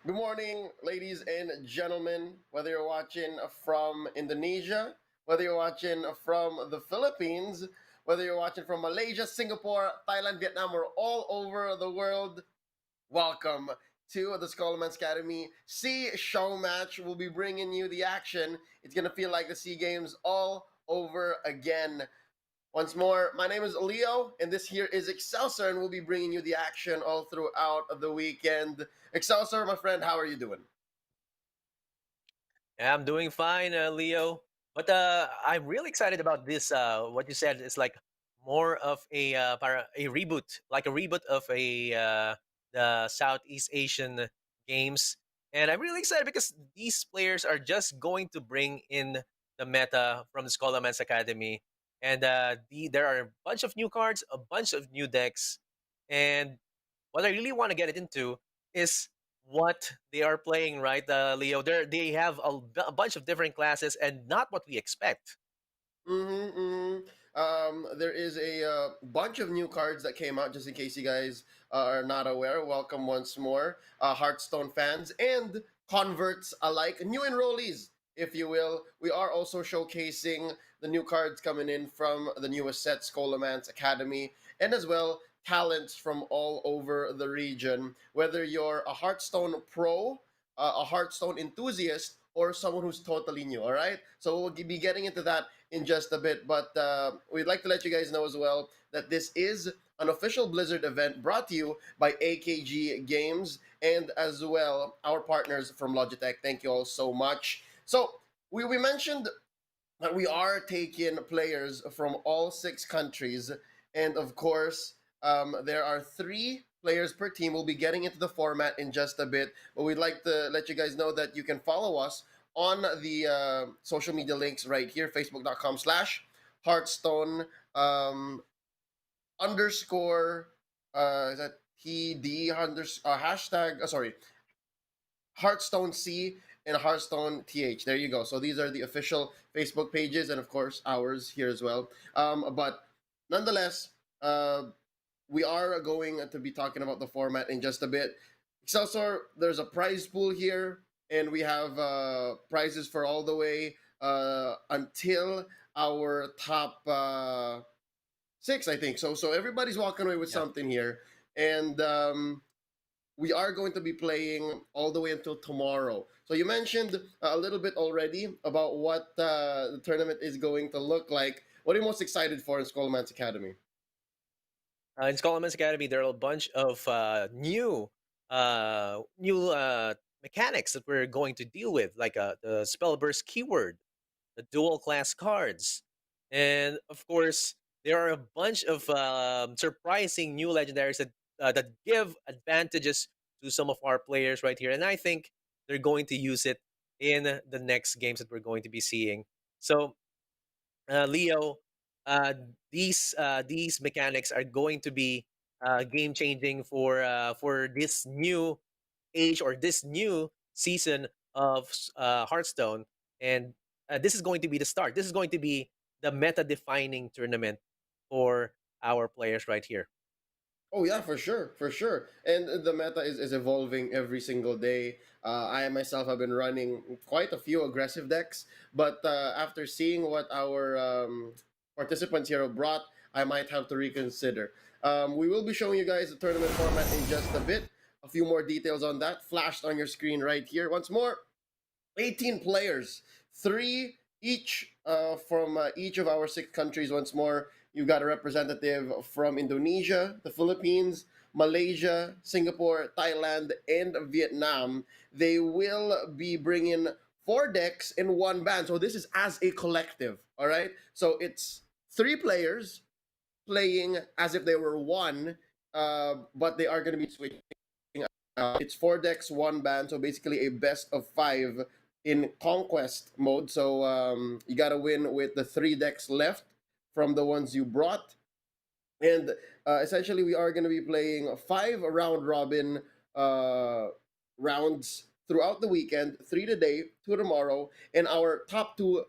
Good morning, ladies and gentlemen. Whether you're watching from Indonesia, whether you're watching from the Philippines, whether you're watching from Malaysia, Singapore, Thailand, Vietnam, or all over the world, welcome to the Scholomance Academy SEA Showmatch. We'll be bringing you the action. It's going to feel like the SEA Games all over again. Once more, my name is Leo, and this here is Excelsior, and we'll be bringing you the action all throughout the weekend. Excelsior, my friend, how are you doing? Yeah, I'm doing fine, Leo. But I'm really excited about this. What you said is like more of a reboot, like a reboot of the Southeast Asian games, and I'm really excited because these players are just going to bring in the meta from the Scholomance Academy, and there are a bunch of new cards, a bunch of new decks, and what I really want to get it into is what they are playing, right, Leo? They have a bunch of different classes and not what we expect. Mm-hmm, mm-hmm. There is a bunch of new cards that came out, just in case you guys are not aware. Welcome once more, Hearthstone fans and converts alike, new enrollees, if you will. We are also showcasing the new cards coming in from the newest set, Scholomance Academy, and as well talents from all over the region. Whether you're a Hearthstone pro, a Hearthstone enthusiast, or someone who's totally new. All right, so we'll be getting into that in just a bit. But we'd like to let you guys know as well that this is an official Blizzard event brought to you by AKG Games and as well our partners from Logitech. Thank you all so much. So we mentioned that we are taking players from all six countries, and of course, there are three players per team. We'll be getting into the format in just a bit, but we'd like to let you guys know that you can follow us on the social media links right here, facebook.com/Hearthstone underscore is that TD hashtag sorry, Hearthstone C and Hearthstone TH. There you go. So these are the official Facebook pages, and of course ours here as well. But nonetheless, we are going to be talking about the format in just a bit. Excelsior, there's a prize pool here, and we have prizes for all the way until our top six, I think. So everybody's walking away with Yeah. something here, and we are going to be playing all the way until tomorrow. So you mentioned a little bit already about what the tournament is going to look like. What are you most excited for in Scholomance Academy? In Scholomance Academy, there are a bunch of new mechanics that we're going to deal with, like the spell burst keyword, the dual class cards, and of course, there are a bunch of surprising new legendaries that give advantages to some of our players right here, and I think they're going to use it in the next games that we're going to be seeing. So, Leo, uh, these mechanics are going to be game changing for this new age or this new season of Hearthstone, and this is going to be the start. This is going to be the meta defining tournament for our players right here. Oh yeah, for sure, for sure. And the meta is evolving every single day. I myself have been running quite a few aggressive decks, but after seeing what our participants here have brought, I might have to reconsider. We will be showing you guys the tournament format in just a bit. A few more details on that flashed on your screen right here. Once more, 18 players, three each from each of our six countries. Once more, you've got a representative from Indonesia, the Philippines, Malaysia, Singapore, Thailand, and Vietnam. They will be bringing four decks in one band. So this is as a collective, all right? So it's three players playing as if they were one, but they are going to be switching. It's four decks, one band, so basically a best of five in conquest mode. So you got to win with the three decks left from the ones you brought. And essentially, we are going to be playing five round robin rounds throughout the weekend, three today, two tomorrow, and our top two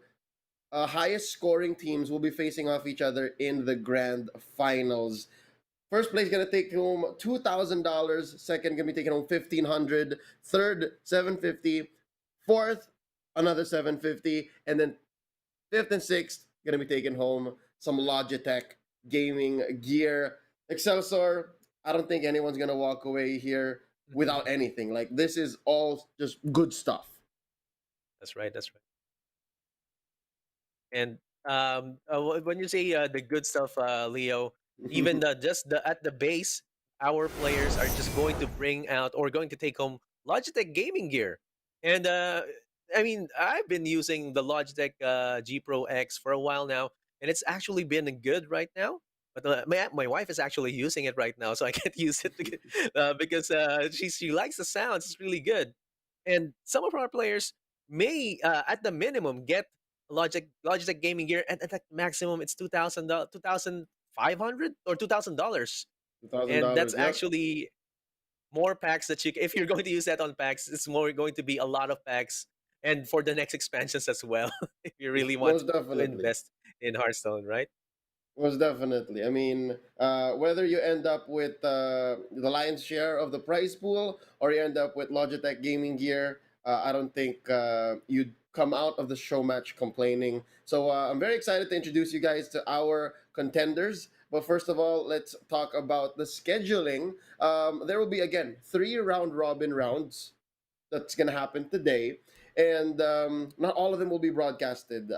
highest scoring teams will be facing off each other in the grand finals. First place gonna take home $2,000. Second gonna be taking home 1,500. Third 750. Fourth another 750, and then fifth and sixth gonna be taking home some Logitech gaming gear. Excelsior. I don't think anyone's gonna walk away here without anything. Like this is all just good stuff. That's right. That's right. And when you say the good stuff, Leo, even the just the at the base, our players are just going to bring out or going to take home Logitech gaming gear. And I mean, I've been using the Logitech G Pro X for a while now, and it's actually been good right now. But my wife is actually using it right now, so I can't use it because she likes the sounds. It's really good. And some of our players may, at the minimum, get Logitech gaming gear, and at the maximum, it's $2,500 or $2,000, Two thousand and that's dollars. Yep. actually more packs that you. If you're going to use that on packs, it's more going to be a lot of packs, and for the next expansions as well. If you really want Most to definitely. invest in Hearthstone, right? Most definitely. I mean, whether you end up with the lion's share of the prize pool or you end up with Logitech gaming gear, I don't think you'd come out of the show match complaining. So I'm very excited to introduce you guys to our contenders. But first of all, let's talk about the scheduling. There will be, again, three round robin rounds that's going to happen today. And not all of them will be broadcasted.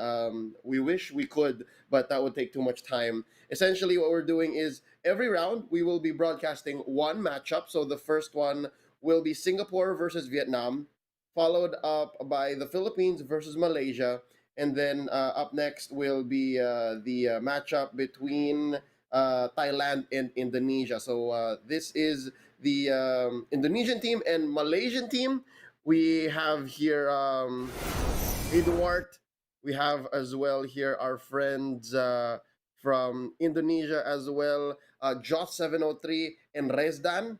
We wish we could, but that would take too much time. Essentially, what we're doing is every round we will be broadcasting one matchup. So the first one will be Singapore versus Vietnam, followed up by the Philippines versus Malaysia. And then up next will be the matchup between Thailand and Indonesia. So this is the Indonesian team and Malaysian team. We have here Eduard. We have as well here our friends from Indonesia as well, Joth 703 and Rezdan.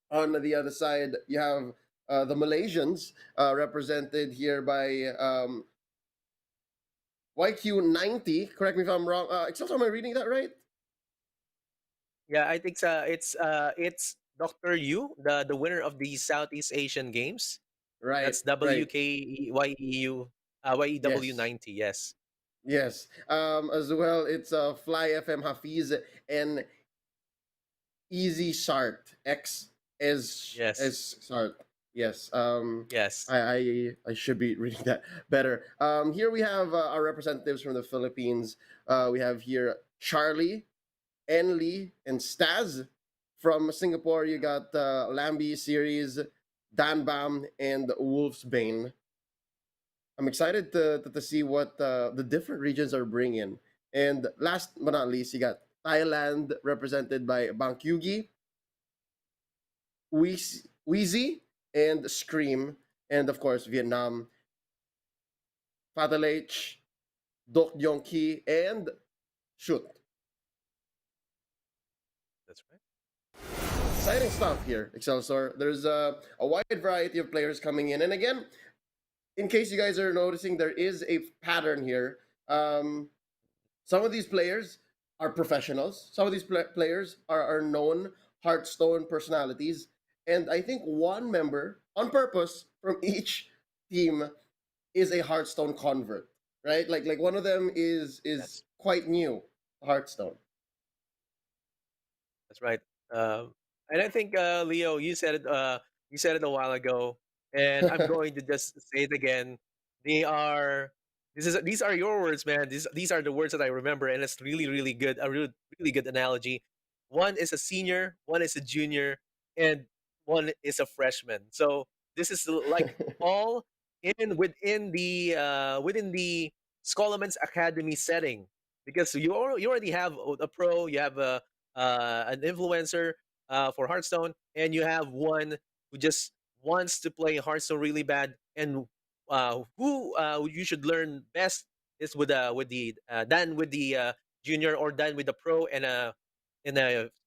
On the other side, you have the Malaysians represented here by YQ90. Correct me if I'm wrong. Except, am I reading that right? Yeah, I think it's Doctor Yu, the winner of the Southeast Asian Games. Right, That's right. WKYEU, YEW Yes. 90. Yes, Yes. As well, it's FlyFM.Hafiz and Easy Sart. X yes, as Sart. Yes. yes. I should be reading that better. Here we have our representatives from the Philippines. We have here Charlie, Enli, and Staz. From Singapore, you got Lambi series, Dan Bam, and Wolf's Bane. I'm excited to see what the different regions are bringing. And last but not least, you got Thailand represented by Bang Yugi, Wheezy, and Scream. And of course, Vietnam, Fatal H, Dok Yong Ki, and Shoot. That's right. Exciting stuff here, Excelsior. There's a wide variety of players coming in. And again, in case you guys are noticing, there is a pattern here. Some of these players are professionals. Some of these players are known Hearthstone personalities. And I think one member, on purpose, from each team is a Hearthstone convert, right? Like one of them is Yes. quite new to Hearthstone. That's right. And I think Leo, you said it a while ago, and I'm going to just say it again. They are these are your words, man. These are the words that I remember, and it's really really good. A really good analogy. One is a senior, one is a junior, and one is a freshman. So this is like all in within the Scholomance Academy setting, because you already have a pro, you have a an influencer for Hearthstone, and you have one who just wants to play Hearthstone really bad, and who you should learn best is with the than with the junior or than with the pro and a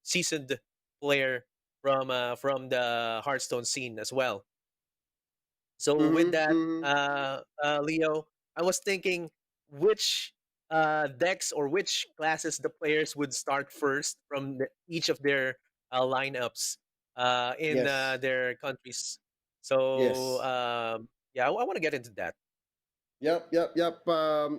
seasoned player from the Hearthstone scene as well. So with Mm-hmm, that, mm-hmm. Leo, I was thinking which. decks or which classes the players would start first from each of their lineups in Yes. their countries. So Yes. yeah, I want to get into that. Yep, yep, yep.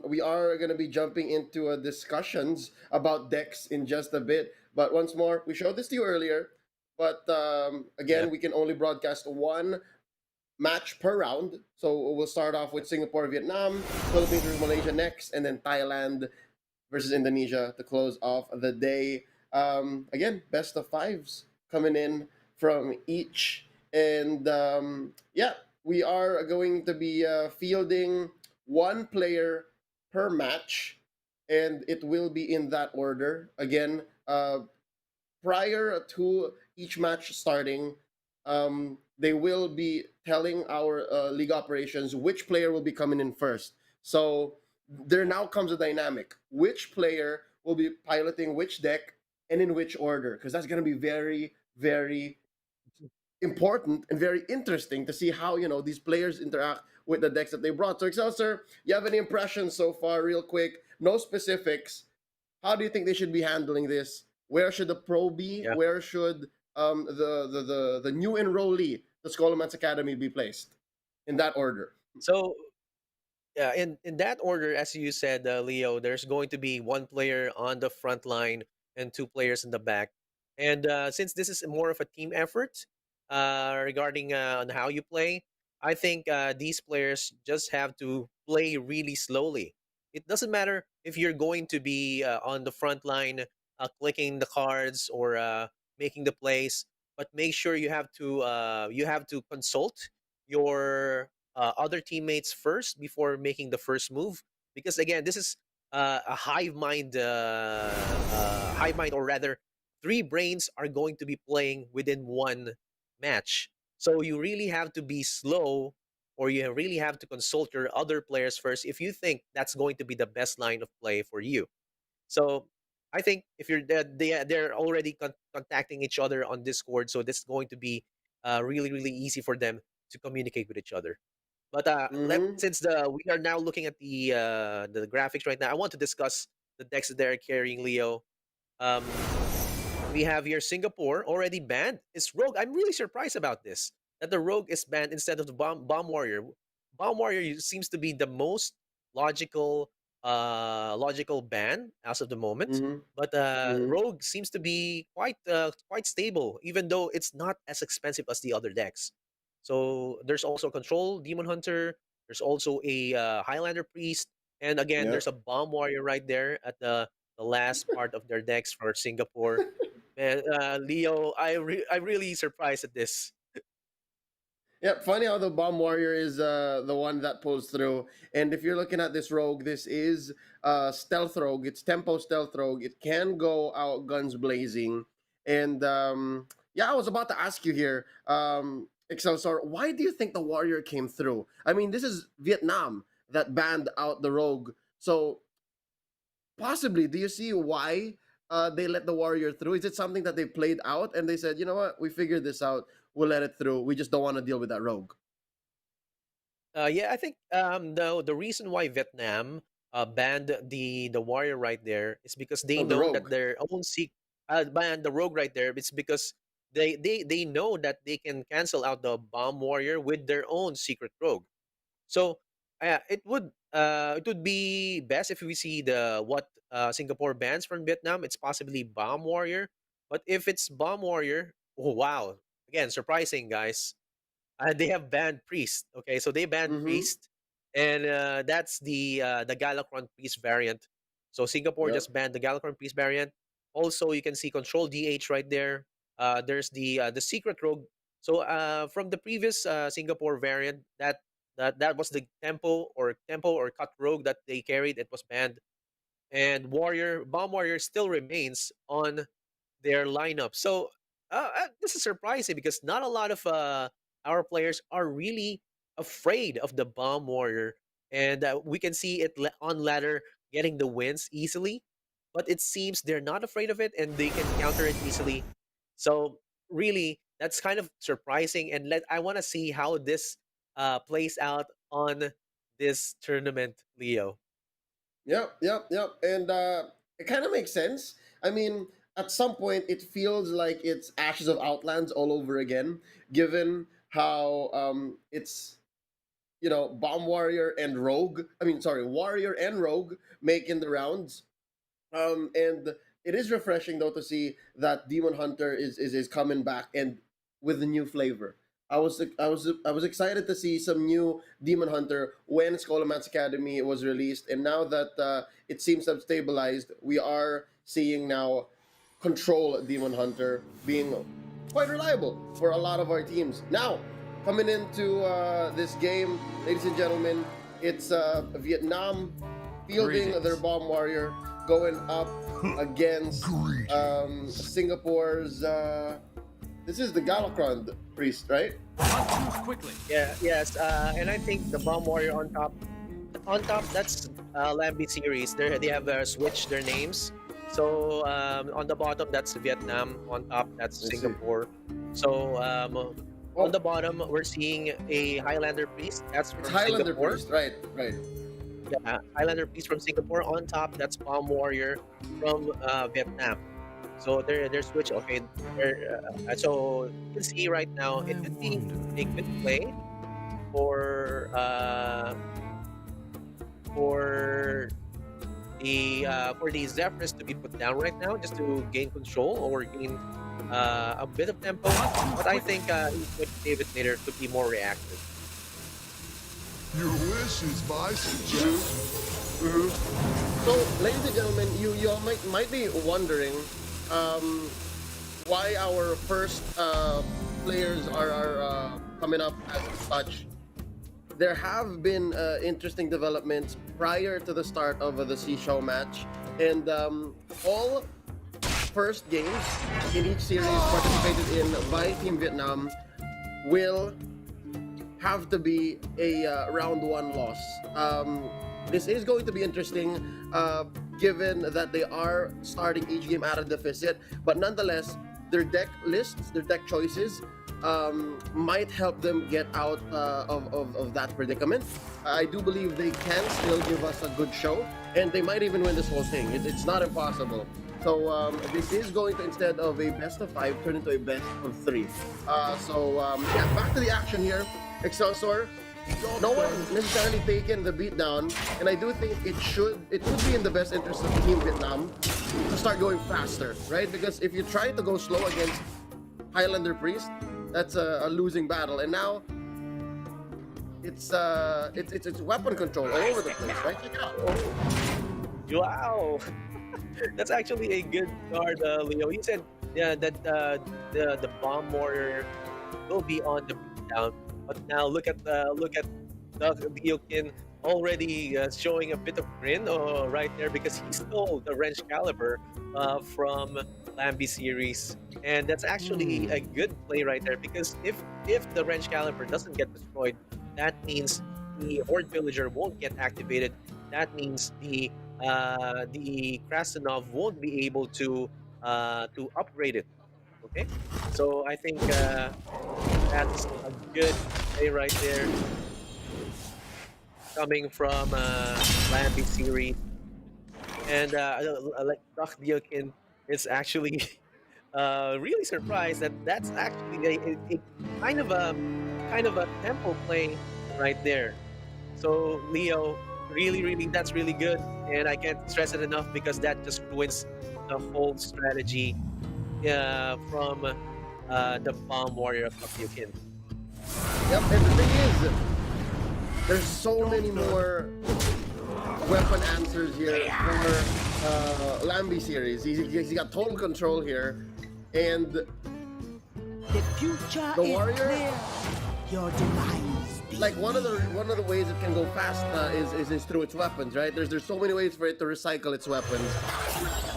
We are going to be jumping into discussions about decks in just a bit. But once more, we showed this to you earlier. But Yeah, again, we can only broadcast one match per round. So we'll start off with Singapore, Vietnam, Philippines versus Malaysia next, and then Thailand versus Indonesia to close off the day. Again, best of fives coming in from each. And yeah, we are going to be fielding one player per match, and it will be in that order. Again, prior to each match starting, they will be telling our league operations which player will be coming in first. So there now comes a dynamic. Which player will be piloting which deck and in which order? Because that's going to be very, very important and very interesting to see how these players interact with the decks that they brought. So, Excel, sir, you have any impressions so far, real quick? No specifics. How do you think they should be handling this? Where should the pro be? yeah. Where should the new enrollee, the Scholomance Academy, be placed? In that order. So yeah, in that order, as you said, Leo, there's going to be one player on the front line and two players in the back. And since this is more of a team effort regarding on how you play, I think these players just have to play really slowly. It doesn't matter if you're going to be on the front line, clicking the cards or making the plays, but make sure you have to consult your other teammates first before making the first move, because again this is a hive mind, or rather three brains are going to be playing within one match. So you really have to be slow, or you really have to consult your other players first if you think that's going to be the best line of play for you. So I think if you're they're already contacting each other on Discord, so this is going to be really easy for them to communicate with each other. But Mm-hmm. since we are now looking at the graphics right now, I want to discuss the decks that they're carrying, Leo. Um, we have here Singapore already banned. It's Rogue. I'm really surprised about this, that the Rogue is banned instead of the Bomb Warrior. Bomb Warrior seems to be the most logical logical ban as of the moment. Mm-hmm. But Mm-hmm. Rogue seems to be quite stable, even though it's not as expensive as the other decks. So there's also Control Demon Hunter. There's also a Highlander Priest, and again Yep. there's a Bomb Warrior right there at the last part of their decks for Singapore. Man, Leo, I'm really surprised at this. Yep, funny how the bomb warrior is the one that pulls through. And if you're looking at this rogue, this is stealth rogue. It's tempo stealth rogue. It can go out guns blazing. And yeah, I was about to ask you here, Excelsior, why do you think the warrior came through? I mean, this is Vietnam that banned out the rogue. So possibly, do you see why they let the warrior through? Is it something that they played out and they said, you know what, we figured this out, we'll let it through. We just don't want to deal with that rogue. Yeah, I think the reason why Vietnam banned the warrior right there is because they No, the know that rogue. their own banned the rogue right there. It's because they know that they can cancel out the bomb warrior with their own secret rogue. So it would be best if we see the what Singapore bans from Vietnam. It's possibly Bomb Warrior, but if it's Bomb Warrior, oh wow! Again, surprising guys. They have banned Priest. Okay, so they banned Mm-hmm. Priest, and that's the Galacron Priest variant. So Singapore Yep. just banned the Galacron Priest variant. Also, you can see Control DH right there. There's the Secret Rogue. So from the previous Singapore variant, that was the Tempo or Cut Rogue that they carried. It was banned, and Bomb Warrior still remains on their lineup. So this is surprising because not a lot of our players are really afraid of the Bomb Warrior, and we can see it on ladder getting the wins easily. But it seems they're not afraid of it, and they can counter it easily. So really, that's kind of surprising, and I want to see how this plays out on this tournament, Leo. Yep. And it kind of makes sense. I mean, at some point, it feels like it's Ashes of Outlands all over again, given how it's Bomb Warrior and Rogue. I mean, sorry, Warrior and Rogue making the rounds. And it is refreshing though to see that Demon Hunter is coming back and with a new flavor. I was excited to see some new Demon Hunter when Scholomance Academy was released, and now that it seems to have stabilized, we are seeing now Control Demon Hunter being quite reliable for a lot of our teams. Now, coming into this game, ladies and gentlemen, it's Vietnam fielding their Bomb Warrior, going up against Singapore's. This is the Galakron priest, right? Quickly. Yeah, yes, and I think the Bomb Warrior on top. That's Lambi series. They have switched their names. So on the bottom, that's Vietnam. On top, that's I see. Singapore. So on the bottom, we're seeing a Highlander priest. That's from It's Highlander Singapore. priest, right? Right. Yeah, Highlander priest from Singapore. On top, that's Bomb Warrior from Vietnam. So they're switched. Okay, so you can see right now it could be a good play for for the Zephyrs to be put down right now, just to gain control or gain a bit of tempo. But I think he's going to save it later to be more reactive. Your wish is my suggestion. So, ladies and gentlemen, you all might be wondering why our first players are coming up as such. There have been interesting developments prior to the start of the Show match, and all first games in each series participated in by Team Vietnam will have to be a round one loss. This is going to be interesting, given that they are starting each game at a deficit, but nonetheless, their deck lists, their deck choices might help them get out of that predicament. I do believe they can still give us a good show, and they might even win this whole thing. It's not impossible. So this is going to, instead of a best of 5, turn into a best of 3. Yeah, back to the action here. Excelsior, no one necessarily taken the beat down, and I do think it would be in the best interest of Team Vietnam to start going faster, right? Because if you try to go slow against Highlander Priest, that's a losing battle. And now it's weapon control all over the place, right? Check it out. Wow, that's actually a good card, Leo. You said that the Bomb Warrior will be on the down, but now look at Leokin already showing a bit of grin right there, because he stole the Wrench Caliber from Lambi series, and that's actually a good play right there, because if the Wrench Caliber doesn't get destroyed, that means the Horde Villager won't get activated. That means the Krasinov won't be able to upgrade it. Okay, so I think that's a good play right there, coming from Lambi series, and like Doc Diokin is actually really surprised that that's actually a kind of a tempo play right there. So Leo, really, that's really good, and I can't stress it enough, because that just ruins the whole strategy from the Bomb Warrior of Diokin. Yep, and the thing is, there's so many more weapon answers here for Lambi series. He's got total control here, and The future The is warrior? clear. Your demise be like one of the ways it can go fast is through its weapons, right? There's so many ways for it to recycle its weapons.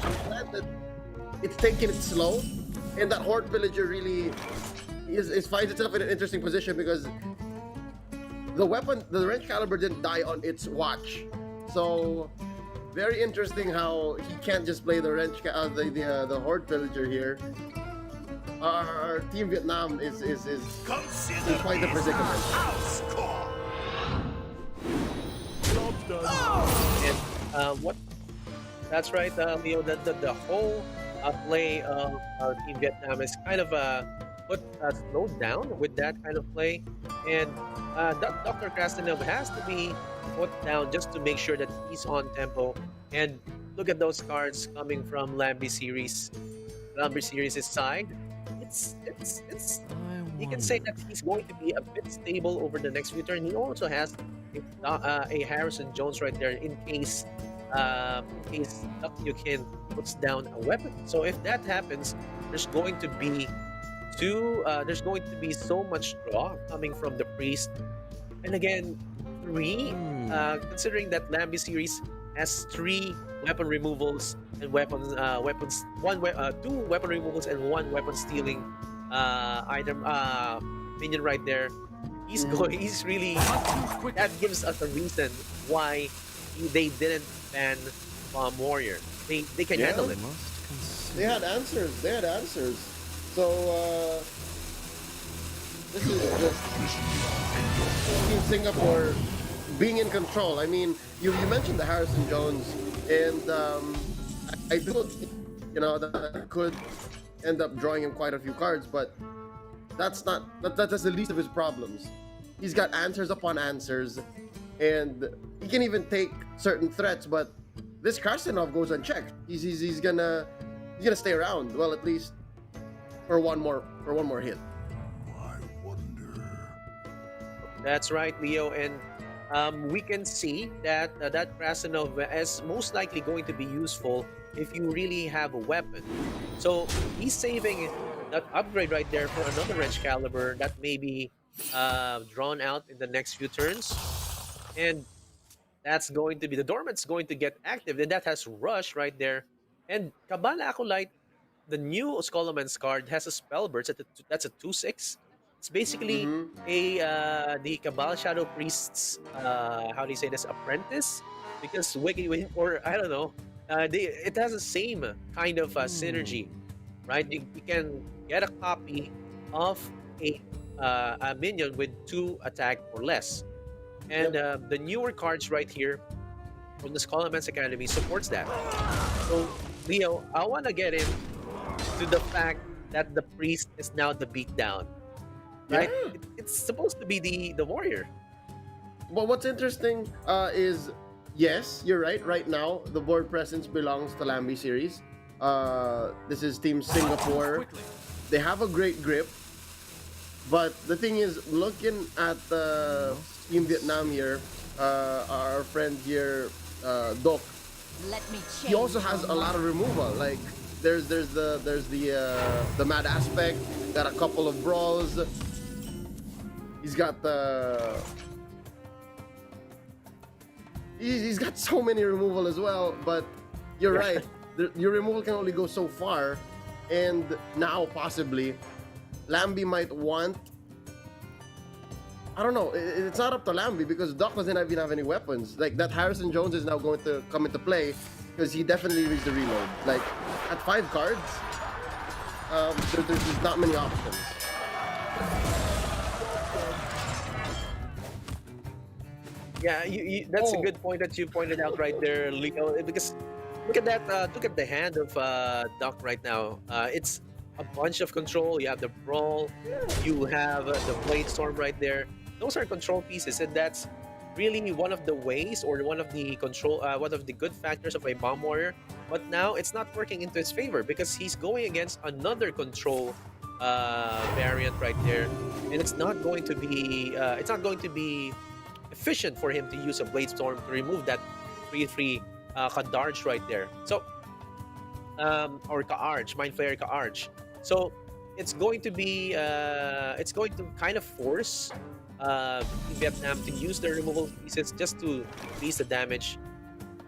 I'm glad that it's taking it slow, and that Horde Villager really finds itself in an interesting position, because the Wrench Caliber didn't die on its watch. So very interesting how he can't just play the the Horde Villager here. Our Team Vietnam is in quite the predicament. Job done. And What That's right, Leo. The whole play of Team Vietnam is kind of put slowed down with that kind of play, and Dr. Krastenov has to be put down just to make sure that he's on tempo. And look at those cards coming from Lambie series' side. It's you can say that he's going to be a bit stable over the next few turns. He also has a Harrison Jones right there in case Yukin puts down a weapon. So if that happens, there's going to be there's going to be so much draw coming from the priest. And again, considering that Lambie series has 3 weapon removals and two weapon removals and 1 weapon stealing item minion right there. He's really that gives us a reason why they didn't ban Bomb Warrior. They can handle it. They had answers. So this is just Team Singapore being in control. I mean, you mentioned the Harrison Jones, and I do think, that could end up drawing him quite a few cards, but that's the least of his problems. He's got answers upon answers, and he can even take certain threats. But this Krastenov goes unchecked. He's gonna stay around. Well, at least for one more hit. I wonder. That's right, Leo, and we can see that that Krastenov is most likely going to be useful if you really have a weapon. So he's saving that upgrade right there for another wrench caliber that may be drawn out in the next few turns, and that's going to be the dormant's going to get active, and that has rush right there. And Kabbalah Acolyte, the new Scholomance card, has a spell burst that's a 2/6. It's basically the Cabal Shadow Priest's how do you say this, apprentice, because or I don't know, it has the same kind of synergy, right? You can get a copy of a minion with 2 attack or less, and the newer cards right here from the Scholomance Academy supports that. So Leo, I want to get into the fact that the priest is now the beatdown. Right? Yeah. It's supposed to be the warrior. But what's interesting is, yes, you're right. Right now, the board presence belongs to Lambie series. This is Team Singapore. They have a great grip. But the thing is, looking at Team Vietnam here, our friend here, Doc, Let me change. he also has a lot of removal. Like there's the mad aspect, got a couple of brawls. He's got he's got so many removal as well. But you're right, your removal can only go so far, and now possibly Lambie might want. I don't know. It's not up to Lambie because Doc doesn't even have any weapons. Like that Harrison Jones is now going to come into play because he definitely needs the reload. Like at 5 cards, there's not many options. Yeah, that's a good point that you pointed out right there, Leo. Because look at that. Look at the hand of Doc right now. It's a bunch of control. You have the brawl. You have the blade storm right there. Those are control pieces, and that's really one of the ways or one of the good factors of a bomb warrior. But now it's not working into his favor because he's going against another control variant right there, and it's not going to be efficient for him to use a blade storm to remove that 3/3 Kadarj right there. So or Kaarj, Mind Flayer Kaarj. So it's going to kind of force Vietnam to use their removal pieces just to increase the damage,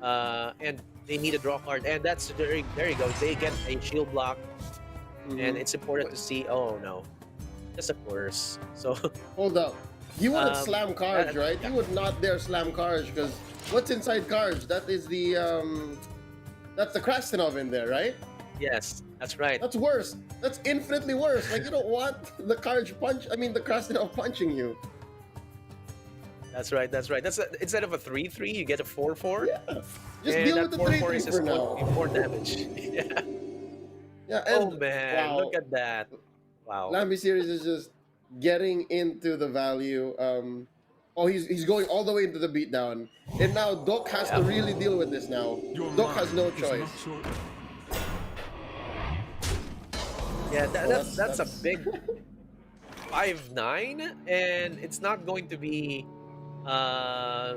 and they need a draw card, and that's there you go. They get a shield block, and it's important to see. Oh no, just a course. So Hold up. You wouldn't slam Karj, right? yeah. You would not dare slam Karj because what's inside Karj? That is that's the Krastenov in there, right? yes, that's right. That's worse. That's infinitely worse. Like you don't want the Karj the Krastenov punching you. That's right. That's right. Instead of a 3-3, you get a 4-4, Yeah. Just and deal that with the 4-4 3-3 is for just going to be now. more damage. Yeah. Yeah, Oh and man, look wow, at that! Wow. Lambi series is just getting into the value. Oh, he's going all the way into the beatdown, and now Doc has to Yep. really deal with this now. Your Doc has mind no is choice. not so. Yeah, Oh, that's a that's big 5-9, and it's not going to be uh,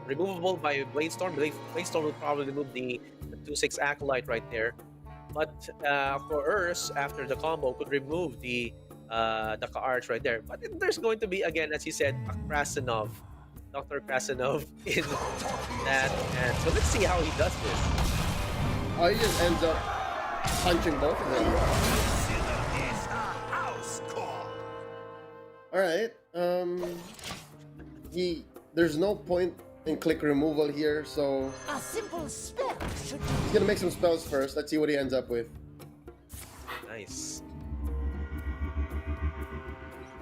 removable by Bladestorm. Bladestorm will probably remove the 2-6 Acolyte right there. But Coerce, after the combo, could remove the Arch right there. But there's going to be, again, as you said, a Krasinov, Dr. Krasinov in that. And so let's see how he does this. oh, he just ends up punching both of them. All right. There's no point in click removal here, so A simple spell should he's gonna make some spells first. Let's see what he ends up with. Nice.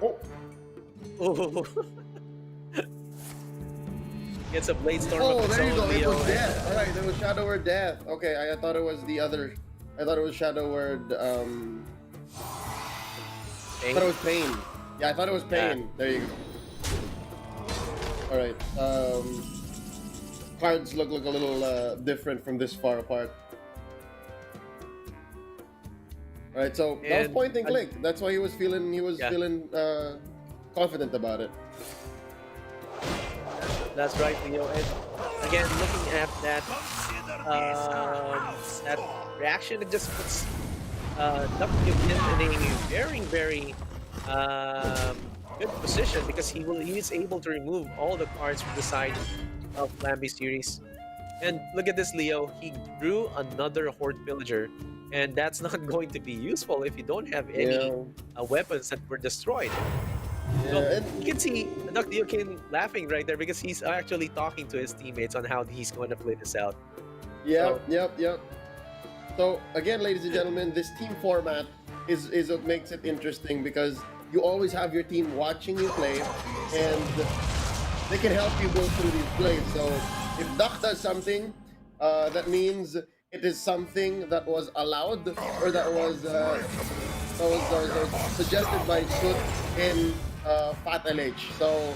Oh, Oh. Gets a Bladestorm oh, of its there you own, go. It Leo. was death. All right, there was Shadow Word death. Okay, I thought it was the other. I thought it was Shadow Word. I thought it was pain. Yeah, I thought it was pain. Yeah. There you go. All right. Cards look a little different from this far apart. All right, so that was And point and click. That's why he was feeling Yeah. confident about it. That's right, Leo. And again, looking at that that reaction, it just puts W in a very, very good position because he is able to remove all the cards from the side of Lambi series. And look at this, Leo. He drew another Horde Pillager, and that's not going to be useful if you don't have any weapons that were destroyed. So Yeah, and you can see Duck Diokin laughing right there because he's actually talking to his teammates on how he's going to play this out. yep, So- yep. So again, ladies and gentlemen, this team format is what makes it interesting because you always have your team watching you play, and they can help you go through these plays. So if Duck does something, that means it is something that was allowed or that was suggested by Sut in Fat LH. So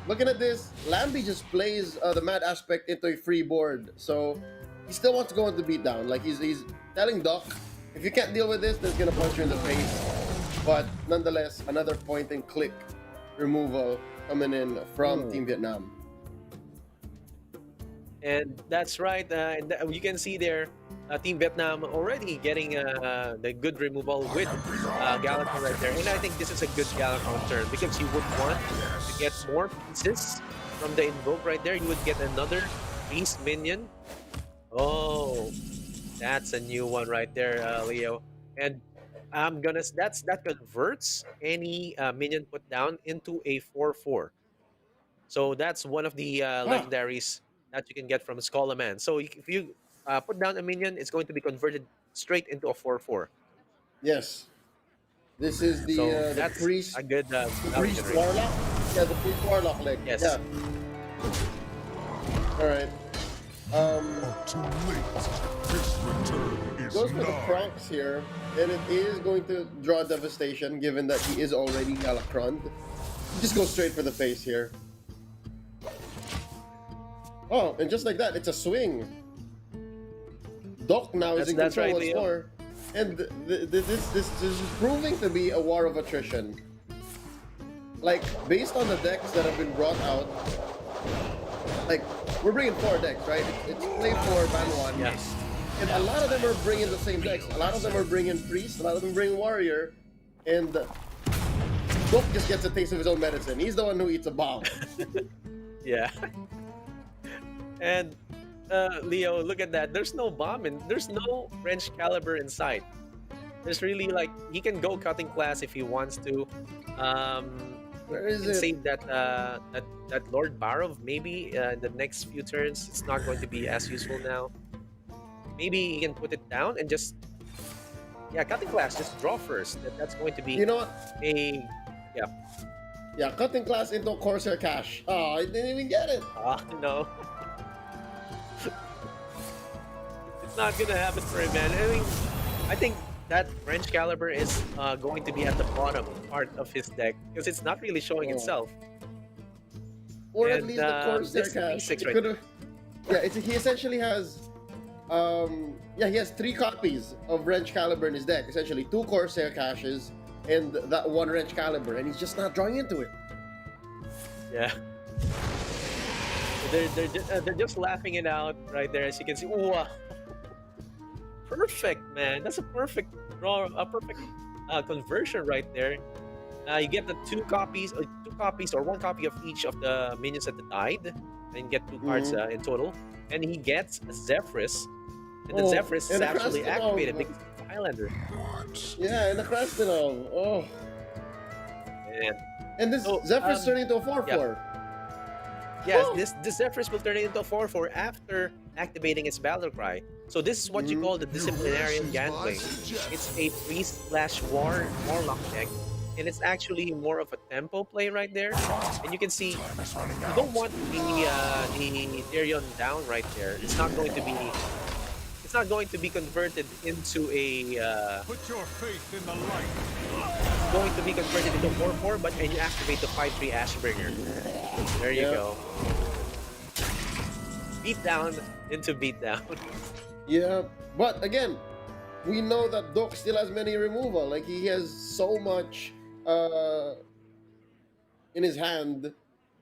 looking at this, Lambi just plays the mad aspect into a free board. So he still wants to go into beatdown. Like he's telling Doc, if you can't deal with this, then it's gonna punch you in the face. But nonetheless, another point and click removal coming in from Team Vietnam. And that's right. And you can see there, Team Vietnam already getting the good removal with Galacron right there. And I think this is a good Galacron turn because you would want to get more pieces from the Invoke right there. You would get another Beast minion. Oh, that's a new one right there, Leo. And that converts any minion put down into a 4/4. So that's one of the legendaries that you can get from Scholomance. So if you put down a minion, it's going to be converted straight into a 4/4. Yes. This is So the that's priest, a good priest legendary. warlock. Yeah, the priest warlock leg. Yes. Yeah. All right. Too late. This return is Goes for the nigh. Kronks here, and it is going to draw devastation given that he is already Galacron. Just go straight for the face here. Oh, and just like that, it's a swing. Doc now is in That's control right, once Leo. more. And this is proving to be a war of attrition. Like, based on the decks that have been brought out, like, we're bringing 4 decks, right? It's play 4, ban 1. Yes. And a lot of them are bringing the same decks. A lot of them are bringing Priest, a lot of them bring Warrior, and Doc just gets a taste of his own medicine. He's the one who eats a bomb. Yeah. And Leo, look at that. There's no bomb and there's no wrench caliber in sight. There's really like he can go cutting class if he wants to. Where is He can it? save that Lord Barov maybe in the next few turns. It's not going to be as useful now. Maybe he can put it down and just cutting class. Just draw first. That's going to be You know what? a Yeah, cutting class into Corsair Cash. Oh, I didn't even get it. No. It's not gonna happen for him, man. I mean, I think that French Caliber is going to be at the bottom part of his deck because it's not really showing Oh. itself. Or at And, least the Corsair this Cash. P6 It right could've- Yeah, he essentially has, he has 3 copies of Wrench Caliber in his deck. Essentially, 2 Corsair Caches and that 1 Wrench Caliber, and he's just not drawing into it. Yeah. They're just laughing it out right there, as you can see. Wow. Perfect, man. That's a perfect draw, a perfect conversion right there. You get the 2 copies, or 1 copy of each of the minions that died, and get 2 cards in total. And he gets a Zephyrus, and the Zephyrus is and a actually Krasnov. activated because it's a Highlander. Yeah, and the Krasnov. Oh. And this So, Zephyrus turning into a 4/4. Yes, Oh. this Zephyrus will turn it into a 4/4 after activating its battle cry. So this is what you call the disciplinarian gangplank. It's a priest/warlock deck, and it's actually more of a tempo play right there. And you can see you don't want the Therion down right there. It's not going to be converted into a Put your faith in the light. going to be converted into 4/4, but and you activate the 5/3 Ashbringer. There you Yep. go. Beat down into beat down. Yeah, but again, we know that Doc still has many removal. Like, he has so much in his hand.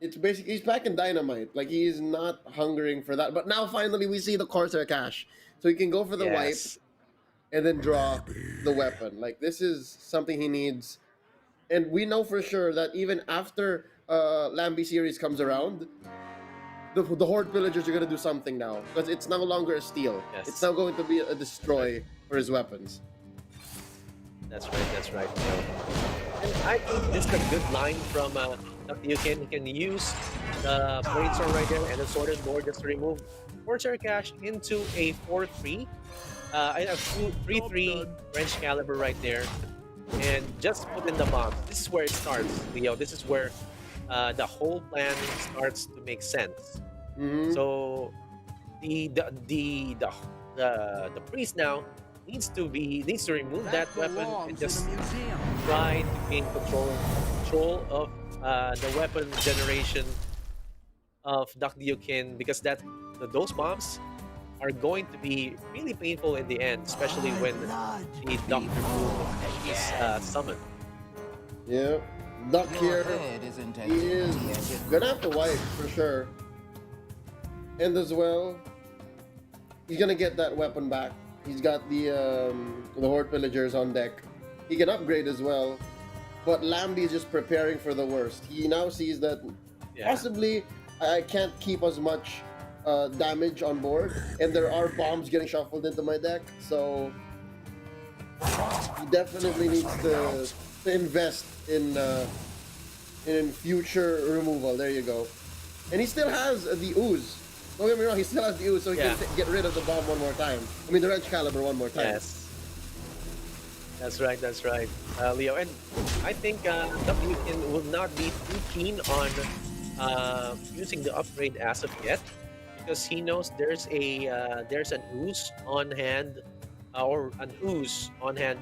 It's basically, he's back in Dynamite. Like, he is not hungering for that. But now finally we see the Corsair Cash. So he can go for the wipe Yes. and then draw the weapon. Like, this is something he needs. And we know for sure that even after Lambie series comes around, the Horde Pillagers are going to do something now. Because it's no longer a steal. Yes. It's now going to be a destroy for his weapons. That's right. And I think this is a good line from you can use the brainstorm right there and the sorted board just to remove Corsair Cash into a 4/3. I have 3/3 French Caliber right there, and just put in the bombs. This is where it starts, Leo. This is where the whole plan starts to make sense. Mhm. So the priest now needs to remove that weapon and just try to gain control of the weapon generation of Dakdiokin, because those bombs are going to be really painful in the end, especially when the Doctor Boom is summoned. Yeah. Duck here. He is gonna have to wipe for sure. And as well, he's gonna get that weapon back. He's got the Horde Pillagers on deck. He can upgrade as well. But Lambie is just preparing for the worst. He now sees that possibly I can't keep as much damage on board, and there are bombs getting shuffled into my deck, so he definitely needs to invest in future removal. There you go. And he still has the ooze. Don't get me wrong, he still has the ooze, so he can get rid of the bomb one more time. I mean, the Wrench Caliber one more time. Yes. That's right, Leo. And I think WKN will not be too keen on using the upgrade as of yet, because he knows there's an ooze on hand,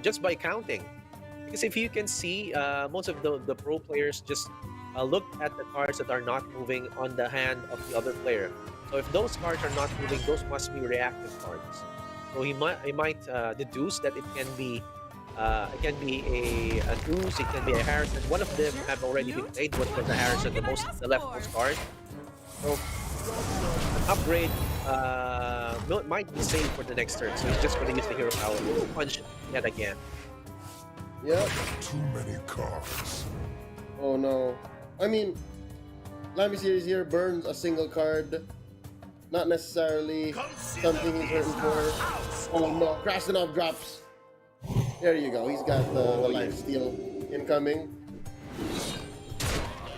just by counting. Because if you can see, most of the pro players just look at the cards that are not moving on the hand of the other player. So if those cards are not moving, those must be reactive cards. So he might deduce that it can be an ooze, it can be a Harrison. One of them have already been played. What was the Harrison, the leftmost card? So an upgrade might be safe for the next turn. So he's just going to use the hero power to punch yet again. Yep. Too many cards. Oh no. I mean, Lambie series here burns a single card. Not necessarily something he's hurting for. Oh no, Krasnov drops. There you go. He's got the life steal incoming.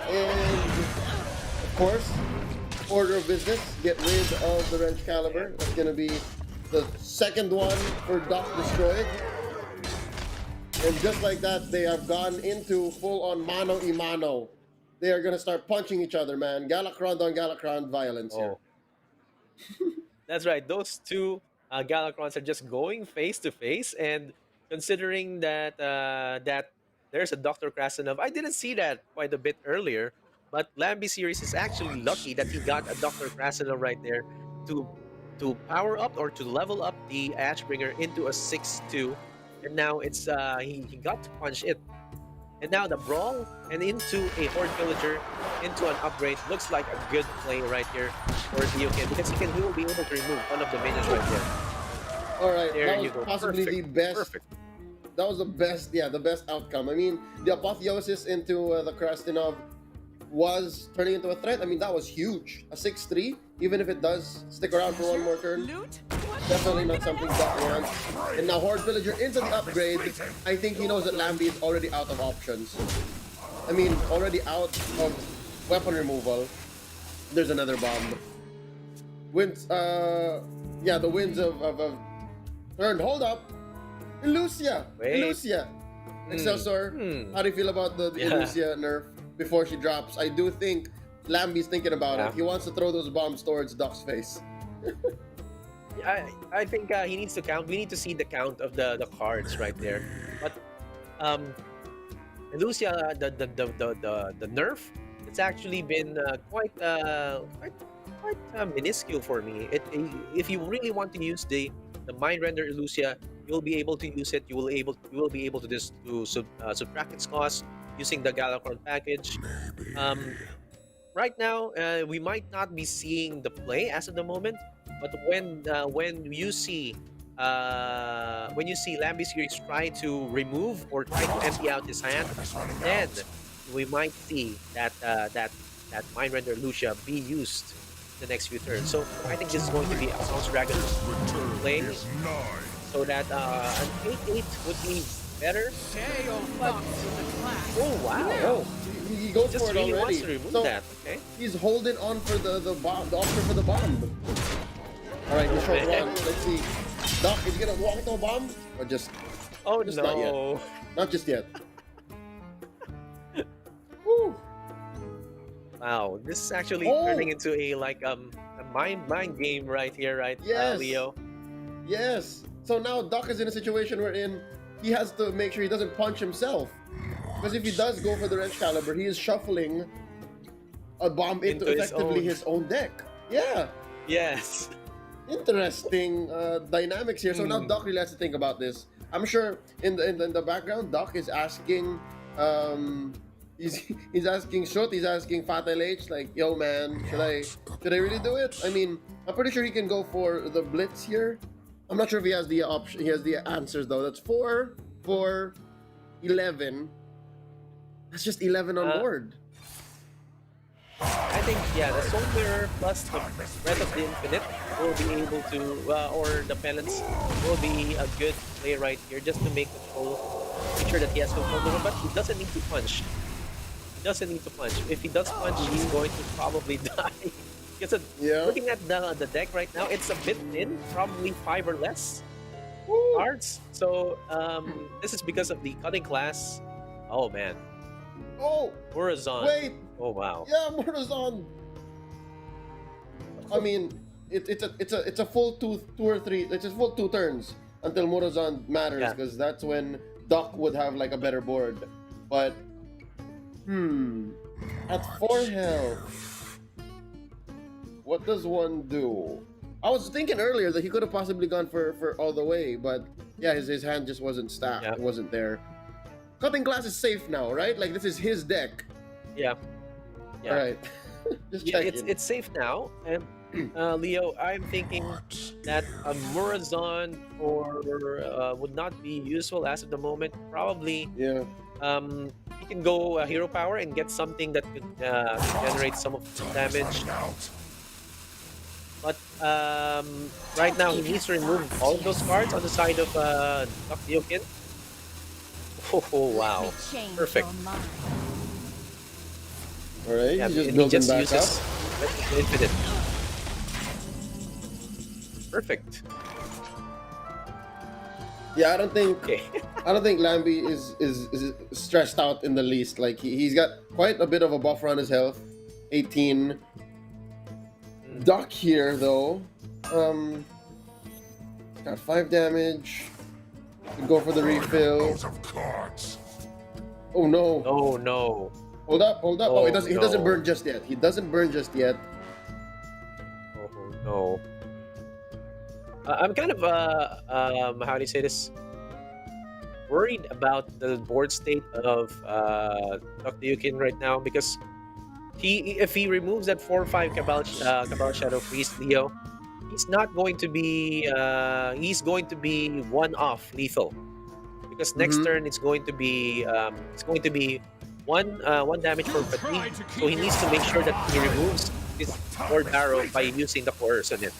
And of course, order of business, get rid of the Wrench Caliber. That's gonna be the second one for Doc destroyed. And just like that, they have gone into full-on mano-y-mano they are gonna start punching each other, man. Galakron on Galakron violence here. Oh, that's right. Those two Galacrons are just going face to face, and considering that there's a Dr. Krasinov, I didn't see that quite a bit earlier. But Lambie series is actually lucky that he got a Dr. Krasinov right there to power up or to level up the Ashbringer into a 6-2, and now it's he got to punch it. And now the brawl and into a Horde Villager into an upgrade looks like a good play right here for Diokin, because he will be able to remove one of the minions right there. All right, There that you was go. possibly Perfect. the best. Perfect. That was the best. Yeah, the best outcome. I mean, the apotheosis into the Krastinov was turning into a threat. I mean, that was huge. A 6-3, even if it does stick around for one more turn. Loot? Definitely not something Doc wants. And now Horde Villager into the upgrade. I think he knows that Lambie is already out of options. I mean, already out of weapon removal. There's another bomb. Winds, yeah, the winds of turn. Hold up. Illusia. Wait. Illusia. Excelsior. How do you feel about the Yeah. Illusia nerf before she drops? I do think Lambie's thinking about Yeah. it. He wants to throw those bombs towards Doc's face. I think he needs to count. We need to see the count of the cards right there. But Lucia, the nerf, it's actually been quite minuscule for me. If you really want to use the mind render Lucia, you'll be able to use it. You will be able to just subtract its cost using the Galacron package. Right now, we might not be seeing the play as of the moment, but when you see Lambie series try to remove or try to empty out his hand, then we might see that mind render Lucia be used the next few turns. So I think this is going to be a Sounds Dragon play, so that an 8-8 would be better. Oh wow! Oh, he goes Just for it really already. wants to remove So, that. Okay. he's holding on for the bomb, the option for the bomb. All right, he's short man. run. Let's see. Doc, is he gonna walk to a bomb or just Oh Just no! not yet. not just yet? Woo. Wow, this is actually Oh. turning into a mind game right here, right, Yes. Leo? Yes. So now Doc is in a situation wherein he has to make sure he doesn't punch himself. Because if he does go for the wrench caliber, he is shuffling a bomb into Into his effectively own. his own deck. Yeah. Yes. Interesting dynamics here. So now Hmm. Doc really has to think about this. I'm sure in the background, Doc is asking, he's asking Joth, he's asking Fatal H, like, yo man, should I really do it? I mean, I'm pretty sure he can go for the blitz here. I'm not sure if he has the option. He has the answers though. That's 4, 4, 11. That's just 11 on board. I think, yeah, the Soul Mirror plus the Breath of the Infinite will be able to, or the Penance will be a good play right here, just to make sure that he has control over, but he doesn't need to punch. He doesn't need to punch. If he does punch, he's going to probably die. Because Yeah. looking at the deck right now, it's a bit thin, probably 5 or less Woo. cards. So this is because of the cutting class. Oh man, Oh, Horizon. wait. Oh wow. Yeah, Morazon. I mean, it's a full two or three. It's a full 2 turns until Morazon matters, Yeah. because that's when Doc would have like a better board. But at 4 health, what does one do? I was thinking earlier that he could have possibly gone for all the way, but yeah, his hand just wasn't stacked. Yeah. It wasn't there. Cutting class is safe now, right? Like, this is his deck. Yeah. Yeah. All right. Just Yeah, checking. it's safe now. And Leo, I'm thinking that a Murazon would not be useful as of the moment. Probably Yeah. he can go hero power and get something that could generate some of the damage. But right now he needs to remove all of those cards on the side of Diokin. Oh wow. Perfect. All right. Yeah, He's just and he building just back uses up. Infinite. Perfect. Yeah, I don't think Okay. I don't think Lambie is stressed out in the least. Like he's got quite a bit of a buffer on his health. 18. Mm. Duck here though. Um, got 5 damage. Could go for the refill. Out of cards. Oh no! Oh no. Hold up, hold up. Oh, He doesn't no. burn just yet. He doesn't burn just yet. Oh no. I'm kind of how do you say this? Worried about the board state of Dr. Yukin right now because if he removes that 4/5 Cabal Shadow Priest Leo, he's going to be one off lethal because next Mhm. turn it's going to be one damage for fatigue. So he needs to make sure that he removes his board arrow by using the coerce on it.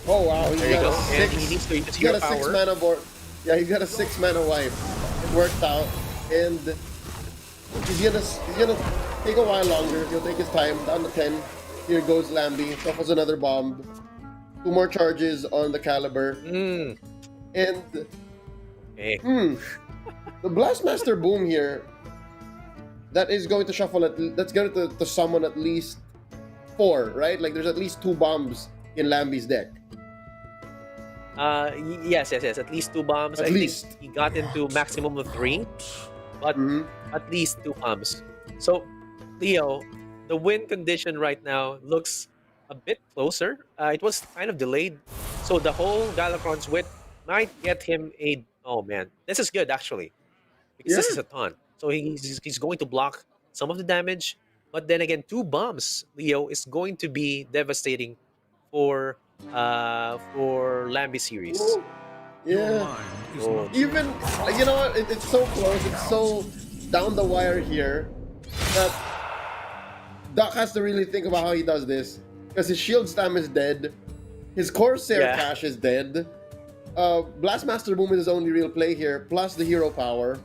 Oh wow! He's There you got go. a And 6. he needs to use He's your got a 6 power. mana board. Yeah, he's got a 6 mana wipe. It worked out, and he's gonna take a while longer. He'll take his time. Down to 10. Here goes Lambie. Shuffles another bomb. 2 more charges on the caliber, Mm. and Okay. the Blastmaster Boom here. That is going to shuffle that's going to summon at least 4, right? Like there's at least 2 bombs in Lambie's deck. Yes. At least 2 bombs. At I least. think he got into maximum of 3, but Mhm. at least 2 bombs. So, Leo, the win condition right now looks a bit closer. It was kind of delayed, so the whole Galacron's wit might get him a. Oh man, this is good actually because Yeah. this is a taunt. So he's going to block some of the damage, but then again, 2 bombs, Leo, is going to be devastating for Lambie series. Ooh. Your Yeah. mind is Oh. not Even you know what? It's so close. It's so down the wire here that Doc has to really think about how he does this because his shield stam is dead, his Corsair Yeah. cash is dead. Blastmaster Boom is his only real play here, plus the hero power.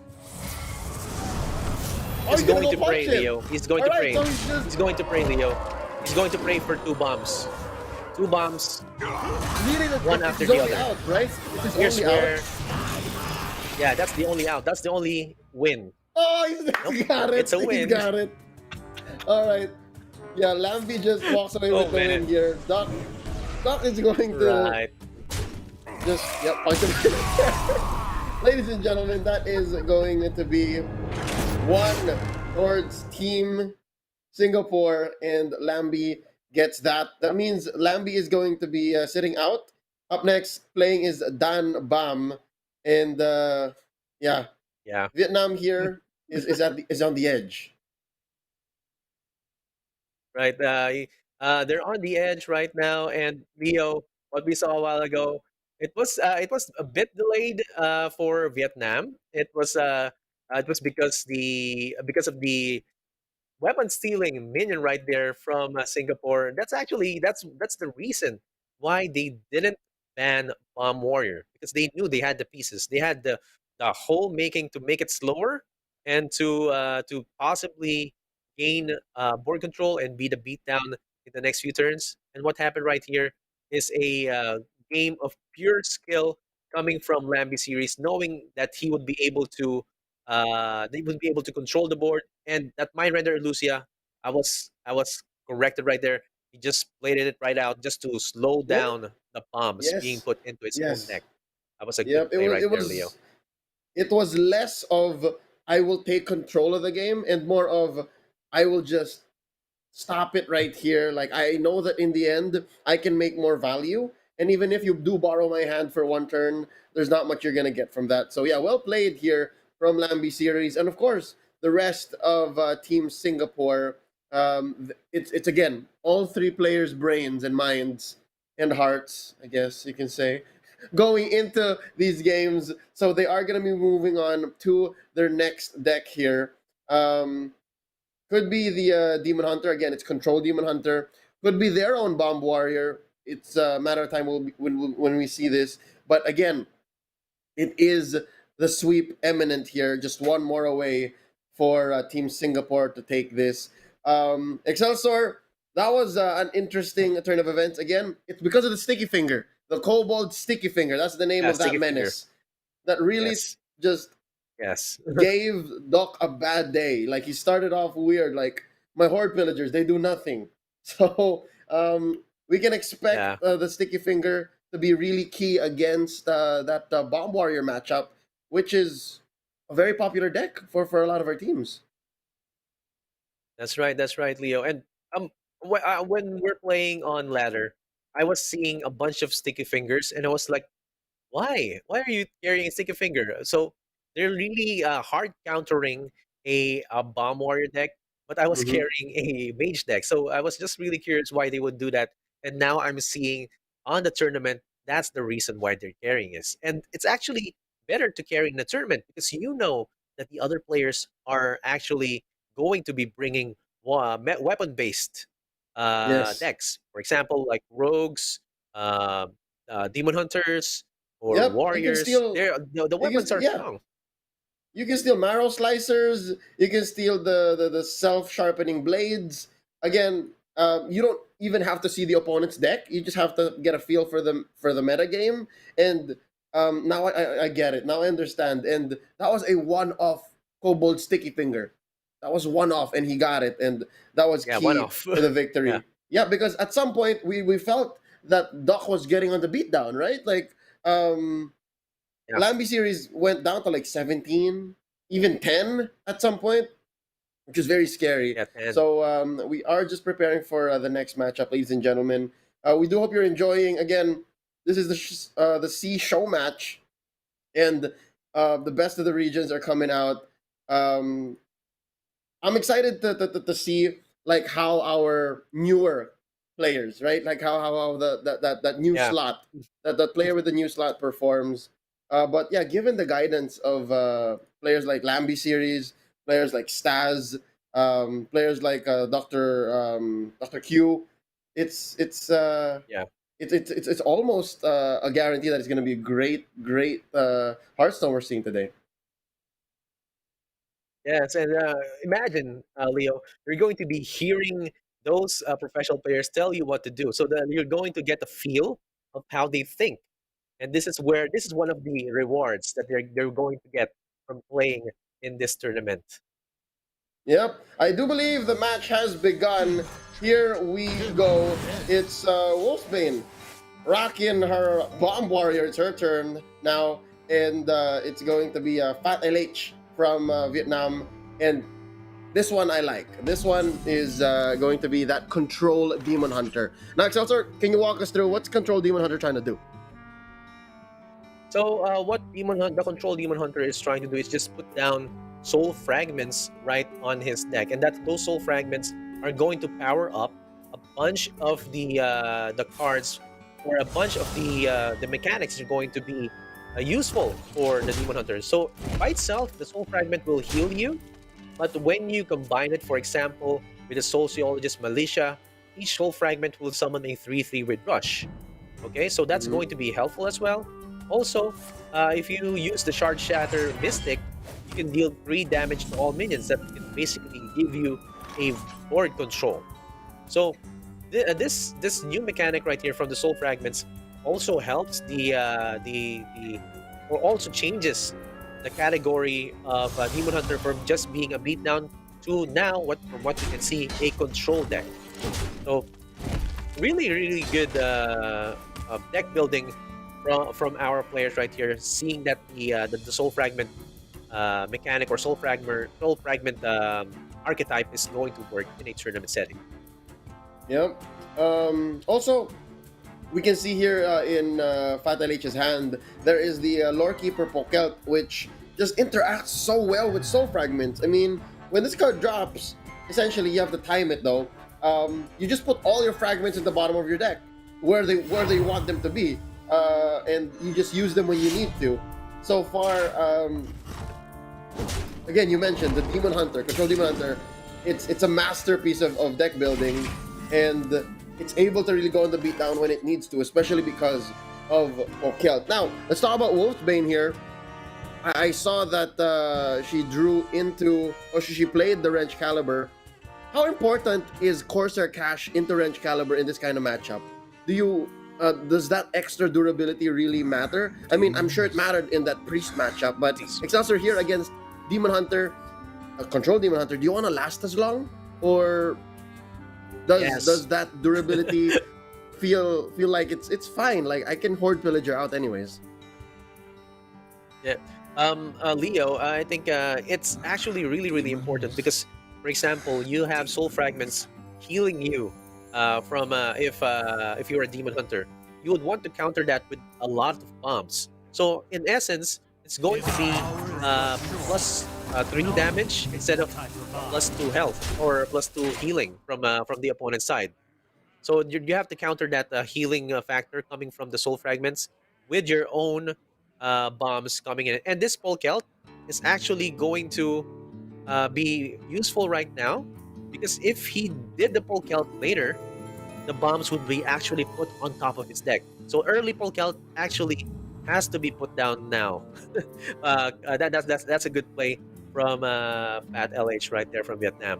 Oh, He's gonna going to go pray, punch him. Leo. He's going All to right, pray. so he's just He's going to pray, Leo. He's going to pray for 2 bombs. 2 bombs. really One after his the only other. out, right? It's Here's his only where. out. Yeah, that's the only out. That's the only win. Oh, he's got it. It's a He's win. got it. All right. Yeah, Lambie just walks away with Oh, the win man. here. Doc is going to Right. just punch him. Ladies and gentlemen, that is going to be 1 towards Team Singapore, and Lambie gets that. That means Lambie is going to be sitting out. Up next, playing is Dan Bam, and yeah, Yeah. Vietnam here is on the edge. Right. They're on the edge right now, and Leo, what we saw a while ago, it was a bit delayed for Vietnam. It was because of the weapon stealing minion right there from Singapore. That's the reason why they didn't ban Bomb Warrior because they knew they had the pieces. They had the whole making to make it slower and to possibly gain board control and be the beatdown in the next few turns. And what happened right here is a game of pure skill coming from Lambie series, knowing that he would be able to they would be able to control the board and that Mind Render Lucia, I was corrected right there. He just played it right out just to slow Yeah. down the bombs being Yes. put into his own Yes. deck. That was a good Yep. It play was. right It there, Leo. was. It was less of I will take control of the game and more of I will just stop it right here. Like I know that in the end I can make more value, and even if you do borrow my hand for 1 turn, there's not much you're gonna get from that. So yeah, well played here from Lambie series, and of course the rest of Team Singapore. It's again all 3 players' brains and minds and hearts, I guess you can say, going into these games. So they are gonna be moving on to their next deck here. Could be the Demon Hunter. Again, it's Control Demon Hunter. Could be their own Bomb Warrior. It's a matter of time when we see this. But again, it is the sweep imminent here. Just 1 more away for Team Singapore to take this. Excelsior, that was an interesting turn of events. Again, it's because of the sticky finger. The Kobold Sticky Finger. That's the name Yeah, of that Sticky Finger. menace. That really Yes. just Yes. gave Doc a bad day. Like he started off weird. Like my horde pillagers, they do nothing. So we can expect Yeah. the sticky finger to be really key against that bomb warrior matchup, which is a very popular deck for a lot of our teams. That's right. That's right, Leo. And um, when we're playing on ladder, I was seeing a bunch of sticky fingers, and I was like, "Why? Why are you carrying a sticky finger?" So they're really hard countering a bomb warrior deck, but I was Hmm. carrying a mage deck, so I was just really curious why they would do that. And now I'm seeing on the tournament that's the reason why they're carrying this, and it's actually better to carry in the tournament because you know that the other players are actually going to be bringing weapon-based Yes. decks. For example, like rogues, uh, demon hunters, or Yep. You can warriors. steal. The You can weapons steal. are Yeah. strong. You can steal marrow slicers. You can steal the self sharpening blades. Again, you don't even have to see the opponent's deck. You just have to get a feel for the meta game. And now I get it. Now I understand. And that was a one off Kobold sticky finger. That was one off, and he got it, and that was Yeah, one key off. for the Yeah, victory. Yeah, because at some point we felt that Doc was getting on the beatdown, right? Like um yeah, Lamby series went down to like 17, even 10 at some point, which is very scary. yeah, 10. So we are just preparing for the next matchup, ladies and gentlemen. We do hope you're enjoying. Again, this is the C show match, and the best of the regions are coming out. Um, I'm excited to see like how our newer players, right? Like how that new Yeah, slot, that player with the new slot performs. But yeah, given the guidance of players like Lamby series, players like Staz, players like Doctor Q, it's yeah. it's almost a guarantee that it's going to be a great Hearthstone we're seeing today. Yes, and imagine, Leo, you're going to be hearing those professional players tell you what to do, so that you're going to get a feel of how they think, and this is one of the rewards that they're going to get from playing in this tournament. Yep, I do believe the match has begun. Here we go. It's Wolfsbane rocking her bomb warrior. It's her turn now, and it's going to be Fat LH from Vietnam. And this one I like. This one is going to be that control demon hunter. Now, Excelsior, can you walk us through what's control demon hunter trying to do? So what the control demon hunter is trying to do is just put down soul fragments right on his deck, and that those soul fragments are going to power up a bunch of the cards, or a bunch of the mechanics are going to be useful for the demon hunter. So by itself, the soul fragment will heal you, but when you combine it, for example, with the sociologist Malaysia, each soul fragment will summon a 3/3 with rush. Okay, so that's Mhm. going to be helpful as well. Also, if you use the Shard Shatter Mystic, you can deal 3 damage to all minions. That can basically give you a board control. So this new mechanic right here from the Soul Fragments also helps the or also changes the category of Demon Hunter from just being a beatdown to now, from what you can see, a control deck. So really good deck building from our players right here, seeing that the soul fragment mechanic, or soul fragment archetype is going to work in a tournament setting. Yep. Also, we can see here in Fatal H's hand, there is the Lore Keeper Pokelt, which just interacts so well with Soul Fragments. I mean, when this card drops, essentially you have to time it though. You just put all your fragments at the bottom of your deck, where they want them to be, and you just use them when you need to. So far, again, you mentioned the Demon Hunter, Control Demon Hunter. It's a masterpiece of deck building, and it's able to really go on the beatdown when it needs to, especially because of Okelt. Now, let's talk about Wolfsbane here. I saw that she drew into, or she played the Wrench Caliber. How important is Corsair Cash into Wrench Caliber in this kind of matchup? Do you does that extra durability really matter? I mean, I'm sure it mattered in that priest matchup, but Jeez. Excelsior here against Demon Hunter, control Demon Hunter. Do you want to last as long, or does Yes. that durability feel like it's fine? Like I can horde pillager out anyways. Yeah. Leo, I think it's actually really, really important because, for example, you have soul fragments healing you from if you're a demon hunter, you would want to counter that with a lot of bombs. So in essence, it's going to be plus 3 damage instead of plus 2 health or plus 2 healing from the opponent's side. So you have to counter that healing factor coming from the soul fragments with your own bombs coming in. And this Polk Out is actually going to be useful right now because if he did the Polk Out later, the bombs would be actually put on top of his deck. So early Polk Out actually has to be put down now. That's a good play from Pat LH right there from Vietnam.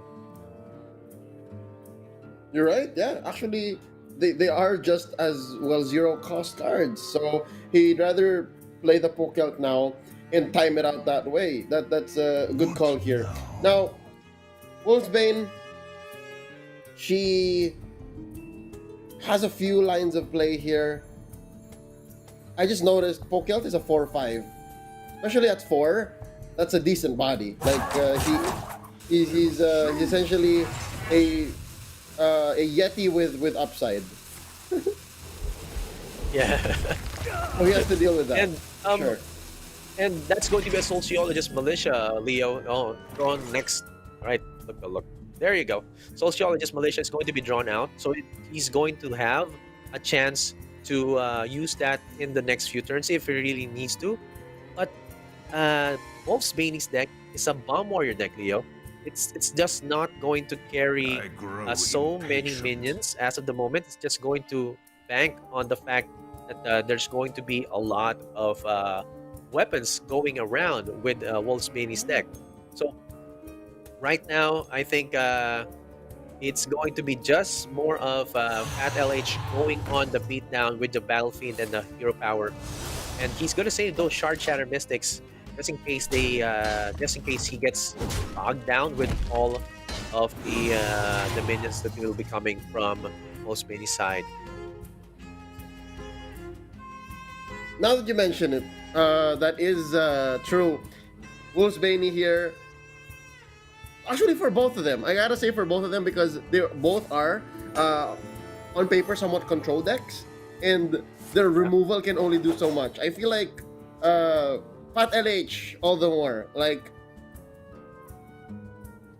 You're right. Yeah, actually, they are just as well zero cost cards. So he'd rather play the poke out now and time it out that way. That's a good call here. Now, Wolfsbane, she has a few lines of play here. I just noticed poke out is a 4/5, especially at 4. That's a decent body. Like he's essentially a Yeti with upside. Yeah. So he has to deal with that. And Sure. and that's going to be a sociologist militia, Leo. Oh, drawn next. All right, look. There you go. Sociologist militia is going to be drawn out, so he's going to have a chance to use that in the next few turns if he really needs to. But Wolf's Bane's deck is a bomb warrior deck, Leo. It's just not going to carry I grow so many impatient. minions as of the moment. It's just going to bank on the fact that there's going to be a lot of weapons going around with Wolf's Bane's deck. So right now, I think it's going to be just more of Pat LH going on the beatdown with the Battle Fiend and the Hero Power. And he's going to save those Shard Shatter Mystics just in case he gets bogged down with all of the minions that will be coming from Wolfsbane's side. Now that you mention it, that is true. Wolfsbane here. Actually, for both of them, I gotta say for both of them because they both are on paper somewhat control decks, and their removal can only do so much. I feel like Pat LH all the more. Like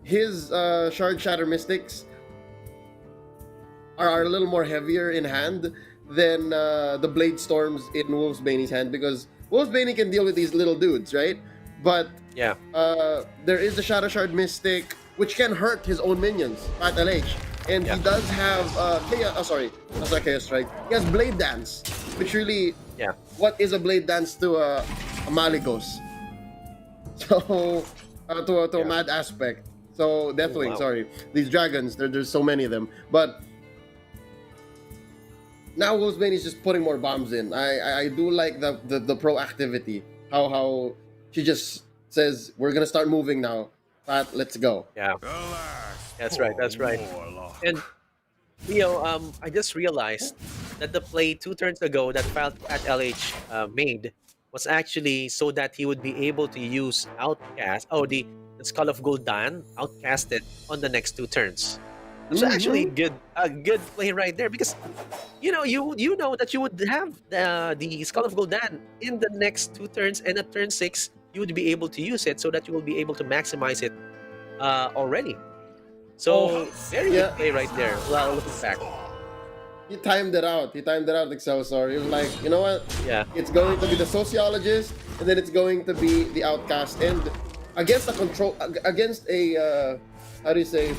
his Shard Shatter Mystics are a little more heavier in hand than the Blade Storms in Wolfsbane's hand because Wolfsbane can deal with these little dudes, right? But Yeah. there is the Shadow Shard Mystic, which can hurt his own minions, Pat LH. And Yeah. he does have that's not Chaos Strike. He has Blade Dance, which really, Yeah. what is a Blade Dance to a Maligos? So, to a Yeah. mad aspect. So, Deathwing, wow. sorry. These dragons, there's so many of them. But now Wolfsbane is just putting more bombs in. I do like the proactivity. How she just says, we're gonna start moving now. Pat, let's go. Yeah. Alas, That's right, that's right. warlock. And Leo, I just realized that the play 2 turns ago that Pat LH made was actually so that he would be able to use Outcast, the Skull of Gul'dan, Outcasted on the next 2 turns. It's actually a good play right there because you know that you would have the Skull of Gul'dan in the next 2 turns, and at turn 6 you would be able to use it so that you will be able to maximize it already. So very yeah. good play right there. Well, looking back, He timed it out. Excelsior. He was like, you know what? yeah, It's going to be the sociologist, and then it's going to be the outcast. And against a how do you say,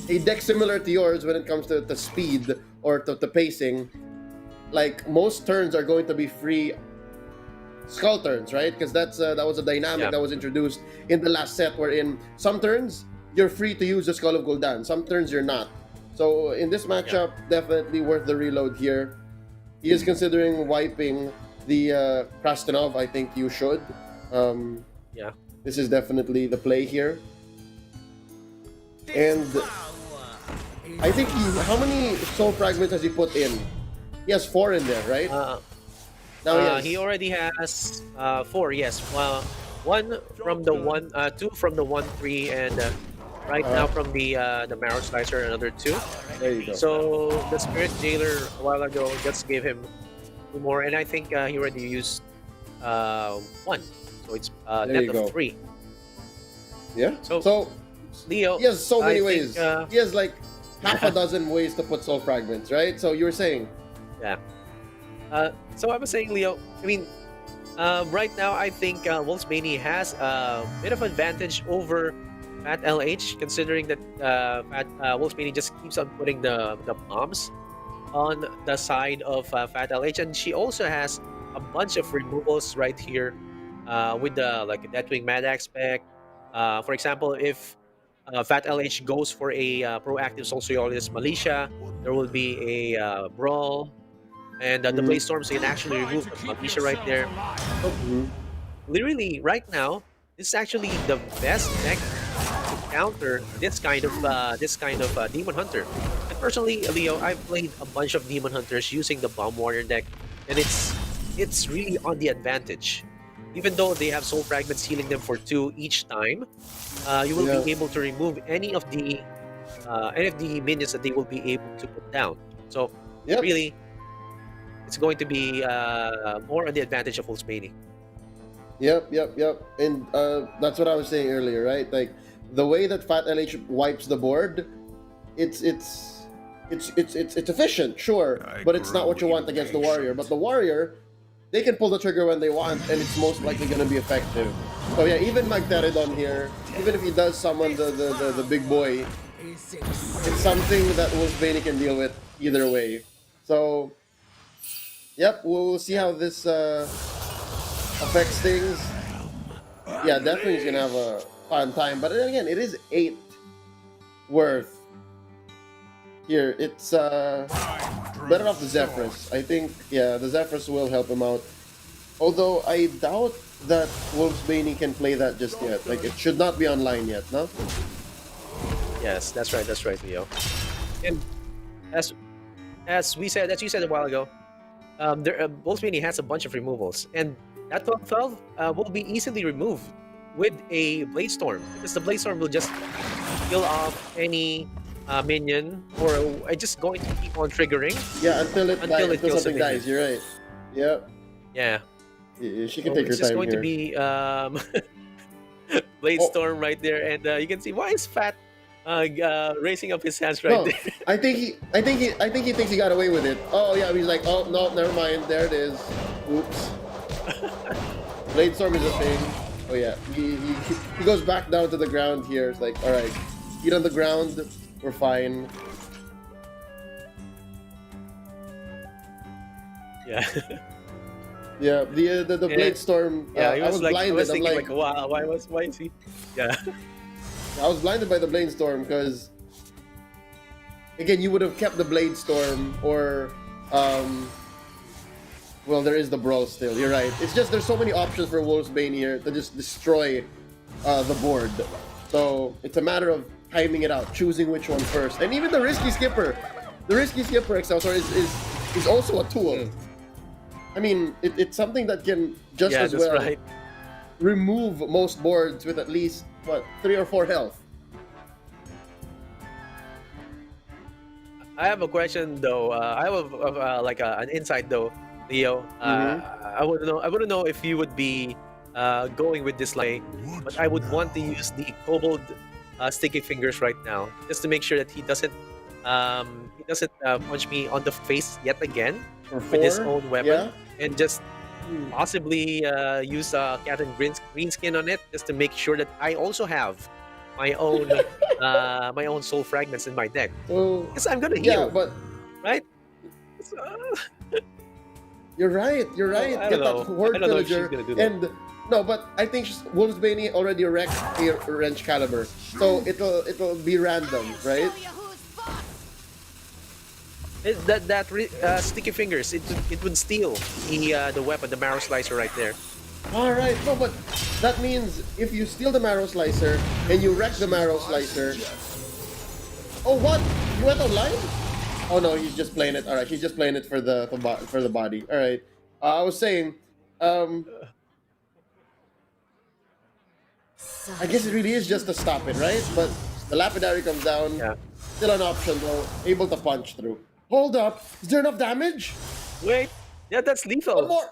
a deck similar to yours when it comes to speed or to pacing, like most turns are going to be free skull turns, right? Because that was a dynamic Yeah. that was introduced in the last set, wherein some turns you're free to use the Skull of Gul'dan, some turns you're not. So in this matchup, definitely worth the reload here. he is considering wiping the Krastenov. I think you should. Yeah. This is definitely the play here. And I think how many soul fragments has he put in? He has 4 in there, right? Now He already has 4. Yes. One from the 2 from the 1-3, and right now from the marrow slicer another 2. There you go. So the spirit jailer a while ago just gave him 2 more, and I think he already used 1. So it's There you net go. of 3. Yeah. So Leo, he has so many I ways. think, He has like half a dozen ways to put soul fragments, right? So you were saying, yeah. So I was saying, Leo. I mean, right now I think Wolfsbane has a bit of advantage over Fat LH, considering that Wolfsbane just keeps on putting the bombs on the side of Fat LH, and she also has a bunch of removals right here with the like a Deathwing Mad Axe spec. For example, if Fat LH goes for a proactive Sociologist Malaysia, there will be a brawl, and the Blaze Storm, so you can actually remove the Malaysia right there. So, literally, right now, this is actually the best deck to counter this kind of Demon Hunter. And personally, Leo, I've played a bunch of Demon Hunters using the Bomb Warrior deck, and it's really on the advantage. Even though they have soul fragments healing them for 2 each time, you will be able to remove any of the minions that they will be able to put down. So really, it's going to be more on the advantage of Wolfsbane. Yep. And that's what I was saying earlier, right? Like the way that Fat LH wipes the board, it's efficient, sure, but it's not what you want against the warrior. But the warrior, they can pull the trigger when they want, and it's most likely going to be effective. So yeah, even Magteridon here, even if he does summon the big boy, it's something that Wolfsbane can deal with either way. So, yep, we'll see how this affects things. Yeah, definitely he's gonna have a fun time. But then again, it is 8 worth. Here, it's better off the Zephyrus. I think, yeah, the Zephyrus will help him out. Although I doubt that Wolfsbane can play that just yet. Like, it should not be online yet, no? Yes, that's right, Leo. And as you said a while ago, Wolfsbane has a bunch of removals, and that 12 will be easily removed with a Blade Storm, because the Blade Storm will just kill off any minion, or just going to keep on triggering. Yeah, until kills something dies. You're right. Yep. Yeah. She can take her it's just time going here. to be Blade Storm right there, and you can see why is Fat raising up his hands right there. I think he thinks he got away with it. Oh yeah, he's like, oh no, never mind. There it is. Oops. Blade Storm is a thing. Oh yeah, he goes back down to the ground here. It's like, all right, feet on the ground. We're fine. Yeah. Yeah, the Blade Storm. Yeah, I was blinded. I was thinking, I'm like, wow, why is he? Yeah. I was blinded by the Blade Storm because, again, you would have kept the Blade Storm, or well, there is the Brawl still. You're right. It's just there's so many options for Wolfsbane here to just destroy the board. So it's a matter of timing it out, choosing which one first, and even the Risky Skipper. The Risky Skipper Excelsior is also a tool. I mean, it's something that can just as well remove most boards with at least 3 or 4 health. I have a question though. I have an insight though, Leo. I wouldn't know if you would be going with this line, but I would want to use the Kobold Sticky Fingers right now, just to make sure that he doesn't punch me on the face yet again with his own weapon, and just possibly use Captain Greenskin on it, just to make sure that I also have my own soul fragments in my deck. Because I'm gonna heal. Yeah, but right. You're right. Get that Horde Pillager. And no, but I think Wolfsbane already wrecked a Wrench Caliber, so it'll be random, right? Sticky fingers, it would steal the weapon, the marrow slicer right there. All right, no, but that means if you steal the marrow slicer and you wreck the marrow slicer, oh what? You went online? Oh no, he's just playing it. All right, he's just playing it for for the body. All right. I was saying, um, I guess it really is just to stop it, right? But the lapidary comes down. Yeah. Still an option though, able to punch through. Hold up, is there enough damage? Wait, yeah, that's One lethal. more.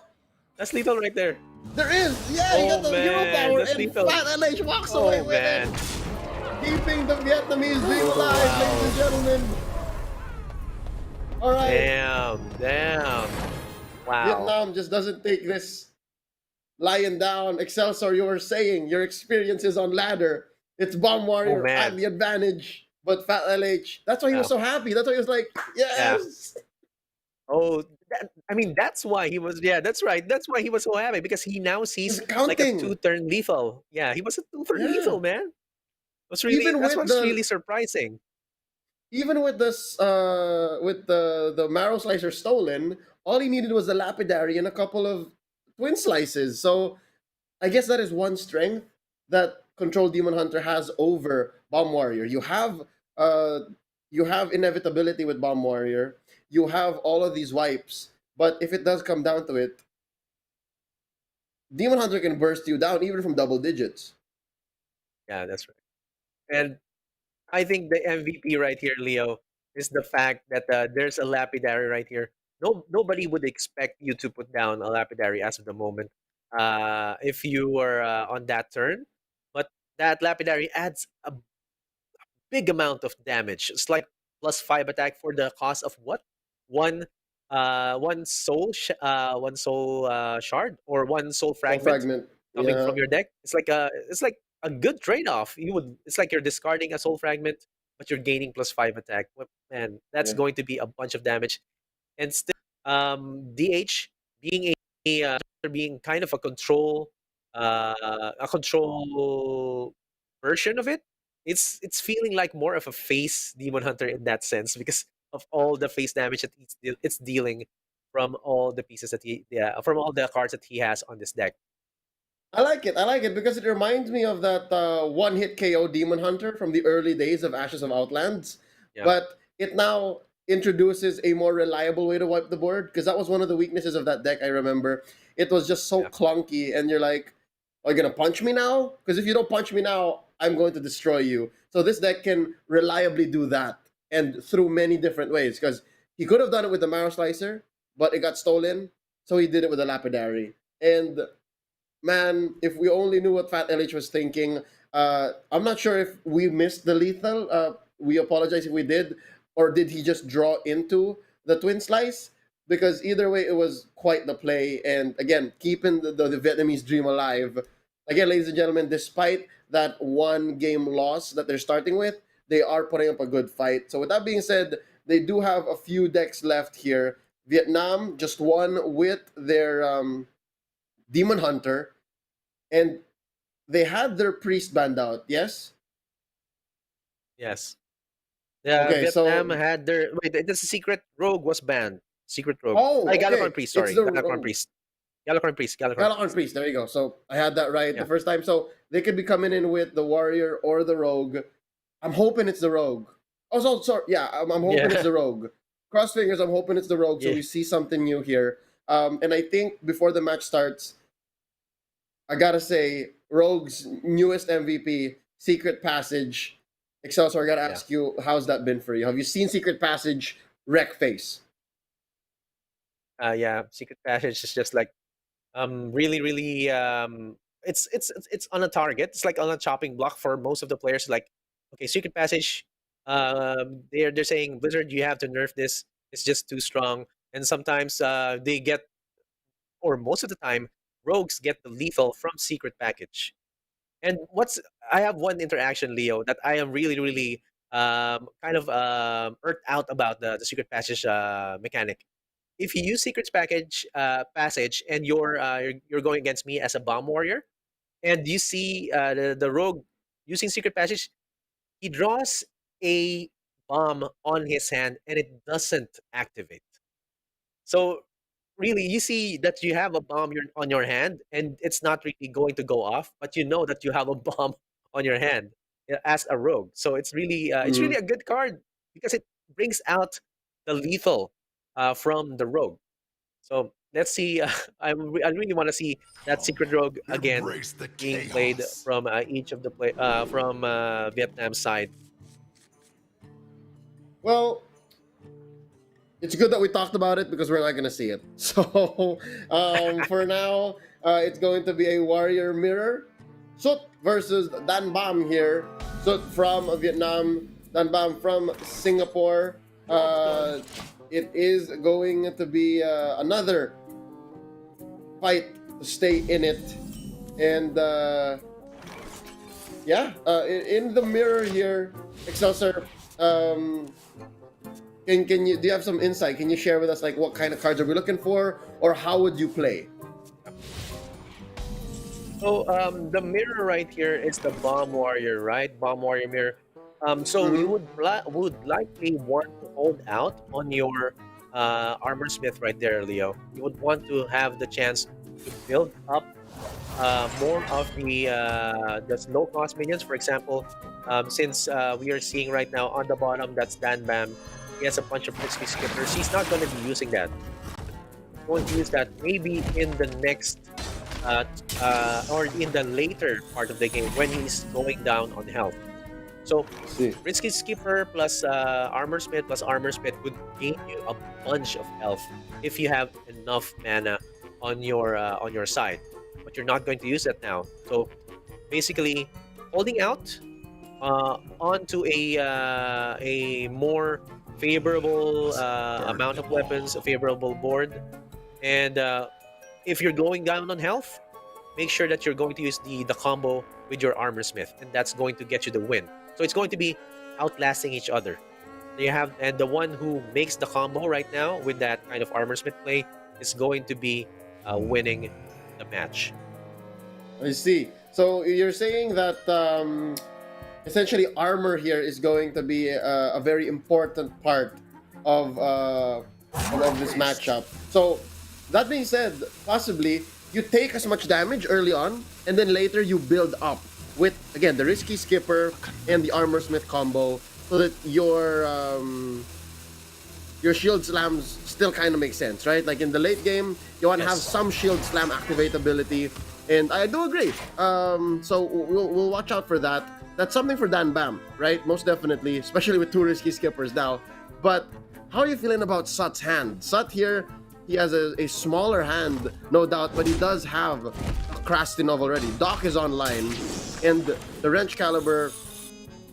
That's lethal right there. There is. Yeah, you Oh got the hero man, power, that's and lethal. Fat LH walks away Oh with it, man. keeping the Vietnamese dream alive, ladies and gentlemen. All right, Damn. Wow. Vietnam just doesn't take this lying down. Excelsior, you were saying your experiences on ladder. It's Bomb Oh Warrior at man. the advantage, but Fat LH. That's why he was Wow. so happy. That's why he was like, Yeah. yes. Oh, I mean, that's why he was. Yeah, that's right. That's why he was so happy because he now He's sees like a counting. two-turn lethal. Yeah, he was a two-turn Yeah. lethal, man. Even That's with what's the really surprising. even with this with the marrow slicer stolen, all he needed was the lapidary and a couple of twin slices. So I guess that is one strength that Control Demon Hunter has over Bomb Warrior. Uh you have inevitability with Bomb Warrior. You have all of these wipes, but if it does come down to it, Demon Hunter can burst you down even from double digits. Yeah, that's right. And I think the MVP right here, Leo, is the fact that there's a lapidary right here. Nobody would expect you to put down a lapidary as of the moment, if you were on that turn. But that lapidary adds a big amount of damage. It's like +5 attack for the cost of what? One one soul shard or one soul Soul fragment fragment. coming Yeah. from your deck. It's like a good trade-off. It's like you're discarding a soul fragment, but you're gaining +5 attack. Man, that's Yeah. going to be a bunch of damage. And still, DH being being kind of a control version of it. It's feeling like more of a face demon hunter in that sense because of all the face damage that it's dealing from all the pieces that from all the cards that he has on this deck. I like it. I like it because it reminds me of that one hit KO Demon Hunter from the early days of Ashes of Outlands. Yeah, But it now introduces a more reliable way to wipe the board because that was one of the weaknesses of that deck, I remember. It was just so yeah, clunky, and you're like, are you going to punch me now? Because if you don't punch me now, I'm going to destroy you. So this deck can reliably do that and through many different ways because he could have done it with the Marrow Slicer, but it got stolen. So he did it with the Lapidary. And man, if we only knew what Fat LH was thinking. I'm not sure if we missed the lethal. We apologize if we did, or did he just draw into the twin slice? Because either way, it was quite the play. And again, keeping the Vietnamese dream alive. Again, ladies and gentlemen, despite that one game loss that they're starting with, they are putting up a good fight. So with that being said, they do have a few decks left here. Vietnam just won with their Demon Hunter, and they had their priest banned out. Yes. yes. Yeah, Okay. Vietnam So had their the secret rogue was banned. Secret rogue. oh, okay. Galacorn priest. It's Sorry, the Galacorn priest. Galacorn priest. Galacorn Galakan priest. priest. There you go. So I had that right the Yeah. first time. So they could be coming in with the warrior or the rogue. I'm hoping it's the rogue. Oh, so sorry. Yeah, I'm hoping it's Yeah. the rogue. Cross fingers. I'm hoping it's the rogue. So Yeah. we see something new here. And I think before the match starts, I gotta say, Rogue's newest MVP, Secret Passage. Excelsior, I gotta Yeah. ask you, how's that been for you? Have you seen Secret Passage wreck face? Yeah. Secret passage is just like really it's on a target. It's like on a chopping block for most of the players. Like, okay, secret passage. They're saying Blizzard, you have to nerf this. It's just too strong. And sometimes they get, or most of the time, rogues get the lethal from secret package. And I have one interaction, Leo, that I am really kind of irked out about the secret passage mechanic. If you use secrets passage and you're going against me as a bomb warrior, and you see the rogue using secret passage, he draws a bomb on his hand and it doesn't activate. So really, you see that you have a bomb on your hand and it's not really going to go off, but you know that you have a bomb on your hand as a rogue. So it's Mm-hmm. really a good card because it brings out the lethal from the rogue. So let's see. I really want to see that secret rogue again Embrace the being played chaos. from each of the from Vietnam side. Well, it's good that we talked about it because we're not gonna see it. So for now, it's going to be a warrior mirror. Sut versus Dan Bam here. Sut from Vietnam, Dan Bam from Singapore. Uh, it is going to be another fight to stay in it, and yeah, in the mirror here, Excelsior. Um, can you do you have some insight? Can you share with us like what kind of cards are we looking for, or how would you play? So the mirror right here is the bomb warrior, right? Bomb warrior mirror. So you Mm-hmm. would likely want to hold out on your armor smith right there, Leo. You would want to have the chance to build up more of the low cost minions. For example, since we are seeing right now on the bottom, that's Dan Bam. He has a bunch of frisky skippers. He's not going to be using that. He's going to use that maybe in the next uh, or in the later part of the game when he's going down on health. So See. Risky Skipper plus Armor Smith would gain you a bunch of health if you have enough mana on your side. But you're not going to use that now. So basically, holding out onto a more favorable amount of weapons, a favorable board, and if you're going down on health, make sure that you're going to use the combo with your armor smith, and that's going to get you the win. So it's going to be outlasting each other. You have, and the one who makes the combo right now with that kind of armor smith play is going to be winning the match. I see. So you're saying that essentially armor here is going to be a very important part of this matchup. So that being said, possibly you take as much damage early on, and then later you build up with again the risky skipper and the armor smith combo, so that your shield slams still kind of make sense, right? Like in the late game, you want to have Yes. some shield slam activate ability, and I do agree. So we'll watch out for that. That's something for Dan Bam, right? Most definitely, especially with two risky skippers now. But how are you feeling about Sut's hand? Sut here, he has a smaller hand, no doubt, but he does have a Krastinov already. Doc is online, and the Wrench Caliber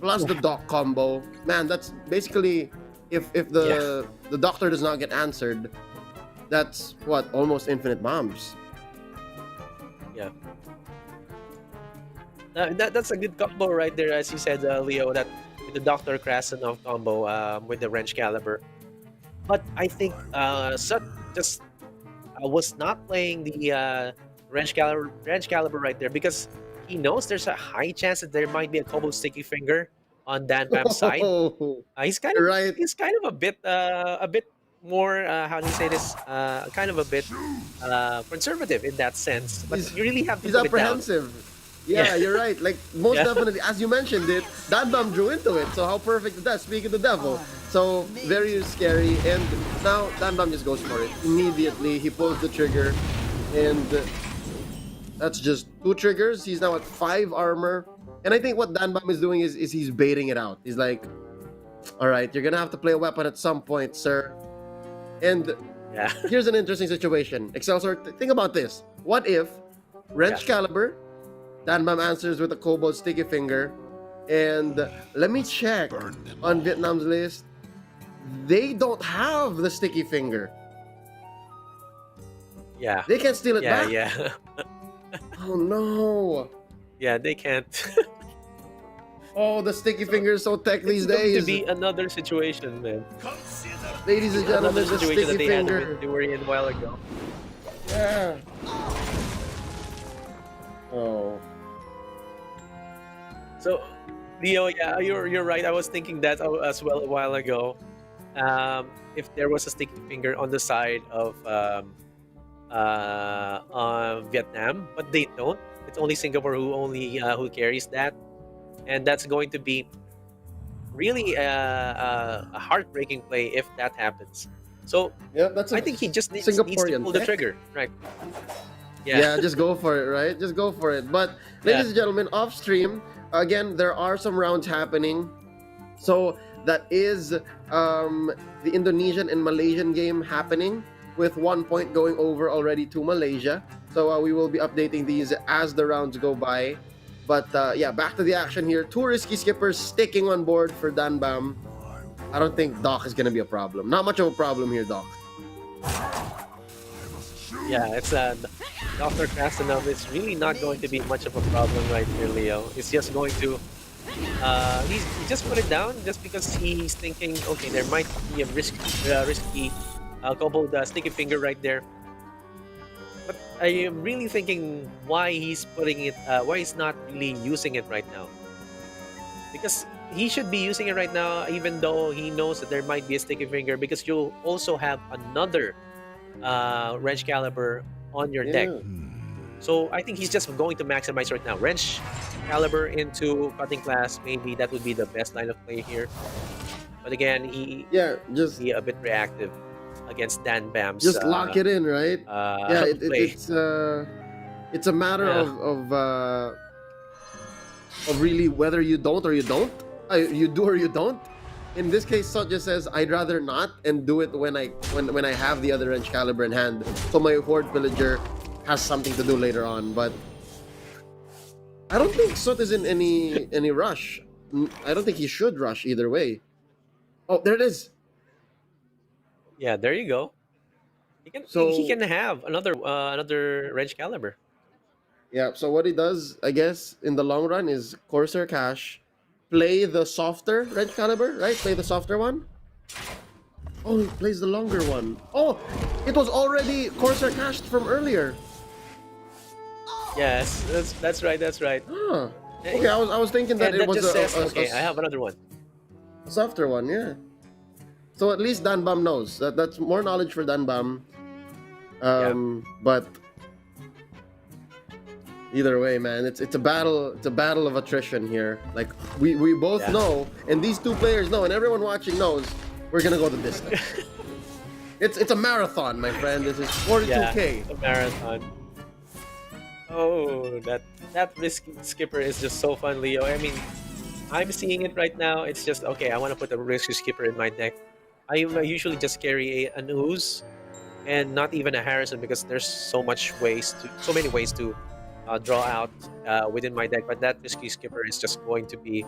plus the Doc combo. Man, that's basically if the Doctor does not get answered, that's what almost infinite bombs. Yeah. That's a good combo right there, as you said, Leo. That with the Doctor Krasinov combo with the Wrench Caliber. But I think Sut just was not playing the Wrench Caliber right there because he knows there's a high chance that there might be a combo sticky finger on Dan Bam's side. Right. He's kind of a bit more how do you say this kind of a bit conservative in that sense. But He's you really have to he's put it down. apprehensive. Yeah. Yeah, you're right. Like most Yeah. definitely, as you mentioned it, Dan Bam drew into it. So how perfect is that? Speaking of the devil. So very scary. And now Dan Bam just goes for it immediately. He pulls the trigger, and that's just two triggers. He's now at 5 armor. And I think what Dan Bam is doing is he's baiting it out. He's like, all right, you're gonna have to play a weapon at some point, sir. And Yeah. here's an interesting situation. Excelsior, think about this. What if Wrench Caliber, Dan Bam answers with a Kobold Sticky Finger, and let me check Burn them on all. Vietnam's list. They don't have the Sticky Finger. Yeah. They can steal it Yeah, back. yeah. Oh no. Yeah, they can't. Oh, the Sticky Finger is so tech these It's going to days. be another situation, man. Ladies and gentlemen, Another the situation that Sticky they had Finger. with Durian a while ago. Yeah. Oh. So Leo, yeah, you're right. I was thinking that as well a while ago. If there was a sticky finger on the side of Vietnam, but they don't. It's only Singapore who carries that, and that's going to be really a heartbreaking play if that happens. So Yeah, that's a I think he just needs to Singaporean pull the tech. trigger, right? Yeah, Yeah, just go for it, right? Just go for it. But, yeah, ladies and gentlemen, off stream, again, there are some rounds happening. So, that is the Indonesian and Malaysian game happening with 1 point going over already to Malaysia. So, we will be updating these as the rounds go by. But, yeah, back to the action here. Two risky skippers sticking on board for Dan Bam. I don't think Doc is going to be a problem. Not much of a problem here, Doc. yeah. It's Dr. Krastenov is really not going to be much of a problem right here, Leo. It's just going to he just put it down just because he's thinking, okay, there might be a risky couple the sticky finger right there. But I am really thinking why he's putting it, why he's not really using it right now. Because he should be using it right now, even though he knows that there might be a sticky finger, because you'll also have another wrench caliber on your deck. Yeah. So I think he's just going to maximize right now. Wrench caliber into cutting class, maybe that would be the best line of play here. But again, he Yeah, just be a bit reactive against Dan Bam's. just lock it in, right? Yeah, play. it's a matter of really whether you don't or you don't, you do or you don't. In this case, Sot just says I'd rather not and do it when I have the other wrench caliber in hand, so my horde villager has something to do later on. But I don't think Sot is in any rush. I don't think he should rush either way. Oh, there it is. Yeah, there you go. He can have another wrench caliber. Yeah, so what he does, I guess, in the long run is Corsair Cash, play the softer wrench caliber, right? Play the softer one. Oh, he plays the longer one. Oh, it was already Corsair Cashed from earlier. Yes, that's right. That's right. Huh. Okay, I was thinking that And it that was just says, a okay, I have another one. softer one, yeah. So at least Dan Bam knows. That's more knowledge for Dan Bam. But either way, man, it's a battle. It's a battle of attrition here. Like we both Yeah. know, and these two players know, and everyone watching knows we're gonna go the distance. It's a marathon, my friend. This is 42K. A marathon. Oh, that risky skipper is just so fun, Leo. I mean, I'm seeing it right now. It's just okay. I want to put a risky skipper in my deck. I usually just carry an ooze, and not even a Harrison because there's so many ways to draw out within my deck. But that risky skipper is just going to be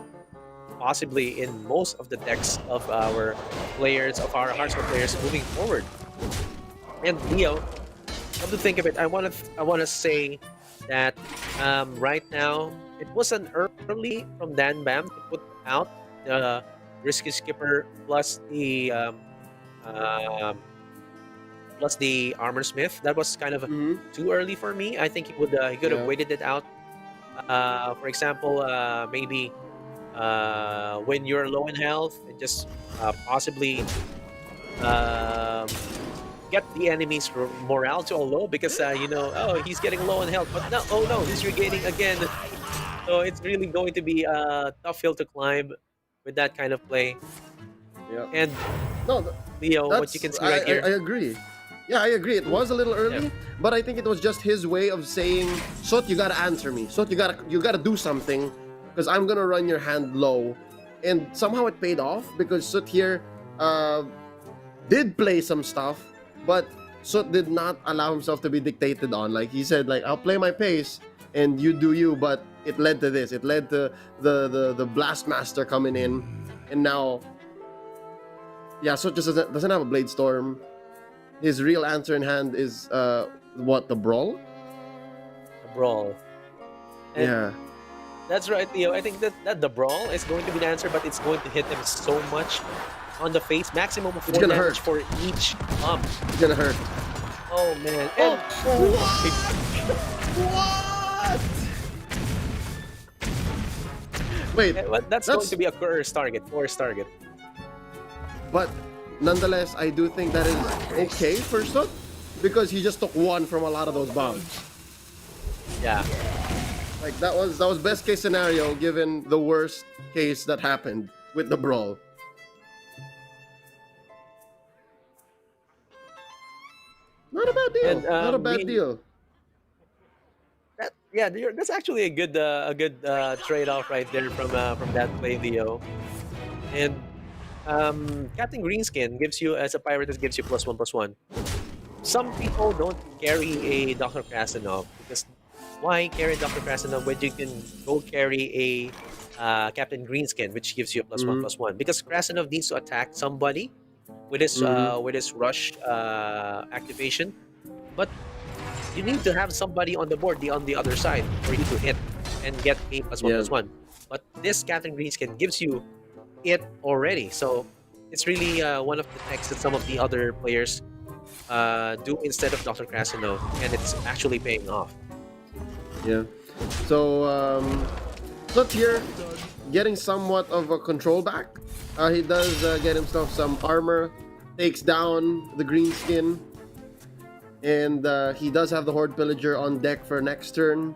possibly in most of the decks of our players, of our Hearthstone players moving forward. And Leo, come to think of it, I want to say that right now it was an early from Dan Bam to put out the risky skipper plus the armor smith. That was kind of Mhm. too early for me. I think he could have Yeah. waited it out. For example, maybe when you're low in health, and just possibly get the enemy's morale to a low because oh, he's getting low in health, but no, oh no, he's regaining again. So it's really going to be a tough hill to climb with that kind of play. Yeah. And No, Leo, what you can see right here. I agree. Yeah, I agree. It was a little early, but I think it was just his way of saying, "Sot, you gotta answer me. Sot, you gotta do something, because I'm gonna run your hand low." And somehow it paid off because Sot here did play some stuff, but Sot did not allow himself to be dictated on. Like he said, like I'll play my pace and you do you. But it led to this. It led to the Blastmaster coming in, and now, yeah, Sot just doesn't have a Blade Storm. His real answer in hand is the Brawl? A brawl. And Yeah. that's right, Leo. I think that the brawl is going to be the answer, but it's going to hit them so much on the face. Maximum of 4 gonna damage hurt. for each bump. It's gonna hurt. Oh man. Oh, And what? Wait, But that's going that's to be a first target. First target. but nonetheless, I do think that is okay for Sut because he just took one from a lot of those bombs. Yeah. Like that was best case scenario given the worst case that happened with the brawl. Not a bad deal. And Not a bad we deal. that yeah, that's actually a good trade off right there from that play, Leo. And Captain Greenskin gives you as a pirate, it gives you +1/+1. Some people don't carry a Dr. Krasinov because why carry Dr. Krasinov when you can go carry a Captain Greenskin, which gives you a plus one Mm-hmm. plus one? Because Krasinov needs to attack somebody Mm-hmm. with his rush activation, but you need to have somebody on the board, on the other side, for you to hit and get a plus one Yeah. plus one. But this Captain Greenskin gives you it already, so it's really one of the techs that some of the other players do instead of Dr. Krasinov, and it's actually paying off. Yeah. So Sut here getting somewhat of a control back. He does get himself some armor, takes down the green skin, and he does have the Horde Pillager on deck for next turn.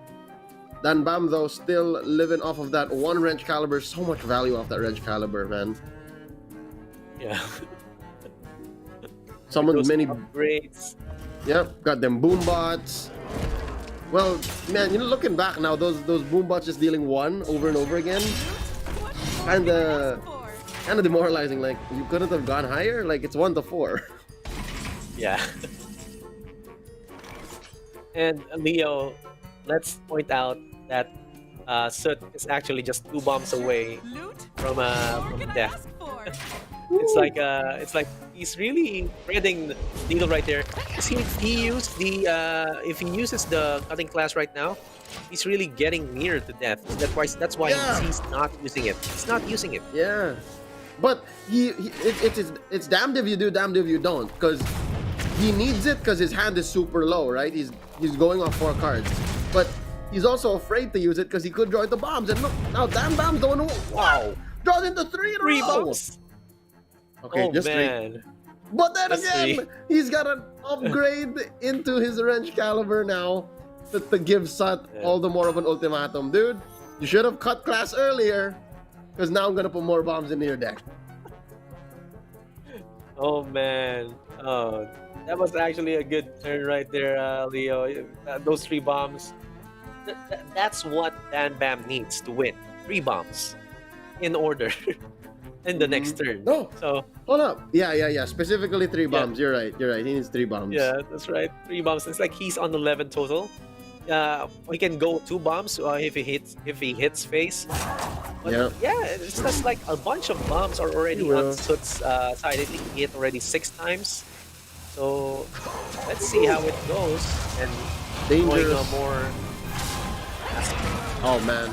Dan Bam though still living off of that one wrench caliber. So much value off that wrench caliber, man. Yeah. With Summoned those many. upgrades. Yep, got them boom bots. Well, man, looking back now, those boom bots just dealing one over and over again, kind of demoralizing. Like you couldn't have gone higher. Like it's 1 to 4. Yeah. And Leo, let's point out that Soot is actually just 2 bombs away from death. It's like he's really threading the needle right there. 'Cause he used the if he uses the cutting class right now, he's really getting near to death. That's why Yeah. he's not using it. He's not using it. Yeah, but it's damned if you do, damned if you don't, because he needs it because his hand is super low, right? He's going off 4 cards, but he's also afraid to use it because he could draw into bombs. And look now, damn bombs don't. Wow. Draws into 3 in a 3 row. bombs. Okay, Oh just 3. man. But then Just again, 3. he's got an upgrade into his wrench caliber now to give Sut Yeah. all the more of an ultimatum. Dude, you should have cut class earlier, because now I'm going to put more bombs into your deck. Oh man. Oh, that was actually a good turn right there, Leo. Those 3 bombs. That's what Dan Bam needs to win. 3 bombs in order in the next turn. No, So hold up. Yeah. Specifically 3 Yeah. bombs. You're right. He needs 3 bombs. yeah, that's right. 3 bombs. It's like he's on 11 total. We can go 2 bombs if he hits face. But Yeah. yeah, it's just like a bunch of bombs are already He will. on Soot's side. I think he hit already 6 times. So let's see how it goes. And going Dangerous. more. Oh, man.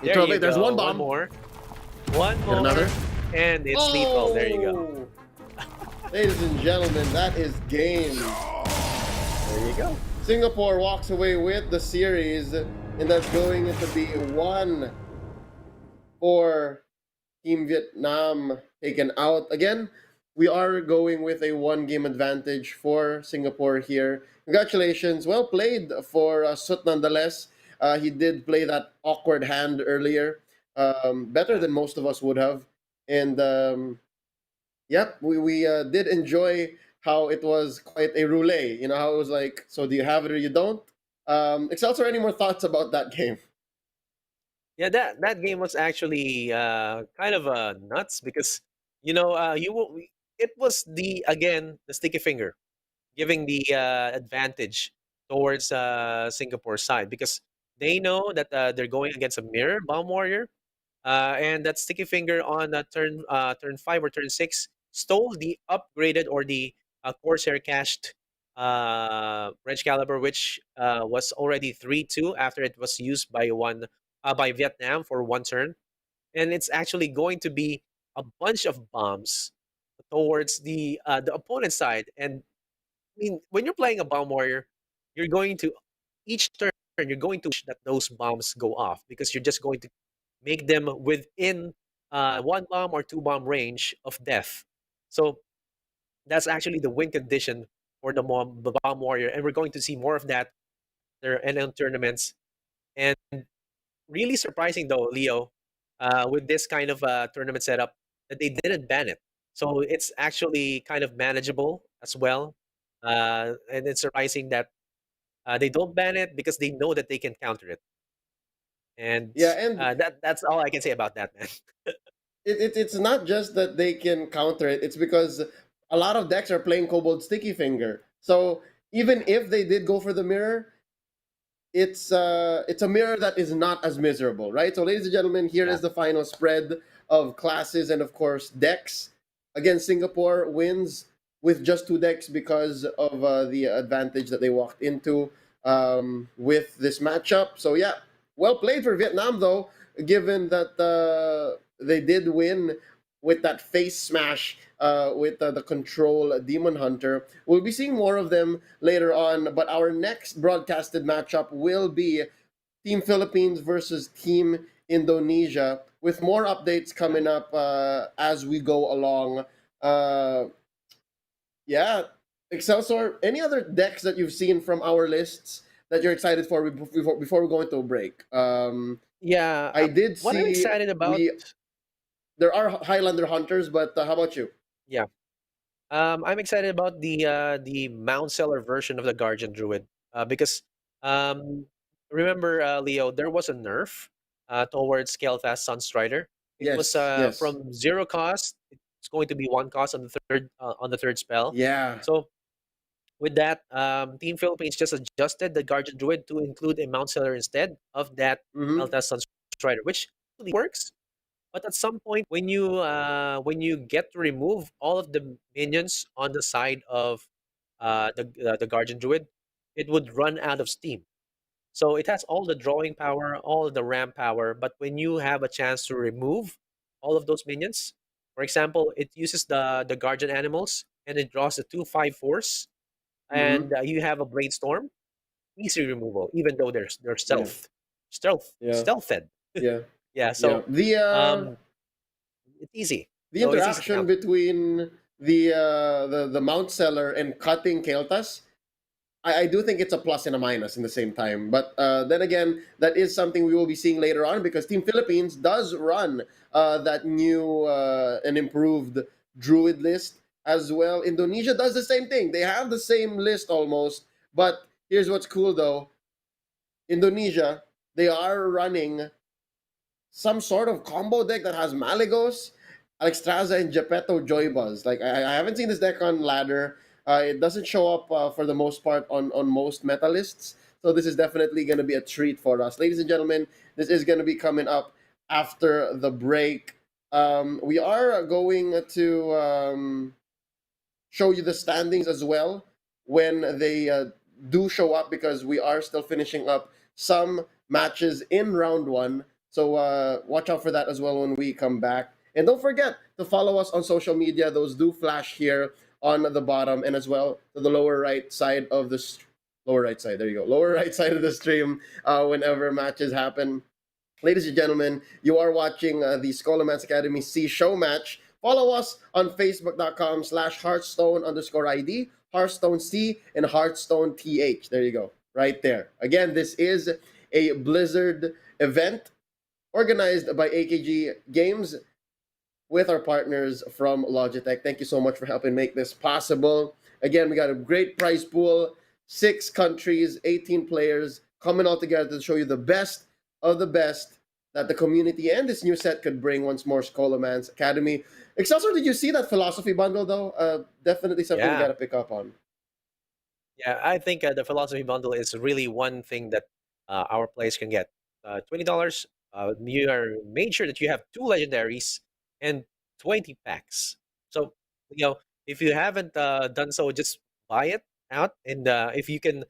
There So, you wait, there's go. one bomb. One more. Get another. And it's lethal. There you go. Ladies and gentlemen, that is game. There you go. Singapore walks away with the series, and that's going to be 1 for Team Vietnam taken out. Again, we are going with a 1 game advantage for Singapore here. Congratulations. Well played for Sut nonetheless. He did play that awkward hand earlier. Better than most of us would have. And yep, we did enjoy how it was quite a roulette. You know, how it was like, so do you have it or you don't? Excelsior, any more thoughts about that game? Yeah, that game was actually kind of nuts because it was the sticky finger giving the advantage towards Singapore side because they know that they're going against a mirror bomb warrior, and that sticky finger on turn 5 or turn 6 stole the upgraded or the Corsair cached Wrench Caliber, which was already 3-2 after it was used by Vietnam for 1 turn, and it's actually going to be a bunch of bombs towards the opponent's side. And I mean, when you're playing a bomb warrior, you're going to each turn you're going to wish that those bombs go off because you're just going to make them within 1 bomb or 2 bomb range of death. So that's actually the win condition for the bomb warrior, and we're going to see more of that there and in tournaments. And really surprising though, Leo, with this kind of tournament setup, that they didn't ban it. So it's actually kind of manageable as well. And it's surprising that they don't ban it because they know that they can counter it. And Yeah, and that's all I can say about that, man. it's not just that they can counter it, it's because a lot of decks are playing Kobold Sticky Finger. So even if they did go for the mirror, it's a mirror that is not as miserable, right? So, ladies and gentlemen, here Yeah. is the final spread of classes and of course decks. Again, Singapore wins with just two decks because of the advantage that they walked into with this matchup. So yeah, well played for Vietnam though, given that they did win with that face smash with the control Demon Hunter. We'll be seeing more of them later on, but our next broadcasted matchup will be Team Philippines versus Team Indonesia, with more updates Yeah. coming up as we go along. Uh, yeah, Excelsior, any other decks that you've seen from our lists that you're excited for before we go into a break? Yeah. I did What I'm see excited about, we there are Highlander hunters, but how about you? yeah, I'm excited about the Mount Seller version of the Guardian Druid because um, remember, Leo, there was a nerf towards Scale Fast Sunstrider. It was Yes, yes, from 0 cost. It's going to be 1 cost on the third spell. yeah. So with that, Team Philippines just adjusted the Guardian Druid to include a Mount Seller instead of that Mm-hmm. Eltas Sunstrider, which really works. But at some point, when you get to remove all of the minions on the side of the Guardian Druid, it would run out of steam. So it has all the drawing power, all of the ramp power. But when you have a chance to remove all of those minions, for example, it uses the Guardian animals and it draws a 2/5 force, Mm-hmm. and you have a Blade Storm, easy removal, even though they're Yeah, yeah, stealthed. yeah, Yeah, yeah. so um, it's easy. The So it's easy to interaction counter. between the Mount Seller and cutting Keltas, I do think it's a plus and a minus in the same time. But then again, that is something we will be seeing later on because Team Philippines does run that new and improved Druid list as well. Indonesia does the same thing. They have the same list almost. But here's what's cool though: Indonesia, they are running some sort of combo deck that has Malagos, Alexstrasza, and Geppetto Joybuzz. Like I haven't seen this deck on ladder. It doesn't show up for the most part on most meta lists. So this is definitely going to be a treat for us, ladies and gentlemen. This is going to be coming up after the break. We are going to show you the standings as well when they do show up because we are still finishing up some matches in round one. So watch out for that as well when we come back. And don't forget to follow us on social media. Those do flash here on the bottom and as well to the lower right side of the lower right side. There you go. Lower right side of the stream whenever matches happen. Ladies and gentlemen, you are watching the Scholomance Academy C Showmatch. Follow us on Facebook.com/Hearthstone_ID, Hearthstone C, and Hearthstone TH. There you go. Right there. Again, this is a Blizzard event organized by AKG Games with our partners from Logitech. Thank you so much for helping make this possible. Again, we got a great prize pool, 6 countries, 18 players coming all together to show you the best of the best that the community and this new set could bring once more. Scholomance Academy. Excelsior, did you see that philosophy bundle though? Definitely something we got Yeah, to pick up on. yeah. I think the philosophy bundle is really one thing that our players can get. $20. You are made sure that you have 2 legendaries and 20 packs. So if you haven't done so, just buy it out, and if you can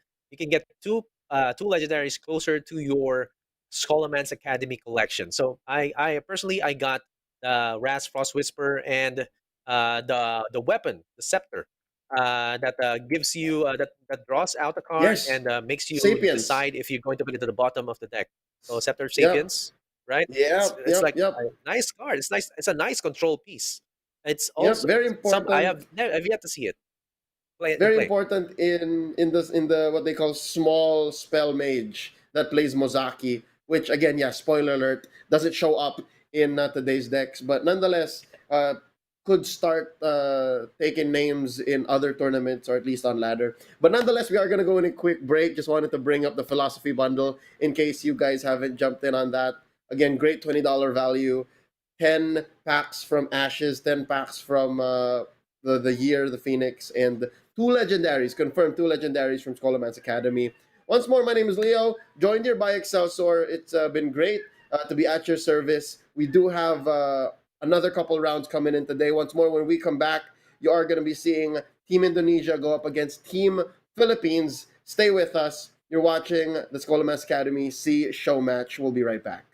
get two legendaries closer to your Scholomance Academy collection. So I personally I got the Ras Frost Whisper and the weapon, the scepter, that gives you that draws out a card Yes, and makes you Sapiens. decide if you're going to put it to the bottom of the deck. So Scepter of Yep. Sapiens. right? Yeah, It's yep, like yep, a nice card. It's nice. It's a nice control piece. It's yep. also Very some important. I've yet to see it play in Very play. important in the what they call small spell mage that plays Mozaki, which again, yeah, spoiler alert, doesn't show up in today's decks, but nonetheless, could start taking names in other tournaments or at least on ladder. But nonetheless, we are gonna go in a quick break. Just wanted to bring up the philosophy bundle in case you guys haven't jumped in on that. Again, great $20 value. 10 packs from Ashes, 10 packs from the year, the Phoenix, and two legendaries, confirmed two legendaries from Scholomance Academy. Once more, my name is Leo, joined here by Excelsior. It's been great to be at your service. We do have another couple rounds coming in today. Once more, when we come back, you are going to be seeing Team Indonesia go up against Team Philippines. Stay with us. You're watching the Scholomance Academy See Showmatch. We'll be right back.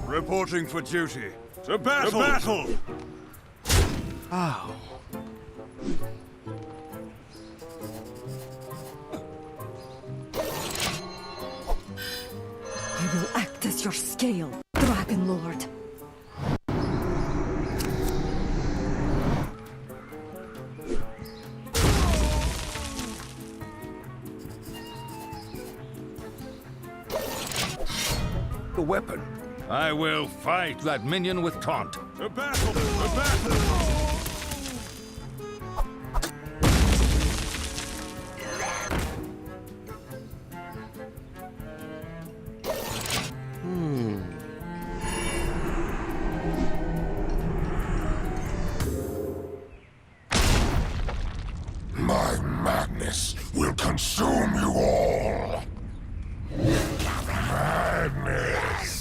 Reporting for duty. To battle! To battle! Ow. I will act as your scale, Dragon Lord. The weapon. I will fight. That minion with taunt. To battle! To battle! My madness will consume you all. Madness.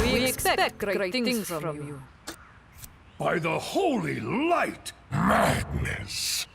We expect great things from you. By the holy light! Madness.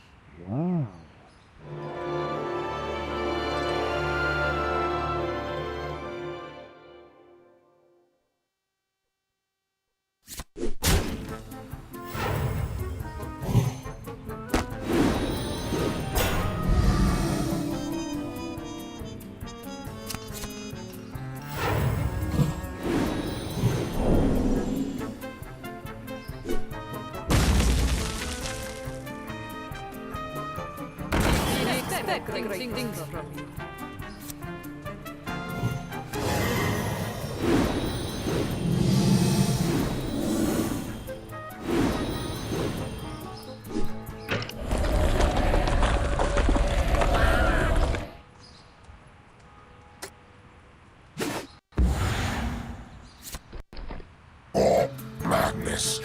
We expect great things from you. Or madness.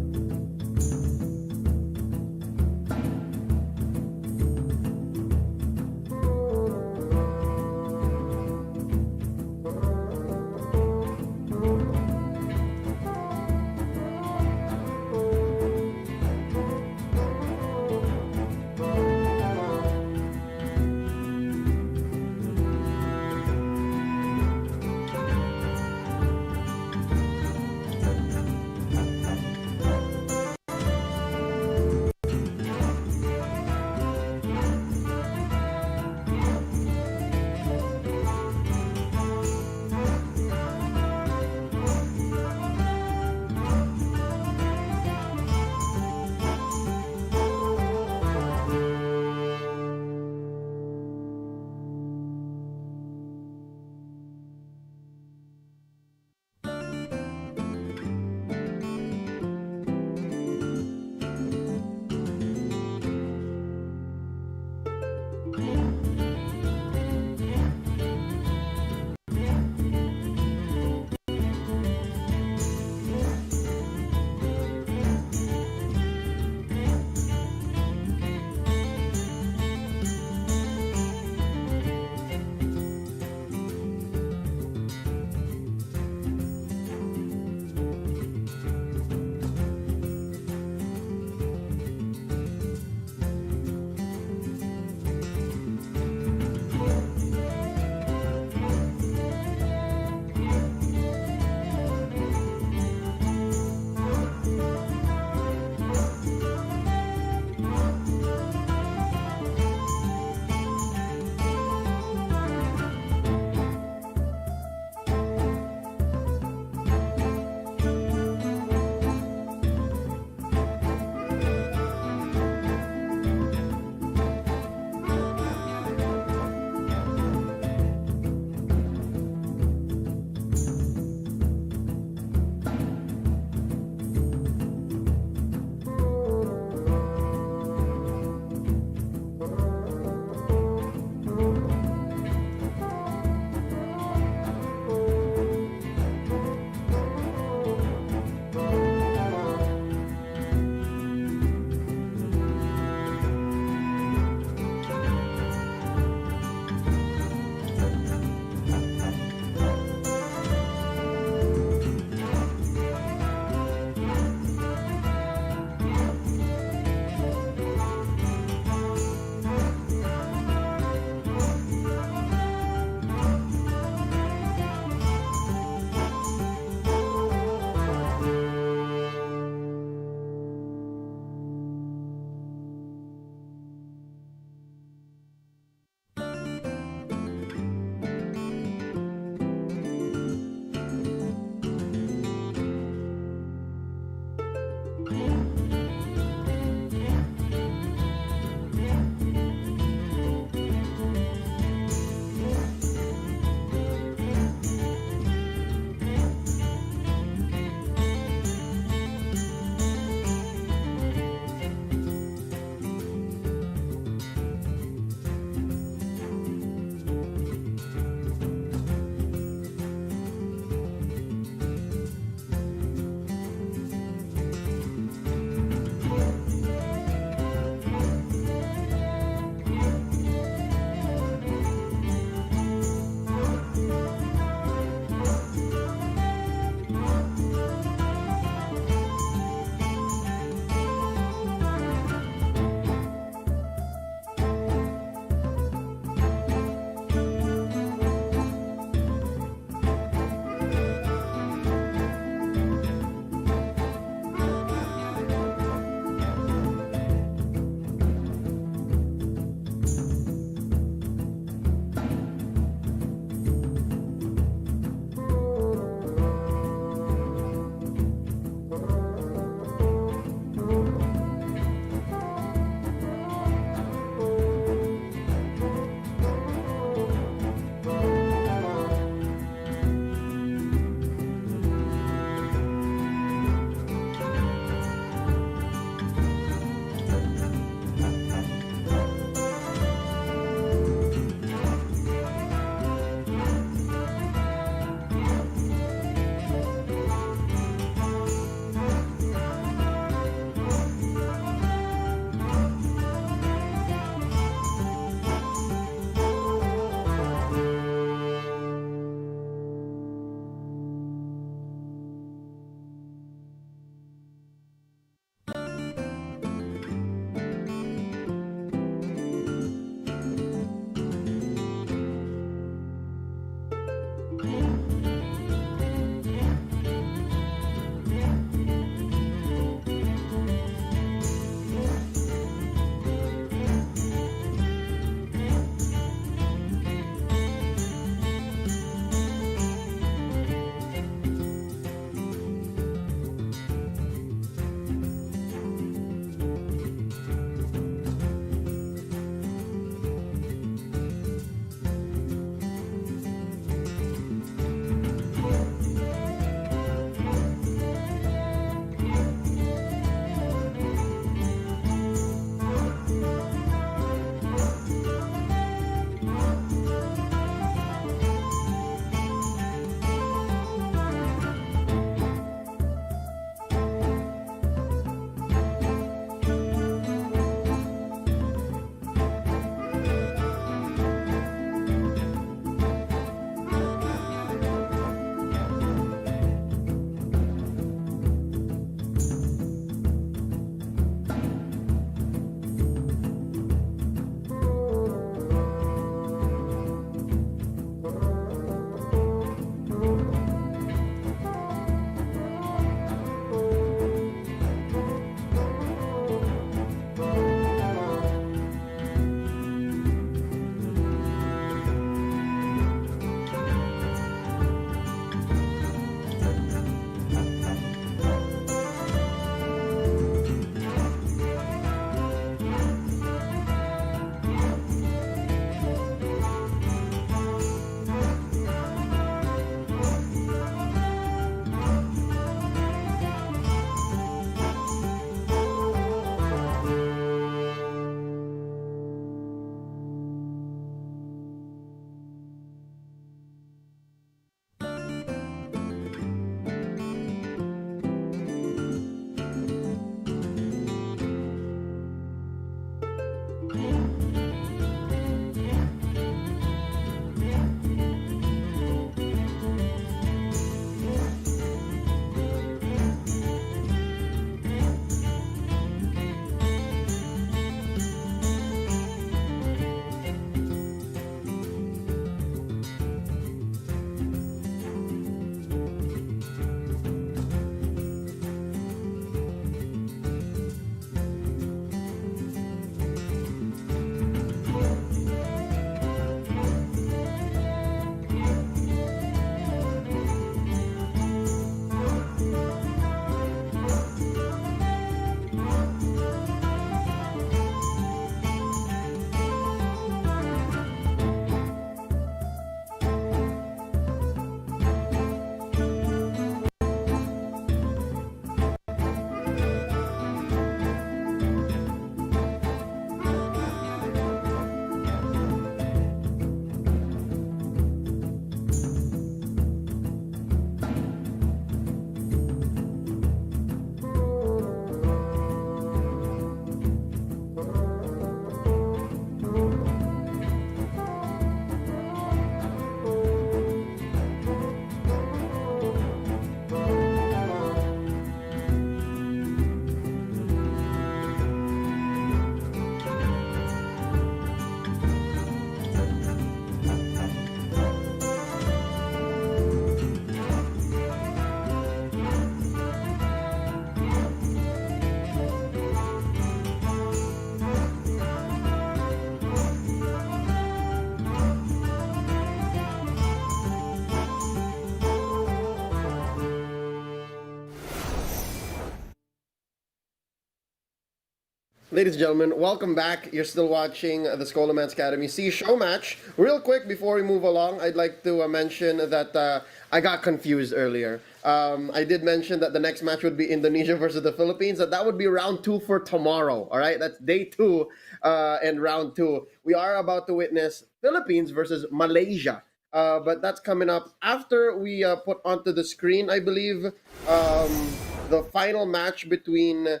Ladies and gentlemen, welcome back. You're still watching the Scholomance Academy SEA Showmatch. Real quick, before we move along, I'd like to mention that I got confused earlier. I did mention that the next match would be Indonesia versus the Philippines, that would be round 2 for tomorrow, all right? That's day 2 and round 2. We are about to witness Philippines versus Malaysia. But that's coming up after we put onto the screen, I believe, the final match between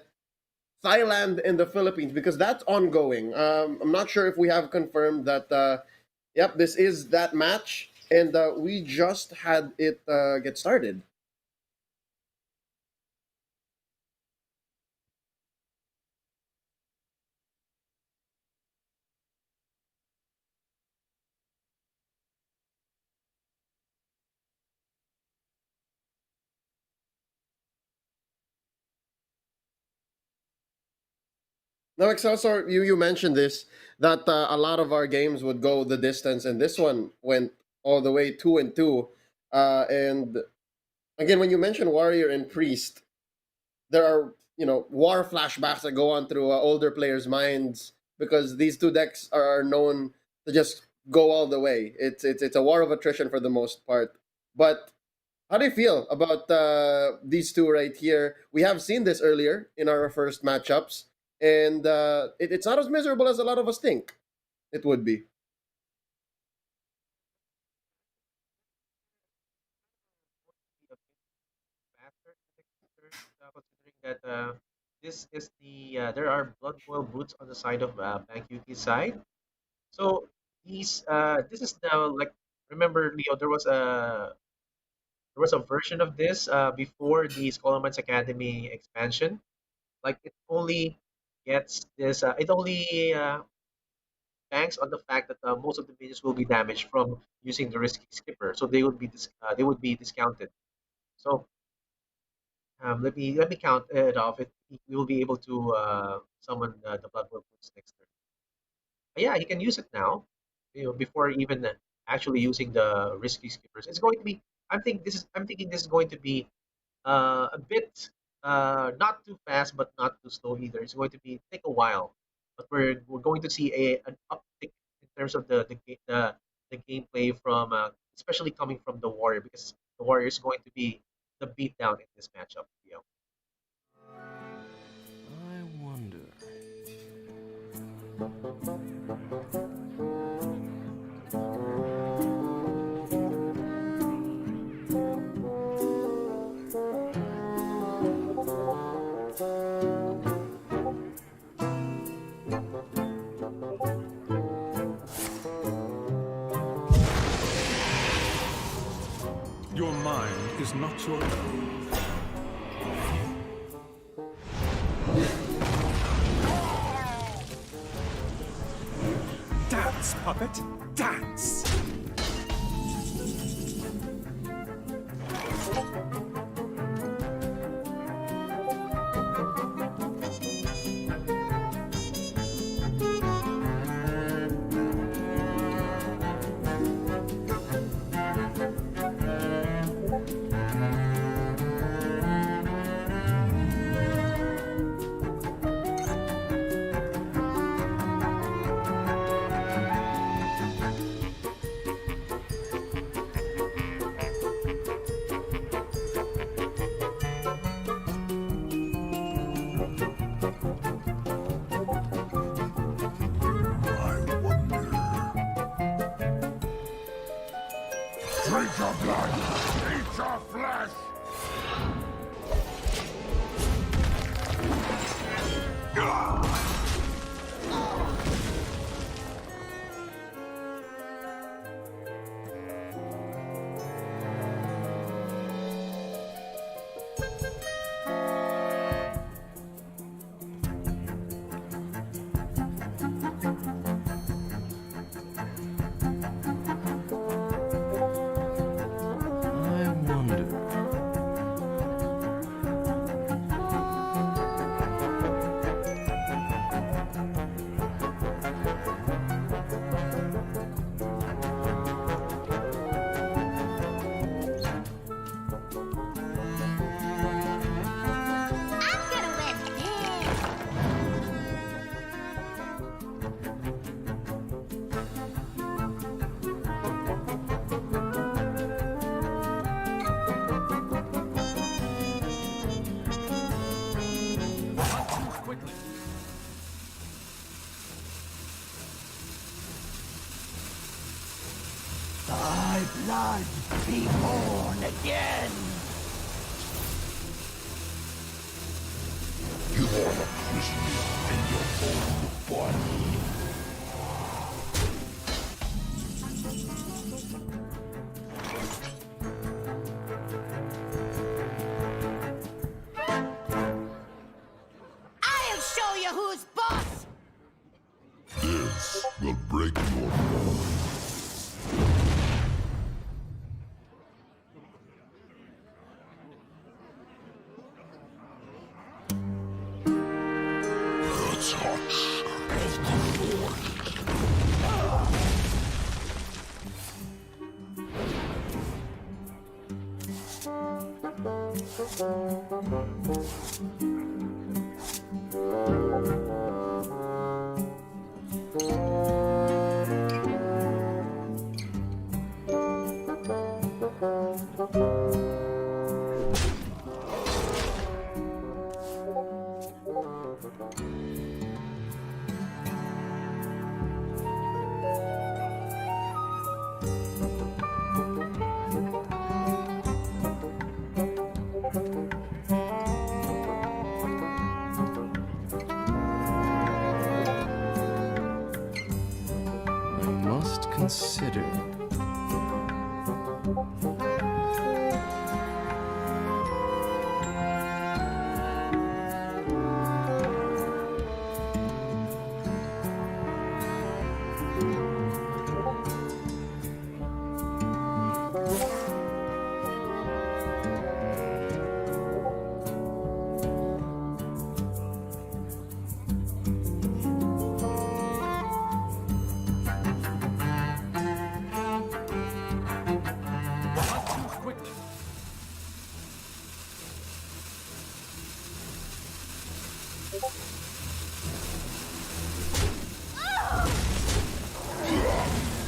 Thailand and the Philippines, because that's ongoing. I'm not sure if we have confirmed that. Yep, this is that match, and we just had it get started. Now, Excelsior, you mentioned this, that a lot of our games would go the distance, and this one went all the way 2-2. And again, when you mention Warrior and Priest, there are war flashbacks that go on through older players' minds, because these two decks are known to just go all the way. It's a war of attrition for the most part. But how do you feel about these two right here? We have seen this earlier in our first matchups, and it's not as miserable as a lot of us think it would be. Faster, considering that this is there are blood boil boots on the side of Bank Yuki's side. So this is now like, remember, Leo, there was a version of this before the Scholomance Academy expansion. Like it only gets this it only banks on the fact that most of the minions will be damaged from using the risky skipper, so they would be discounted. So let me count it off. We will be able to summon the Blood Boil Boots next turn. Yeah, he can use it now. Before even actually using the risky skippers. It's going to be. I'm thinking this is going to be a bit not too fast, but not too slow either. It's going to be take a while, but we're going to see an uptick in terms of the gameplay from especially coming from the Warrior, because the Warrior is going to be the beatdown in this matchup. I wonder. Your mind is not your own. Dance, puppet, dance! Drink your blood! Eat your flesh! I wonder. not be born again. You are a prisoner in your own body. I'll show you who's boss! This will break your bones. The touch of the void. I must consider.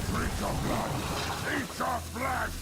Drink the blood. Eat the flesh.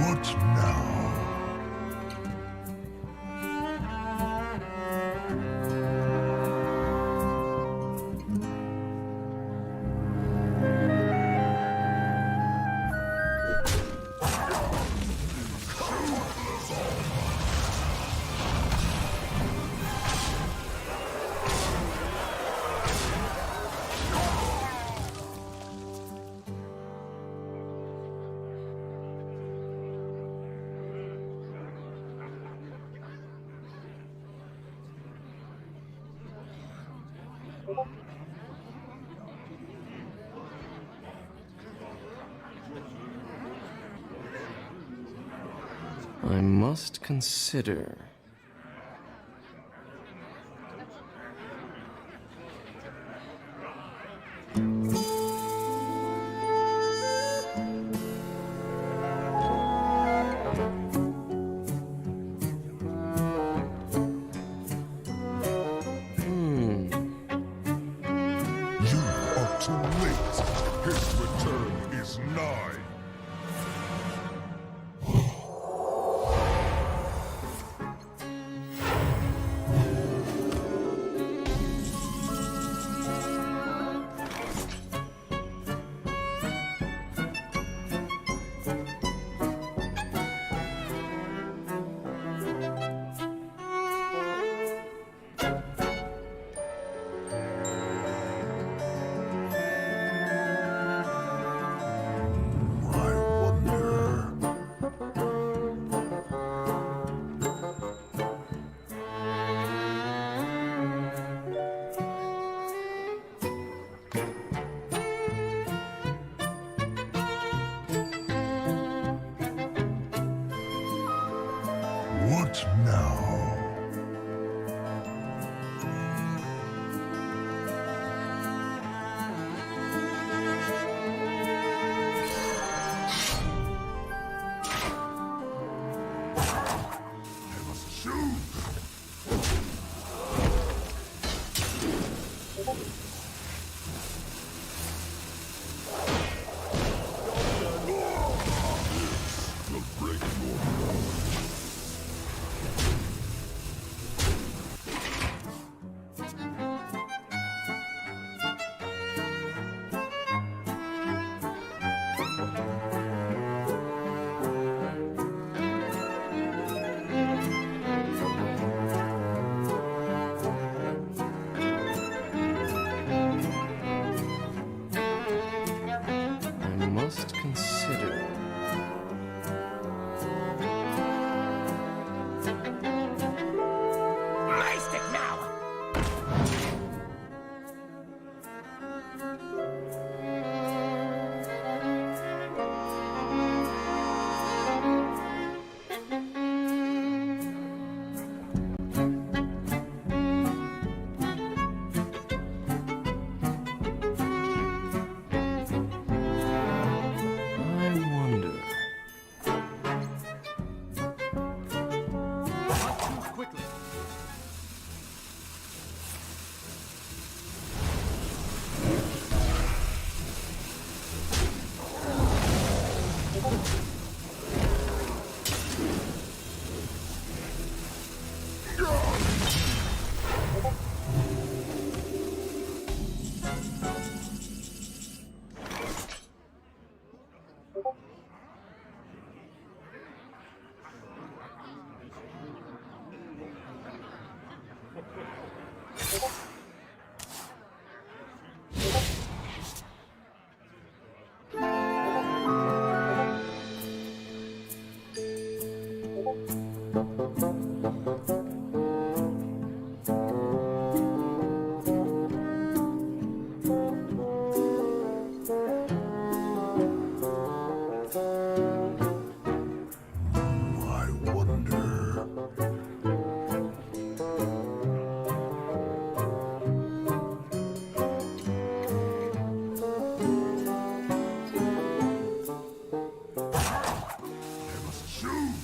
What now? I must consider. You are too late. His return is nigh. What now? I must choose. Will break your I must consider. My stick now! I wonder. Must choose quickly. I wonder. I must choose.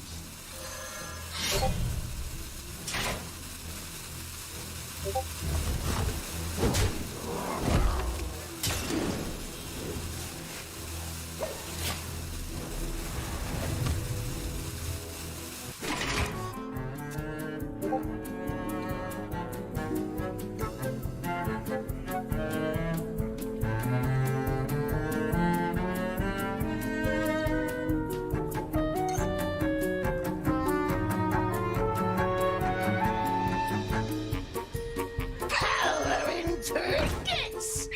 Power into gets!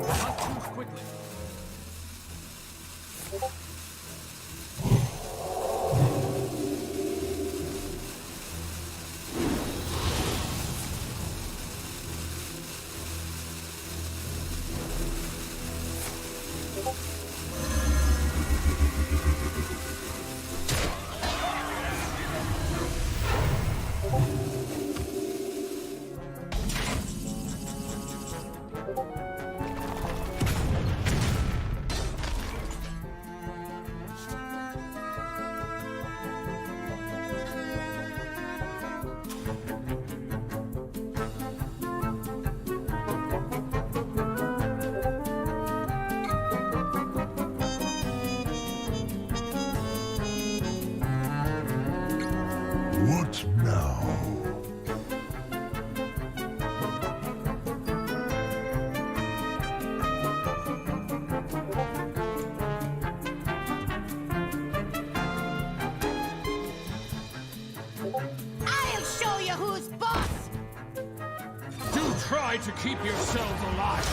Must choose quickly. What now? I'll show you who's Try to keep yourselves alive.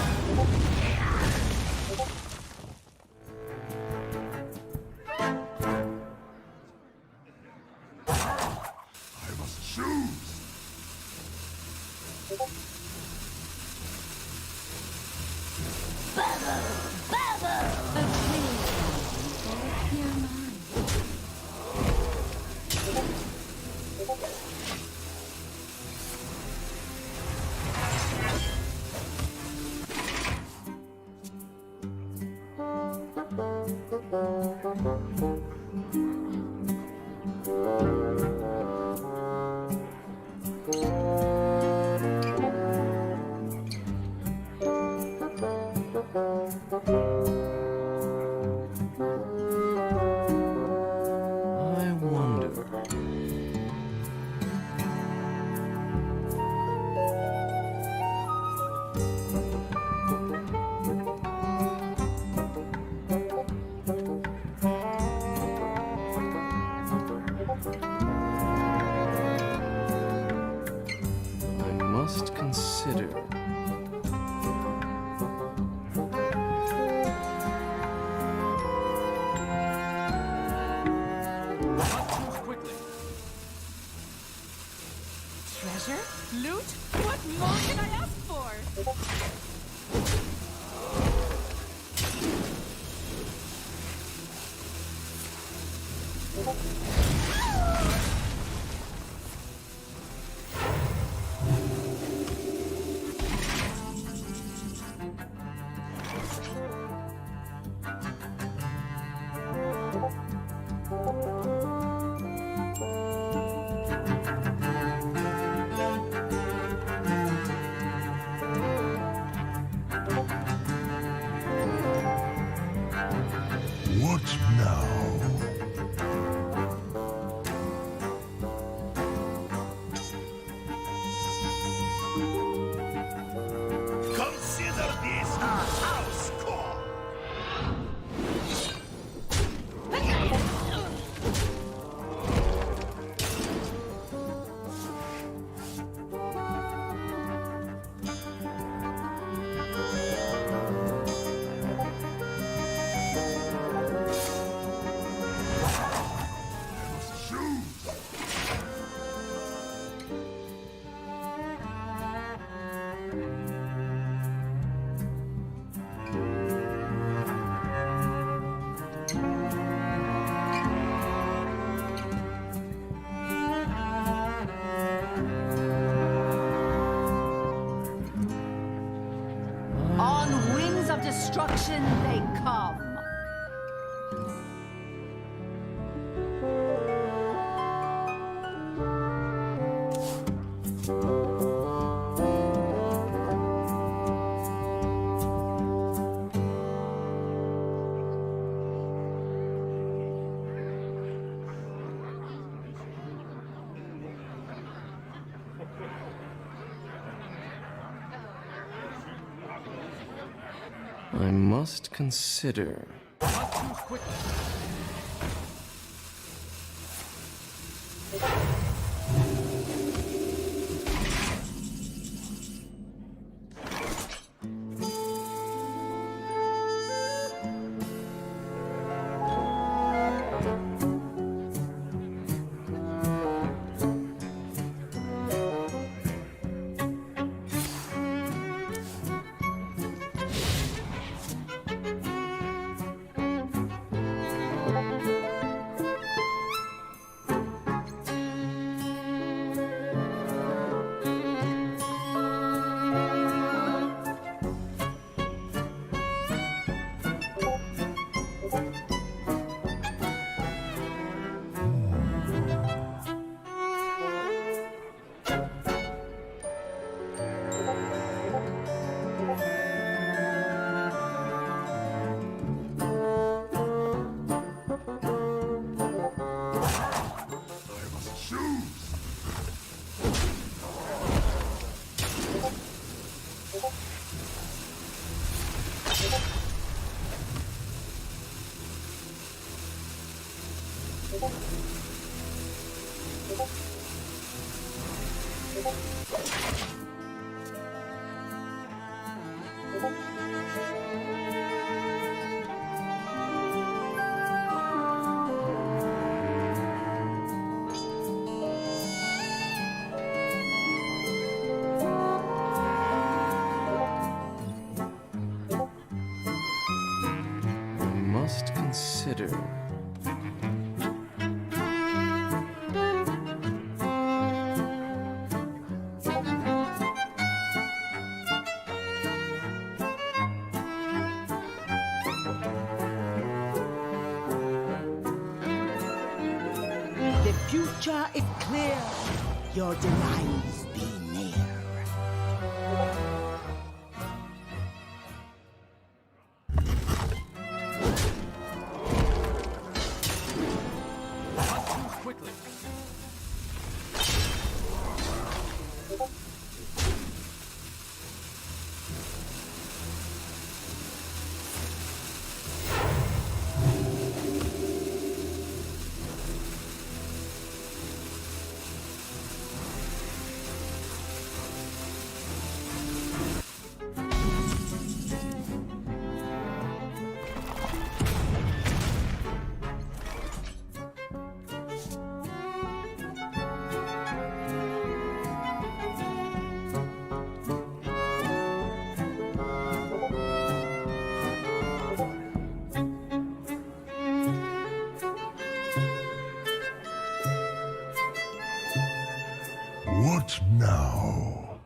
I must choose. I wonder. I must consider. Treasure? Loot? What more can I ask for? What now? Consider this a house call. On wings of destruction they come. I must consider. I must consider. The future is clear. Your demise be near. Not too quickly. What now?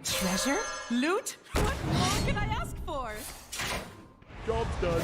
Treasure? Loot? What more can I ask for? Job's done.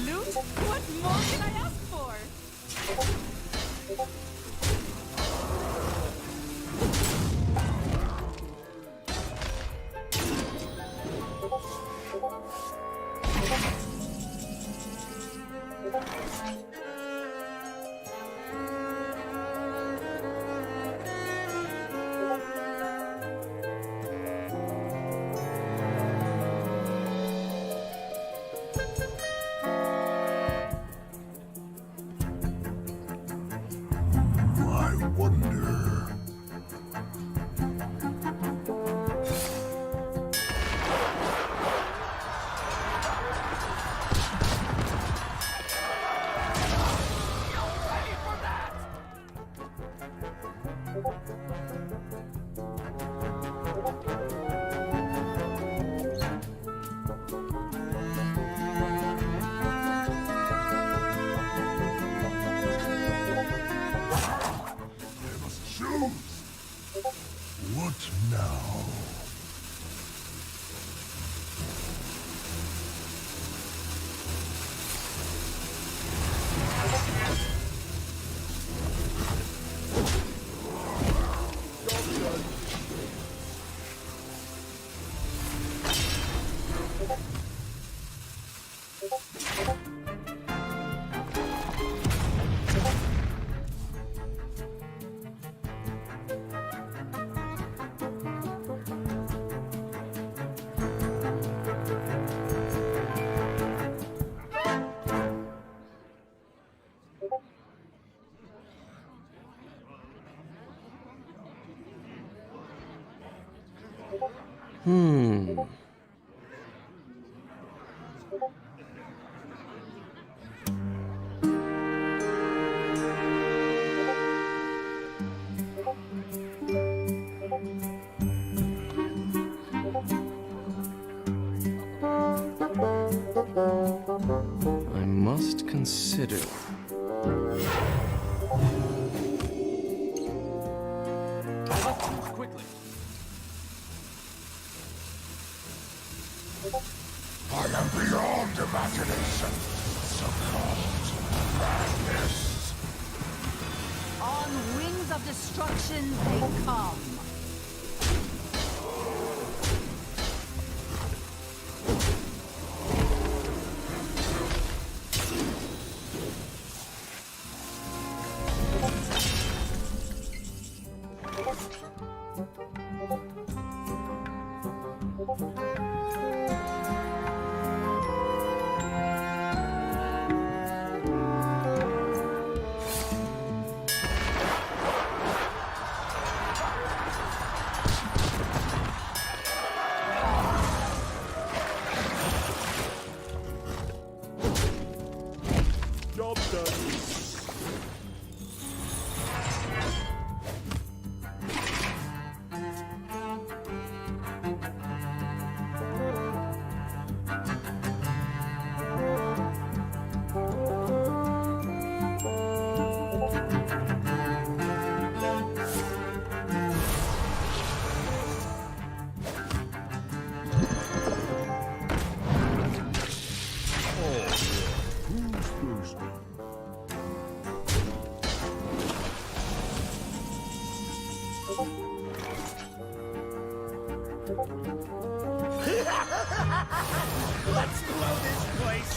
Loot? What more can I ask for? I wonder. I must choose. What now? Hmm. I must consider. Let's move quickly. I am beyond imagination. So-called madness. On wings of destruction they come. Job done. Who's first? Let's blow this place.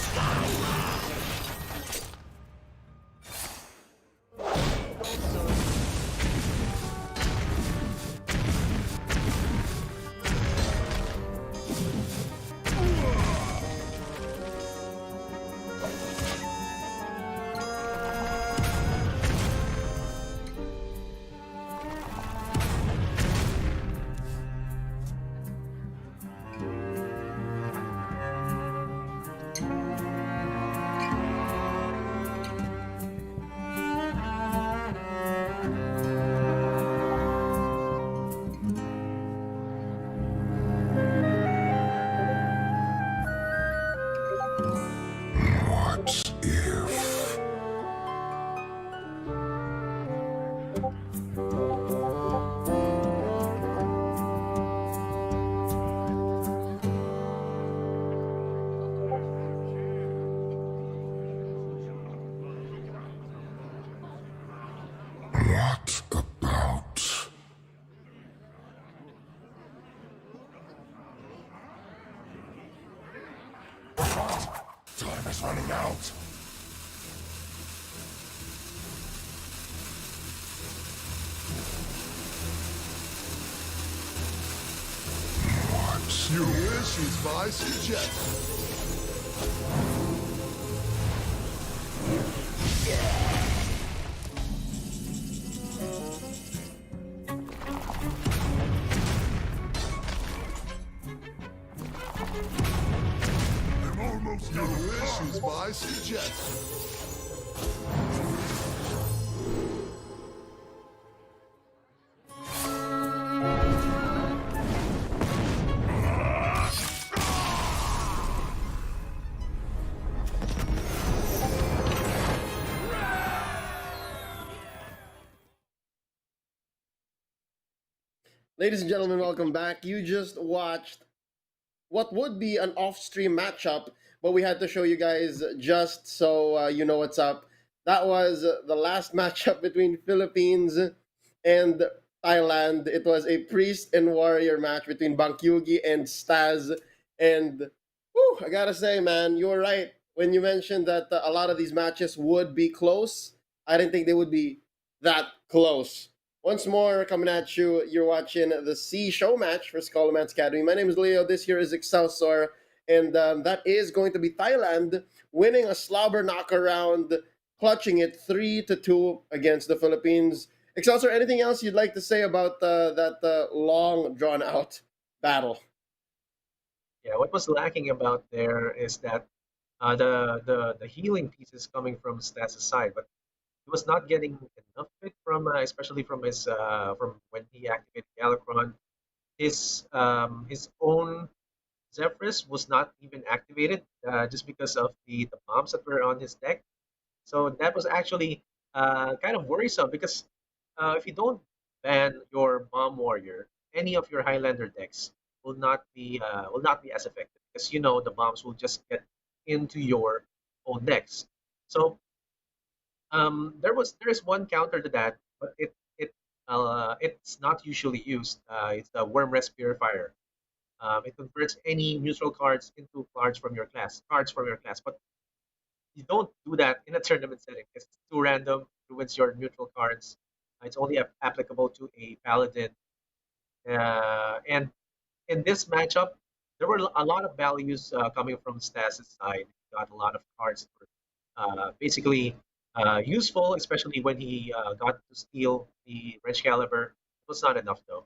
What if? What about? Time is running out. What? Your wish is my suggestion. I'm almost done. Your wish is my suggestion. Ladies and gentlemen, welcome back. You just watched what would be an off-stream matchup, but we had to show you guys just so you know what's up. That was the last matchup between Philippines and Thailand. It was a priest and warrior match between Bankyugi and Staz. And whew, I gotta say, man, you were right when you mentioned that a lot of these matches would be close. I didn't think they would be that close. Once more, coming at you, you're watching the C show match for Scholomance Academy. My name is Leo. This here is Excelsior. And that is going to be Thailand winning a slobber knocker round, clutching it 3-2 against the Philippines. Excelsior, anything else you'd like to say about that long drawn out battle. Yeah, what was lacking about there is that the healing pieces coming from stats aside, but he was not getting enough of it from especially from his from when he activated Galakrond. His own Zephyrus was not even activated just because of the bombs that were on his deck. So that was actually kind of worrisome because if you don't ban your Bomb Warrior, any of your Highlander decks will not be as effective because you know the bombs will just get into your own decks. So there is one counter to that, but it's not usually used. It's the Worm Rest Purifier. It converts any neutral cards into cards from your class. But you don't do that in a tournament setting. It's too random, ruins your neutral cards. It's only applicable to a paladin. And in this matchup, there were a lot of values coming from Stas' side. He got a lot of cards that were basically useful, especially when he got to steal the Wrench Caliber. It was not enough though.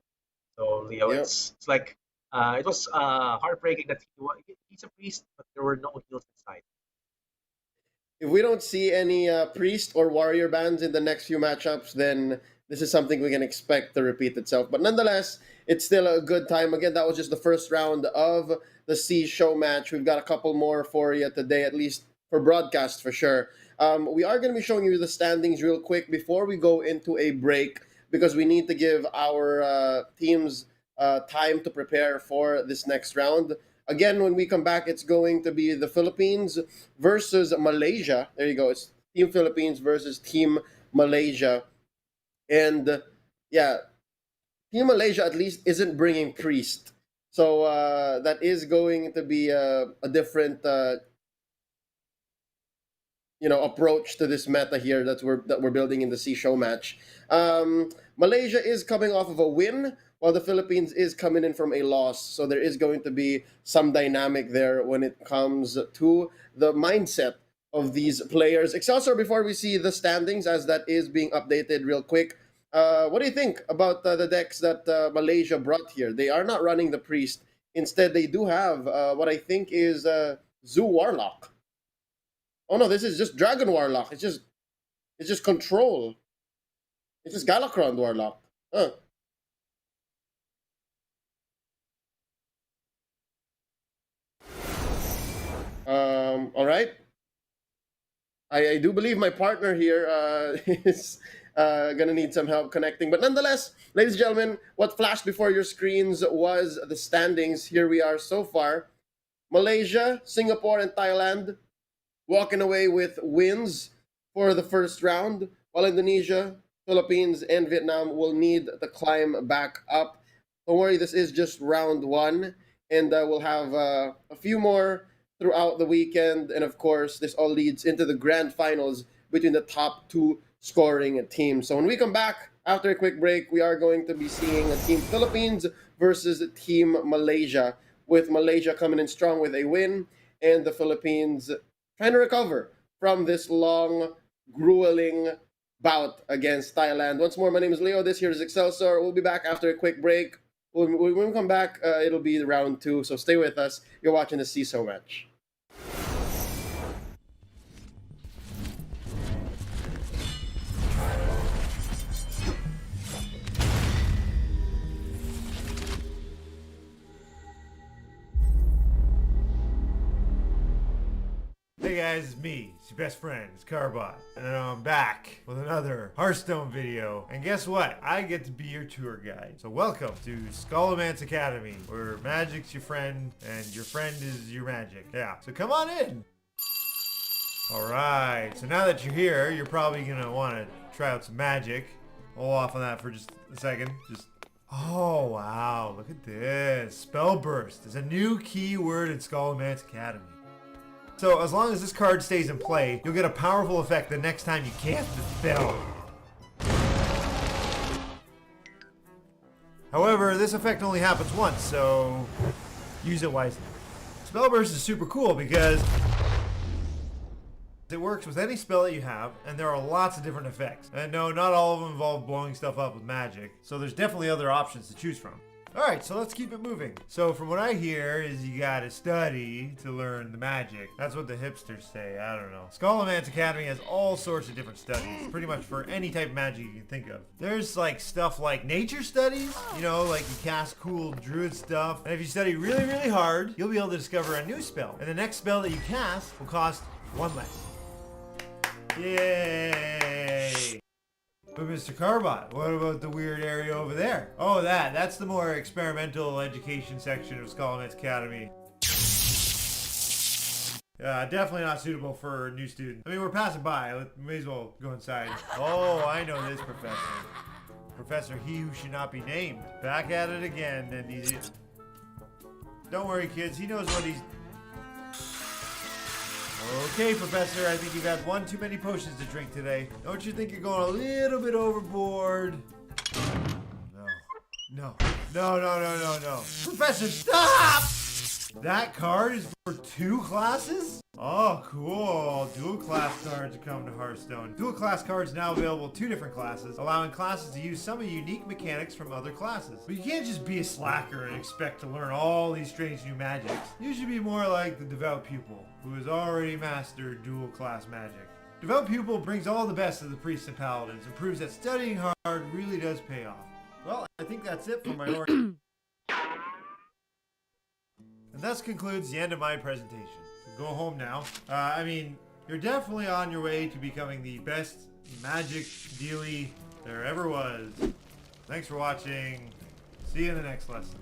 So Leo, Yeah. it's like it was heartbreaking that he's a priest, but there were no heals inside. If we don't see any priest or warrior bans in the next few matchups, then this is something we can expect to repeat itself. But nonetheless, it's still a good time. Again, that was just the first round of the SEA show match. We've got a couple more for you today, at least for broadcast for sure. We are going to be showing you the standings real quick before we go into a break because we need to give our teams time to prepare for this next round. Again, when we come back, it's going to be the Philippines versus Malaysia. There you go. It's Team Philippines versus Team Malaysia. And yeah, Team Malaysia at least isn't bringing Priest. So that is going to be a different approach to this meta here that we're building in the SEA show match. Malaysia is coming off of a win, while the Philippines is coming in from a loss. So there is going to be some dynamic there when it comes to the mindset of these players. Excelsior, before we see the standings, as that is being updated real quick, what do you think about the decks that Malaysia brought here? They are not running the Priest. Instead, they do have what I think is Zoo Warlock. Oh no, this is just Dragon Warlock. It's just Control. It's just Galakrond Warlock. Huh. All right. I do believe my partner here is gonna need some help connecting, but nonetheless, ladies and gentlemen, what flashed before your screens was the standings. Here we are so far: Malaysia, Singapore, and Thailand walking away with wins for the first round, while Indonesia, Philippines, and Vietnam will need to climb back up. Don't worry, this is just round one, and we'll have a few more throughout the weekend. And of course, this all leads into the grand finals between the top two scoring teams. So when we come back after a quick break, we are going to be seeing Team Philippines versus Team Malaysia, with Malaysia coming in strong with a win, and the Philippines trying to recover from this long, grueling bout against Thailand. Once more, my name is Leo. This here is Excelsior. We'll be back after a quick break. When we come back, it'll be round two, so stay with us. You're watching the CISO match. Hey guys, it's me, it's your best friend, it's Carbot, and I'm back with another Hearthstone video. And guess what? I get to be your tour guide. So welcome to Scholomance Academy, where magic's your friend, and your friend is your magic. Yeah, so come on in. Alright, so now that you're here, you're probably gonna want to try out some magic. Hold off on that for just a second. Oh wow, look at this. Spell Burst is a new keyword in Scholomance Academy. So as long as this card stays in play, you'll get a powerful effect the next time you cast the spell. However, this effect only happens once, so use it wisely. Spellburst is super cool because it works with any spell that you have, and there are lots of different effects. And no, not all of them involve blowing stuff up with magic, so there's definitely other options to choose from. Alright, so let's keep it moving. So from what I hear is you gotta study to learn the magic. That's what the hipsters say, I don't know. Scholomance Academy has all sorts of different studies, pretty much for any type of magic you can think of. There's like stuff like nature studies, you know, like you cast cool druid stuff. And if you study really, really hard, you'll be able to discover a new spell. And the next spell that you cast will cost 1 less. Yay! But Mr. Carbot, what about the weird area over there? Oh, that's the more experimental education section of Scholomance Academy. Definitely not suitable for new students. I mean, we're passing by. We may as well go inside. Oh, I know this professor. Professor He Who Should Not Be Named. Back at it again, and he's... Don't worry, kids. He knows what he's... Okay, Professor, I think you've had one too many potions to drink today. Don't you think you're going a little bit overboard? No. Professor, stop! That card is for 2 classes? Oh, cool. Dual class cards are coming to Hearthstone. Dual class cards now available 2 different classes, allowing classes to use some of the unique mechanics from other classes. But you can't just be a slacker and expect to learn all these strange new magics. You should be more like the devout pupil, who has already mastered dual class magic. Devout pupil brings all the best of the priests and paladins and proves that studying hard really does pay off. Well, I think that's it for my And thus concludes the end of my presentation. Go home now. I mean, you're definitely on your way to becoming the best magic dealie there ever was. Thanks for watching. See you in the next lesson.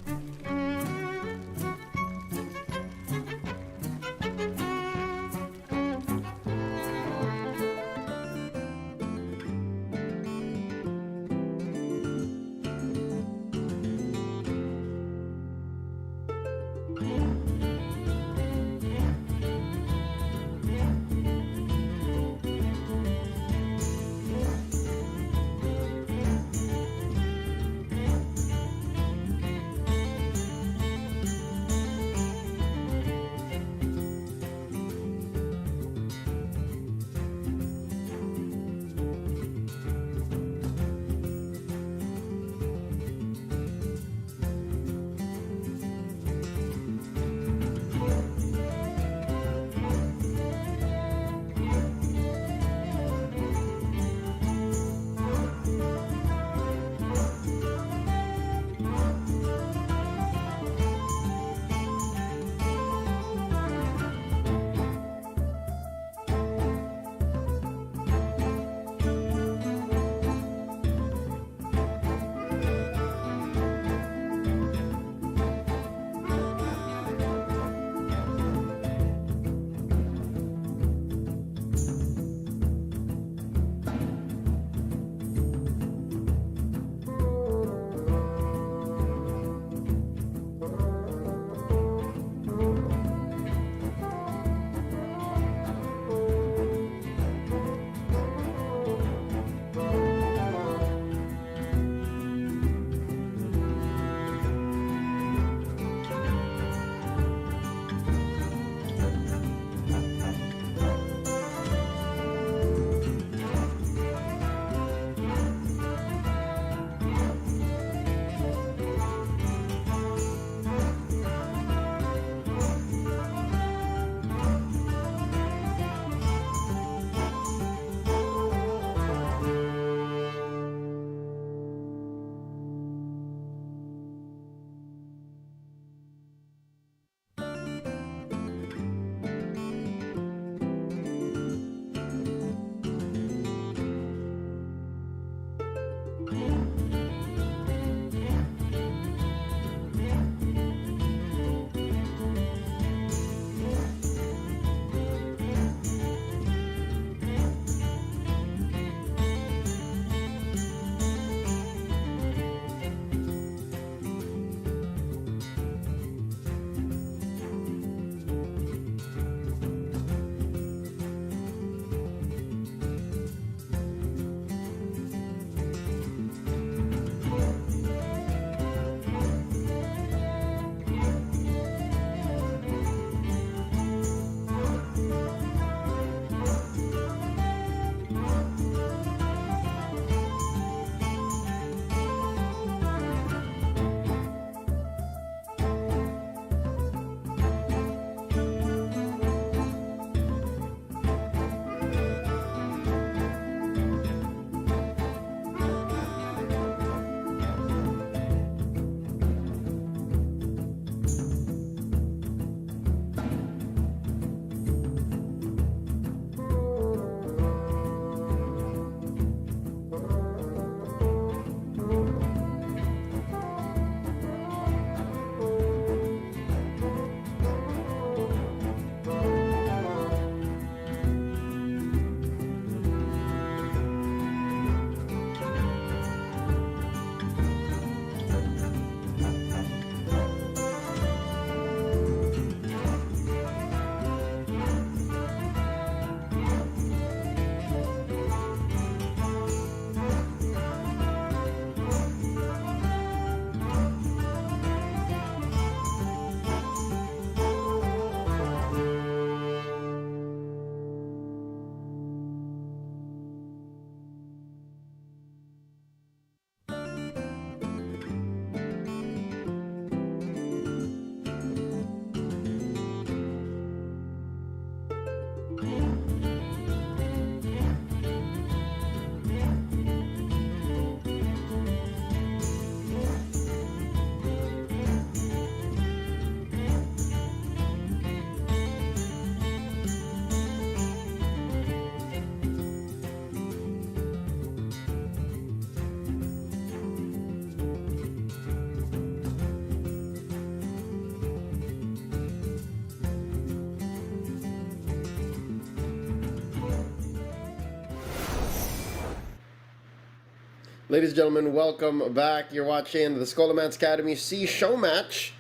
Ladies and gentlemen, welcome back. You're watching the Scholomance Academy SEA Showmatch,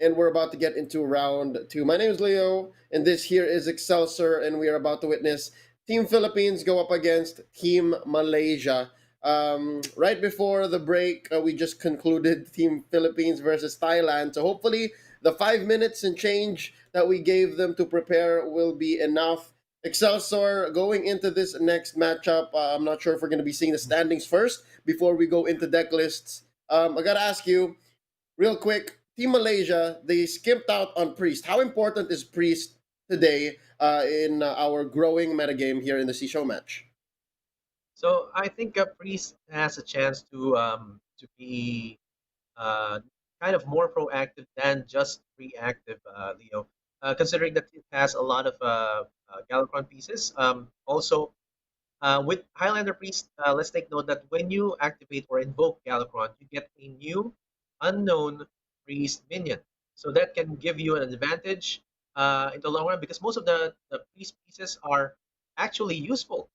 and we're about to get into round two. My name is Leo, and this here is Excelsior, and we are about to witness Team Philippines go up against Team Malaysia. Right before the break, we just concluded Team Philippines versus Thailand, so hopefully the 5 minutes and change that we gave them to prepare will be enough. Excelsior, going into this next matchup, I'm not sure if we're going to be seeing the standings first before we go into deck lists. I got to ask you, real quick, Team Malaysia, they skimped out on Priest. How important is Priest today in our growing metagame here in the C Show match? So I think Priest has a chance to be uh, kind of more proactive than just reactive, Leo. Considering that it has a lot of Galakrond pieces. Also, with Highlander Priest, let's take note that when you activate or invoke Galakrond, you get a new unknown Priest minion. So that can give you an advantage in the long run because most of the Priest pieces are actually useful.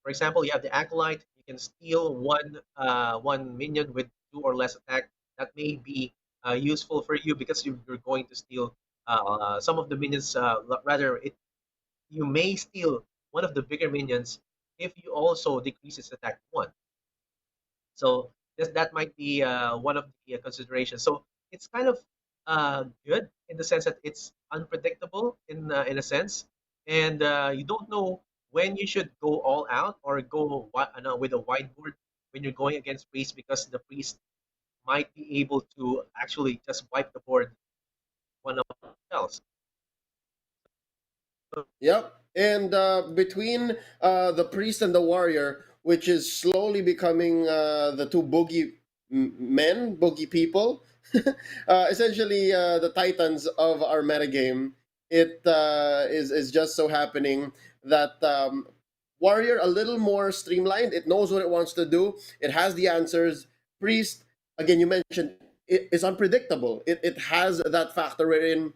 For example, you have the Acolyte. You can steal one minion with 2 or less attack. That may be useful for you because you're going to steal some of the minions. Rather, you may steal one of the bigger minions if you also decrease its attack one. So that might be one of the considerations. So it's kind of good in the sense that it's unpredictable in a sense, and you don't know when you should go all out or go with a wide board when you're going against priest because the priest might be able to actually just wipe the board one of else. Yep. And between the priest and the warrior, which is slowly becoming the two boogie people, essentially the titans of our metagame, it is just so happening that warrior a little more streamlined. It knows what it wants to do. It has the answers. Priest, again, you mentioned it is unpredictable. It has that factor wherein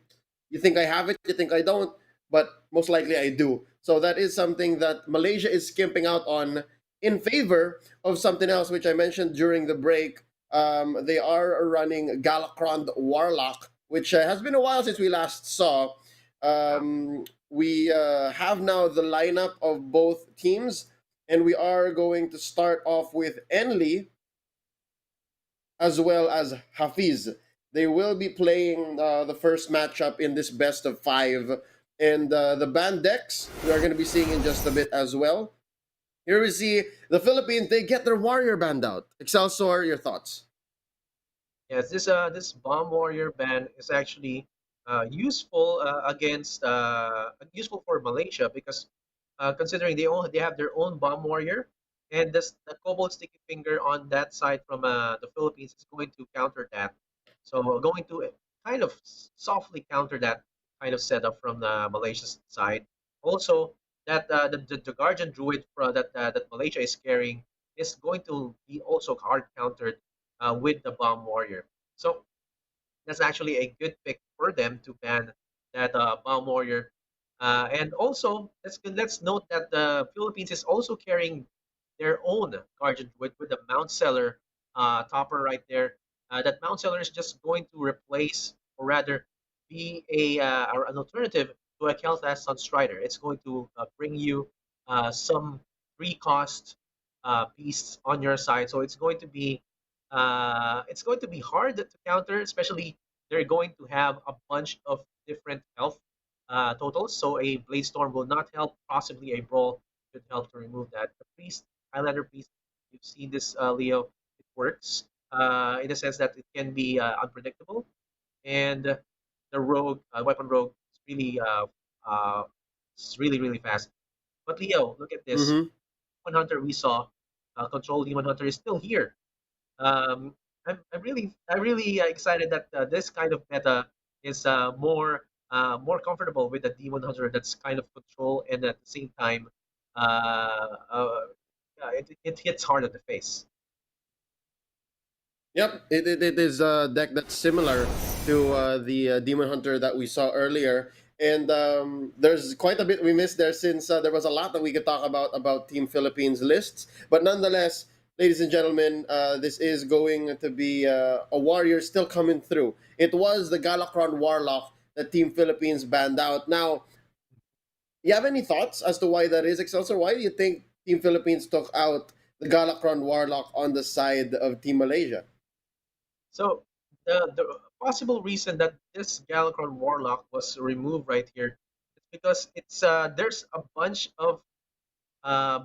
you think I have it, you think I don't, but most likely I do. So that is something that Malaysia is skimping out on in favor of something else, which I mentioned during the break. They are running Galakrond Warlock, which has been a while since we last saw. We have now the lineup of both teams, and we are going to start off with Enli as well as Hafiz. They will be playing the first matchup in this best of five. And the band decks we are going to be seeing in just a bit as well. Here we see the Philippines, they get their warrior band out. Excelsior, your thoughts? Yes, this bomb warrior ban is actually useful against useful for Malaysia because considering they have their own bomb warrior, and the Cobalt Sticky Finger on that side from the Philippines is going to counter that. So we're going to kind of softly counter that kind of setup from the Malaysia's side. Also, that the Guardian Druid that Malaysia is carrying is going to be also hard countered with the Bomb Warrior. So that's actually a good pick for them to ban that Bomb Warrior. And also, let's note that the Philippines is also carrying their own Guardian with the Mount Seller topper right there. That Mount Seller is just going to replace, or rather, be an alternative to a Kel'Thas Sunstrider. It's going to bring you some free cost beasts on your side. So it's going to be hard to counter, especially they're going to have a bunch of different health totals. So a Blade Storm will not help. Possibly a Brawl could help to remove that. The Priest, Highlander Priest, you've seen this, Leo. It works in the sense that it can be unpredictable, and the Rogue, Weapon Rogue, is really fast. But Leo, look at this. Mm-hmm. Demon Hunter we saw, Control Demon Hunter is still here. I'm really excited that this kind of meta is more comfortable with the Demon Hunter that's kind of control and at the same time yeah, it hits hard at the face. Yep, it is a deck that's similar to the Demon Hunter that we saw earlier. And there's quite a bit we missed there since there was a lot that we could talk about Team Philippines lists. But nonetheless, ladies and gentlemen, this is going to be a warrior still coming through. It was the Galakron Warlock that Team Philippines banned out. Now, you have any thoughts as to why that is, Excelsior? Why do you think Team Philippines took out the Galakron Warlock on the side of Team Malaysia? So the possible reason that this Galakron Warlock was removed right here is because it's there's a bunch of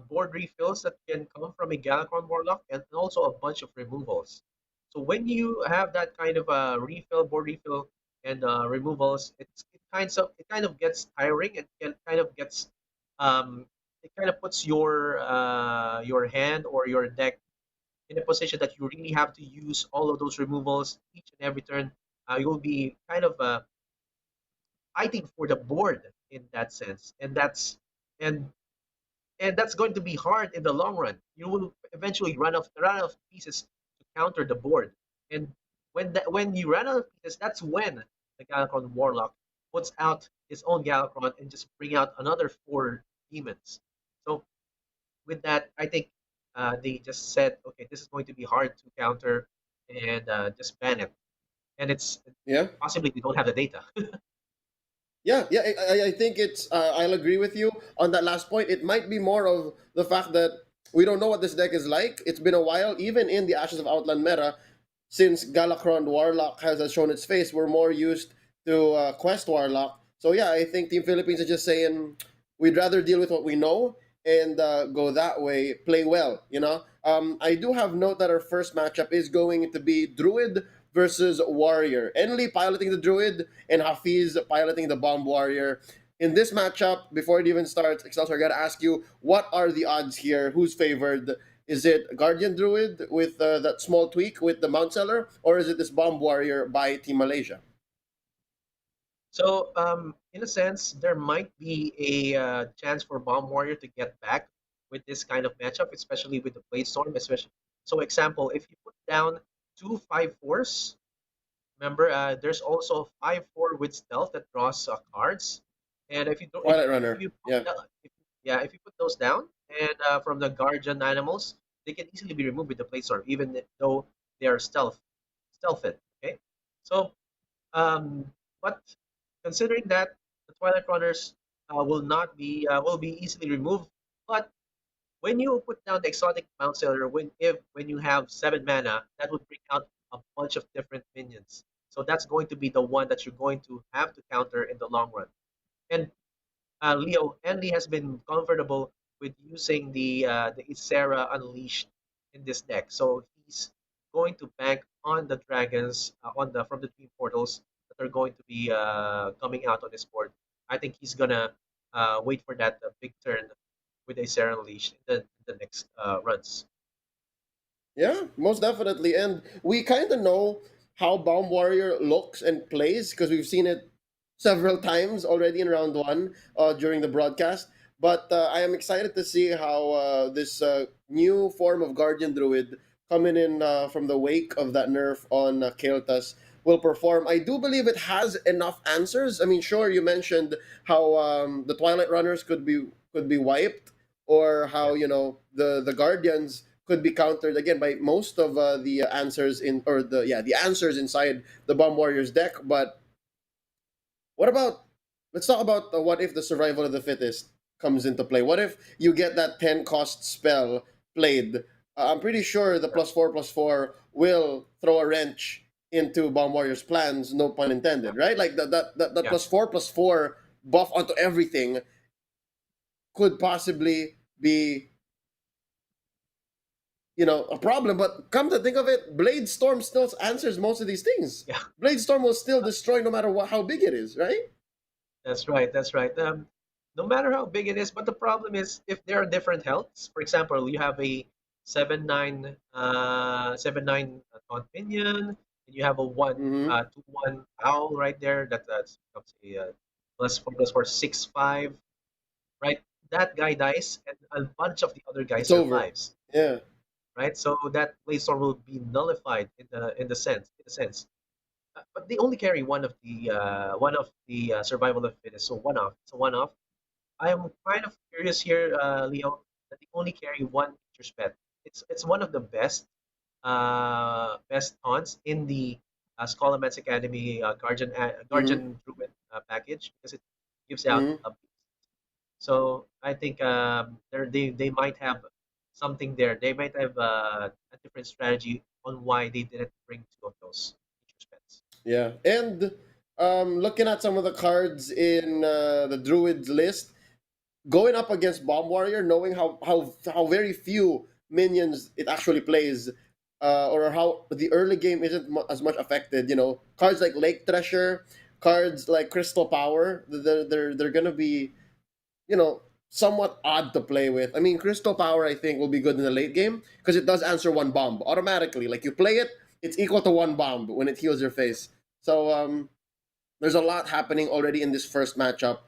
board refills that can come from a Galakron Warlock and also a bunch of removals. So when you have that kind of refill, board refill, and removals, it kind of gets tiring and kind of gets um, it kind of puts your hand or your deck in a position that you really have to use all of those removals each and every turn. You'll be kind of fighting for the board in that sense, and and that's going to be hard in the long run. You will eventually run out of pieces to counter the board, and when you run out of pieces, that's when the Galakron Warlock puts out his own Galakron and just bring out another four demons. So with that, I think they just said, okay, this is going to be hard to counter, and just ban it. And it's Yeah. possibly we don't have the data. Yeah. I think it's. I'll agree with you on that last point. It might be more of the fact that we don't know what this deck is like. It's been a while, even in the Ashes of Outland meta, since Galakron Warlock has shown its face. We're more used to Quest Warlock. So yeah, I think Team Philippines is just saying we'd rather deal with what we know and go that way, play well. I do have note that our first matchup is going to be Druid versus Warrior. Enli piloting the Druid and Hafiz piloting the Bomb Warrior. In this matchup, before it even starts, Excelsior, I gotta ask you, what are the odds here? Who's favored? Is it Guardian Druid with that small tweak with the Mount Seller, or is it this Bomb Warrior by Team Malaysia? So, in a sense, there might be a chance for Bomb Warrior to get back with this kind of matchup, especially with the Blade Storm. Especially, so example, if you put down two 5/4s, remember, there's also a 5/4 with stealth that draws cards, and if you don't, Twilight Runner. if you put Yeah. yeah, if you put those down, and from the Guardian animals, they can easily be removed with the Blade Storm, even though they are stealthed. Okay, so but considering that the Twilight Runners will be easily removed, but when you put down the exotic Mount Sailor, when you have 7 mana, that would bring out a bunch of different minions. So that's going to be the one that you're going to have to counter in the long run. And Lee has been comfortable with using the Isera Unleashed in this deck. So he's going to bank on the dragons on the from the dream portals that are going to be coming out on his board. I think he's gonna wait for that big turn with Isera Unleashed in the next runs. Yeah, most definitely. And we kind of know how Bomb Warrior looks and plays because we've seen it several times already in round one during the broadcast. But I am excited to see how this new form of Guardian Druid coming in from the wake of that nerf on Kael'thas will perform. I do believe it has enough answers. I mean, sure, you mentioned how the Twilight Runners could be wiped, or how the Guardians could be countered again by most of the answers in or the answers inside the Bomb Warriors deck. But what about let's talk about what if the survival of the fittest comes into play? What if you get that 10 cost spell played? I'm pretty sure the +4/+4 will throw a wrench into Bomb Warriors' plans, no pun intended, right? Like that Yeah. +4/+4 buff onto everything could possibly be a problem. But come to think of it, Blade Storm still answers most of these things. Yeah. Blade Storm will still destroy no matter how big it is, right? That's right. That's right. No matter how big it is, but the problem is if there are different healths. For example, you have a 7/9 taunt minion, and you have a Mm-hmm. 2/1 owl right there. That's becomes a +4/+4 6/5. Right? That guy dies, and a bunch of the other guys It's over. survives. Yeah. Right? So that Blaze will be nullified in the sense. But they only carry one of the survival of fittest, so one off. So one off. I am kind of curious here, Leo, that they only carry one nature's pet. it's one of the best taunts in the Scholomance Academy Mm-hmm. Guardian Druid package because it gives out Mm-hmm. a. So I think they might have something there. They might have a different strategy on why they didn't bring two of those feature spells. Yeah, and looking at some of the cards in the Druids list, going up against Bomb Warrior, knowing how very few minions it actually plays, or how the early game isn't as much affected. Cards like Lake Treasure, cards like Crystal Power, they're gonna be somewhat odd to play with. I mean, Crystal Power I think will be good in the late game because it does answer one bomb automatically. Like you play it, it's equal to one bomb when it heals your face. So there's a lot happening already in this first matchup.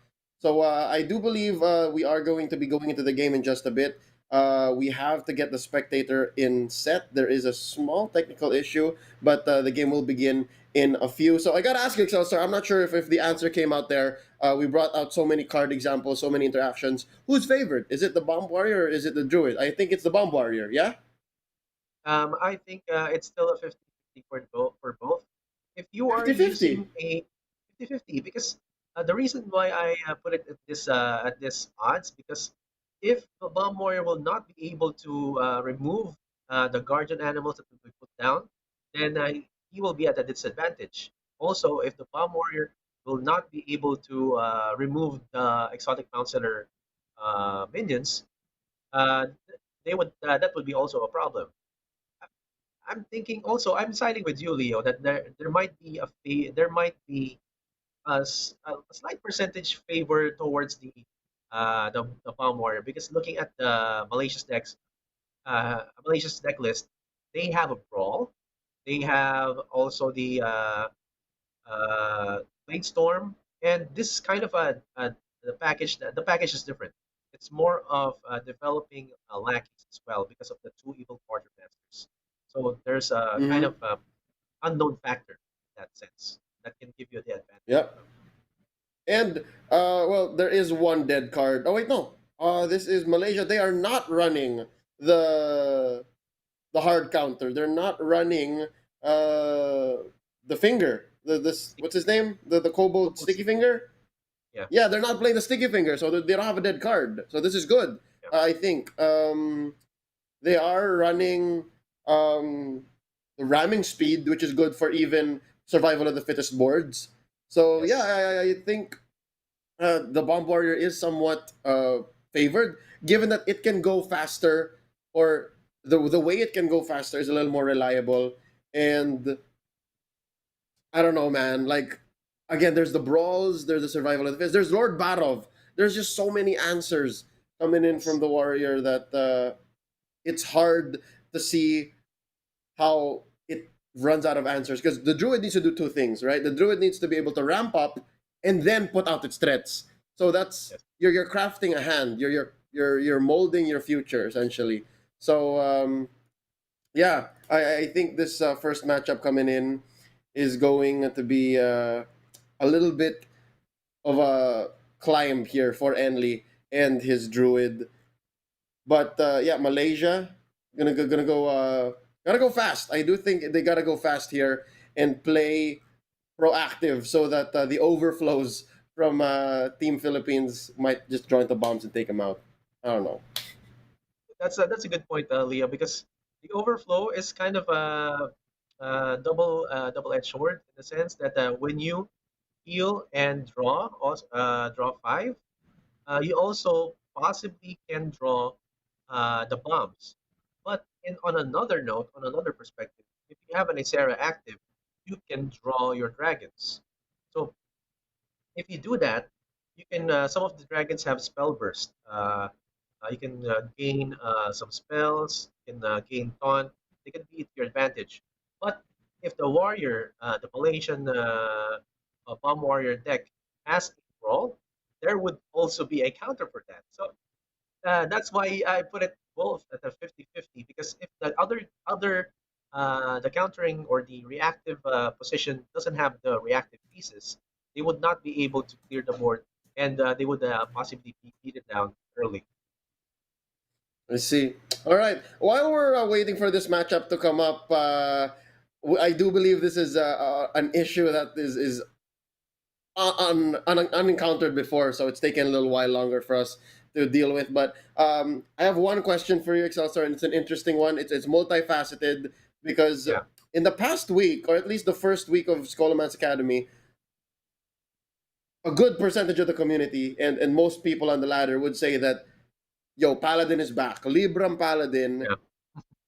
So I do believe we are going to be going into the game in just a bit. We have to get the spectator in set. There is a small technical issue, but the game will begin in a few. So I gotta ask you, Excelsior. I'm not sure if the answer came out there. We brought out so many card examples, so many interactions. Who's favored? Is it the Bomb Warrior or is it the Druid? I think it's the Bomb Warrior. Yeah. I think it's still a 50-50 for both. If you are 50-50. using a 50-50, because the reason why I put it at this odds, because if the Bomb Warrior will not be able to remove the guardian animals that will be put down, then he will be at a disadvantage. Also, if the Bomb Warrior will not be able to remove the exotic counselor minions, they would that would be also a problem. I'm thinking also. I'm siding with you, Leo, that there might be there might be a slight percentage favor towards the Palm Warrior because looking at the Malaysia's deck list, they have a brawl, they have also Blade Storm, and this is kind of the package is different. It's more of developing lackeys as well because of the two evil quartermasters. So there's a kind Mm-hmm. of unknown factor in that sense that can give you the advantage. Yep. And well, there is one dead card. Oh wait, no. This is Malaysia. They are not running the the hard counter. They're not running the finger. The this what's his name? The kobold sticky finger. Yeah, Yeah, they're not playing the sticky finger, so they don't have a dead card. So this is good. yeah, I think they are running the ramming speed, which is good for even survival of the fittest boards. So yeah, yes, I think the Bomb Warrior is somewhat favored, given that it can go faster, or the way it can go faster is a little more reliable. And I don't know, man. Like again, there's the brawls, there's the survival of the fittest, there's Lord Barov. There's just so many answers coming in from yes, the Warrior that it's hard to see how it runs out of answers because the druid needs to do two things, right? The druid needs to be able to ramp up and then put out its threats. So that's yes. you're crafting a hand. You're molding your future essentially. So yeah, I think this first matchup coming in is going to be a little bit of a climb here for Enli and his druid. But yeah, Malaysia gonna go fast. I do think they gotta go fast here and play proactive so that the overflows from Team Philippines might just join the bombs and take them out. I don't know. That's a good point, Leo, because the overflow is kind of a double-edged sword in the sense that when you heal and draw five, you also possibly can draw the bombs. But on another note, on another perspective, if you have an Isera active, you can draw your dragons. So if you do that, you can. Some of the dragons have spell burst. You can gain some spells. You can gain taunt. They can be to your advantage. But if the warrior, the Malaysian bomb warrior deck has a brawl, there would also be a counter for that. So that's why I put it both at a 50-50 because if the other the countering or the reactive position doesn't have the reactive pieces, they would not be able to clear the board and they would possibly be beaten down early. I see. All right. While we're waiting for this matchup to come up, I do believe this is an issue that is unencountered before, so it's taken a little while longer for us to deal with. But I have one question for you, Excelsior, and it's an interesting one. It's multifaceted because Yeah. in the past week, or at least the first week of Scholomance Academy, a good percentage of the community and most people on the ladder would say that, yo, Paladin is back. Libram Paladin Yeah.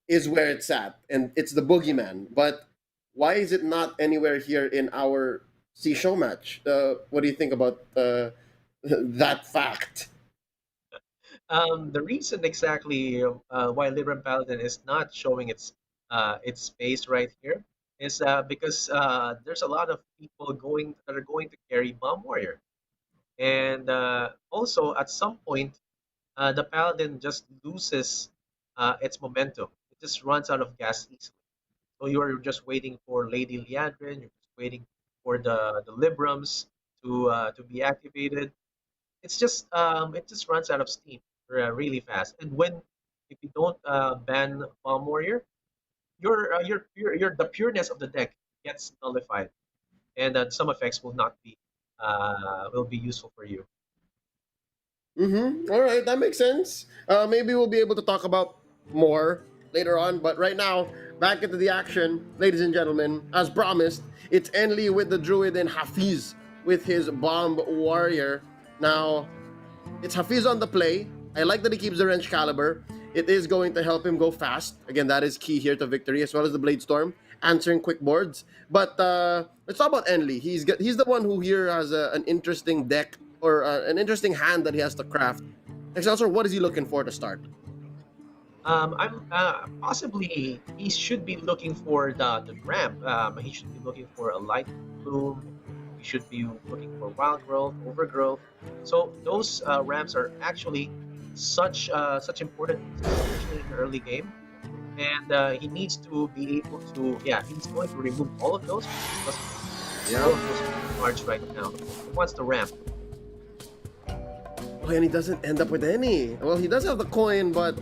is where it's at, and it's the boogeyman. But why is it not anywhere here in our SEA Showmatch? What do you think about that fact? The reason exactly why Libram Paladin is not showing its face right here is because there's a lot of people going that are going to carry Bomb Warrior, and also at some point the Paladin just loses its momentum. It just runs out of gas easily. So you're just waiting for Lady Liadrin. You're just waiting for the Librams to be activated. It just runs out of steam really fast. And when if you don't ban Bomb Warrior, your the pureness of the deck gets nullified, and some effects will be useful for you. Mm-hmm. All right, that makes sense. Maybe we'll be able to talk about more later on, but right now, back into the action, ladies and gentlemen. As promised, it's Enli with the Druid and Hafiz with his Bomb Warrior. Now, it's Hafiz on the play. I like that he keeps the Wrench Caliber. It is going to help him go fast. Again, that is key here to victory, as well as the Blade Storm, answering quick boards. But let's talk about Enli. He's the one who here has an interesting deck or an interesting hand that he has to craft. Excelsior, what is he looking for to start? I'm possibly he should be looking for the ramp. He should be looking for a light bloom. He should be looking for wild growth, overgrowth. So those ramps are actually such important, especially in the early game. And he needs to be able to, yeah, he's going to remove all of those because all of those cards right now. He wants the ramp. Oh, and he doesn't end up with any. Well, he does have the coin, but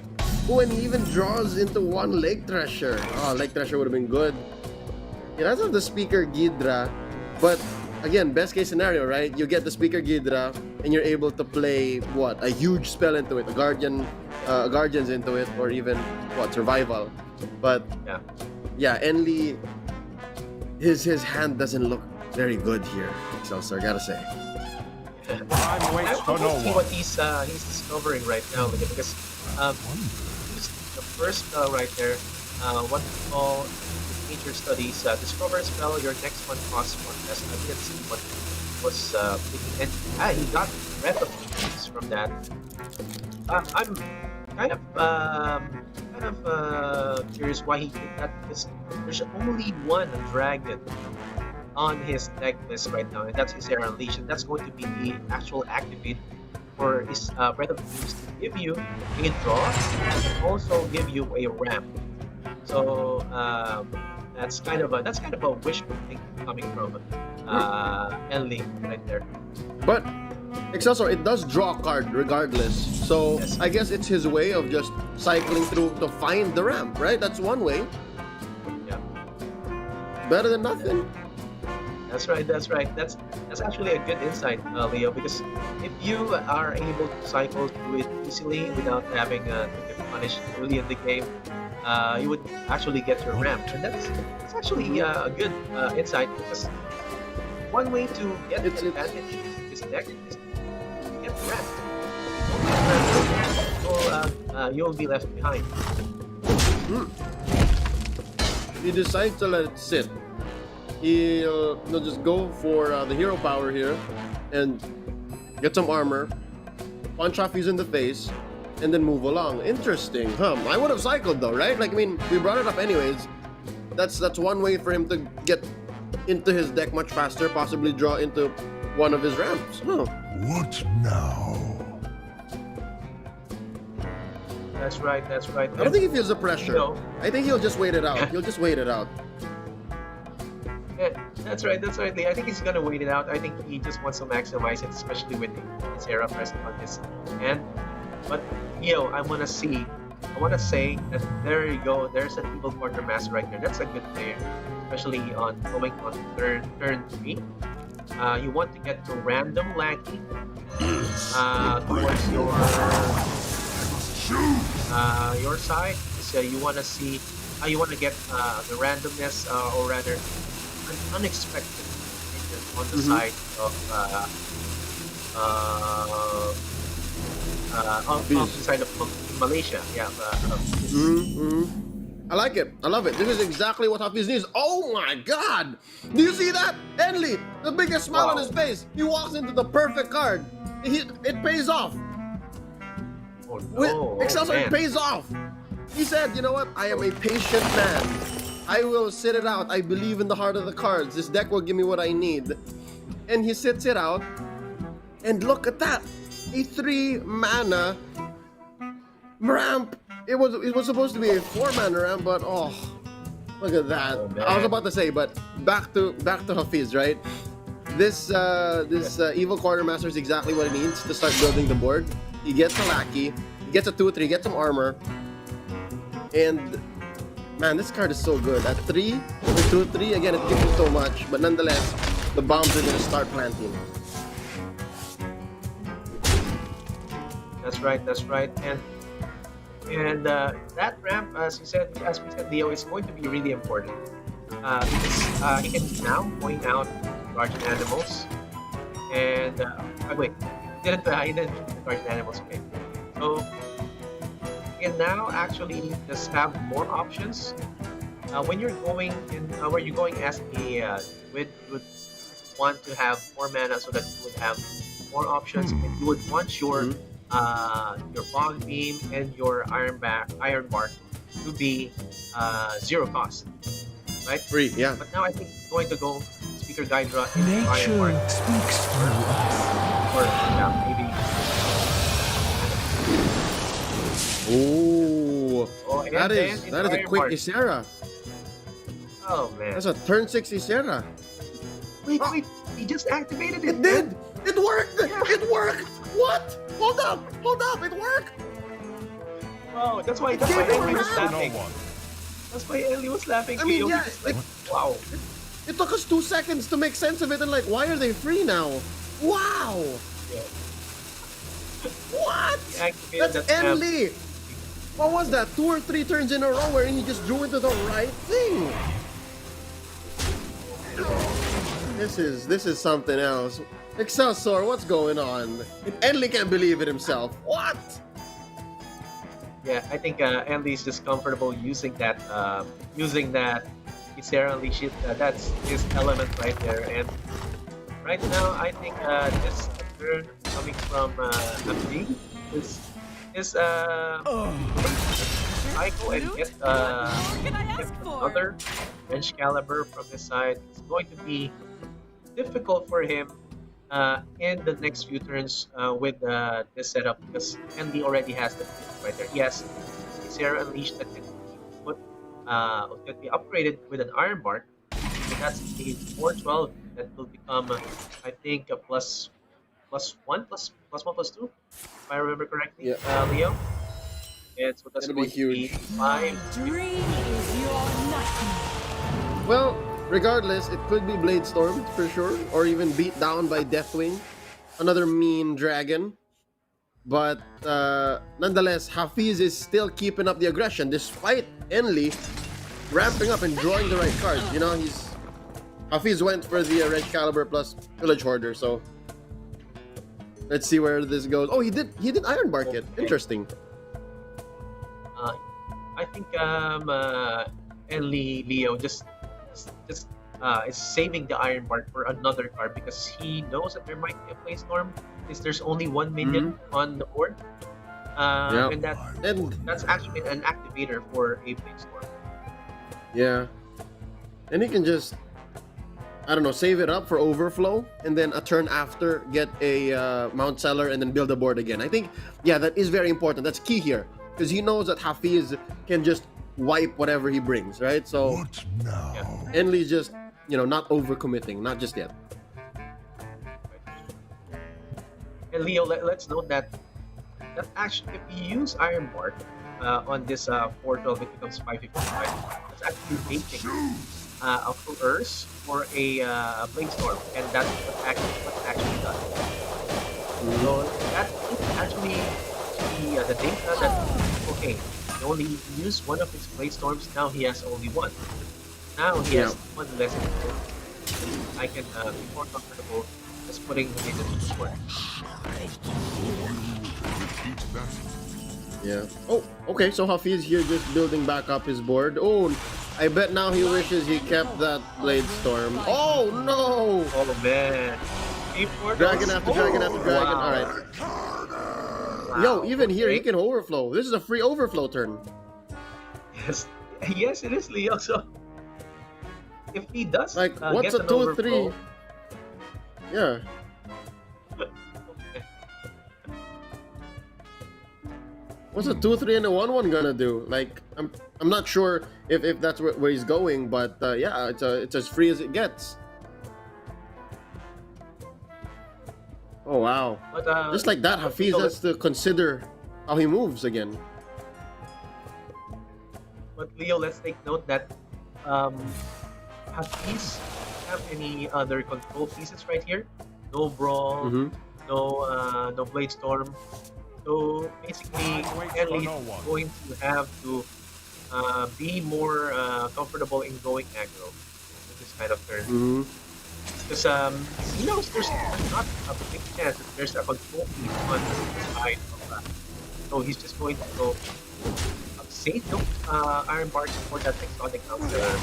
and he even draws into one Lake Thresher. Oh, Lake Thresher would have been good. He does have the Speaker Ghidra, but again, best case scenario, right? You get the Speaker Ghidra, and you're able to play what, a huge spell into it, a Guardians into it, or even what, Survival. But yeah, Enli, his hand doesn't look very good here. Excelsior, gotta say. Time waits for no See one. what he's discovering right now because the first right there, what we call major studies, discover a spell, your next one costs one less. I didn't see what was picking, and he got Breath of Peace from that. I'm kind of curious why he did that because there's only one dragon on his deck list right now, and that's his Era Unleashed, and that's going to be the actual activate for his Breath of Peace to give you a draw and also give you a ramp. So that's kind of a wishful thinking coming from Enli right there. But Excelsior, it does draw a card regardless. So Yes. I guess it's his way of just cycling through to find the ramp, right? That's one way. Yeah. Better than nothing. That's right. That's actually a good insight, Leo. Because if you are able to cycle through it easily without having to get punished early in the game, you would actually get your ramp, and that's actually a good insight. Because one way to get the advantage of this deck is to get ramp. So you will be left behind. He decides to let it sit. He'll just go for the hero power here and get some armor, punch Hafiz in the face, and then move along. Interesting, huh? I would have cycled though, right? Like, I mean, we brought it up anyways. That's one way for him to get into his deck much faster, possibly draw into one of his ramps. Huh. What now? That's right. I don't think he feels the pressure. No. I think he'll just wait it out. He'll just wait it out. Yeah, that's right, Lee. I think he's gonna wait it out. I think he just wants to maximize it, especially with his Era present on his hand. But I wanna see I want to say that there you go. There's an evil quartermaster right there. That's a good player, especially on going on turn 3. You want to get the random lackey towards your side. So you want to see you want to get the randomness, or rather, an unexpected on the side of on the side of Malaysia. Yeah. I like it. I love it. This is exactly what Hafiz needs. Oh my God! Do you see that? Enli, the biggest smile on his face. He walks into the perfect card. It pays off. Oh no! It pays off. He said, you know what? I am a patient man. I will sit it out. I believe in the heart of the cards. This deck will give me what I need. And he sits it out. And look at that. A 3-mana ramp. It was supposed to be a 4-mana ramp, but oh, look at that. I was about to say, but back to Hafiz, right? This evil quartermaster is exactly what he needs to start building the board. He gets a lackey, he gets a 2/3, gets some armor, and man, this card is so good. At 3, with 2/3, again, it gives you so much, but nonetheless, the bombs are gonna start planting. That's right. And that ramp, as we said, Leo, is going to be really important because he can now point out guardian animals, and wait, he didn't the guardian animals. Okay, so he can now actually just have more options when you're going as a you would want to have more mana so that you would have more options, and you would want your Bog Beam and your Iron Bark to be 0 cost, right? Free, yeah. But now I think it's going to go Speaker Guidra in Nature Iron Bark. speaks through us. Or maybe. Oh, that is a quick Bark. Ysera. Oh man. That's a turn 6 Ysera. Wait, he just activated it. It did! It worked! It worked! What? Hold up! It worked! Oh, that's why Ellie was laughing. That's why Ellie was laughing. I mean, Leo. yeah, Wow. It took us 2 seconds to make sense of it, and like, why are they free now? Wow! Yeah. What? He activated That's that Enli! What was that? 2 or 3 turns in a row where he just drew into the right thing. This is something else. Excelsior, what's going on? Enli can't believe it himself. What? Yeah, I think Andy's just comfortable using that Ysera Unleash it. That's his element right there. And right now, I think this turn coming from Abdi is I go and get another bench caliber from his side. It's going to be difficult for him in the next few turns with this setup because Andy already has the right there. Yes, Ysera Unleashed that can be upgraded with an Iron Bark. So that's a 412 that will become, I think, a plus 1, plus 2, if I remember correctly, Leo. And so that's That'll going be huge. to be 5. Dream is your nightmare. Well, regardless, it could be Bladestorm for sure, or even beat down by Deathwing, another mean dragon. But nonetheless, Hafiz is still keeping up the aggression despite Enli ramping up and drawing the right cards. You know, Hafiz went for the Red Caliber plus Village Hoarder, so let's see where this goes. Oh, he did Iron Bark it. Interesting. I think Enli Leo just is saving the Iron Bark for another card because he knows that there might be a Play Storm. Is there's only 1 minion on the board, and that's actually an activator for a Play Storm. Yeah, and he can just, I don't know, save it up for overflow, and then a turn after get a Mount Cellar and then build a board again. I think, yeah, that is very important. That's key here because he knows that Hafiz can just wipe whatever he brings, right? So What now? Enli's just, not overcommitting, not just yet. And Leo, let's note that actually, if you use Iron Bark, on this 412, it becomes 555. That's actually baiting a full Earth for a Brainstorm, and that's what's actually done. So that is actually the data that, okay, he only used one of his Brainstorms, now he has only one. Now he has one less. I can be more comfortable just putting him in the board. Yeah. Oh, okay. So Hafiz here just building back up his board. Oh, I bet now he wishes he kept that Blade Storm. Oh no! Oh man. Dragon after dragon after dragon. Wow. All right. Wow. Yo, even here he Okay. can overflow. This is a free overflow turn. Yes, yes, it is Leo. So if he does Like, what's get a an 2-3? Yeah. What's a 2-3 and a 1-1 gonna do? Like, I'm not sure if that's where he's going, but yeah, it's as free as it gets. Oh wow! But, Just like that, Hafiz Leo, has to consider how he moves again. But Leo, let's take note that Hafiz have any other control pieces right here? No brawl, Mm-hmm. no blade storm. So basically, Ellie is going to have to be more comfortable in going aggro in this kind of turn. Mm-hmm. Because he knows there's not a big chance that there's a control piece on the side of that. So he's just going to go save those iron bars for that exotic counter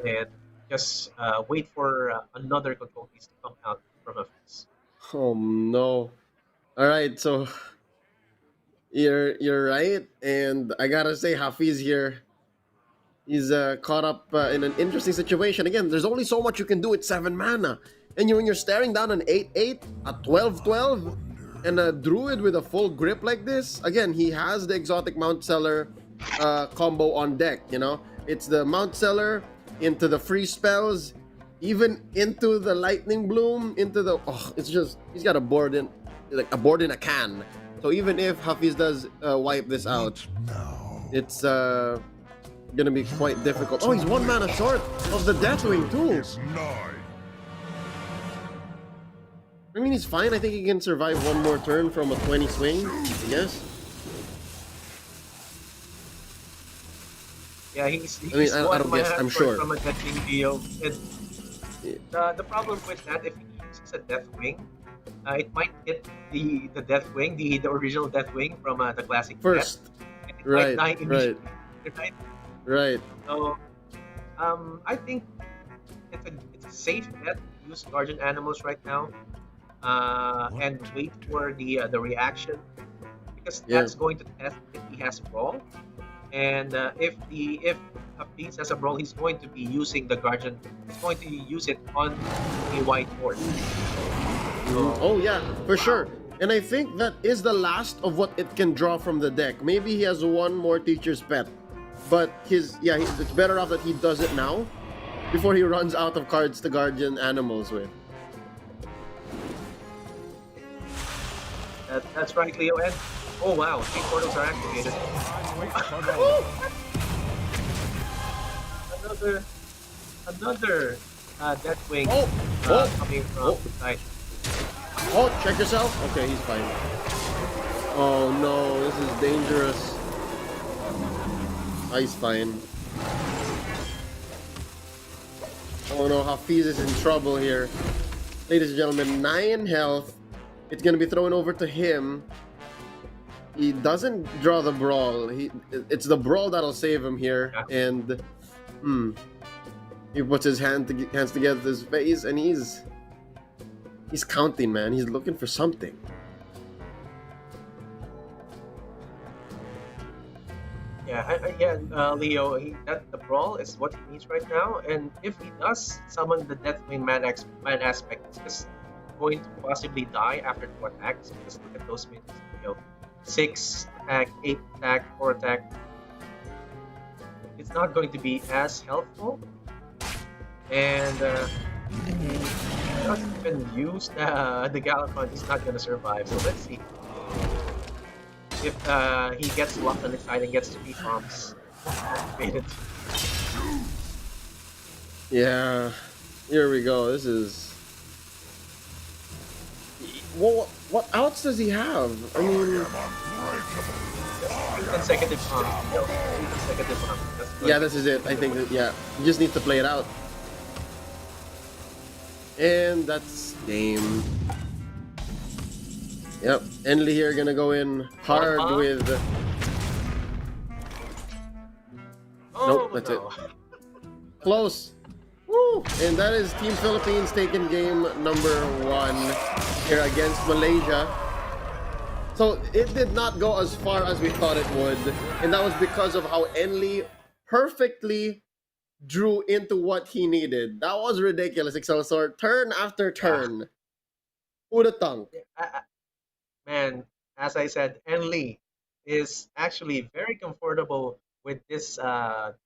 and just wait for another control piece to come out from a face. Oh no! All right, so you're right, and I gotta say, Hafiz here, he's caught up in an interesting situation. Again, there's only so much you can do with 7 mana, and when you're staring down an 8/8, a 12/12, and a druid with a full grip like this. Again, he has the exotic Mount Seller combo on deck. You know, it's the Mount Seller into the free spells, even into the Lightning Bloom, into the it's just he's got a board in a can. So even if Hafiz does wipe this out, it's gonna be quite difficult. Oh, he's 1 mana short of the Deathwing too. I mean, he's fine. I think he can survive 1 more turn from a 20 swing, I guess. Yeah, he's I mean, I one don't guess, mana I'm short sure. from a Deathwing deal. And the problem with that, if he uses a Deathwing, it might hit the Deathwing, the original Deathwing from the classic set, First, and it right, might die immediately. Right? right. So, I think it's a safe bet to use Guardian Animals right now, and wait for the reaction, because Yeah. that's going to test if he has Brawl, and if Hafiz has a Brawl, he's going to be using the Guardian. He's going to use it on a white board. So, Oh yeah, for sure. And I think that is the last of what it can draw from the deck. Maybe he has 1 more Teacher's Pet, but it's better off that he does it now before he runs out of cards to Guardian Animals with. that's right, Leo. And oh wow, 3 portals are activated. Another Deathwing coming from the side. Oh, check yourself. Okay, he's fine. Oh no, this is dangerous. He's fine. Oh no, Hafiz is in trouble here. Ladies and gentlemen, 9 health. It's gonna be thrown over to him. He doesn't draw the Brawl. It's the Brawl that'll save him here. And he puts his hands together to his face, and he's counting, man. He's looking for something. Leo. That the Brawl is what he needs right now, and if he does summon the Deathwing man aspect, he's just going to possibly die after 2 attacks. Just look at those minions, Leo. 6 attack, 8 attack, 4 attack. It's not going to be as helpful, and he doesn't even use the Galathron. He's not going to survive. So let's see. if he gets locked on his side and gets 3 bombs activated. Yeah. Here we go. This is. Well, what outs does he have? I mean, Just 3 consecutive bombs. You know, 3 consecutive bombs. That's going yeah, to this be is it. I think that, yeah, you just need to play it out. And that's game. Yep, Enly here gonna go in hard bomb. with. Nope, that's it. No. Close. Woo! And that is Team Philippines taking game number 1 here against Malaysia. So it did not go as far as we thought it would, and that was because of how Enly perfectly drew into what he needed. That was ridiculous, Excelsior. Turn after turn. Who'd have thunk? Man, as I said, Enli is actually very comfortable with this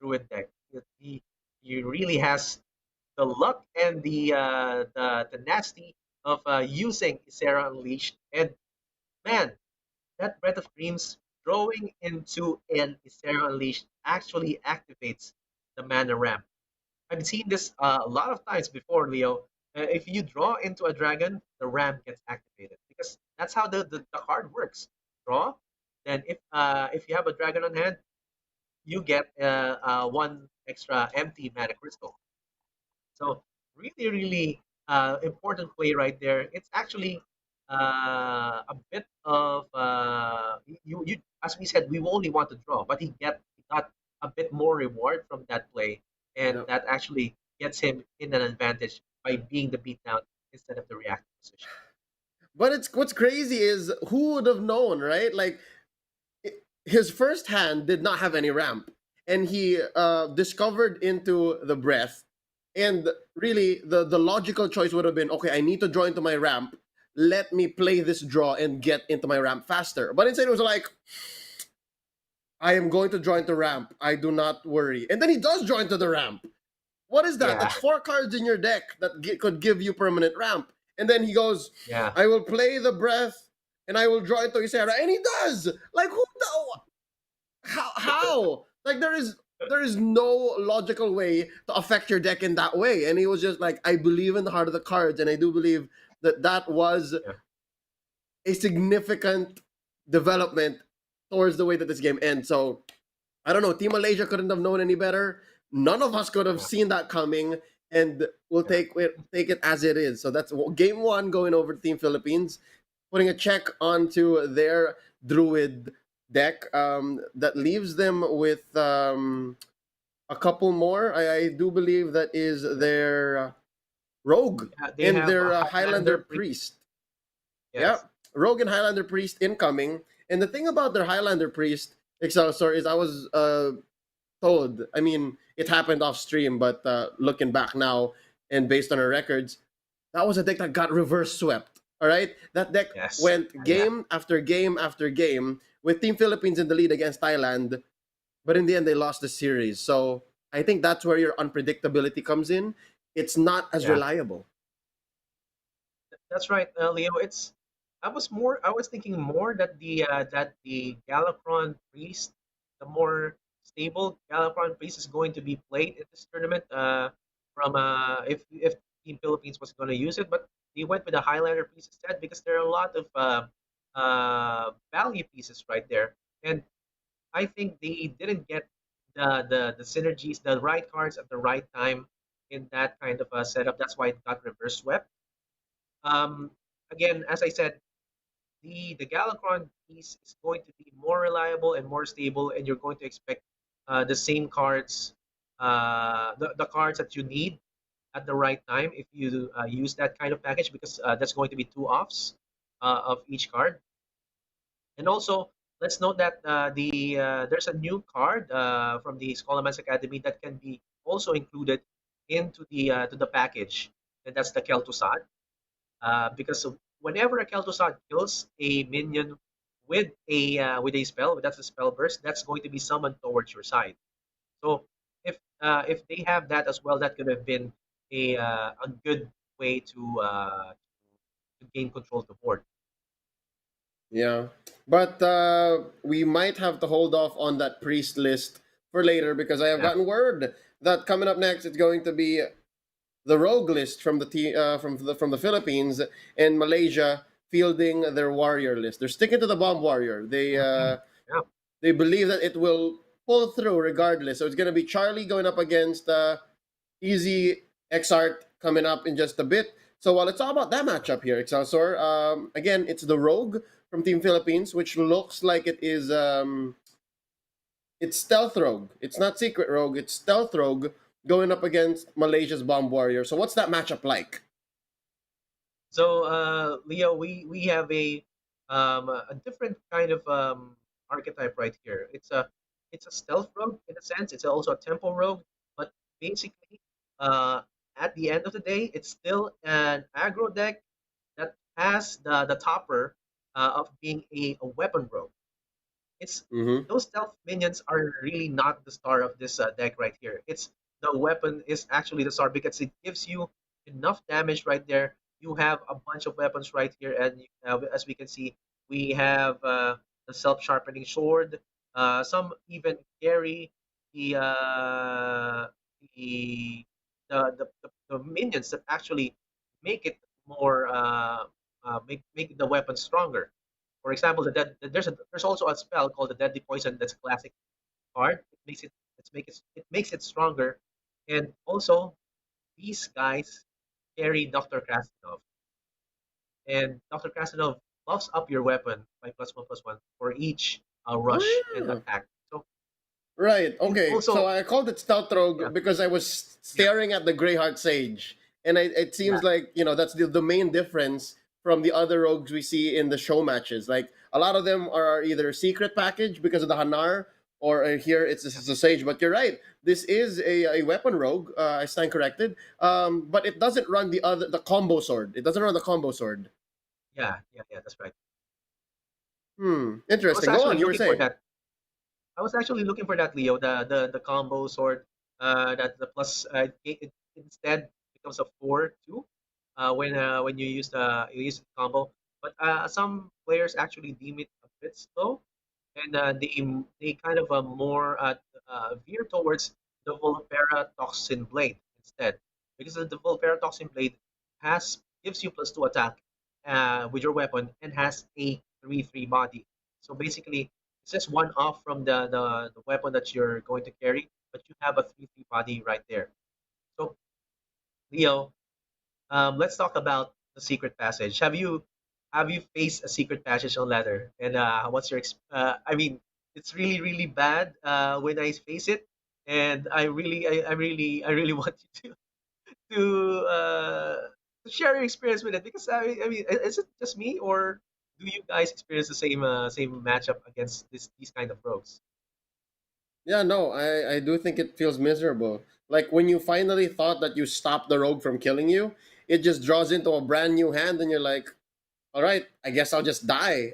druid deck. He really has the luck and the nasty of using Isera Unleashed. And man, that Breath of Dreams drawing into an Isera Unleashed actually activates the mana ramp. I've seen this a lot of times before, Leo. If you draw into a dragon, the ramp gets activated because that's how the card works. Draw, then if you have a dragon on hand, you get 1 extra empty mana crystal. So really, really important play right there. It's actually a bit of you as we said, we only want to draw, but he got a bit more reward from that play, and Yep. that actually gets him in an advantage by being the beatdown instead of the reactive position. But it's what's crazy is who would have known, right? Like his first hand did not have any ramp, and he discovered into the breath. And really, the logical choice would have been, okay, I need to draw into my ramp. Let me play this draw and get into my ramp faster. But instead, it was like, I am going to draw into ramp. I do not worry. And then he does draw into the ramp. What is that? Yeah. That's 4 cards in your deck that could give you permanent ramp. And then he goes, Yeah. I will play the breath and I will draw into Isera. And he does. Like, who the how? Like there is no logical way to affect your deck in that way. And he was just like, I believe in the heart of the cards, and I do believe that was a significant development towards the way that this game ends. So I don't know. Team Malaysia couldn't have known any better. None of us could have seen that coming, and we'll take it as it is. So that's game 1 going over to Team Philippines, putting a check onto their Druid deck. That leaves them with a couple more. I do believe that is their Rogue They and have their a Highlander Priest. Yes. Yeah, Rogue and Highlander Priest incoming. And the thing about their Highlander Priest, Excelsior, is I was told, I mean, it happened off stream, but looking back now and based on our records, that was a deck that got reverse swept. All right? That deck went game after game after game with Team Philippines in the lead against Thailand, but in the end, they lost the series. So I think that's where your unpredictability comes in. It's not as reliable. That's right, Leo. I was thinking more that the Galakron Priest, the more stable Galakron Priest is going to be played in this tournament. From if Team Philippines was going to use it, but they went with the Highlander Priest instead because there are a lot of value pieces right there, and I think they didn't get the synergies, the right cards at the right time in that kind of a setup. That's why it got reverse swept. Um, Again, as I said, the Galakron piece is going to be more reliable and more stable, and you're going to expect the same cards, the cards that you need at the right time if you use that kind of package, because that's going to be 2 offs of each card. And also, let's note that there's a new card from the Scholomance Academy that can be also included into the to the package, and that's the Kel'Thuzad. Because whenever a Kel'Thuzad kills a minion with a spell, that's a spell burst, that's going to be summoned towards your side. So if they have that as well, that could have been a good way to gain control of the board. Yeah. But we might have to hold off on that priest list for later because I have Yeah. gotten word that coming up next it's going to be the rogue list from the Philippines and Malaysia fielding their warrior list. They're sticking to the bomb warrior. Yeah. They believe that it will pull through regardless. So it's going to be Charlie going up against Easy Xart coming up in just a bit. So while it's all about that matchup here, Excelsior, again, it's the Rogue from Team Philippines, which looks like it's Stealth Rogue. It's not Secret Rogue, it's Stealth Rogue going up against Malaysia's Bomb Warrior. So what's that matchup like? So, Leo, we have a different kind of archetype right here. It's a stealth rogue in a sense. It's also a tempo rogue, but basically, uh, at the end of the day, it's still an aggro deck that has the topper of being a weapon rogue. It's Mm-hmm. those stealth minions are really not the star of this deck right here. It's the weapon is actually the star because it gives you enough damage right there. You have a bunch of weapons right here, and as we can see, we have the self-sharpening sword. Some even carry the uh, the, the minions that actually make it more make the weapon stronger. For example, there's also a spell called the Deadly Poison that's a classic card. It makes it stronger, and also these guys carry Doctor Krasinov, and Doctor Krasinov buffs up your weapon by +1/+1 for each Oh, rush and yeah. attack. So Right. and Okay. So also I called it Stout yeah Rogue because I was yeah staring at the Greyheart Sage, and it yeah seems like that's the main difference from the other rogues we see in the show matches. Like a lot of them are either secret package because of the Hanar, or here it's a Sage. But you're right. This is a weapon rogue. I stand corrected. But it doesn't run the combo sword. It doesn't run the combo sword. yeah, that's right. I was Interesting. Go actually on. You were looking for saying. that. I was actually looking for that, Leo, the combo sword, that the plus it instead becomes a 4/2 when you use the combo. But some players actually deem it a bit slow, and they kind of more veer towards the Volpera Toxin Blade instead, because the Volpera Toxin Blade has gives you +2 attack with your weapon and has a 3/3 body. So basically, it's just one off from the weapon that you're going to carry, but you have a 3/3 body right there. So Leo, let's talk about the secret passage. Have you faced a secret passage on ladder? And what's your I mean, it's really bad when I face it, and I really want you to share your experience with it because I mean, is it just me or do you guys experience the same matchup against these kind of rogues? Yeah, no, I do think it feels miserable. Like when you finally thought that you stopped the rogue from killing you, it just draws into a brand new hand, and you're like, all right, I guess I'll just die.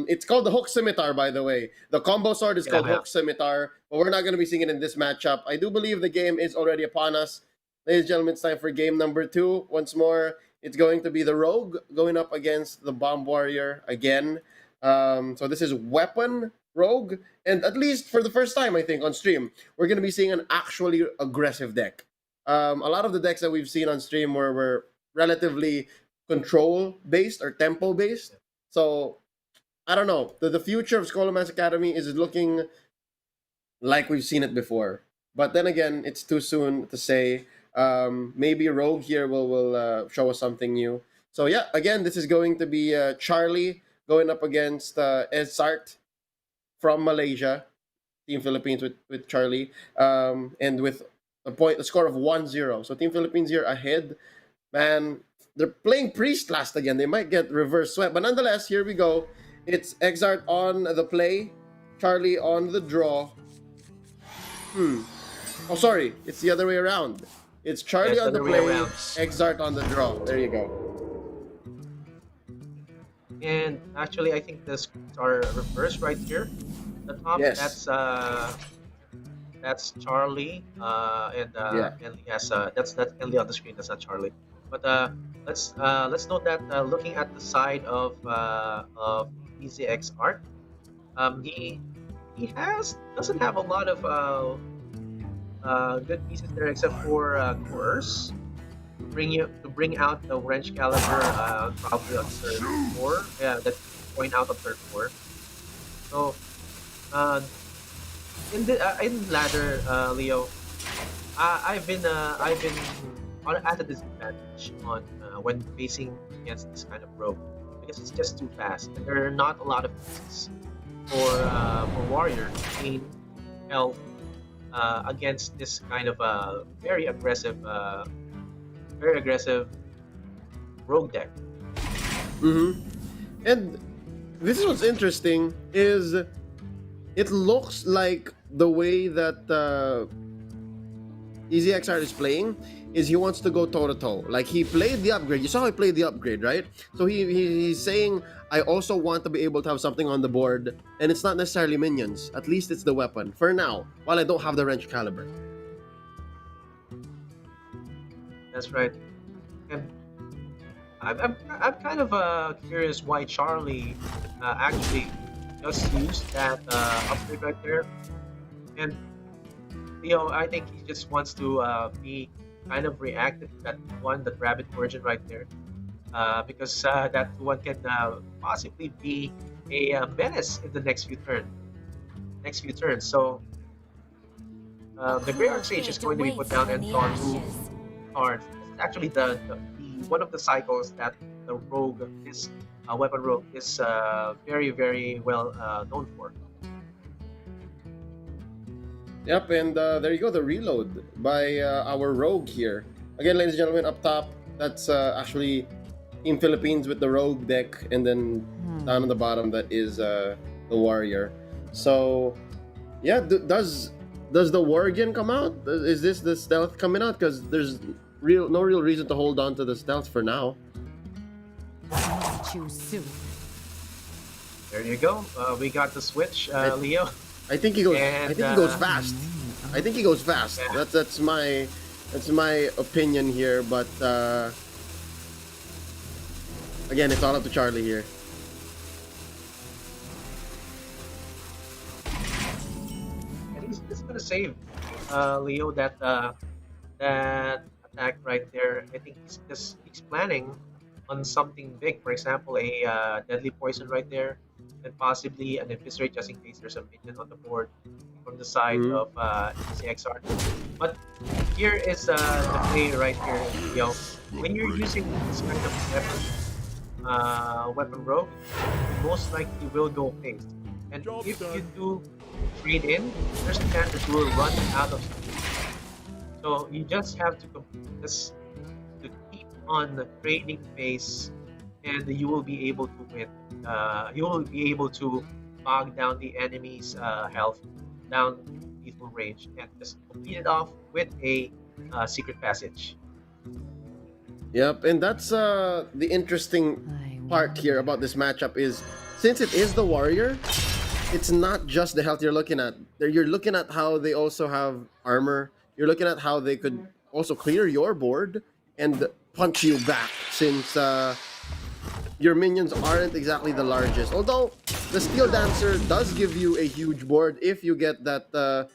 It's called the Hook Scimitar, by the way. The combo sword is Yeah, called yeah. Hook Scimitar, but we're not going to be seeing it in this matchup. I do believe the game is already upon us. Ladies and gentlemen, it's time for game number 2. Once more, it's going to be the Rogue going up against the Bomb Warrior again. So this is Weapon Rogue, and at least for the first time, I think, on stream, we're going to be seeing an actually aggressive deck. A lot of the decks that we've seen on stream were relatively control based or tempo based. So I don't know. The future of Scholomance Academy is looking like we've seen it before. But then again, it's too soon to say. Maybe Rogue here will show us something new. So yeah, again, this is going to be Charlie going up against Sart from Malaysia, Team Philippines with Charlie, and with a score of 1-0. So Team Philippines here ahead. Man, they're playing Priest last again. They might get reverse swept. But nonetheless, here we go. It's Exart on the play, Charlie on the draw. Oh, sorry. It's the other way around. It's Charlie Yes, on the other way play, around. Exart on the draw. There you go. And actually, I think the screens are reversed right here. The top, Yes. that's Charlie, Yeah. Henley has that's Henley on the screen. That's not Charlie. But let's note that looking at the side of EZX art. He doesn't have a lot of good pieces there except for course. Bring out the wrench caliber probably on third four. Yeah, that point out on third four. So uh, in ladder, Leo, I've been at a disadvantage on when facing against this kind of rogue because it's just too fast and there are not a lot of pieces for warrior to gain health against this kind of very aggressive rogue deck. Mm-hmm. And this is what's interesting is it looks like the way that EZXR is playing is he wants to go toe to toe. Like he played the upgrade. You saw how he played the upgrade, right? So he's saying, I also want to be able to have something on the board, and it's not necessarily minions. At least it's the weapon for now, while I don't have the wrench caliber. That's right. And I'm kind of curious why Charlie actually just used that upgrade right there. And I think he just wants to be kind of reactive to that that rabbit origin right there, because that one can possibly be a menace in the next few turns. So the Grey Archsage is going to be put down and drawn two cards. It's actually the one of the cycles that the rogue, this weapon rogue, is very very well known for. Yep, and there you go, the reload by our rogue here. Again, ladies and gentlemen, up top, that's actually Team Philippines with the rogue deck, and then down on the bottom, that is the warrior. So, yeah, does the Worgen come out? Is this the stealth coming out? Because there's no real reason to hold on to the stealth for now. Choose soon. There you go. We got the switch, Leo. I think he goes. And, I think he goes fast. I think he goes fast. Yeah. That's my opinion here. But again, it's all up to Charlie here. And he's gonna save Leo that attack right there. I think he's planning on something big. For example, a deadly poison right there, and possibly an eviscerate just in case there's a minion on the board from the side of EZXR. But here is the play right here, when you're using this kind of weapon rogue, you most likely will go phased. And if you do trade in, there's a chance that you will run out of speed. So you just have to keep on the trading phase, and you will be able to win. You will be able to bog down the enemy's health down lethal range and just complete it off with a secret passage. Yep, and that's the interesting part here about this matchup is since it is the warrior, it's not just the health you're looking at. You're looking at how they also have armor. You're looking at how they could also clear your board and punch you back since your minions aren't exactly the largest. Although the Steel Dancer does give you a huge board if you get that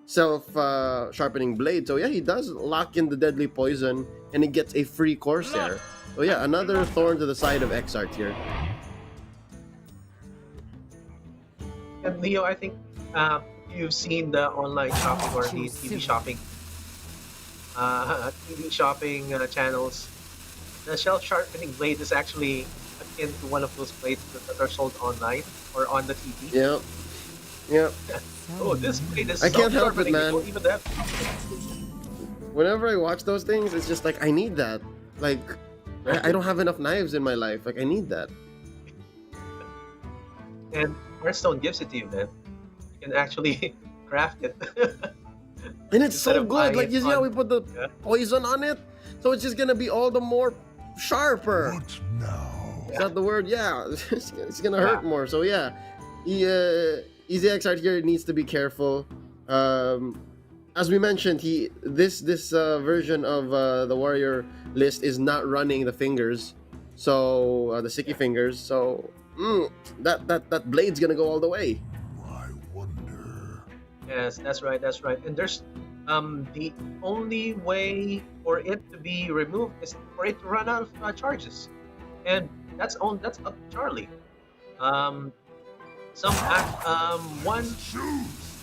self-sharpening blade. So yeah, he does lock in the deadly poison and he gets a free Corsair. So yeah, another thorn to the side of Exart here. And Leo, I think you've seen the online shopping or the TV shopping channels. The self-sharpening blade is actually akin to one of those blades that are sold online or on the TV. Yep. Oh, this blade is I can't help it, self-sharpening. man. Well, even that. Whenever I watch those things, it's just like I need that. Like I don't have enough knives in my life. Like I need that. And Hearthstone gives it to you, man. You can actually craft it. And it's so Instead of good. buying Like it you see how on- we put the poison on it? So it's just gonna be all the more sharper. What now? Is that the word? Yeah. It's gonna hurt more. So yeah. EZXR here needs to be careful. As we mentioned, this version of the warrior list is not running the fingers. So the sticky fingers. So that blade's gonna go all the way. I wonder. Yes, that's right. That's right. And there's the only way for it to be removed is for it to run out of charges, and that's up to Charlie. Um, one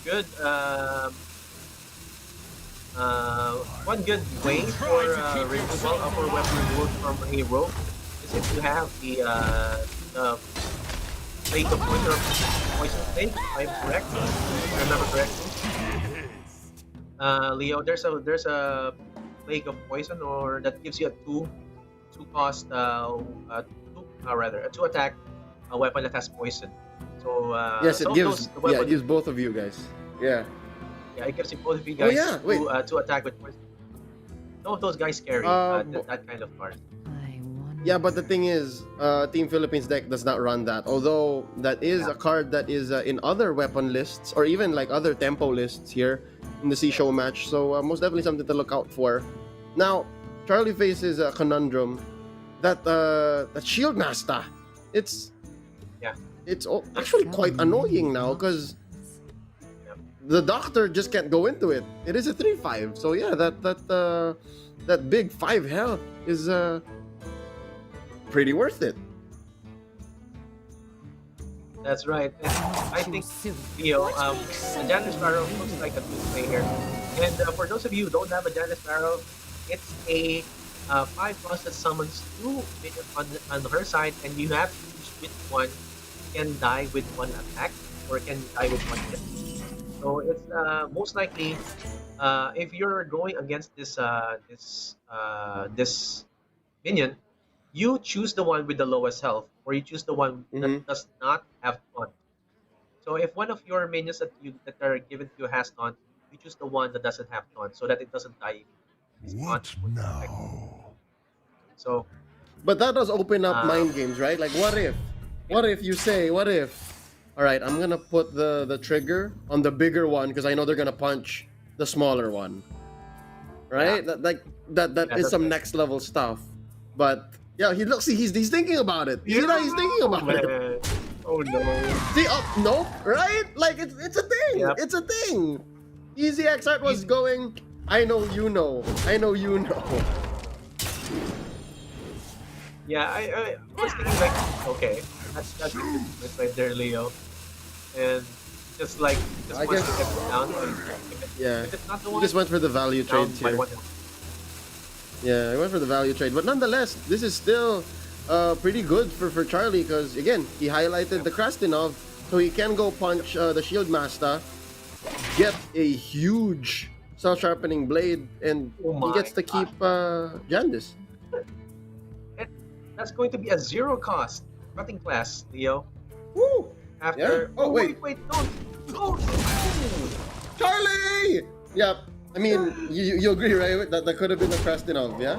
good one good way for removal of a weapon removed from a rogue is if you have the plague of poison or poison plague, if I'm correct, if I remember correctly. Leo, there's a plague of poison or that gives you a two cost a two attack a weapon that has poison. So Yes, it gives. the Yeah, it weapon, gives both of you guys. Yeah. yeah, it gives you both of you Oh guys yeah. Wait. to attack with poison. Some of those guys carry that kind of card. I wonder. Yeah, but the thing is, Team Philippines deck does not run that. Although that is a card that is in other weapon lists or even like other tempo lists here in the SEA Showmatch. So most definitely something to look out for. Now, Charlie faces a conundrum that that Shield Master. It's Yeah. It's actually quite annoying now because the Doctor just can't go into it. It is a 3/5, so yeah, that big 5 health is pretty worth it. That's right. And I think Too soon. Leo, the Janice Sparrow looks like a good play here. And for those of you who don't have a Janice Sparrow, it's a 5+ that summons 2 minions on her side, and you have to choose which one can die with 1 attack or can die with 1 hit. So it's most likely if you're going against this minion, you choose the one with the lowest health, or you choose the one that does not have taunt. So if one of your minions that are given to you has taunt, you choose the one that doesn't have taunt, so that it doesn't die. It's What taunt. now? So But that does open up mind games, right? Like, what if you say, what if, all right, I'm gonna put the trigger on the bigger one because I know they're gonna punch the smaller one, right? Yeah. That is some next level stuff. But yeah, he's thinking about it. He's thinking about it. man. Oh no. See, nope, right? Like it's a thing. Yep. It's a thing. Easy X Art was going. I know you know. I know you know. Yeah, I was thinking like, okay, that's right there, Leo, and just I wants guess- to get it down. Yeah. If it's not the He one, just went for the value down trades by here. 1. Yeah, I went for the value trade. But nonetheless, this is still pretty good for Charlie because, again, he highlighted the Krastinov, so he can go punch the Shield Master, get a huge self-sharpening blade, and Oh he my gets to keep Jandis. That's going to be a 0 cost cutting class, Leo. Woo! After Yeah? Oh, wait. don't. Charlie! Yeah, I mean, you agree, right? That could have been the Krastinov, yeah?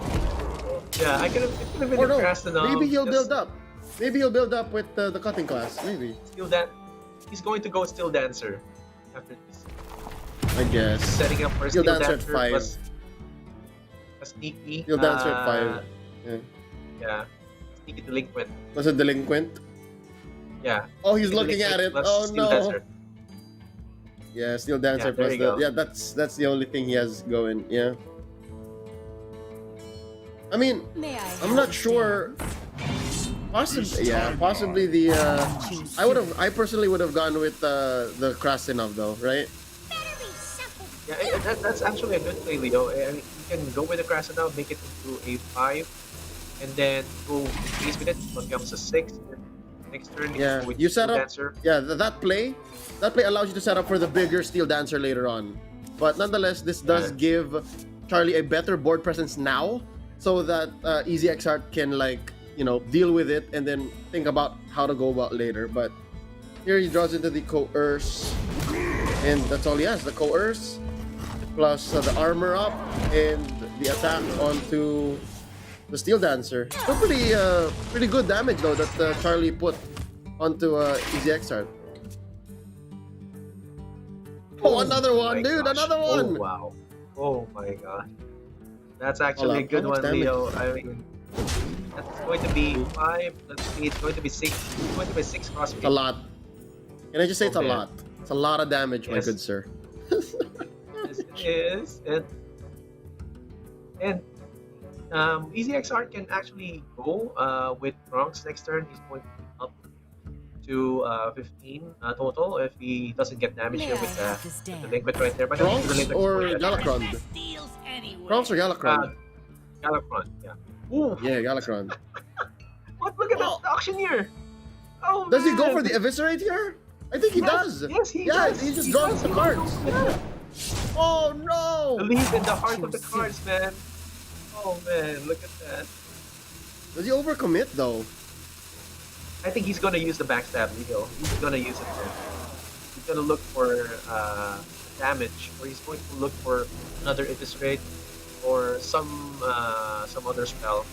Yeah, it could have been Or the no, Krastinov. maybe he'll just build up. Maybe he'll build up with the cutting class, maybe. He's going to go Steel Dancer after this. I guess. Setting up for Steel Steel Dancer at Dancer 5. plus a sneaky. Steel Dancer at 5. Yeah. Yeah, sneaky delinquent. Was a delinquent? Yeah. Oh, he's Sneaky looking at it. delinquent plus Oh Steel no. Dancer. Yeah, Steel Dancer Yeah, there plus you go. yeah, that's the only thing he has going. Yeah. I mean, May I I'm not sure. Possibly the. I personally would have gone with the Krastinov though, right? Yeah, that's actually a good play, Leo. I mean, you can go with the Krasnov, make it into a 5, and then go increase with it. So it becomes a 6. And next turn, Yeah, go with you Steel set up. Dancer. Yeah, that play allows you to set up for the bigger Steel Dancer later on. But nonetheless, this does give Charlie a better board presence now, so that Easy XR can deal with it and then think about how to go about later. But here he draws into the Coerce, and that's all he has. The Coerce plus the armor up and the attack onto the Steel Dancer. Still pretty good damage though that Charlie put onto Easy XR. Oh, another one, my dude! gosh. Another one! Oh, wow. Oh my god. That's actually a good How much one, damage? Leo. I mean, that's going to be 5. Let's see, it's going to be 6. It's going to be 6 cross It's a lot. Can I just say Oh, it's a man. lot? It's a lot of damage, my Yes. good sir. Yes, it is. And EZXR can actually go with Bronx next turn. He's going to be up to 15 total if he doesn't get damage here with the liquid right there. But the Bronx liquid or is Galakron? Bronx or Galakron? Galakron, yeah. Ooh, Yeah, Galakron. what? Look at Oh. that auctioneer! Oh, Does he go man. for the eviscerate here? I think he Yes, does. yes, he yeah, does. he just He draws does. the cards. Yeah. Oh The no! lead in the heart of the cards, man. Oh man, look at that. Does he overcommit though? I think he's gonna use the backstab, Leo. He's gonna use it there. He's gonna look for damage, or he's going to look for another eviscerate or some other spell.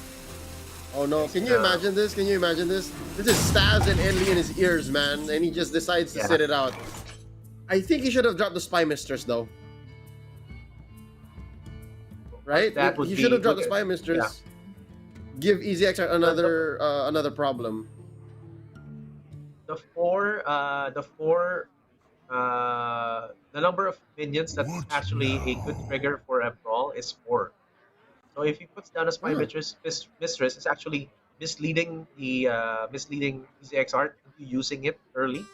Oh no! Can you imagine this? Can you imagine this? This is Staz and Enly in his ears, man, and he just decides to Yeah. sit it out. I think he should have dropped the Spy Mistress though. Right? That would He be- should have dropped the look Spy at- Mistress. Give EZX another problem. The number of minions that's What actually a good trigger for a brawl is 4. So if he puts down a spy Hmm. mistress, it's actually misleading the misleading EZXR into using it early,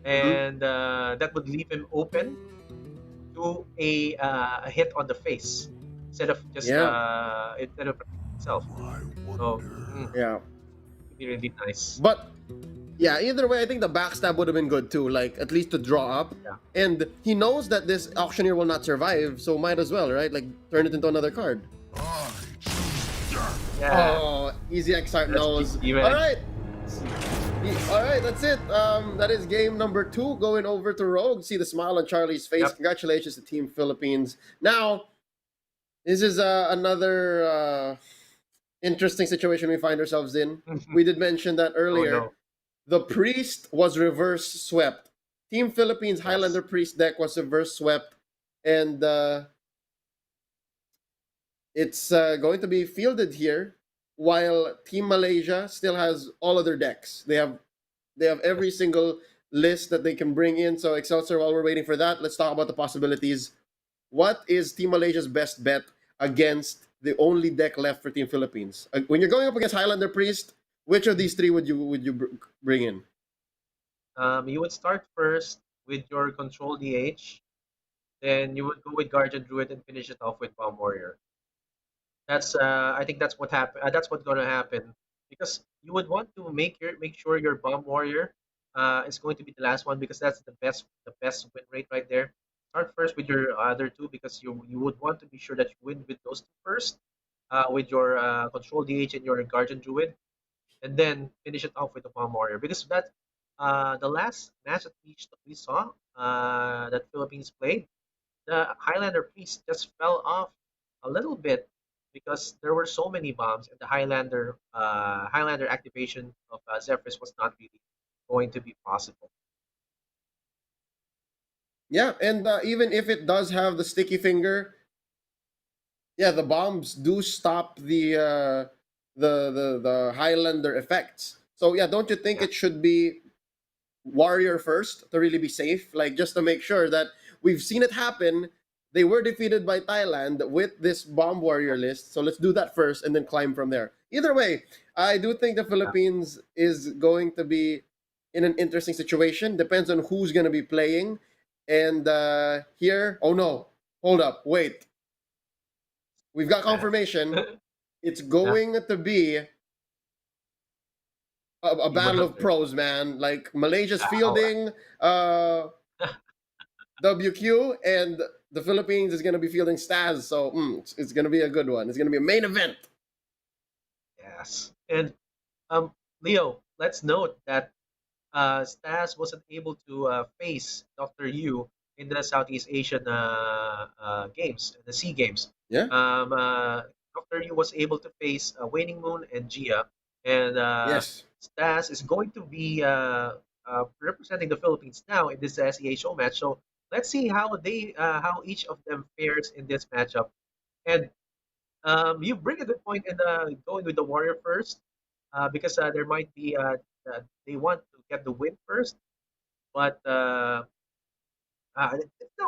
and that would leave him open to a hit on the face instead of just instead of itself. I So wonder. Yeah. it'd be really nice. But yeah, either way, I think the backstab would have been good too. Like at least to draw up, Yeah. and he knows that this auctioneer will not survive, so might as well, right? Like turn it into another card. I choose death. Yeah. Oh, easy X-Art That's knows. even. All right. All right, that's it. That is game number 2. Going over to Rogue. See the smile on Charlie's face. Yep. Congratulations to Team Philippines. Now, this is another interesting situation we find ourselves in. We did mention that earlier. Oh, no. The priest was reverse swept. Team Philippines Yes. Highlander priest deck was reverse swept, and it's going to be fielded here, while Team Malaysia still has all of their decks. They have every single list that they can bring in. So Excelsior, while we're waiting for that, let's talk about the possibilities. What is Team Malaysia's best bet against the only deck left for Team Philippines? When you're going up against Highlander priest, which of these 3 would you bring in? You would start first with your control DH, then you would go with Guardian Druid and finish it off with Bomb Warrior. That's I think that's what happen. That's what's gonna happen because you would want to make sure your Bomb Warrior is going to be the last one because that's the best win rate right there. Start first with your other 2 because you would want to be sure that you win with those 2 first, with your control DH and your Guardian Druid, and then finish it off with the Bomb Warrior because that the last match that we saw that Philippines played, the Highlander priest just fell off a little bit because there were so many bombs and the Highlander activation of Zephyrus was not really going to be possible. Yeah, and even if it does have the sticky finger, yeah, the bombs do stop the Highlander effects. So yeah, don't you think Yeah. it should be Warrior first to really be safe? Like just to make sure that we've seen it happen. They were defeated by Thailand with this Bomb Warrior list. So let's do that first and then climb from there. Either way, I do think the Philippines is going to be in an interesting situation. Depends on who's going to be playing. And here, oh no, hold up, wait. We've got confirmation. It's going to be a battle of pros, man. Like Malaysia's fielding WQ, and the Philippines is going to be fielding Staz. So it's going to be a good one. It's going to be a main event. Yes, and Leo, let's note that Stas wasn't able to face Dr. Yu in the Southeast Asian games, the SEA Games. Yeah. Dr. Yu was able to face Waning Moon and Gia, and Yes. Stas is going to be representing the Philippines now in this SEA show match. So let's see how each of them fares in this matchup. And You bring a good point in going with the warrior first, because there might be they want to get the win first, but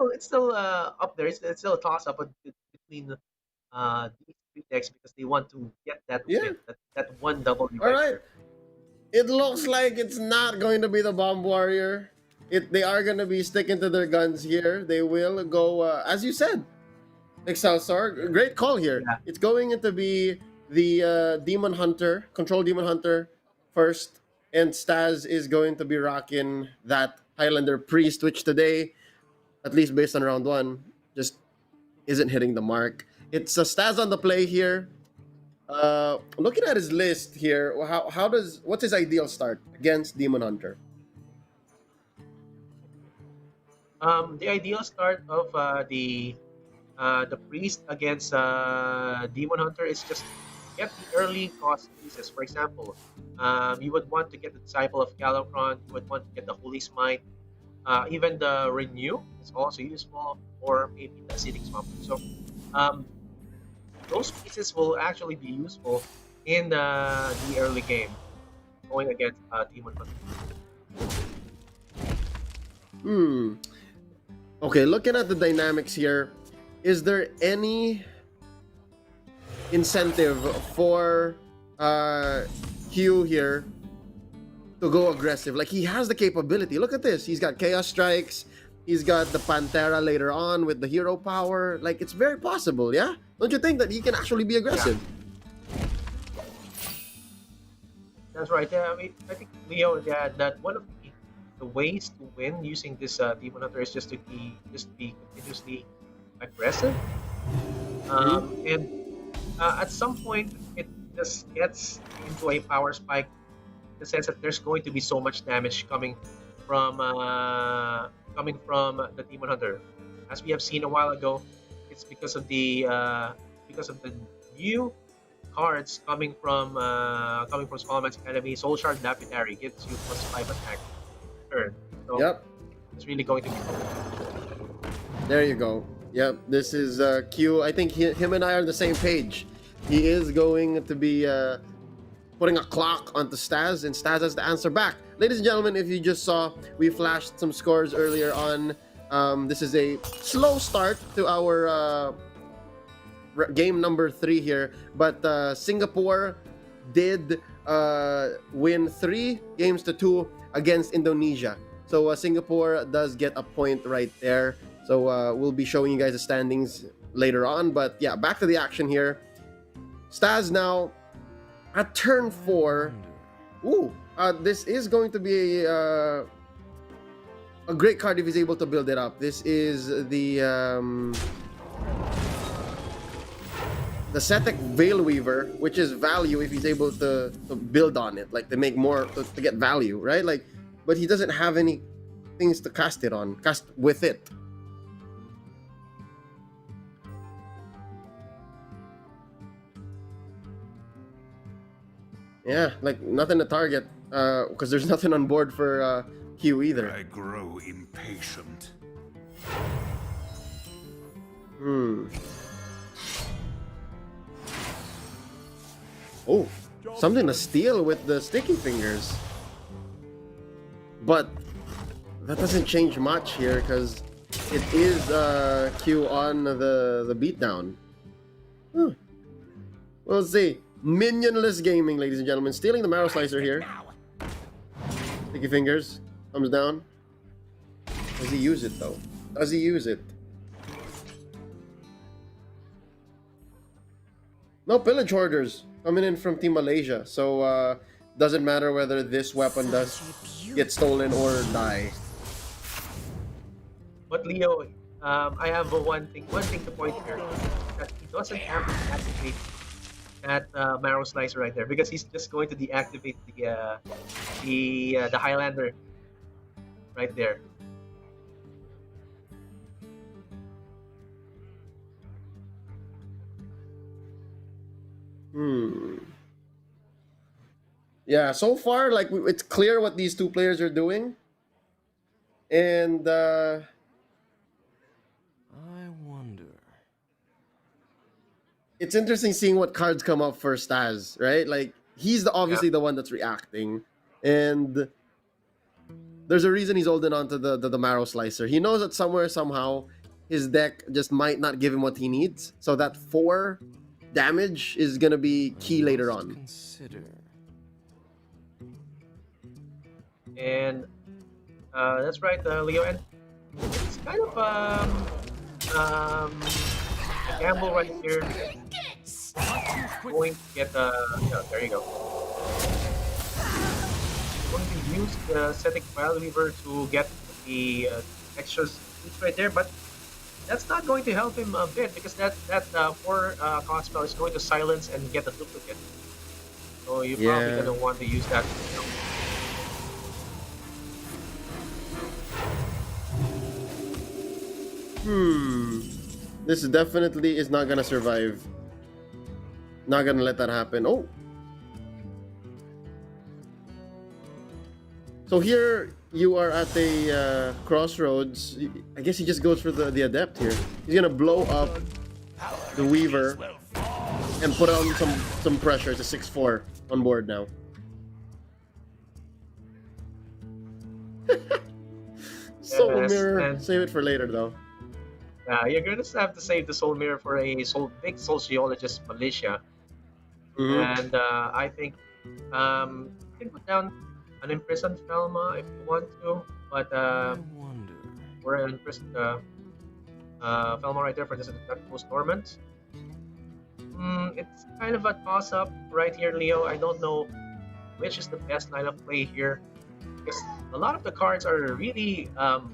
it's still up there. It's still a toss up between these three decks because they want to get that Yeah. win, that one double All right. reviver. It looks like it's not going to be the bomb warrior. They are going to be sticking to their guns here. They will go as you said, Excelsior. Great call here. Yeah, It's going to be the demon hunter, control demon hunter first, and Staz is going to be rocking that Highlander priest, which today, at least based on round one, just isn't hitting the mark. It's a Staz on the play here. Looking at his list here, what's his ideal start against Demon Hunter? the ideal start of the priest against demon hunter is just get the early cost pieces. For example, you would want to get the disciple of Galakron. You would want to get the holy smite. Even the renew is also useful, or maybe the acidic swamp. So um, those pieces will actually be useful in the early game going against demon hunter. Hmm. Okay, looking at the dynamics here, is there any incentive for Hugh here to go aggressive? Like he has the capability. Look at this. He's got Chaos Strikes. He's got the Pantera later on with the hero power. Like it's very possible, yeah? Don't you think that he can actually be aggressive? That's right. Yeah, I mean, I think Leo, that one of the ways to win using this demon hunter is just to be continuously aggressive. And at some point, it just gets into a power spike in the sense that there's going to be so much damage from the demon hunter. As we have seen a while ago, it's because of the new cards coming from Scholomance Academy. Soul Shard Lapidary gives you +5 attack turn. So Yep. it's really going to be There you go. Yep, this is Q. I think him and I are on the same page. He is going to be putting a clock onto Staz, and Staz has to answer back. Ladies and gentlemen, if you just saw, we flashed some scores earlier on. This is a slow start to our game number 3 here, but Singapore did win 3 games to 2 against Indonesia. So Singapore does get a point right there. So we'll be showing you guys the standings later on. But yeah, back to the action here. Staz now at turn 4. Ooh, this is going to be a great card if he's able to build it up. This is the Setek Veil Weaver, which is value if he's able to build on it, like to make more, to get value, right? Like, but he doesn't have any things to cast with it. Yeah, like nothing to target, because there's nothing on board for Q either. I grow impatient. Oh, something to steal with the sticky fingers. But that doesn't change much here because it is Q on the beatdown. We'll see. Minionless gaming, ladies and gentlemen. Stealing the marrow slicer here. Sticky fingers. Thumbs down. Does he use it though? Does he use it? No pillage hoarders coming in from Team Malaysia. So doesn't matter whether this weapon does get stolen or die. But Leo, I have one thing to point here, that he doesn't have to activate that marrow slicer right there because he's just going to deactivate the Highlander right there. Yeah, so far, like it's clear what these two players are doing, and I wonder. it's interesting seeing what cards come up for Staz, right? Like he's obviously the one that's reacting, and there's a reason he's holding on to the marrow slicer. He knows that somewhere somehow his deck just might not give him what he needs, so that 4 damage is gonna be key later on. Consider. And that's right, Leo. And it's kind of a gamble right here. Going to get there you go. Going to use the Static File Weaver to get the extra speed right there, but that's not going to help him a bit because that 4 cost spell is going to silence and get the duplicate. So you're probably gonna want to use that. This definitely is not gonna survive. Not gonna let that happen. Oh. So here you are at a crossroads. I guess he just goes for the adept here. He's gonna blow up the Weaver and put on some pressure. It's a 6-4 on board now. Soul Mirror. Save it for later though. You're gonna have to save the Soul Mirror for a big sociologist Malaysia. And I think you can put down an imprisoned Felma if you want to, but we're an imprisoned Felma right there for this post dormant. It's kind of a toss-up right here, Leo. I don't know which is the best line of play here because a lot of the cards are really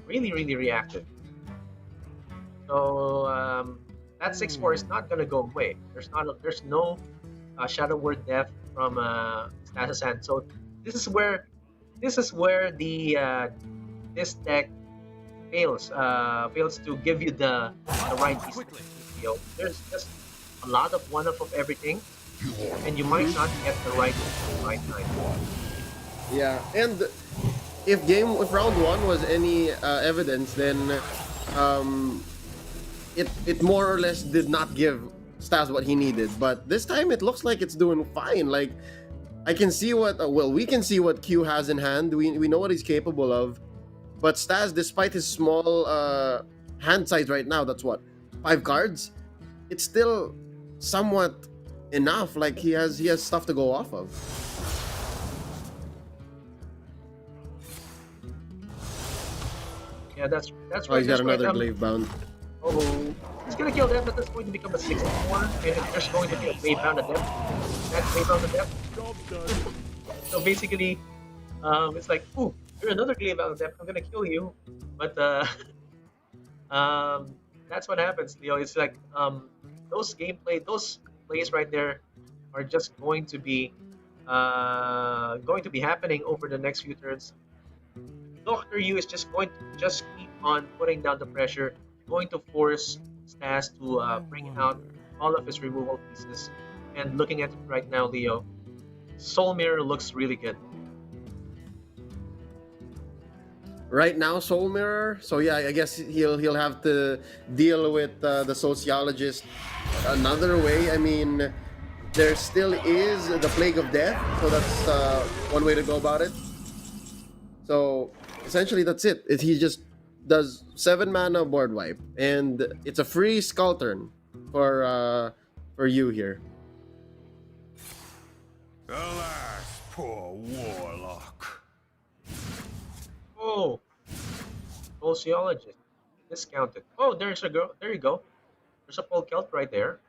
reactive. So that 6-4 is not gonna go away. There's no Shadow Word Death from Staz's hand. So this is where the this deck fails to give you the right piece. There's just a lot of one-off of everything, and you might not get the right time. Yeah, and if round 1 was any evidence, then it more or less did not give Staz what he needed. But this time it looks like it's doing fine. Like I can see what we can see what Q has in hand. We know what he's capable of. But Staz, despite his small hand size right now, that's what 5 cards. It's still somewhat enough. Like he has stuff to go off of. Yeah, that's right. Oh, he's got another glaive bound. Oh, he's gonna kill them, but that's going to become a 6-4, and there's going to be a glaive bound adept. That's glaive bound adept. So basically, it's like, ooh, you're another glaive bound adept. I'm gonna kill you, but that's what happens, Leo. It's like those plays right there are just going to be happening over the next few turns. Dr. Yu is just going to keep on putting down the pressure, going to force Staz to bring out all of his removal pieces. And looking at it right now, Leo, Soul Mirror looks really good. Right now, Soul Mirror. So yeah, I guess he'll have to deal with the sociologist another way. I mean, there still is the Plague of Death, so that's one way to go about it. So essentially, that's it. He just does 7 mana board wipe, and it's a free skull turn for you here. Alas, poor warlock. Oh, sociologist discounted. Oh, there's a girl. There you go. There's a Pole Celt right there.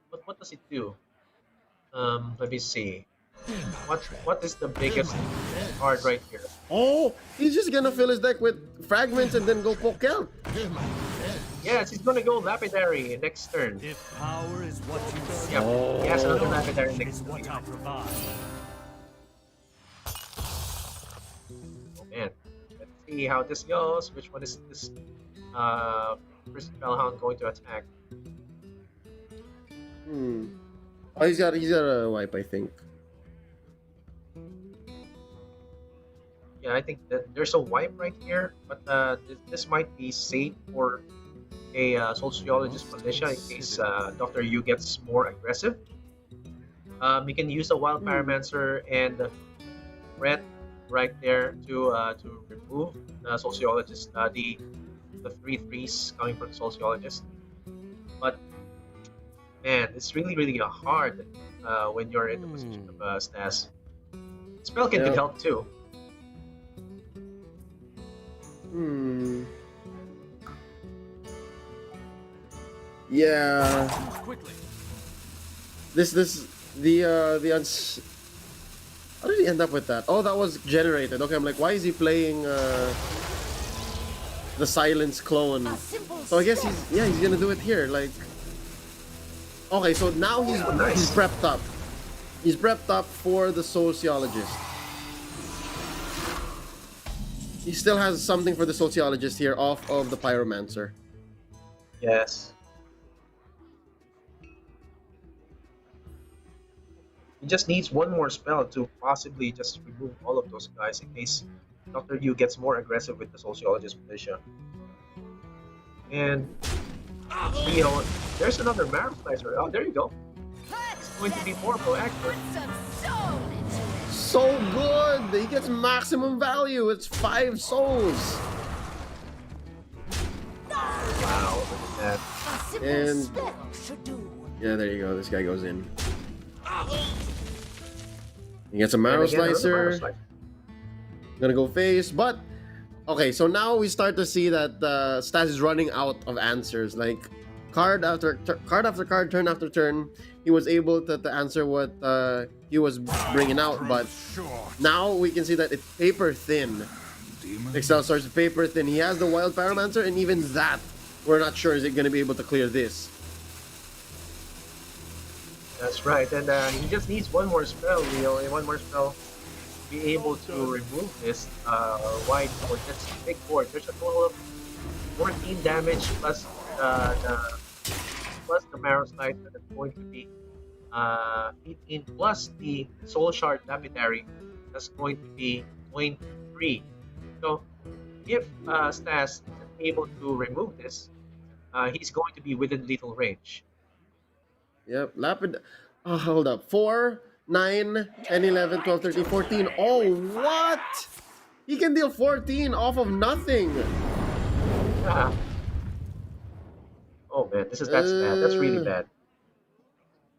But what does it do? Let me see. What is the biggest card right here? Oh, he's just gonna fill his deck with fragments and then go poke out. Yes, he's gonna go Lapidary next turn. If power is what you seek, Yep, he has another Lapidary next turn. what I provide. Oh man, let's see how this goes. Which one is this first Spellhound going to attack? Oh, he's got a wipe, I think. Yeah, I think that there's a wipe right here, but this might be safe for a sociologist militia in case Dr. Yu gets more aggressive. You can use a wild Hmm. pyromancer and red right there to remove the sociologist, the three threes coming from the sociologist. But man, it's really hard when you're in the position of Stas. Spellkin could Yep. help too. Hmm. Yeah. Quickly. This the how did he end up with that? Oh, that was generated. Okay, I'm like, why is he playing the silence clone? So I guess he's gonna do it here. Like, okay, so now he's Oh, nice. he's prepped up. He's prepped up for the sociologist. He still has something for the sociologist here off of the pyromancer. Yes. He just needs one more spell to possibly just remove all of those guys in case Dr. Yu gets more aggressive with the sociologist militia. And Leo, there's another marrow slicer. Oh, there you go. It's going to be more proactive. So good! He gets maximum value. It's 5 souls. Wow, look at that. And yeah, there you go. This guy goes in. He gets a marrow And again, another marrow slicer. slicer. Gonna go face, but okay. So now we start to see that Stas is running out of answers. Like card after card after card, turn after turn, he was able to answer what he was bringing out. But now we can see that it's paper thin. Excel Source is paper thin. He has the Wild Pyromancer, and even that, we're not sure is it gonna be able to clear this. That's right. And he just needs one more spell, Leo, and one more spell to be able to remove this wide board. That's a big board. There's a total of 14 damage plus the marrow slicer that's going to be 18 plus the soul shard lapidary that's going to be 23. So if Stas is able to remove this, he's going to be within lethal range. Yep, Lapid. Oh, hold up. 4, 9, 10, 11, 12, 13, 14. Oh, what? He can deal 14 off of nothing. Ah. Oh man, that's bad. That's really bad.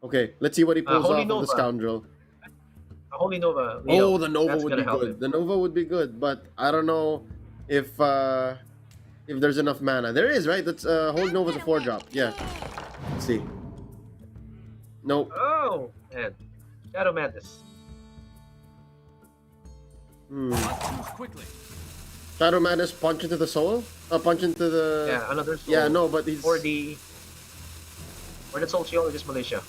Okay, let's see what he pulls Holy off of Nova. the scoundrel. Holy Nova. Leo, Oh, the Nova that's would gonna be help good. him. The Nova would be good, but I don't know if there's enough mana. There is, right? That's Holy Nova's a 4-drop. Yeah. Let's see. Nope. Oh man, Shadow Madness. Hmm. Quickly. Shadow Madness punch into the soul? Punch into the... Yeah, another soul. Yeah, no, but he's... Or the sociologist Malaysia.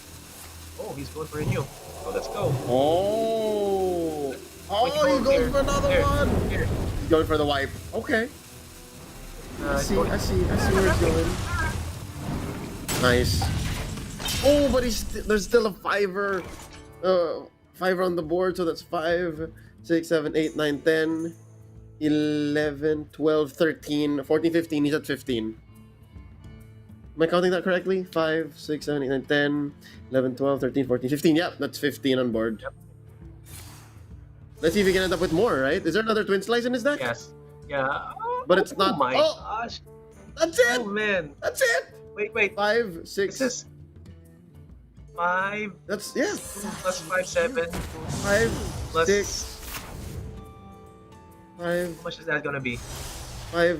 Oh, he's going for a new. Oh, let's go. Oh! Oh, Wait, he goes here, for another here, one! Here. He's going for the wipe. Okay. I see where it's going. Nice. Oh, but there's still a 5-er. 5-er on the board, so that's 5, 6, 7, 8, 9, 10, 11, 12, 13, 14, 15. He's at 15. Am I counting that correctly? 5, 6, 7, 8, 9, 10, 11, 12, 13, 14, 15. Yep, that's 15 on board. Yep. Let's see if we can end up with more, right? Is there another Twin Slice in his deck? Yes. Yeah. But it's not. Oh my Oh! gosh. That's it! Oh man. That's it! Wait. 5, 6. This is 5. That's, yeah. 2 plus 5, 7. 5, Plus 6. 5, How much is that gonna be? 5,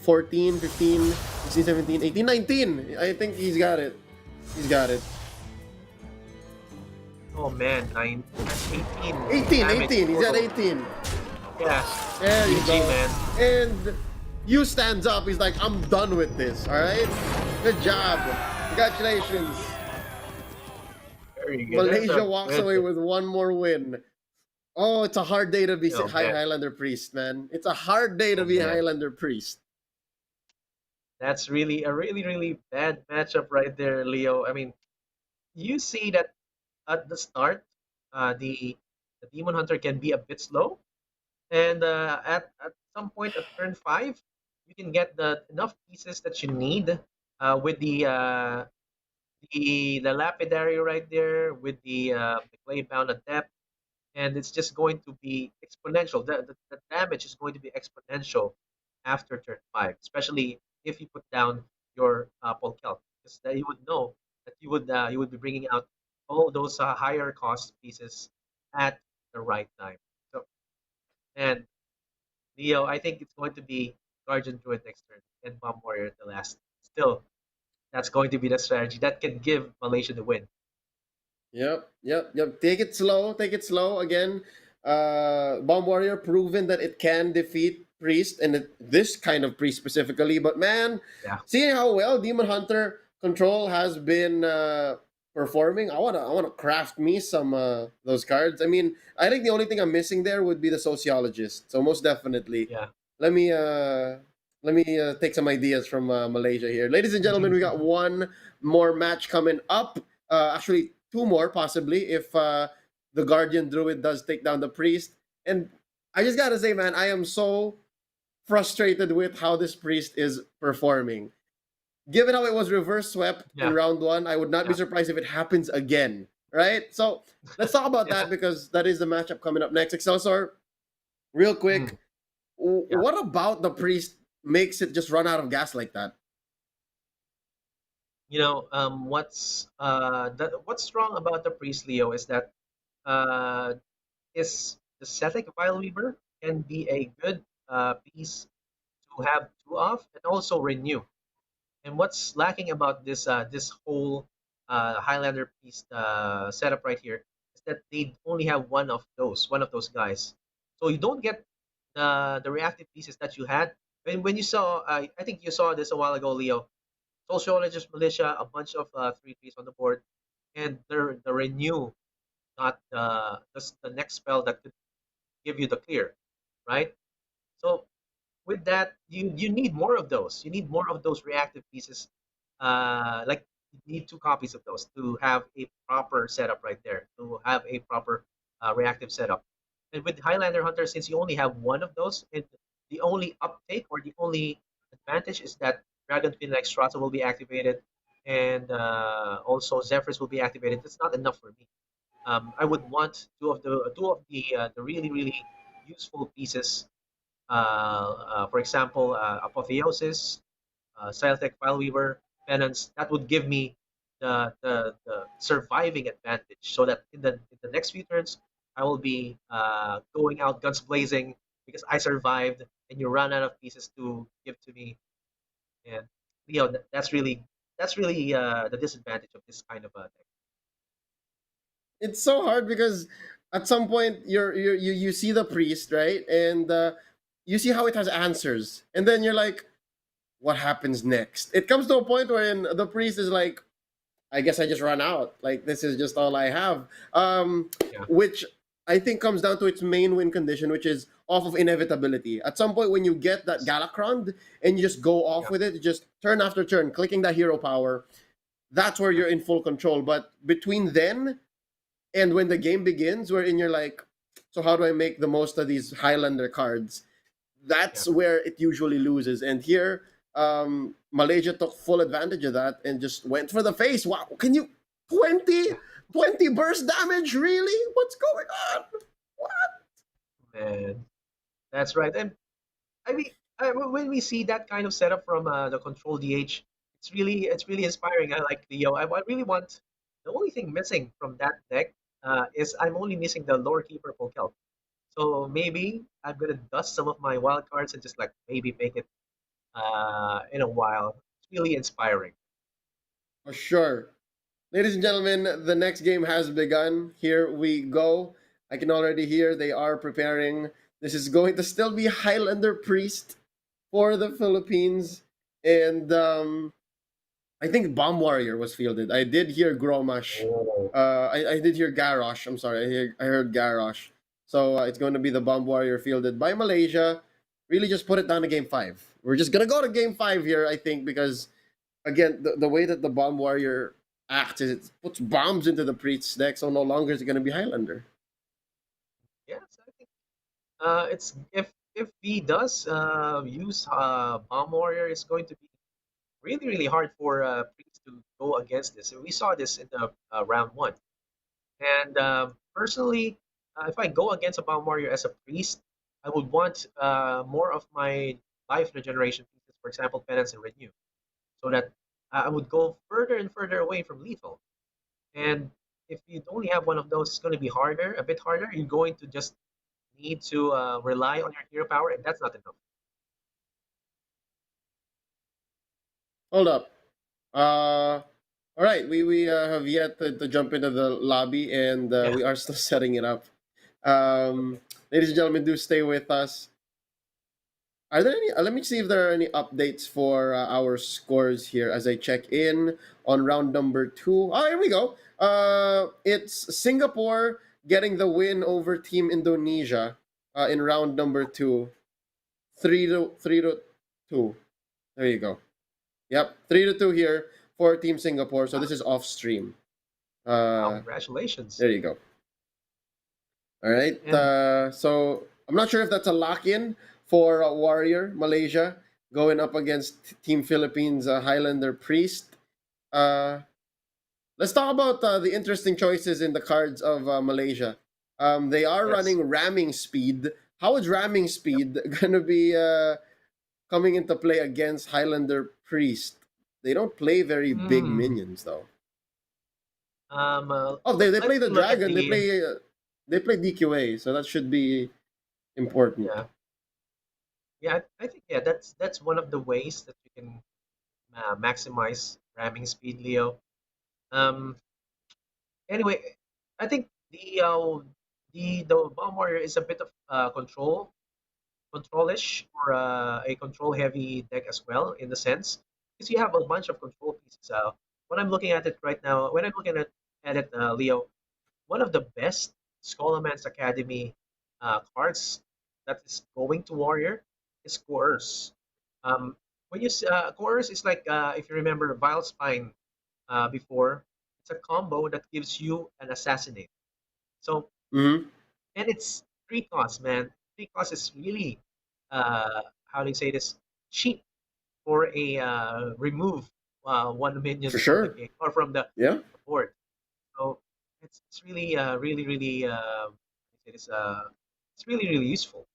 14, 15, 16, 17, 18, 19. I think he's got it. He's got it. Oh man, 9. That's 18. 18, damage 18. He's at total. 18. Yeah. There you GG, go. man. And you stands up. He's like, I'm done with this. All right? Good job. Congratulations. Very good. Malaysia walks away with one more win. Oh, it's a hard day to be Oh, man. Highlander Priest, man. It's a hard day to Oh, be man. Highlander Priest. That's really a really bad matchup right there, Leo. I mean, you see that at the start, the Demon Hunter can be a bit slow, and at some point at turn 5, you can get the enough pieces that you need with the lapidary right there with the clay bound adept, and it's just going to be exponential. The damage is going to be exponential after turn 5, especially if you put down your Polkel, because then you would know that you would be bringing out all those higher cost pieces at the right time. So, and Leo, I think it's going to be Guardian Druid next turn and Bomb Warrior at the last. Still, that's going to be the strategy that can give Malaysia the win. Yep. Take it slow. Take it slow. Again, Bomb Warrior proven that it can defeat Priest and this kind of Priest specifically. But man, Yeah. seeing how well Demon Hunter Control has been performing, I wanna craft me some those cards. I mean, I think the only thing I'm missing there would be the Sociologist. So most definitely, Yeah. let me take some ideas from Malaysia here, ladies and gentlemen. We got one more match coming up. Actually, two more possibly if the Guardian Druid does take down the Priest. And I just gotta say, man, I am so frustrated with how this Priest is performing. Given how it was reverse swept Yeah. in round one, I would not be Yeah. surprised if it happens again. Right? So let's talk about Yeah. that because that is the matchup coming up next. Excelsior, real quick, Yeah. what about the Priest makes it just run out of gas like that? What's strong about the Priest Leo is that uh, is the Cetic Vile Weaver can be a good piece to have two of and also renew. And what's lacking about this whole Highlander piece setup right here is that they only have one of those guys. So you don't get the reactive pieces that you had when you saw. I think you saw this a while ago, Leo. Sociologist Militia, a bunch of 3/3s on the board, and the renew, not the next spell that could give you the clear, right? So with that, you need more of those. You need more of those reactive pieces. Like you need two copies of those to have a proper setup right there. To have a proper reactive setup. And with Highlander Hunter, since you only have one of those, and the only uptake or the only advantage is that Dragonfin Extrata will be activated, and also Zephyrs will be activated. That's not enough for me. I would want two of the really really useful pieces, for example, Apotheosis, Celtic Fileweaver, Penance. That would give me the surviving advantage, so that in the next few turns, I will be going out guns blazing because I survived, and you run out of pieces to give to me. And that's really the disadvantage of this kind of deck. It's so hard because at some point you see the Priest, right, and you see how it has answers, and then you're like, what happens next? It comes to a point wherein the Priest is like, I guess I just run out. Like this is just all I have. Yeah. Which I think comes down to its main win condition, which is off of inevitability. At some point, when you get that Galakron and you just go off Yeah. with it, just turn after turn, clicking that hero power, that's where you're in full control. But between then and when the game begins, wherein you're like, so how do I make the most of these Highlander cards? That's where it usually loses. And here, Malaysia took full advantage of that and just went for the face. Wow, can you 20 burst damage? Really? What's going on? What? Man, that's right. And I mean, when we see that kind of setup from the Control DH, it's really inspiring. I like Leo. I really want. The only thing missing from that deck is I'm only missing the Lore Keeper Pokel. So maybe I'm gonna dust some of my wild cards and just like maybe make it in a while. It's really inspiring. For sure. Ladies and gentlemen, the next game has begun. Here we go. I can already hear they are preparing. This is going to still be Highlander Priest for the Philippines. And I think Bomb Warrior was fielded. I did hear Gromash. Oh. I did hear Garrosh. I'm sorry, I heard Garrosh. So it's going to be the Bomb Warrior fielded by Malaysia. Really just put it down to game 5. We're just going to go to game 5 here, I think, because, again, the way that the Bomb Warrior acts is it puts bombs into the Priest's deck, so no longer is it going to be Highlander. Yes, I think it's if he does use Bomb Warrior, it's going to be really, really hard for Priest to go against this. And we saw this in the round one. And personally, if I go against a Bomb Warrior as a Priest, I would want more of my life regeneration pieces, for example, Penance and Renew, so that I would go further and further away from lethal. And if you only have one of those, it's going to be harder, a bit harder. You're going to just need to rely on your hero power, and that's not enough. Hold up. All right, we have yet to jump into the lobby, and Yeah. we are still setting it up. Ladies and gentlemen, do stay with us. Are there any? Let me see if there are any updates for our scores here as I check in on round number 2. Oh, here we go. It's Singapore getting the win over Team Indonesia in round number 2, 3-2. There you go. Yep, 3-2 here for Team Singapore. So this is off stream. Congratulations. There you go. All right. So I'm not sure if that's a lock-in for Warrior Malaysia going up against Team Philippines Highlander Priest. Let's talk about the interesting choices in the cards of Malaysia. They are Yes. running ramming speed. How is ramming speed going to be coming into play against Highlander Priest? They don't play very big minions though. Oh, they let's play the look at dragon. They play DQA, so that should be important. Yeah. Yeah, I think that's one of the ways that you can maximize ramming speed, Leo. Um, anyway, I think the Bomb Warrior is a bit of controlish, or a control heavy deck as well, in the sense, because you have a bunch of control pieces. When I'm looking at it right now, when I'm looking at it, Leo, one of the best Scholomance Academy cards that is going to Warrior is Coerce. When you Coerce is like, if you remember Vile Spine before, it's a combo that gives you an Assassinate. So, Mm-hmm. and it's 3 costs, man. 3 costs is really, how do you say this, cheap for a remove one minion For from the sure. game or from the Yeah. board. So it's really really it's really really useful.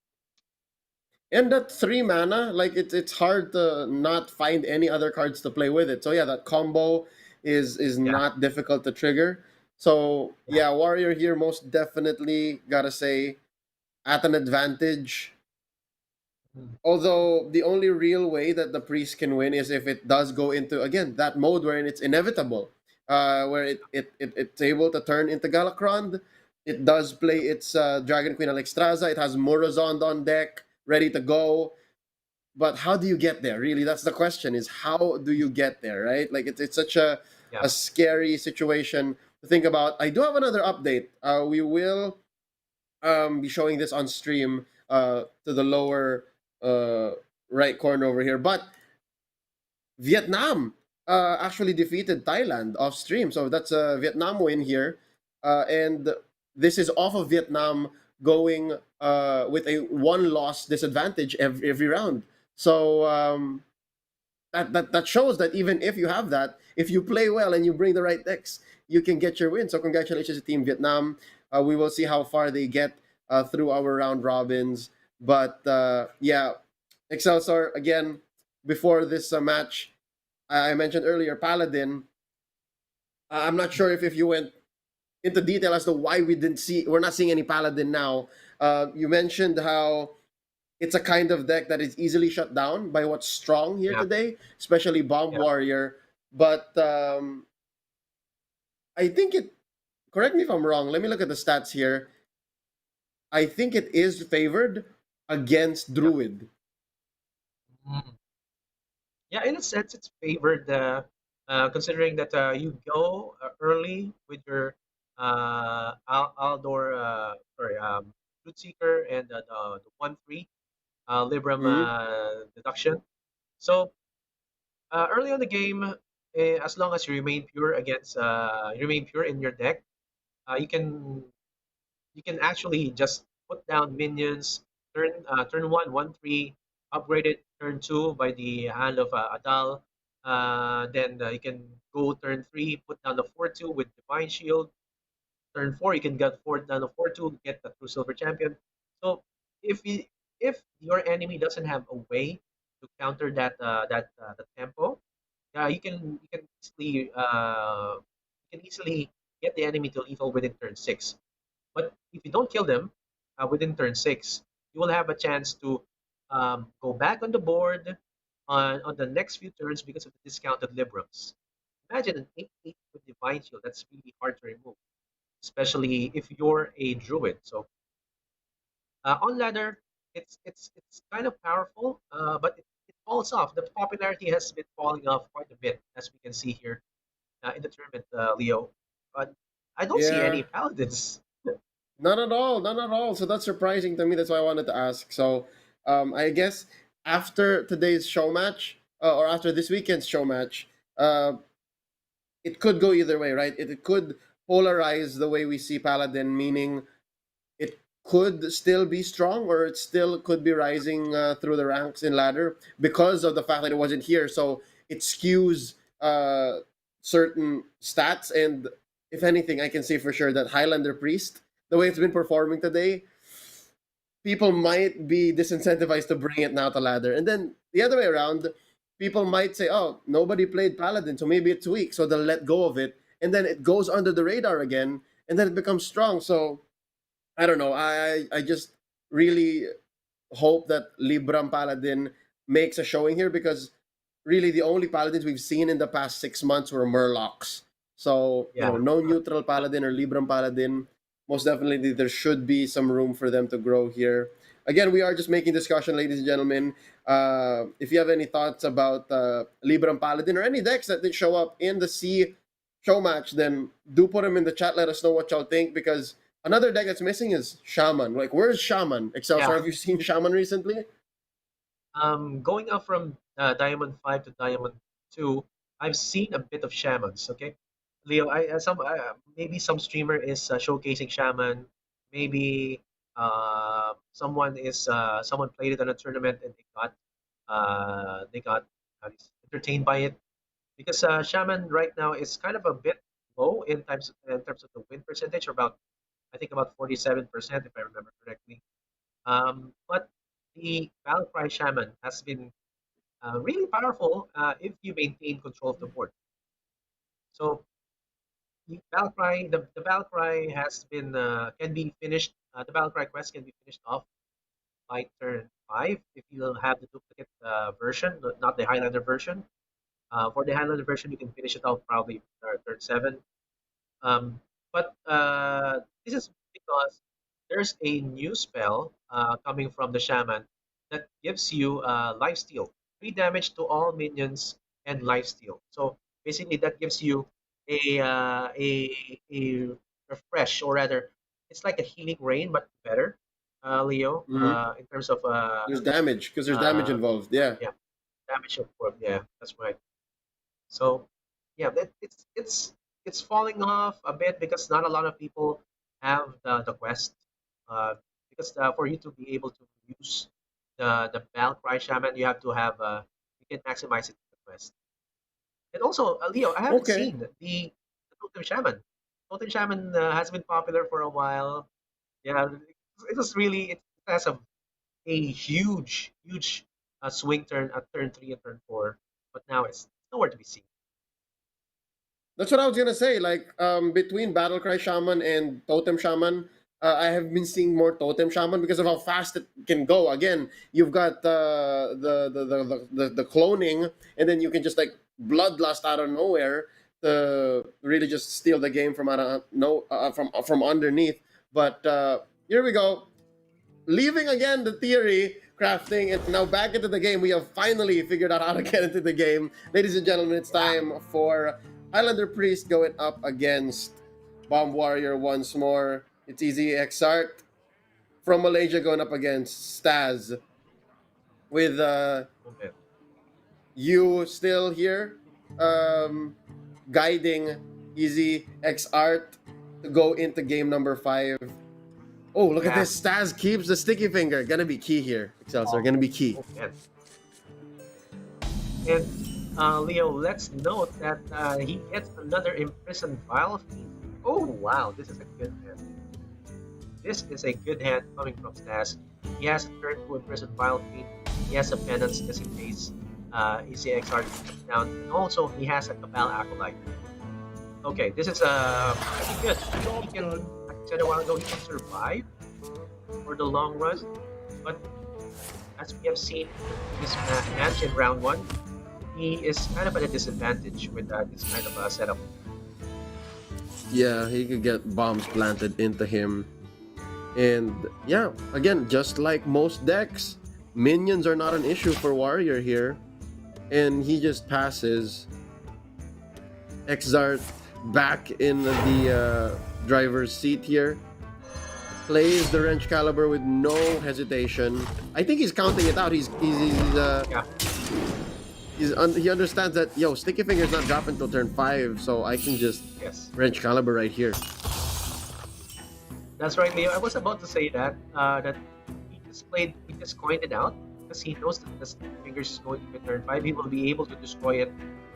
And that 3 mana, like it's hard to not find any other cards to play with it. So yeah, that combo is Yeah, not difficult to trigger. So yeah, yeah, Warrior here most definitely gotta say at an advantage. mm, Although the only real way that the priest can win is if it does go into again that mode wherein it's inevitable, where it's able to turn into Galakron. It does play its Dragon Queen Alexstrasza. It has Morozond on deck, ready to go. But how do you get there? Really, that's the question: is how do you get there? Right? Like it's such yeah, a scary situation to think about. I do have another update. We will be showing this on stream to the lower uh, right corner over here. But Vietnam actually defeated Thailand off stream, so that's a Vietnam win here, and this is off of Vietnam going with a one loss disadvantage every round. So that shows that even if you have that, if you play well and you bring the right decks, you can get your win. So congratulations to Team Vietnam. We will see how far they get through our round robins. But yeah, Excelsior again. Before this match, I mentioned earlier Paladin. I'm not sure if you went into detail as to why we're not seeing any Paladin now. You mentioned how it's a kind of deck that is easily shut down by what's strong here yeah, today, especially Bomb yeah. Warrior. But I think it. Correct me if I'm wrong. Let me look at the stats here. I think it is favored against Yeah. Druid. Mm. Yeah, in a sense, it's favored, considering that you go early with your Aldor, sorry, Root Seeker and the 1/3 Libram Mm-hmm. deduction. So early on the game, as long as you remain pure in your deck, uh, you can you can actually just put down minions, turn one, 1-3, upgraded turn two by the hand of Adal. Then you can go turn three, put down the 4-2 with Divine Shield. Turn four, you can get four down the 4-2, get the true silver champion. So if your enemy doesn't have a way to counter the tempo, you can easily get the enemy to lethal within turn six. But if you don't kill them within turn six, you will have a chance to go back on the board on the next few turns because of the discounted Librams. Imagine an 8-8 with Divine Shield. That's really hard to remove, especially if you're a druid. So on ladder, it's kind of powerful, but it falls off. The popularity has been falling off quite a bit, as we can see here in the tournament, Leo. But I don't see Yeah, any paladins. not at all, not at all. So that's surprising to me. That's why I wanted to ask. So, I guess after today's show match, or after this weekend's show match, uh, it could go either way, right? It could polarize the way we see Paladin, meaning it could still be strong, or it still could be rising through the ranks in ladder because of the fact that it wasn't here. So it skews certain stats, and if anything, I can say for sure that Highlander Priest, the way it's been performing today, people might be disincentivized to bring it now to ladder. And then the other way around, people might say, oh, nobody played Paladin, so maybe it's weak, so they'll let go of it. And then it goes under the radar again, and then it becomes strong. So I don't know. I just really hope that Libram Paladin makes a showing here, because really the only paladins we've seen in the past 6 months were Murlocs. So, Yeah. no neutral paladin or Libram Paladin. Most definitely, there should be some room for them to grow here. Again, we are just making discussion, ladies and gentlemen. If you have any thoughts about Libram Paladin or any decks that did show up in the SEA show match, then do put them in the chat. Let us know what y'all think, because another deck that's missing is Shaman. Like, where's Shaman? Excelsior, Yeah. have you seen Shaman recently? Going up from Diamond 5 to Diamond 2, I've seen a bit of shamans. Okay, Leo, maybe some streamer is showcasing shaman. Maybe someone played it on a tournament and they got entertained by it, because shaman right now is kind of a bit low in terms of the win percentage, or about, I think, about 47%, if I remember correctly. But the Valkyrie Shaman has been really powerful if you maintain control of the board. So the Valkyrie has been can be finished. The Valkyrie quest can be finished off by turn 5 if you have the duplicate version, not the Highlander version. For the Highlander version, you can finish it off probably turn 7. Um, but this is because there's a new spell coming from the shaman that gives you lifesteal, 3 damage to all minions and lifesteal. So basically, that gives you a refresh, or rather, it's like a healing rain, but better, Leo, Mm-hmm. in terms of There's damage, because there's damage uh, involved. Yeah. yeah, damage of course. Yeah, that's right. So yeah, it's falling off a bit because not a lot of people have the quest. Because for you to be able to use the Valkyrie Shaman, you have to have you can maximize it in the quest. And also, Leo, I haven't Okay. seen the Totem Shaman. Totem Shaman has been popular for a while. Yeah, it has a huge swing turn at turn 3 and turn 4, but now it's nowhere to be seen. That's what I was gonna say. Like, between Battlecry Shaman and Totem Shaman, I have been seeing more Totem Shaman because of how fast it can go. Again, you've got the cloning, and then you can just like bloodlust out of nowhere to really just steal the game from out of no from underneath. But here we go, leaving again the theory crafting, and now back into the game. We have finally figured out how to get into the game. Ladies and gentlemen, it's time for Highlander Priest going up against Bomb Warrior once more. It's easy. Exart from Malaysia going up against Staz, with Okay. you still here, um, guiding Easy X Art to go into game number 5. Oh, look at Yeah. this. Staz keeps the sticky finger. Gonna be key here. Excelsior, gonna be key. Oh, man. And Leo, let's note that he gets another imprisoned vial feed. Oh wow, this is a good hand. This is a good hand coming from Stas. He has a turn to imprison vial feed. He has a penance just in case ECXR comes down. And also he has a Cabal Acolyte. Okay, this is pretty good. He can, like I said a while ago, he can survive for the long run. But as we have seen in this match in round 1, he is kind of at a disadvantage with this kind of setup. Yeah, he could get bombs planted into him. And yeah, again, just like most decks, minions are not an issue for Warrior here. And he just passes Exart back in the driver's seat here. Plays the Wrench Caliber with no hesitation. I think he's counting it out. He understands that, yo, Sticky Finger's not dropping until turn 5, so I can just Wrench Caliber right here. That's right, Leo. I was about to say that that he just coined it out because he knows that the Sticky Fingers is going to be turn 5. He will be able to destroy it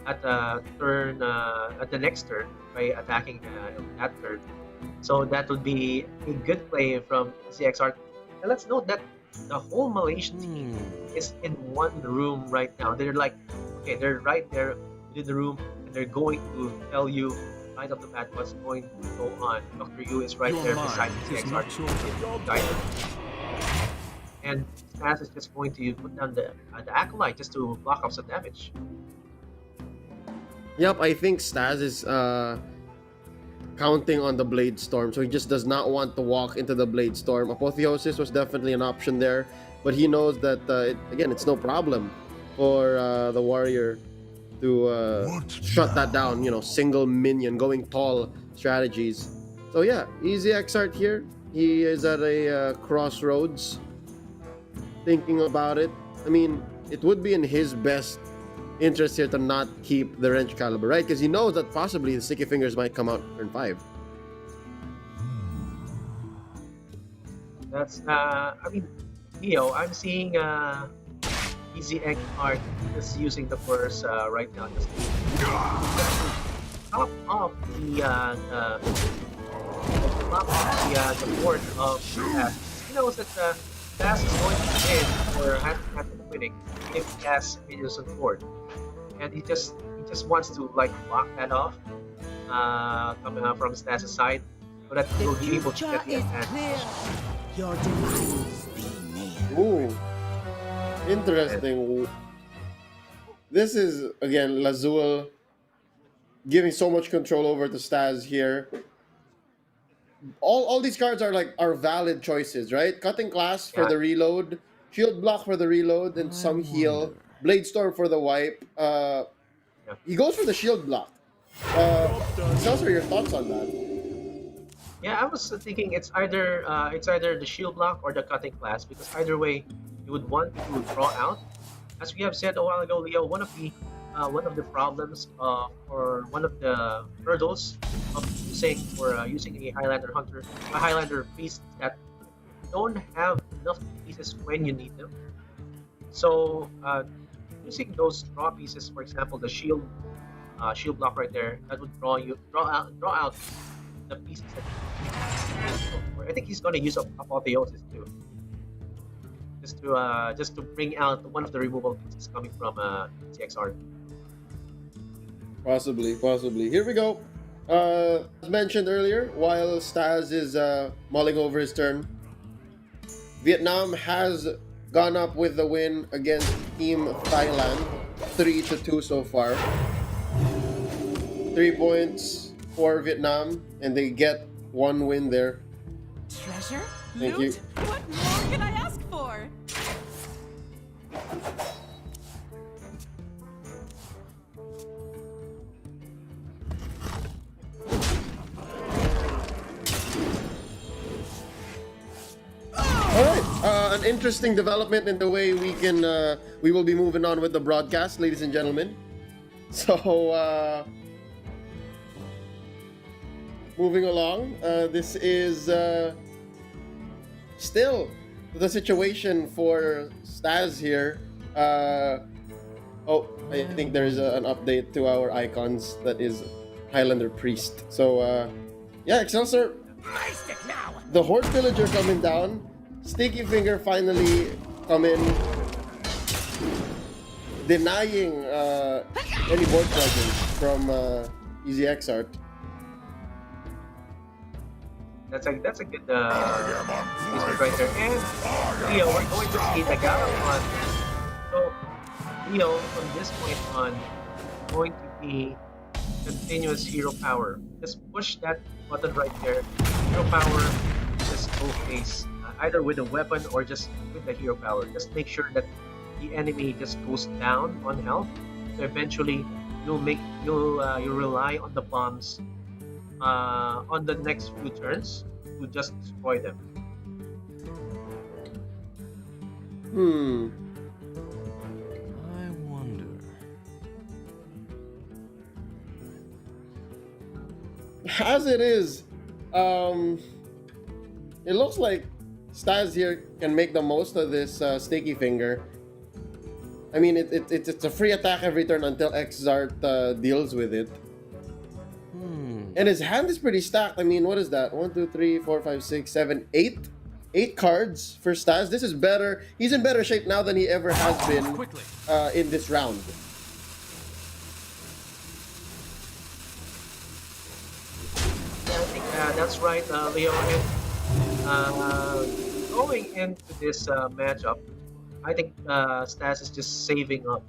at the next turn by attacking that turn. So that would be a good play from CXR. And let's note that the whole Malaysian team is in one room right now. They're like, okay, they're right there in the room, and they're going to tell you right off the bat what's going to go on. Dr. Yu is right there beside CXR. And Stas is just going to put down the Acolyte just to block off some damage. Yep, I think Stas is counting on the Blade Storm, so he just does not want to walk into the Blade Storm. Apotheosis was definitely an option there, but he knows that, again, it's no problem for the Warrior to shut that down, single minion, going tall strategies. So yeah, easy Exart here. He is at a crossroads, thinking about it. I mean, it would be in his best interest here to not keep the Wrench Caliber, right? Because he knows that possibly the Sticky Fingers might come out turn 5. That's I mean, Leo, I'm seeing Easy Egg Art just using the burst right now, just to top off the board of Stas. He knows that Stas is going to win or has winning if he has minions on board. And he just wants to like block that off coming out from Stas' side so that he will be able to get the advantage. Your demise be near. Ooh, interesting. This is, again, Lazul giving so much control over to Stas here. All these cards are valid choices, right? Cutting Class for the reload, Shield Block for the reload, and some heal. Blade Storm for the wipe. He goes for the Shield Block. Celso, your thoughts on that? Yeah, I was thinking it's either the Shield Block or the Cutting Class, because either way, you would want to draw out. As we have said a while ago, Leo, one of the problems or one of the hurdles of using a Highlander Hunter, a Highlander Priest, that don't have enough pieces when you need them. So using those draw pieces, for example, the shield block right there, that would draw out the pieces that I think he's going to use Apotheosis too, just to bring out one of the removal pieces coming from CXR. Possibly. Here we go. As mentioned earlier, while Stas is mulling over his turn, Vietnam has gone up with the win against Team Thailand, 3-2 so far. 3 points for Vietnam, and they get 1 win there. Treasure? Thank Loot? you. What more can I ask for? Alright, an interesting development in the way we will be moving on with the broadcast, ladies and gentlemen. So, moving along, this is still, the situation for Staz here. Oh, I think there's an update to our icons that is Highlander Priest. So, yeah, Excelsior. The Horde Villager coming down. Sticky Finger finally coming, denying any board presence from Easy Art. That's a good movement right there. And Leo, we're going to see the Galahad. So Leo, from this point on, going to be continuous hero power. Just push that button right there. Hero power, just go face. Either with a weapon or just with the hero power. Just make sure that the enemy just goes down on health. So eventually, you'll rely on the bombs on the next few turns to just destroy them. I wonder. As it is, it looks like Staz here can make the most of this Sticky Finger. I mean, it's a free attack every turn until Xzart deals with it. And his hand is pretty stacked. I mean, what is that? 1, 2, 3, 4, 5, 6, 7, 8. 8 cards for Staz. This is better. He's in better shape now than he ever has been in this round. Yeah, I think that's right, Leo. And going into this matchup, I think Stas is just saving up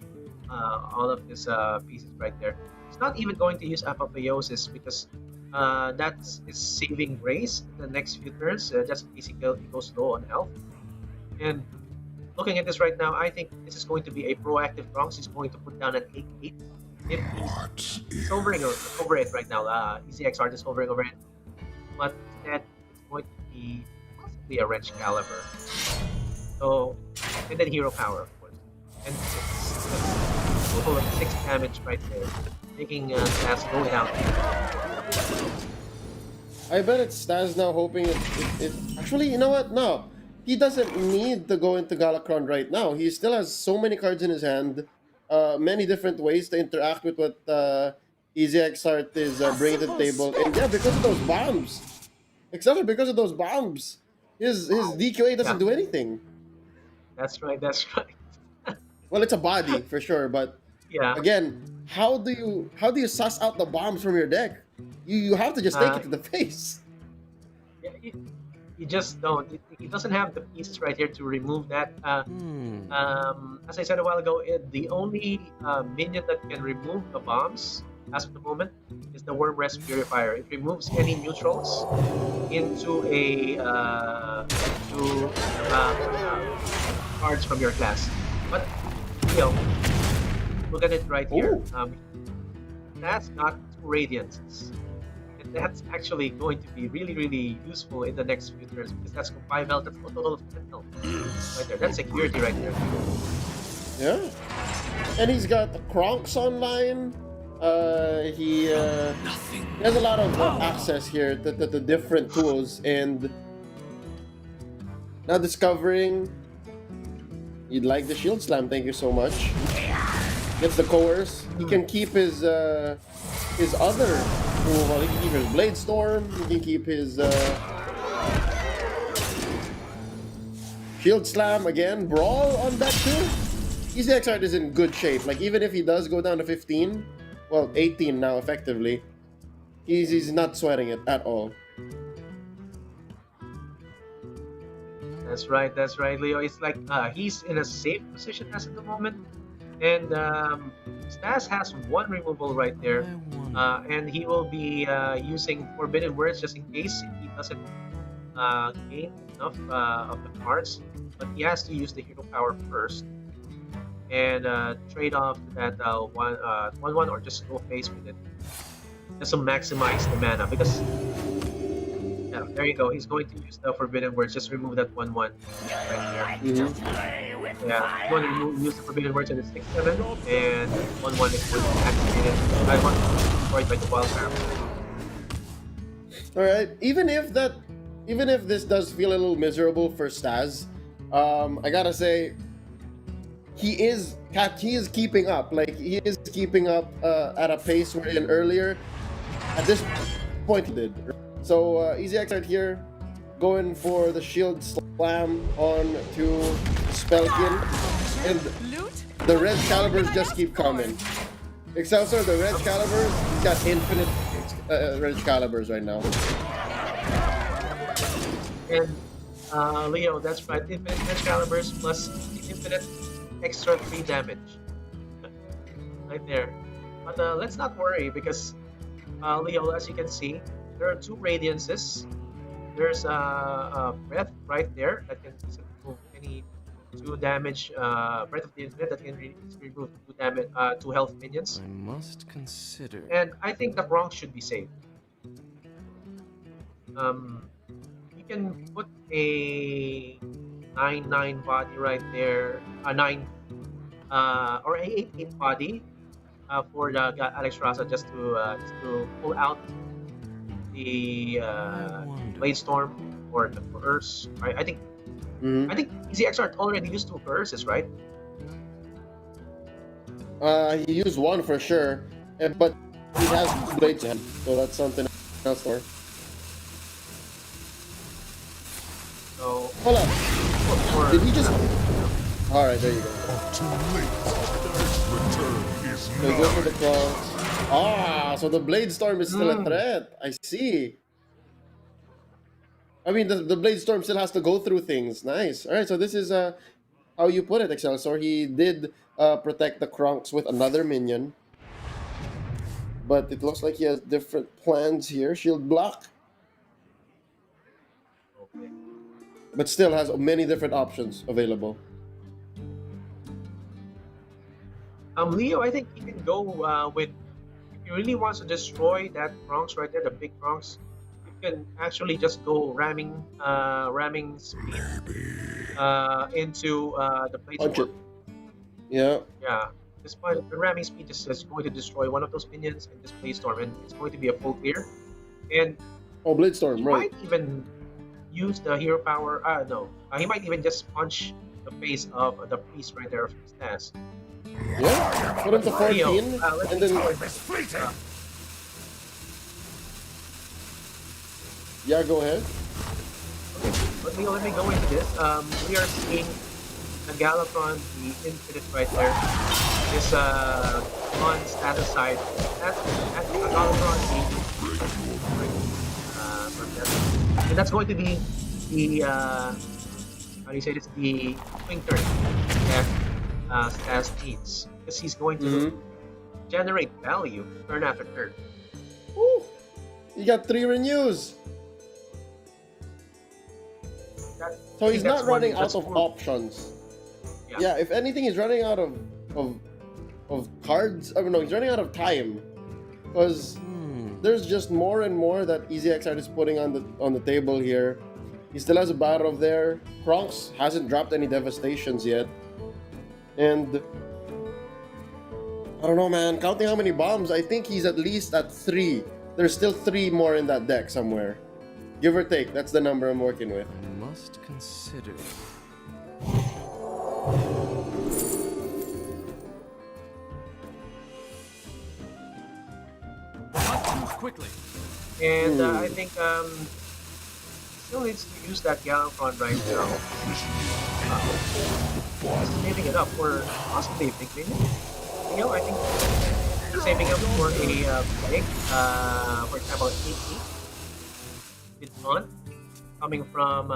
all of his pieces right there. He's not even going to use Apotheosis because that is saving grace in the next few turns, just in case he goes low on health. And looking at this right now, I think this is going to be a proactive Bronx. He's going to put down an 8-8. If he's hovering over it right now, Easy XR is hovering over it. But instead, it's going to be possibly a Wrench Caliber. So, and then Hero Power, of course. And 6. Total of 6 damage right there, making Stas go down. I bet it's Staz now hoping it... Actually, you know what? No. He doesn't need to go into Galakron right now. He still has so many cards in his hand. Many different ways to interact with what Easy Xart is bringing to the table. And yeah, because of those bombs. Exactly, because of those bombs. His DQA doesn't do anything. That's right. Well, it's a body for sure, but yeah. Again, how do you suss out the bombs from your deck? You have to just take it to the face. Yeah, you just don't. He doesn't have the pieces right here to remove that. As I said a while ago, the only minion that can remove the bombs as of the moment is the Worm Rest Purifier. It removes any neutrals into cards from your class. But look at it right here. That's got 2 Radiances. And that's actually going to be really, really useful in the next few turns because that's 5 health. That's a total of 10 health. Right there. That's security right there. Yeah. And he's got the Kronks online. He has a lot of access here to the different tools. And now discovering you'd like the Shield Slam. Thank you so much. Gets the Coerce. He can keep his other removal. He can keep his Blade Storm. He can keep his Shield Slam again. Brawl on that too. Easy Xart is in good shape. Like even if he does go down to 15, well 18 now effectively, he's not sweating it at all. That's right, Leo. It's like he's in a safe position as of the moment. And Stas has 1 removal right there. And he will be using Forbidden Words just in case he doesn't gain enough of the cards. But he has to use the Hero Power first. And trade off that 1/1 or just go face with it. Just to maximize the mana. Because yeah, there you go. He's going to use the Forbidden Words. Just remove that 1/1 right there. Yeah, you want to use the Forbidden Words in the 6/7, and 1/1 is going to activate it. I want to destroy it by the Wild Arrow. Alright, even if that even if this does feel a little miserable for Staz, I gotta say, he is keeping up. Like, he is keeping up at a pace wherein earlier, at this point, he did. So Easy Exart here, going for the shield slam on to Spellkin, and the red calibers just keep coming. Excelsior, the red calibers, he's got infinite red calibers right now. And Leo, that's right, infinite red calibers plus infinite extra 3 damage. Right there. But let's not worry because Leo, as you can see, there are 2 radiances. There's a breath right there that can remove any 2 damage. Breath of the Infinite that can remove 2 damage, 2 health minions. I must consider. And I think the Bronx should be safe. You can put a 9/9 body right there, a 9 or a 8/8 body for the Alex Raza just to pull out the Blade Storm or the Curse. Right? I think Easy Exart already used 2 curses, right? He used 1 for sure, but he has Blades, so that's something else for. So hold up. Did he just? All right, there you go. Too late. Return is So go for the cross. So the Blade Storm is still a threat. I see. I mean, the Blade Storm still has to go through things. Nice. All right, so this is how you put it, Excelsior. He did protect the Kronks with another minion. But it looks like he has different plans here. Shield block. Okay. But still has many different options available. Leo, I think he can go with, if he really wants to destroy that Bronx right there, the big Bronx, you can actually just go ramming speed into the Blade Storm. Yeah. Yeah. Despite the ramming speed is going to destroy one of those minions in this Blade Storm, and it's going to be a full clear. And Blade Storm, he right. might even use the hero power. No. He might even just punch the face of the priest right there of Stas. Yeah, put him to 14, and then... Yeah, go ahead. Okay, let me go into this. We are seeing the Galacron, the Infinite right there. This on status side. That's the Galacron, and that's going to be the how do you say this? The swing turn that Stas needs, because he's going to generate value turn after turn. Woo! You got 3 renews. So he's not running out of options. Yeah, if anything, he's running out of cards. I mean, no, he's running out of time, because there's just more and more that Easy Exart is putting on the table here. He still has a battle of there. Kronks hasn't dropped any devastations yet, and I don't know, man. Counting how many bombs, I think he's at least at 3. There's still 3 more in that deck somewhere, give or take. That's the number I'm working with. I must consider. Quickly. And I think still needs to use that Galacron right now. Saving it up for possibly a big minion. You know, I think saving up for a big, for example, an 8 it's on coming from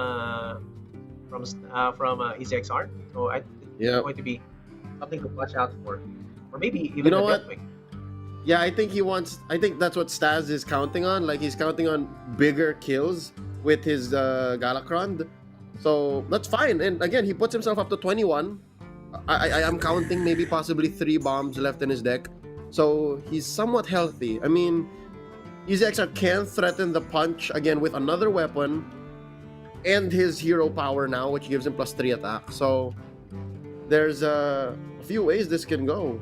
Easy Exart. So I think it's going to be something to watch out for, or maybe even a Deathwing. Yeah, I think that's what Staz is counting on. Like, he's counting on bigger kills with his Galacron. So that's fine. And again, he puts himself up to 21. I am counting maybe possibly 3 bombs left in his deck. So he's somewhat healthy. I mean, Easy Exart can threaten the punch again with another weapon and his hero power now, which gives him +3 attack. So there's a few ways this can go.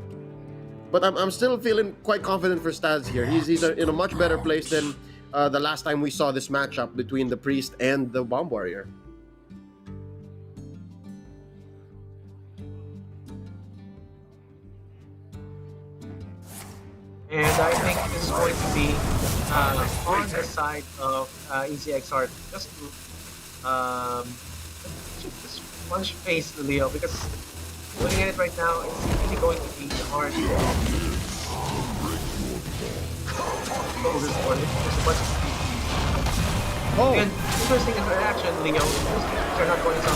But I'm still feeling quite confident for Staz here. He's in a much better place than the last time we saw this matchup between the priest and the bomb warrior. And I think this is going to be on the side of EZXR just to just punch face Leo, because looking at it right now, it's really going to be hard to control this one. There's a bunch of Oh, and interesting interaction, Leo. They're not going down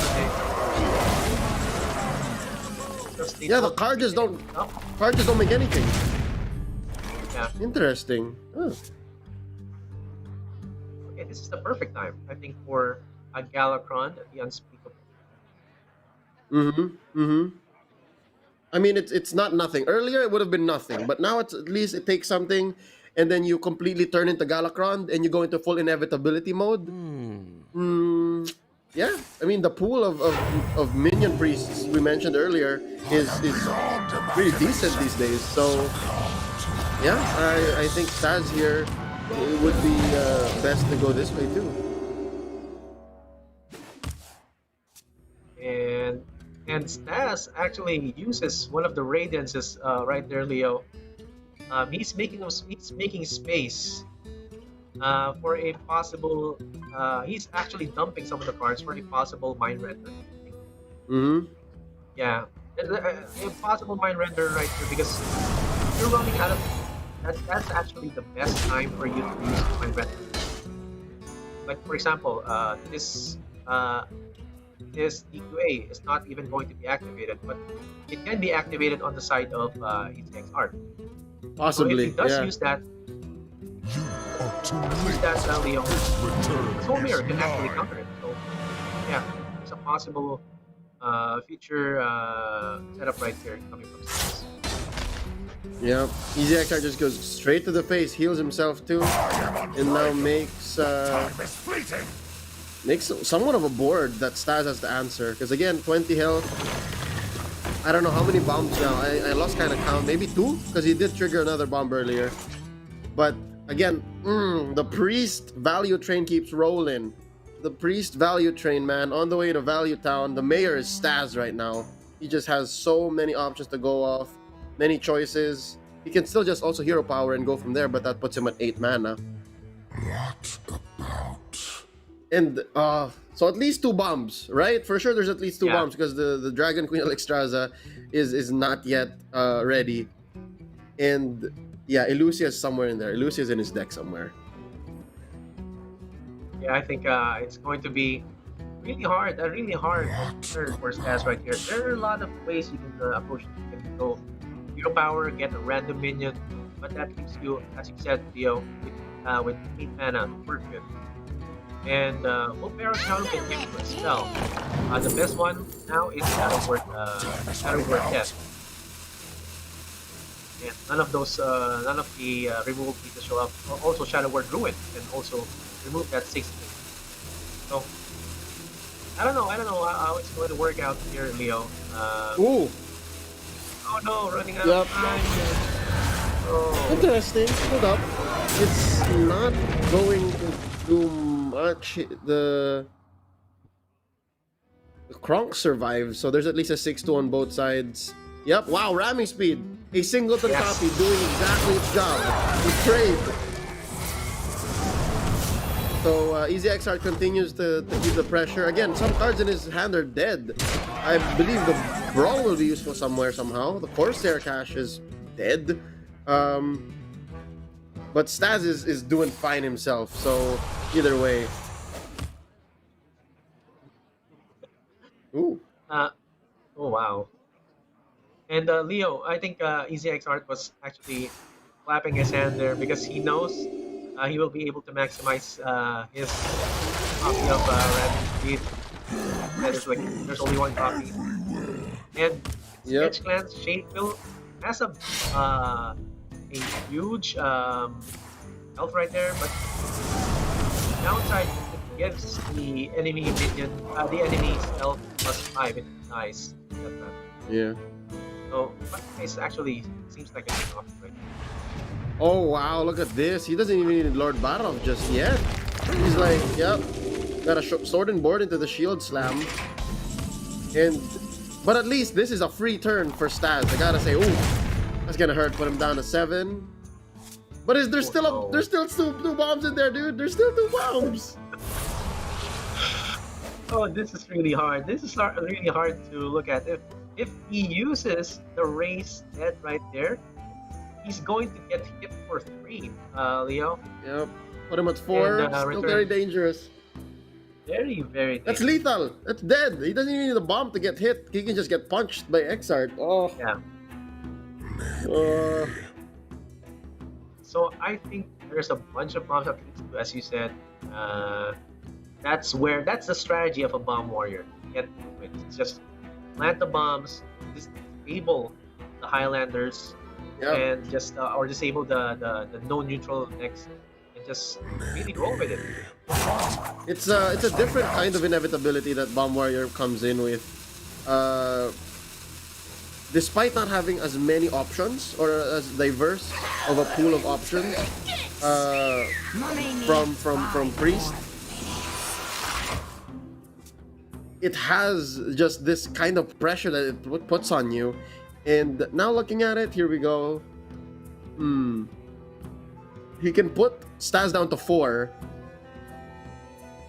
the yeah, the card just don't make anything. Yeah. Interesting. Huh. Okay, this is the perfect time, I think, for a Galakron, the unspeakable. I mean, it's not nothing. Earlier, it would have been nothing, but now it's at least it takes something, and then you completely turn into Galakron, and you go into full inevitability mode. Yeah, I mean, the pool of minion priests we mentioned earlier is pretty decent these days. So, yeah, I think Staz here it would be best to go this way too. And Stas actually uses one of the radiances right there, Leo. He's making space for a possible. He's actually dumping some of the cards for a possible mind render. Yeah, a possible mind render right here, because you're running out of. That's actually the best time for you to use mind render. Like for example, this DQA is not even going to be activated, but it can be activated on the side of EZXR. Possibly, so if he does yeah. use that, Leo, the Soul Mirror can actually counter it. So yeah, it's a possible future setup right here coming from Stars. Yeah, EZXR just goes straight to the face, heals himself too, and now makes somewhat of a board that Staz has to answer. Because again, 20 health. I don't know how many bombs now. I lost kind of count. Maybe 2? Because he did trigger another bomb earlier. But again, the priest value train keeps rolling. The priest value train, man, on the way to Value Town. The mayor is Staz right now. He just has so many options to go off. Many choices. He can still just also hero power and go from there, but that puts him at 8 mana. What about? And so at least 2 bombs, right? For sure there's at least 2 bombs, because the Dragon Queen Alexstrasza is not yet ready. And yeah, Elusia is somewhere in there. Elusia is in his deck somewhere. Yeah, I think it's going to be really hard turn for Stas right here. There are a lot of ways you can approach it. You can go hero power, get a random minion, but that leaves you, as you said, Leo, with 8 mana to work with. And Vulpera Shadow can give you a spell. The best one now is Shadow Word Death. And none of the removal pieces show up. Also, Shadow Word Ruin can also remove that 6. So I don't know how it's going to work out here, Leo. Ooh. Oh no, running out of time. Oh. Interesting. Hold up. It's not going to do much. The Kronk survives, so there's at least a 6-2 on both sides. Yep. Wow, ramming speed. A singleton copy doing exactly its job. The trade. So EZXR continues to keep the pressure. Again, some cards in his hand are dead. I believe the Brawl will be useful somewhere somehow. The Corsair Cache is dead. But Staz is doing fine himself, so either way. Ooh. Oh wow. And Leo, I think EZXR was actually clapping his hand there, because he knows he will be able to maximize his copy of Random Speed. That is like, there's only 1 copy. And Sketch Clan's Shadeville has a huge health right there, but downside, it gives the enemy minion, the enemy's health +5 if it dies. Yeah. So, but it actually seems like it's enough right now. Oh wow, look at this. He doesn't even need Lord Barov just yet. He's like, yep, got a sword and board into the shield slam. And but at least this is a free turn for Stas. I gotta say, ooh, that's gonna hurt. Put him down to 7. But there's still two bombs in there, dude. There's still 2 bombs. Oh, this is really hard. This is really hard to look at. If he uses the race dead right there, he's going to get hit for 3, Leo. Yep. Put him at 4. And, Still very dangerous. Very, very dangerous. That's lethal. That's dead. He doesn't even need a bomb to get hit. He can just get punched by Exart. Oh. Yeah. Uh, So I think there's a bunch of bombs up to, as you said. That's the strategy of a bomb warrior. Get it. It's just plant the bombs, disable the Highlanders, and just or disable the no neutral next, and just really roll with it. it's a different kind of inevitability that bomb warrior comes in with. Despite not having as many options or as diverse of a pool of options from priest, it has just this kind of pressure that it puts on you. And now looking at it, here we go. He can put Stas down to 4,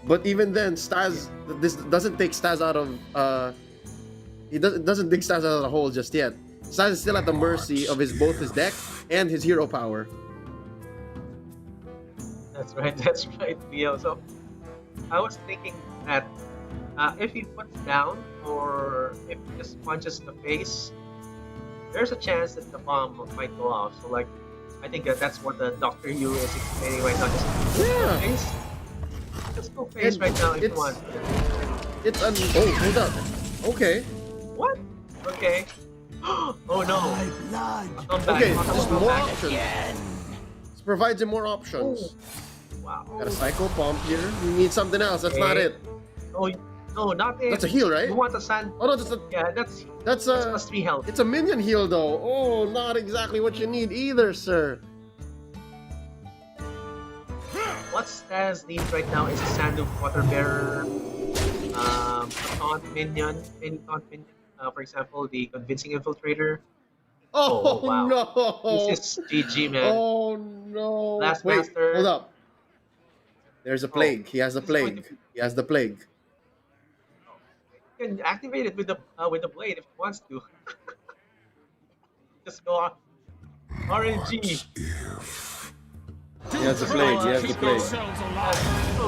but even then, this doesn't take Stas out of doesn't take Stas out of the hole just yet. Stas is still at the mercy of both his deck and his hero power. That's right, Leo. So I was thinking that if he puts down or if he just punches the face, there's a chance that the bomb might go off. So like, I think that's what the Dr. Yu is explaining right now. Face. Just go face right now if you want. It's hold up. Okay. What? Okay. Oh no. Okay, just more options. This provides him more options. Oh. Wow. Got a Psycho Pump here. You need something else. That's not it. Oh, no, not it. That's a heal, right? You want a sand? Oh no, that's plus 3 health. It's a minion heal though. Oh, not exactly what you need either, sir. What Stas needs right now is a Sandu Water Bearer, a taunt minion, any taunt minion. For example, the Convincing Infiltrator. Oh, wow. No! This is GG, man. Oh no! Last Wait, Master. hold up. There's a plague. He has the plague. He has the plague. You can activate it with the blade if he wants to. Just go on. RNG. He has the plague. He has the plague.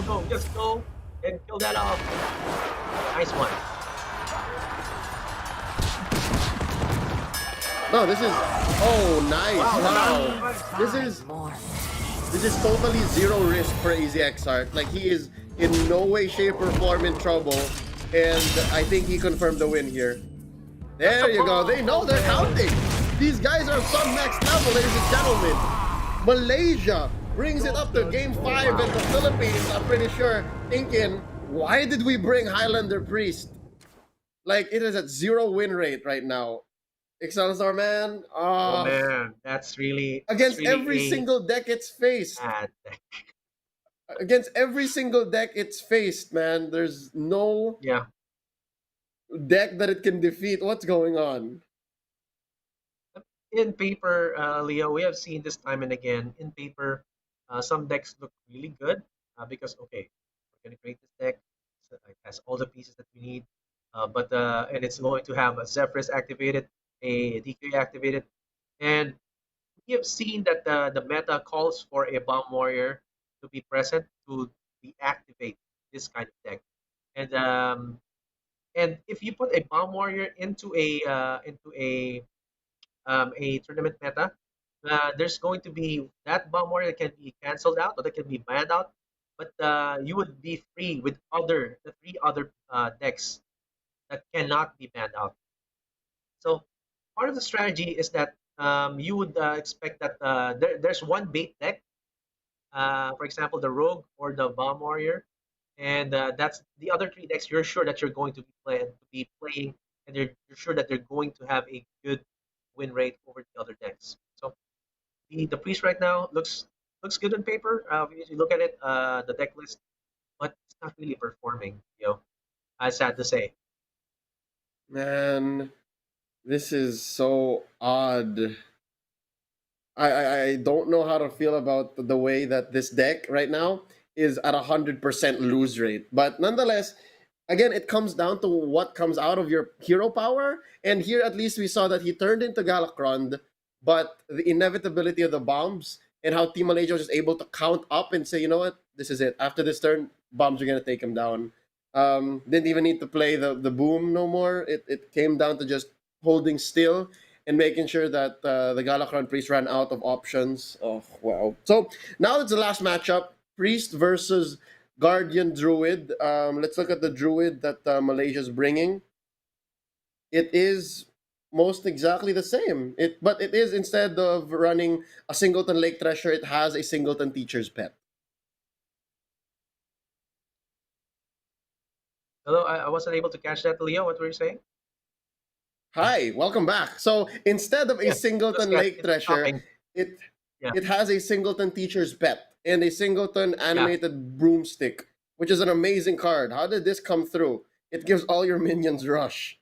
Go. Just go and kill that off. Nice one. No, this is. Oh, nice! Wow. This is totally zero risk for Easy Exart. Like he is in no way, shape, or form in trouble, and I think he confirmed the win here. There you go. They know they're counting. These guys are some next level, ladies and gentlemen. Malaysia brings it up to Game 5, and the Philippines, I'm pretty sure, thinking, why did we bring Highlander Priest? Like, it is at 0 win rate right now. Excelsior, man. Oh, man. That's really... Against every single deck it's faced. Against every single deck it's faced, man. There's no deck that it can defeat. What's going on? In paper, Leo, we have seen this time and again. In paper, some decks look really good because, okay, we're going to create this deck. So it has all the pieces that we need. And it's going to have a Zephyrus activated, a DQ activated. And we have seen that the meta calls for a Bomb Warrior to be present to deactivate this kind of deck. And if you put a Bomb Warrior into a tournament meta, there's going to be that Bomb Warrior that can be cancelled out or that can be banned out, but you would be free with the 3 other decks that cannot be banned out. So part of the strategy is that you would expect that there's one bait deck, for example, the Rogue or the Bomb Warrior, and that's the other 3 decks you're sure that you're going to be playing, and you're sure that they're going to have a good win rate over the other decks. So the priest right now looks good on paper. If you look at it, the deck list, but it's not really performing. Sad to say. Man, this is so odd. I don't know how to feel about the way that this deck right now is at 100% lose rate. But nonetheless, again, it comes down to what comes out of your hero power. And here, at least, we saw that he turned into Galakrond, but the inevitability of the bombs and how Team Malaysia was just able to count up and say, you know what, this is it. After this turn, bombs are gonna take him down. Didn't even need to play the boom no more. It came down to just holding still and making sure that the Galakron Priest ran out of options. Oh, wow. So now it's the last matchup, Priest versus Guardian Druid. Let's look at the Druid that Malaysia's bringing. It is most exactly the same. But it is, instead of running a Singleton Lake Treasure, it has a Singleton Teacher's Pet. Hello, I wasn't able to catch that, Leo. What were you saying? Hi, welcome back. So instead of a Singleton Lake Treasure, it Yeah. it has a Singleton Teacher's Pet and a Singleton animated broomstick, which is an amazing card. How did this come through? It gives all your minions rush.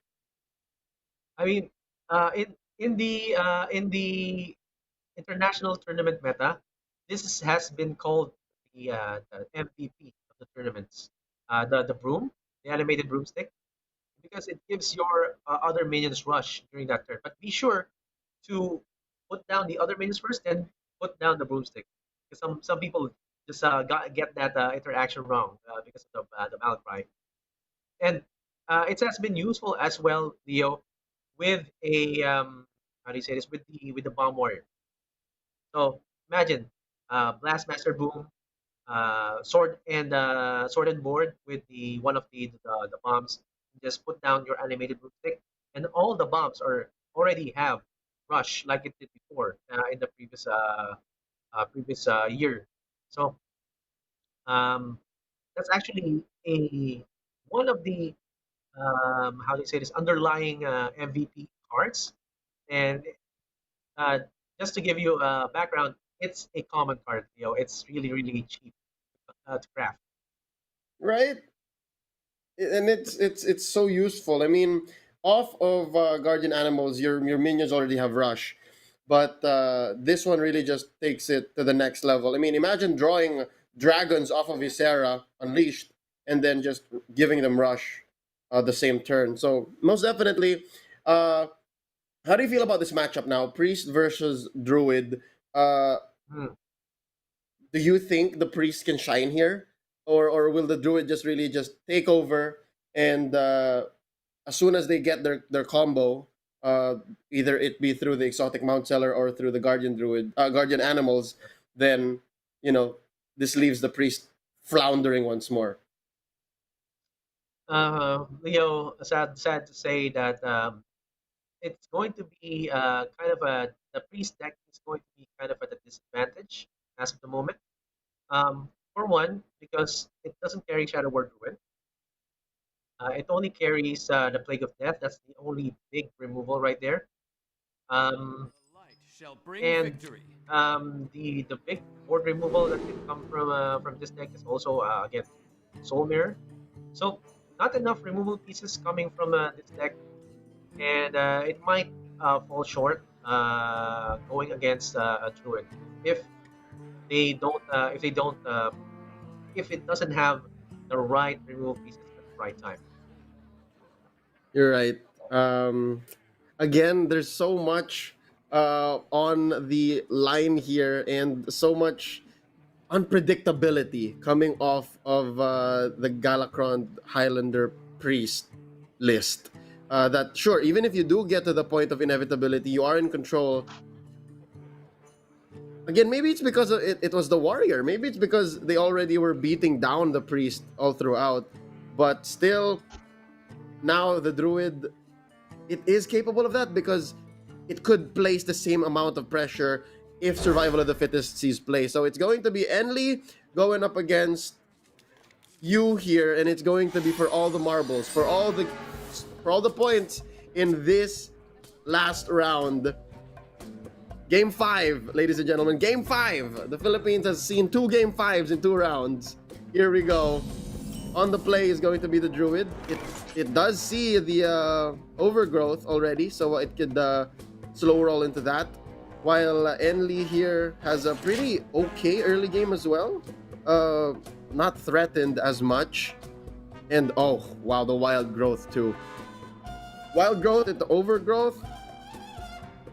I mean, in the international tournament meta, has been called the MVP of the tournaments. The broom, the animated broomstick, because it gives your other minions rush during that turn. But be sure to put down the other minions first, then put down the broomstick. Because some people just get that interaction wrong because of the Malcry. And it has been useful as well, Leo, with a how do you say this, with the bomb warrior. So imagine Blastmaster Boom, sword and board with the one of the bombs. Just put down your animated broomstick, and all the bombs are already have rush like it did before in the previous year. So that's actually a one of the how do you say this, underlying MVP cards. And uh, just to give you a background, it's a common card. It's really cheap to craft. Right? And it's so useful. I mean, off of guardian animals, your minions already have rush, but this one really just takes it to the next level. I mean, imagine drawing dragons off of Viscera unleashed and then just giving them rush the same turn. So most definitely, how do you feel about this matchup now, Priest versus Druid? Hmm. Do you think the Priest can shine here, or will the Druid just really just take over and as soon as they get their combo, either it be through the exotic Mount Seller or through the Guardian Druid, Guardian Animals, then you know this leaves the Priest floundering once more. Leo, sad to say that it's going to be kind of the priest deck is going to be kind of at a disadvantage as of the moment. For one, because it doesn't carry Shadow Word Druid. It only carries the Plague of Death. That's the only big removal right there. Um, Shall bring and victory. the big board removal that can come from this deck is also again Soul Mirror. So not enough removal pieces coming from this deck, and it might fall short going against a Druid if they don't if it doesn't have the right removal pieces at the right time. You're right. Again, there's so much on the line here, and so much unpredictability coming off of the Galakron Highlander Priest list. That sure, even if you do get to the point of inevitability, you are in control. Again, maybe it's because it was the warrior. Maybe it's because they already were beating down the priest all throughout. But still, now the druid, it is capable of that because it could place the same amount of pressure if survival of the fittest sees play. So it's going to be Enli going up against you here, and it's going to be for all the marbles, for all the points in this last round. Game 5, ladies and gentlemen. Game 5. The Philippines has seen 2 Game 5s in 2 rounds. Here we go. On the play is going to be the Druid. It does see the overgrowth already, so it could slow roll into that. While Enli here has a pretty okay early game as well. Not threatened as much. And oh, wow, the wild growth too. Wild growth into overgrowth.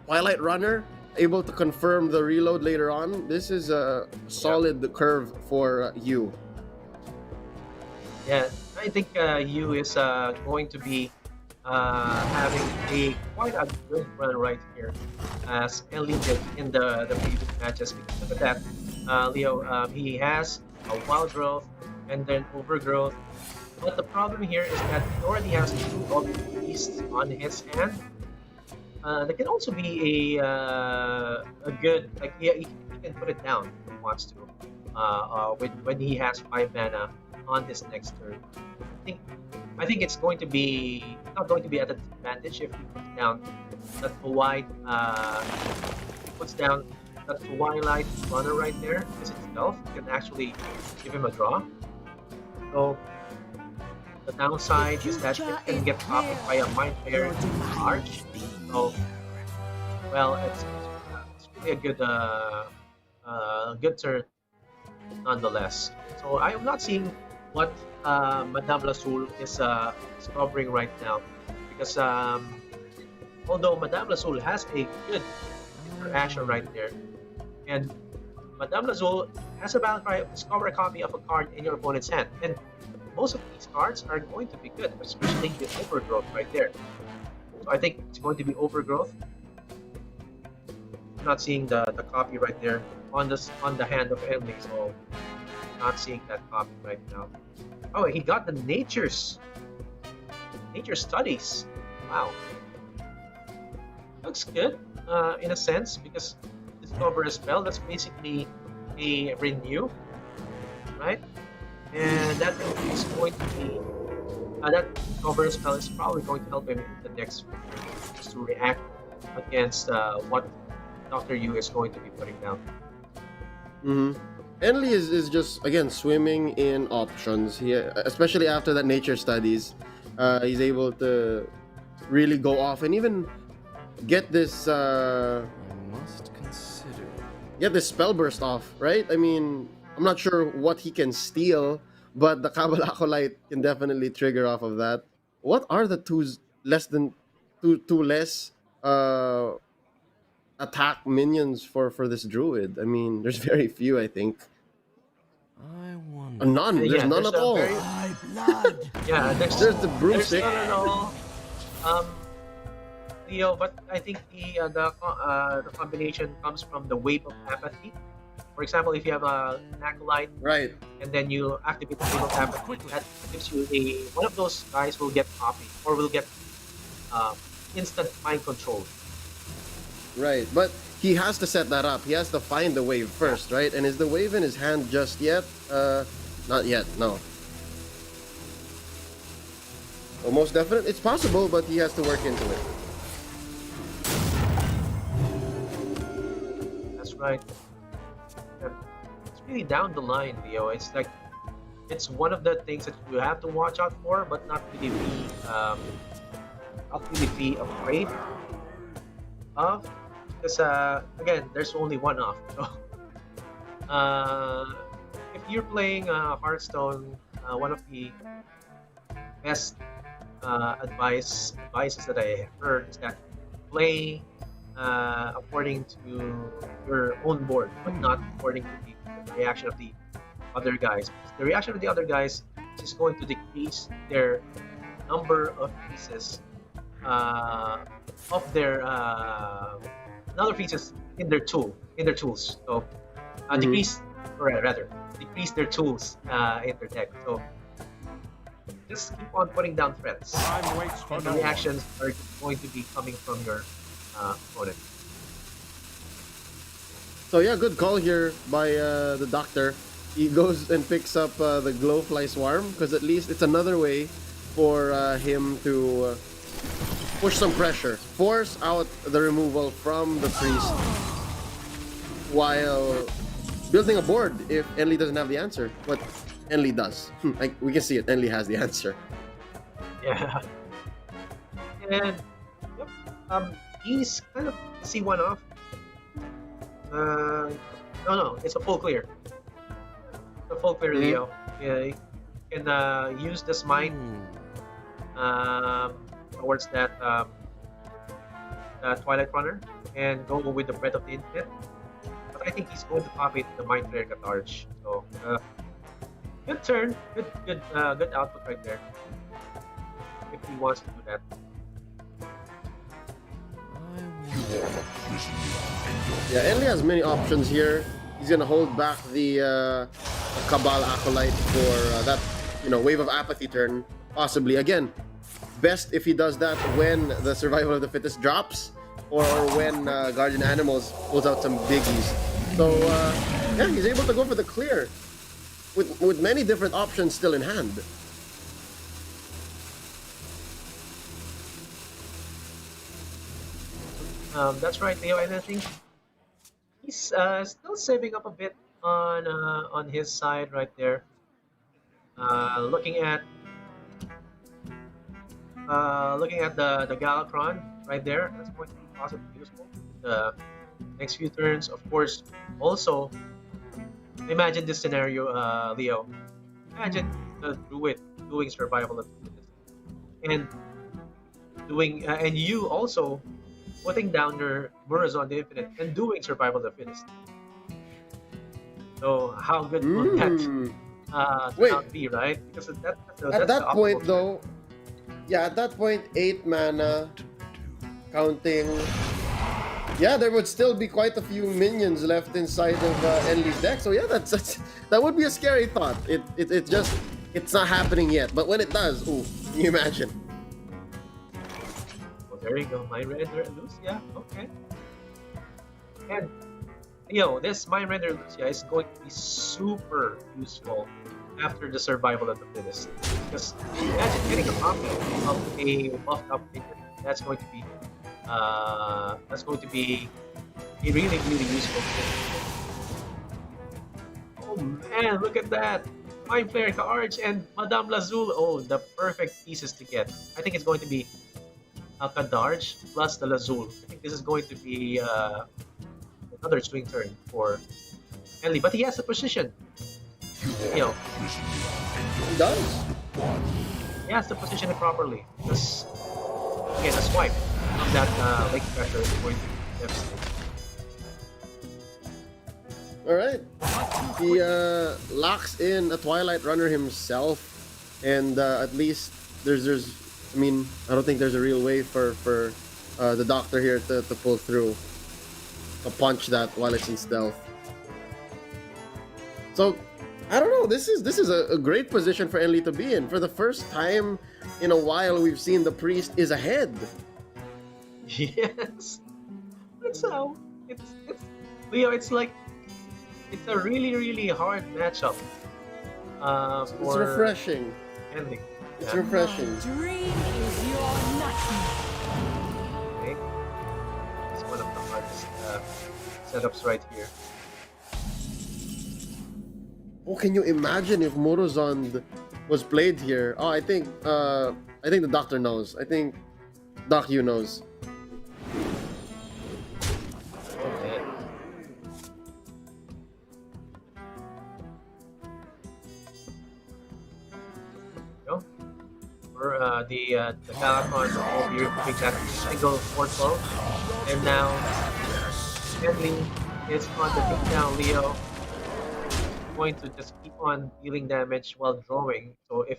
Twilight Runner able to confirm the reload later on. This is a solid curve for you. Yeah, I think Yu is going to be having quite a good run right here, as Enli did in the previous matches. Because look at that, Leo. He has a wild growth and then overgrowth. But the problem here is that he already has 2 of beasts on his hand. That can also be a good, like, yeah, he can put it down if he wants to. When he has 5 mana on his next turn, I think it's going to be not going to be at an advantage if he puts down that Twilight Runner right there, because itself can actually give him a draw. So the downside is that it can get copied by a Mind Player Arch. So, well, it's really a good turn nonetheless. So I am not seeing what Madame Lazul is covering right now, because although Madame Lazul has a good interaction right there, and Madame Lazul has a battle cry of discover a copy of a card in your opponent's hand, and most of these cards are going to be good, especially the overgrowth right there. So I think it's going to be overgrowth. I'm not seeing the copy right there on the hand of Enli, so not seeing that copy right now. Oh, he got the nature studies. Wow, looks good in a sense, because discover a spell, that's basically a renew, right? And that is going to be that discover a spell is probably going to help him in the next turn, just to react against what Dr. Yu is going to be putting down. Enli is just, again, swimming in options. He, especially after that nature studies, he's able to really go off and even get this I must consider. get this spell burst off, right? I mean, I'm not sure what he can steal, but the Cabal Acolyte can definitely trigger off of that. What are the two less attack minions for this druid? I mean, there's very few, I think. I wonder. None. There's none at all. My blood. Yeah, There's the broomstick. There's none at all. Leo, but I think the combination comes from the wave of apathy. For example, if you have a acolyte, Right. and then you activate the wave of apathy, that gives you one of those guys will get copied or will get instant mind control. Right. But he has to set that up. He has to find the wave first, right? And is the wave in his hand just yet? Not yet. No. Well, most definitely, it's possible, but he has to work into it. That's right. It's really down the line, Leo. It's like it's one of the things that you have to watch out for, but not really be afraid of, because again, there's only one off. So, if you're playing Hearthstone, one of the best advices that I heard is that play according to your own board, but not according to the reaction of the other guys. The reaction of the other guys is going to decrease their number of pieces of their other pieces in their tools. So decrease their tools in their deck. So just keep on putting down threats. And the reactions are going to be coming from your opponent. So yeah, good call here by the doctor. He goes and picks up the Glowfly Swarm, because at least it's another way for him to push some pressure, force out the removal from the priest. while building a board if Enli doesn't have the answer. But Enli does. Like, we can see it. Enli has the answer. Yeah. And yep, he's kind of C1 off. No, it's a full clear. It's a full clear, Leo. Yeah, you can use this mine towards that Twilight Runner and go with the Breath of the Infinite. But I think he's going to copy the Mind Flayer Catarge. So good turn, good output right there. If he wants to do that. Yeah, Enli has many options here. He's gonna hold back the Cabal Acolyte for that, Wave of Apathy turn, possibly. Again, best if he does that when the Survival of the Fittest drops, or when Guardian Animals pulls out some biggies. So yeah, he's able to go for the clear with many different options still in hand. That's right, Leo, and I think he's still saving up a bit on his side right there. Looking at the Galacron right there, that's going to be possibly useful. The next few turns, of course. Also, imagine this scenario, Leo. Imagine the Druid doing Survival of the Fittest, and and you also putting down your Murazon the Infinite and doing Survival of the Fittest. So how good would that not be, right? Because at that point, though, at that point, 8 mana, counting. Yeah, there would still be quite a few minions left inside of Enli's deck. So yeah, that would be a scary thought. It's not happening yet, but when it does, ooh, can you imagine? There you go, Mind Render Lucia. Okay. And this Mind Render Lucia is going to be super useful after the Survival of the Fittest. Because imagine getting a copy of a buffed up figure. That's going to be a really, really useful thing. Oh man, look at that! Mind Flayer Catarge and Madame Lazul. Oh, the perfect pieces to get. I think it's going to be Cadarge plus the Lazul. I think this is going to be another swing turn for Enli, but he has the position. He does. He has to position it properly. Because again, a swipe of that Lake Pressure is going to be devastating. Alright. He locks in a Twilight Runner himself, and at least there's I mean, I don't think there's a real way for the Doctor here to pull through, to punch that while it's in stealth. So, I don't know. This is a great position for Enli to be in. For the first time in a while, we've seen the Priest is ahead. Yes, that's how it's Leo. It's like it's a really hard matchup. It's refreshing. Enli. It's refreshing. My dream is your nightmare. Okay. It's one of the hardest setups right here. Oh, can you imagine if Morozond was played here? Oh, I think the Doctor knows. I think Doc Yu knows. Okay. Or the Galacron will be removing that single portal, and now Enli is on the takedown. Leo going to just keep on dealing damage while drawing. So if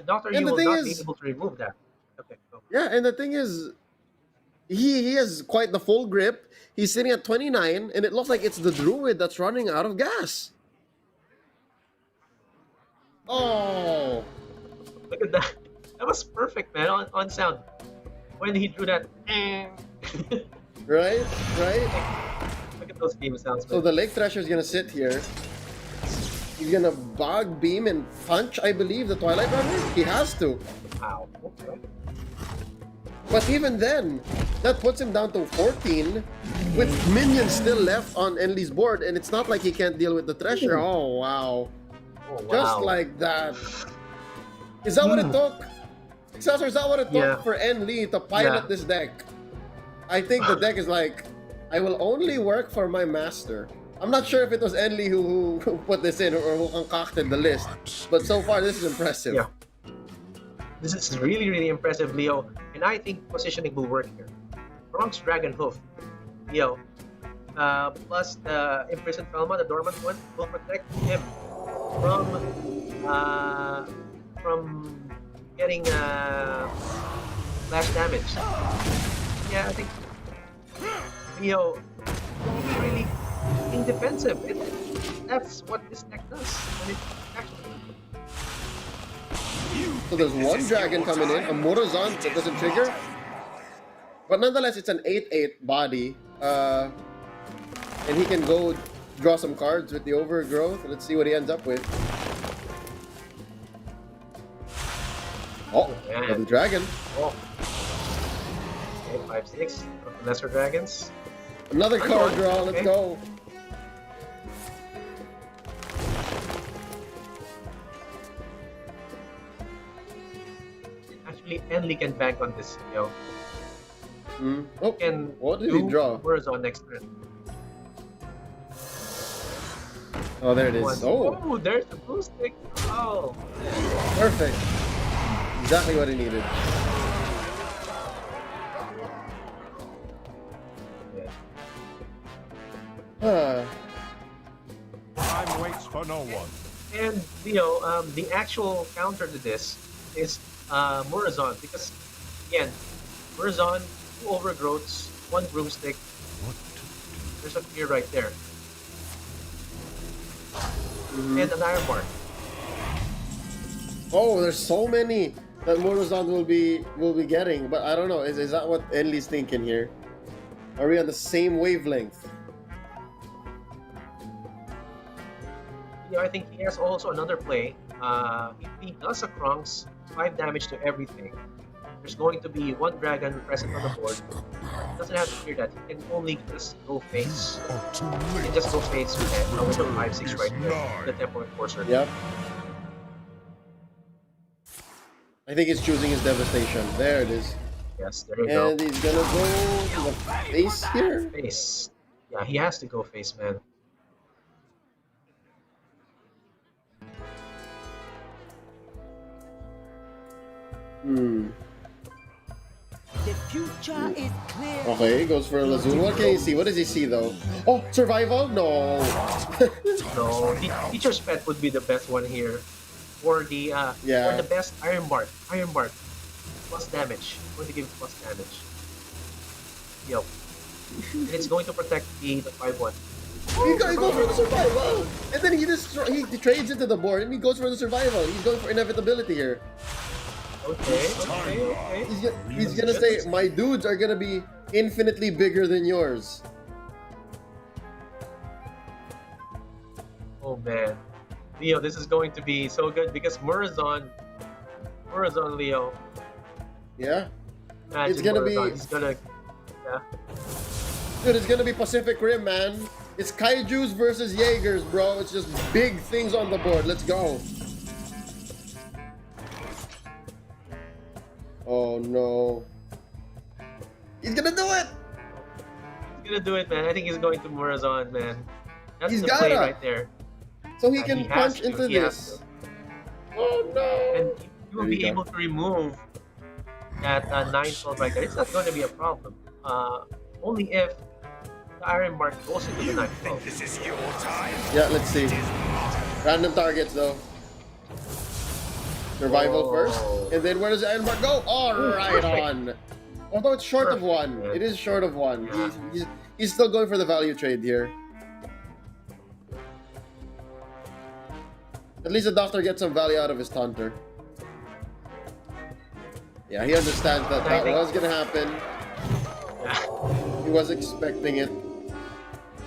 Dr. Yu will not be able to remove that. Okay. Go. Yeah, and the thing is, he has quite the full grip. He's sitting at 29, and it looks like it's the Druid that's running out of gas. Oh. Look at that. That was perfect, man, on sound. When he drew that. Right? Look at those game sounds, man. So the Lake Thrasher's gonna sit here. He's gonna Bog Beam and punch, I believe, the Twilight Runner? He has to. Wow. Okay. But even then, that puts him down to 14 with minions still left on Enli's board, and it's not like he can't deal with the treasure. Oh, wow. Oh, wow. Just like that. Is that what it took? Cesar, is that what it took for Enli to pilot this deck? I think the deck is like, I will only work for my master. I'm not sure if it was Enli who put this in or who concocted the list, but so far this is impressive. Yeah. This is really, really impressive, Leo. And I think positioning will work here. Bronx Dragon Hoof, Leo, plus the Imprisoned Felma, the dormant one, will protect him from getting flash damage. Yeah, I think Leo really being defensive. That's what this deck does. And it actually. So there's one dragon coming in, a Morazan that doesn't trigger. But nonetheless, it's an 8/8 body. And he can go draw some cards with the overgrowth. Let's see what he ends up with. Oh, another dragon. Oh. Okay, 5/6. Lesser dragons. Another card draw. Let's go. Actually, Enli can bank on this, yo. Oh, what did he draw? Horizon next turn. Oh, there it is. Oh, there's the blue stick. Oh, perfect. Exactly what he needed. Time waits for no one. And Leo, the actual counter to this is Morazon, because again, Morazon, 2 overgrowths, 1 broomstick. There's a clear right there. And an iron mark. Oh, there's so many that Morazon will be getting, but I don't know. Is that what Enli's thinking here? Are we on the same wavelength? Yeah, I think he has also another play. If he does a Krunks, 5 damage to everything. There's going to be 1 dragon present on the board. He doesn't have to clear that. He can only just go face. He can just go face with the 5/6 right there. The Temple Enforcer. Yep. I think he's choosing his devastation. There it is. Yes, there you go. And he's gonna go to the face here. Face. Yeah, he has to go face, man. The future is clear. Okay, goes for a Lazul. What can he see? What does he see though? Oh, survival? No. No, Teacher's Pet would be the best one here. Or the or the best Iron Mark. Iron Mark. Plus damage. Going to give plus damage. Yep. And it's going to protect the 5/1. He goes for the survival! And then he trades into the board and he goes for the survival. He's going for inevitability here. Okay. He's gonna say, my dudes are gonna be infinitely bigger than yours. Oh man. Leo, this is going to be so good because Morazon, Leo. Yeah? Imagine it's gonna Morazon. be... He's gonna... Yeah. Dude, it's gonna be Pacific Rim, man. It's Kaijus versus Jaegers, bro. It's just big things on the board. Let's go. Oh, no. He's gonna do it! He's gonna do it, man. I think he's going to Morazon, man. That's He's the gotta. play right there. So he can punch into this. Oh, no. And you will be able to remove that 9/12 right there. It's not going to be a problem. Only if the Iron Mark goes into the 9/12. This is your time. Yeah, let's see. Random targets, though. Survival first. And then where does the Iron Mark go? Oh, right on. Although it's short of 1. It is short of 1. He's still going for the value trade here. At least the doctor gets some value out of his taunter. Yeah, he understands that was gonna happen. He was expecting it.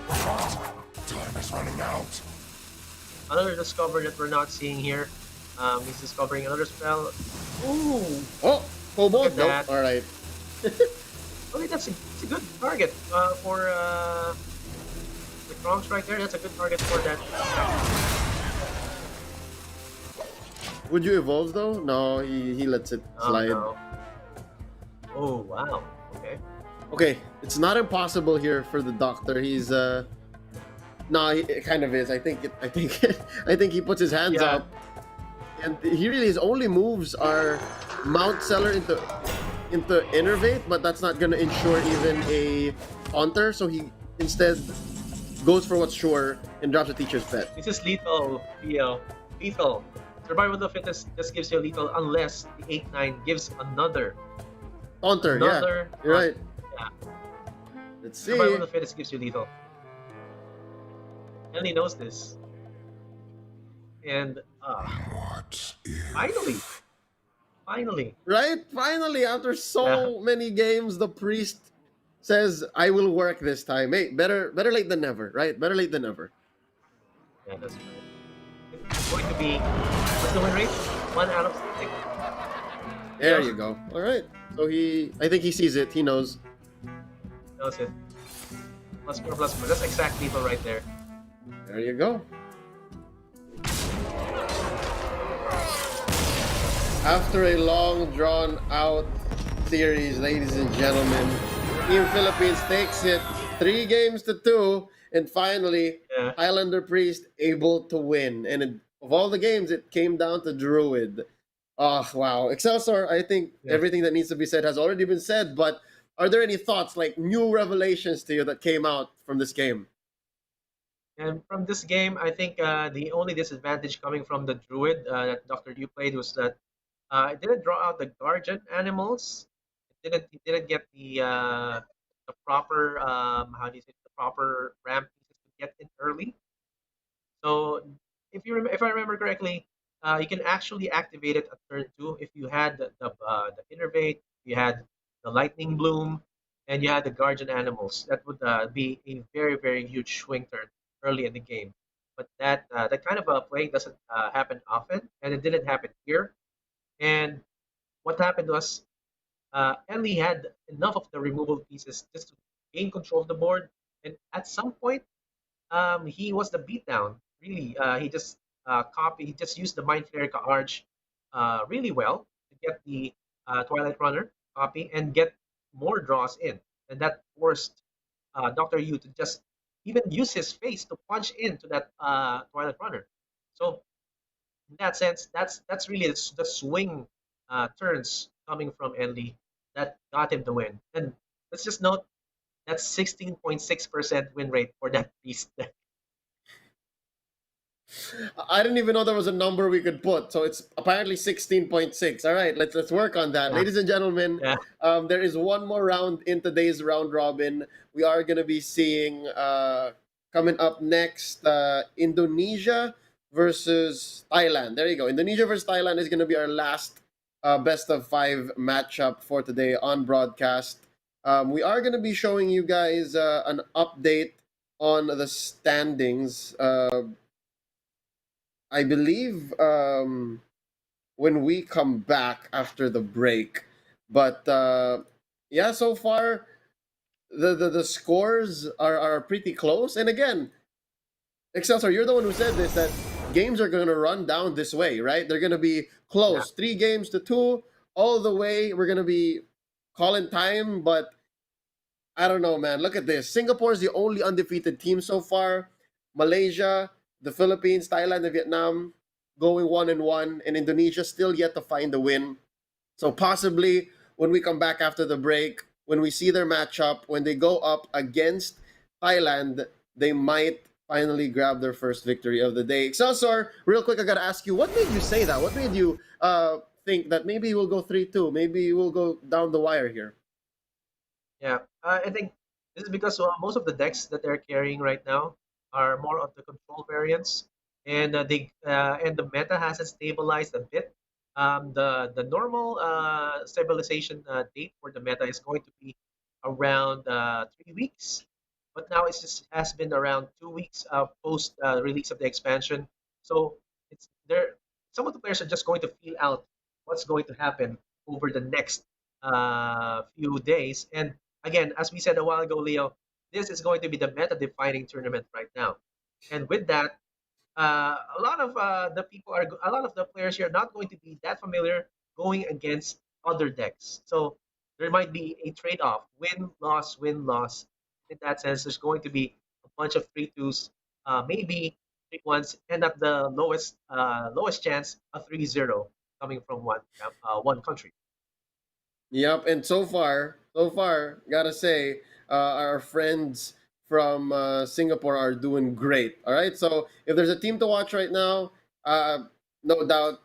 Time is running out. Another discover that we're not seeing here. He's discovering another spell. Ooh! Oh! Kobold? Look at Nope. that. Alright. Okay, that's a good target for the Strong Strike there. That's a good target for that. Would you evolve though? No, he lets it Oh slide. no. Oh wow. Okay. Okay, it's not impossible here for the doctor. He's no, it kind of is. I think I think he puts his hands Yeah. up, and he really his only moves are Mount Seller into Innervate, but that's not gonna ensure even a Haunter. So he instead goes for what's sure and drops a Teacher's Pet. This is lethal, Theo. Lethal. Survival of the fittest just gives you lethal unless the 8-9 gives another. Haunter, Another. yeah, you're right. Yeah. Let's see. Survival of the fittest gives you lethal. Ellie knows this. And What if? finally. Right? Finally, after so many games, the priest says, "I will work this time." Hey, better late than never, right? Better late than never. Yeah, that's right. It's going to be what's the win rate? 1 out of 6. There Yeah. you go. All right. So I think he sees it. He knows. Knows it. +4, +4. That's exact lethal right there. There you go. After a long, drawn-out series, ladies and gentlemen, Team Philippines takes it 3-2, and finally, Yeah. Highlander Priest able to win. And of all the games, it came down to Druid. Oh, wow. Excelsior, I think everything that needs to be said has already been said, but are there any thoughts, like new revelations to you that came out from this game? And from this game, I think the only disadvantage coming from the Druid that Dr. Yu played was that it didn't draw out the Guardian animals. It didn't get the proper how do you say the proper ramp pieces to get in early. So if I remember correctly, you can actually activate it at turn 2 if you had the Innervate, you had the Lightning Bloom, and you had the Guardian Animals. That would be a very very huge swing turn early in the game. But that kind of a play doesn't happen often, and it didn't happen here. And what happened was Ellie had enough of the removal pieces just to gain control of the board, and at some point he was the beatdown. Really, he just used the Mind Flayer Arch really well to get the Twilight Runner copy and get more draws in, and that forced Doctor Yu to just even use his face to punch into that Twilight Runner. So in that sense, that's really the swing turns coming from Enly that got him the win. And let's just note that's 16.6% win rate for that beast deck. I didn't even know there was a number we could put. So it's apparently 16.6. All right, let's work on that. Yeah. Ladies and gentlemen, Yeah. there is one more round in today's round robin. We are going to be seeing coming up next Indonesia versus Thailand. There you go. Indonesia versus Thailand is going to be our last best of 5 matchup for today on broadcast. We are going to be showing you guys an update on the standings. I believe when we come back after the break. But yeah, so far the scores are pretty close. And again, Excelsior, you're the one who said this, that games are going to run down this way, right? They're going to be close, 3-2 all the way. We're going to be calling time, but I don't know, man. Look at this. Singapore is the only undefeated team so far. Malaysia, the Philippines, Thailand, and Vietnam going 1-1, and Indonesia still yet to find a win. So possibly when we come back after the break, when we see their matchup, when they go up against Thailand, they might finally grab their first victory of the day. Excelsior, real quick, I gotta ask you, what made you say that? What made you think that maybe we'll go 3-2? Maybe we'll go down the wire here? Yeah, I think this is because most of the decks that they're carrying right now are more of the control variants, and and the meta hasn't stabilized a bit. The normal stabilization date for the meta is going to be around 3 weeks, but now it's just has been around 2 weeks post release of the expansion. So it's there. Some of the players are just going to feel out what's going to happen over the next few days. And again, as we said a while ago, Leo, this is going to be the meta-defining tournament right now. And with that, a lot of a lot of the players here are not going to be that familiar going against other decks. So there might be a trade-off, win loss, win loss. In that sense, there's going to be a bunch of 3-2s, maybe 3-1s, and at the lowest chance, a 3-0 coming from one country. Yep, and so far, gotta say, our friends from Singapore are doing great. All right, so if there's a team to watch right now, no doubt,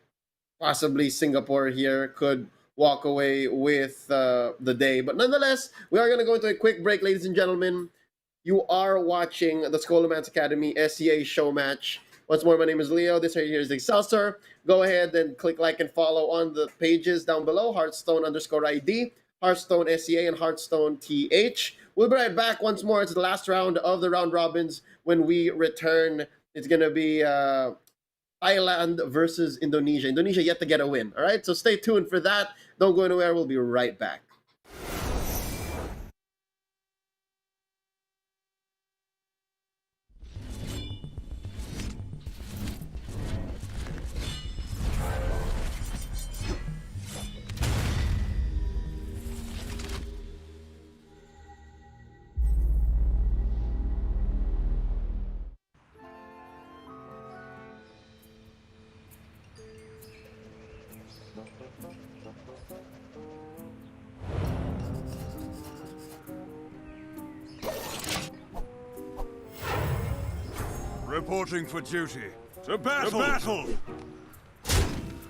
possibly Singapore here could walk away with the day. But nonetheless, we are gonna go into a quick break, ladies and gentlemen. You are watching the Scholomance Academy SEA Showmatch. Once more, my name is Leo. This right here is Excelsior. Go ahead and click like and follow on the pages down below. Hearthstone_ID, Hearthstone SEA, and Hearthstone TH. We'll be right back once more. It's the last round of the round robins. When we return, it's going to be Thailand versus Indonesia. Indonesia yet to get a win. All right, so stay tuned for that. Don't go anywhere. We'll be right back. Reporting for duty. To battle! To battle!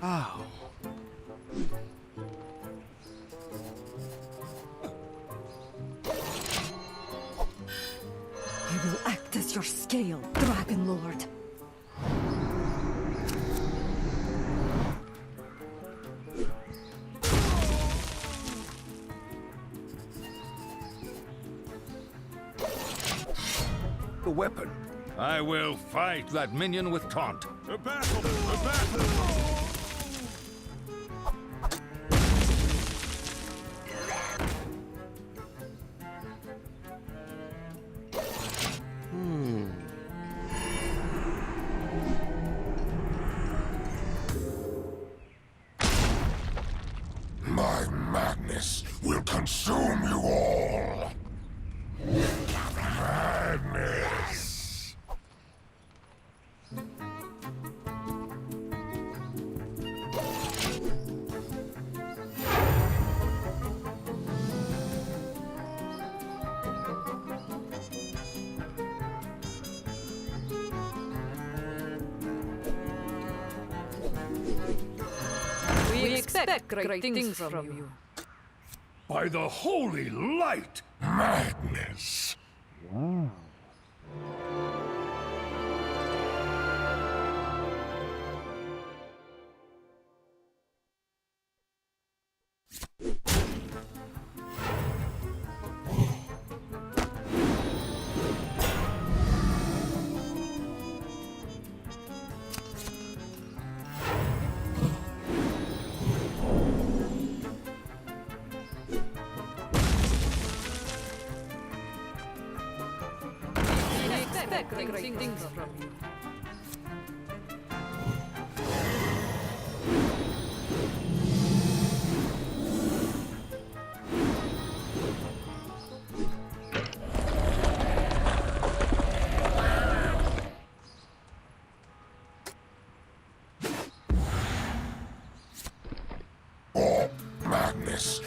Ow. I will act as your scale, Dragon Lord. The weapon. I will fight that minion with taunt. To battle! To battle! My madness will consume you all. Madness. We expect great things from you. By the holy light! Madness. We expect great things from you. Or madness.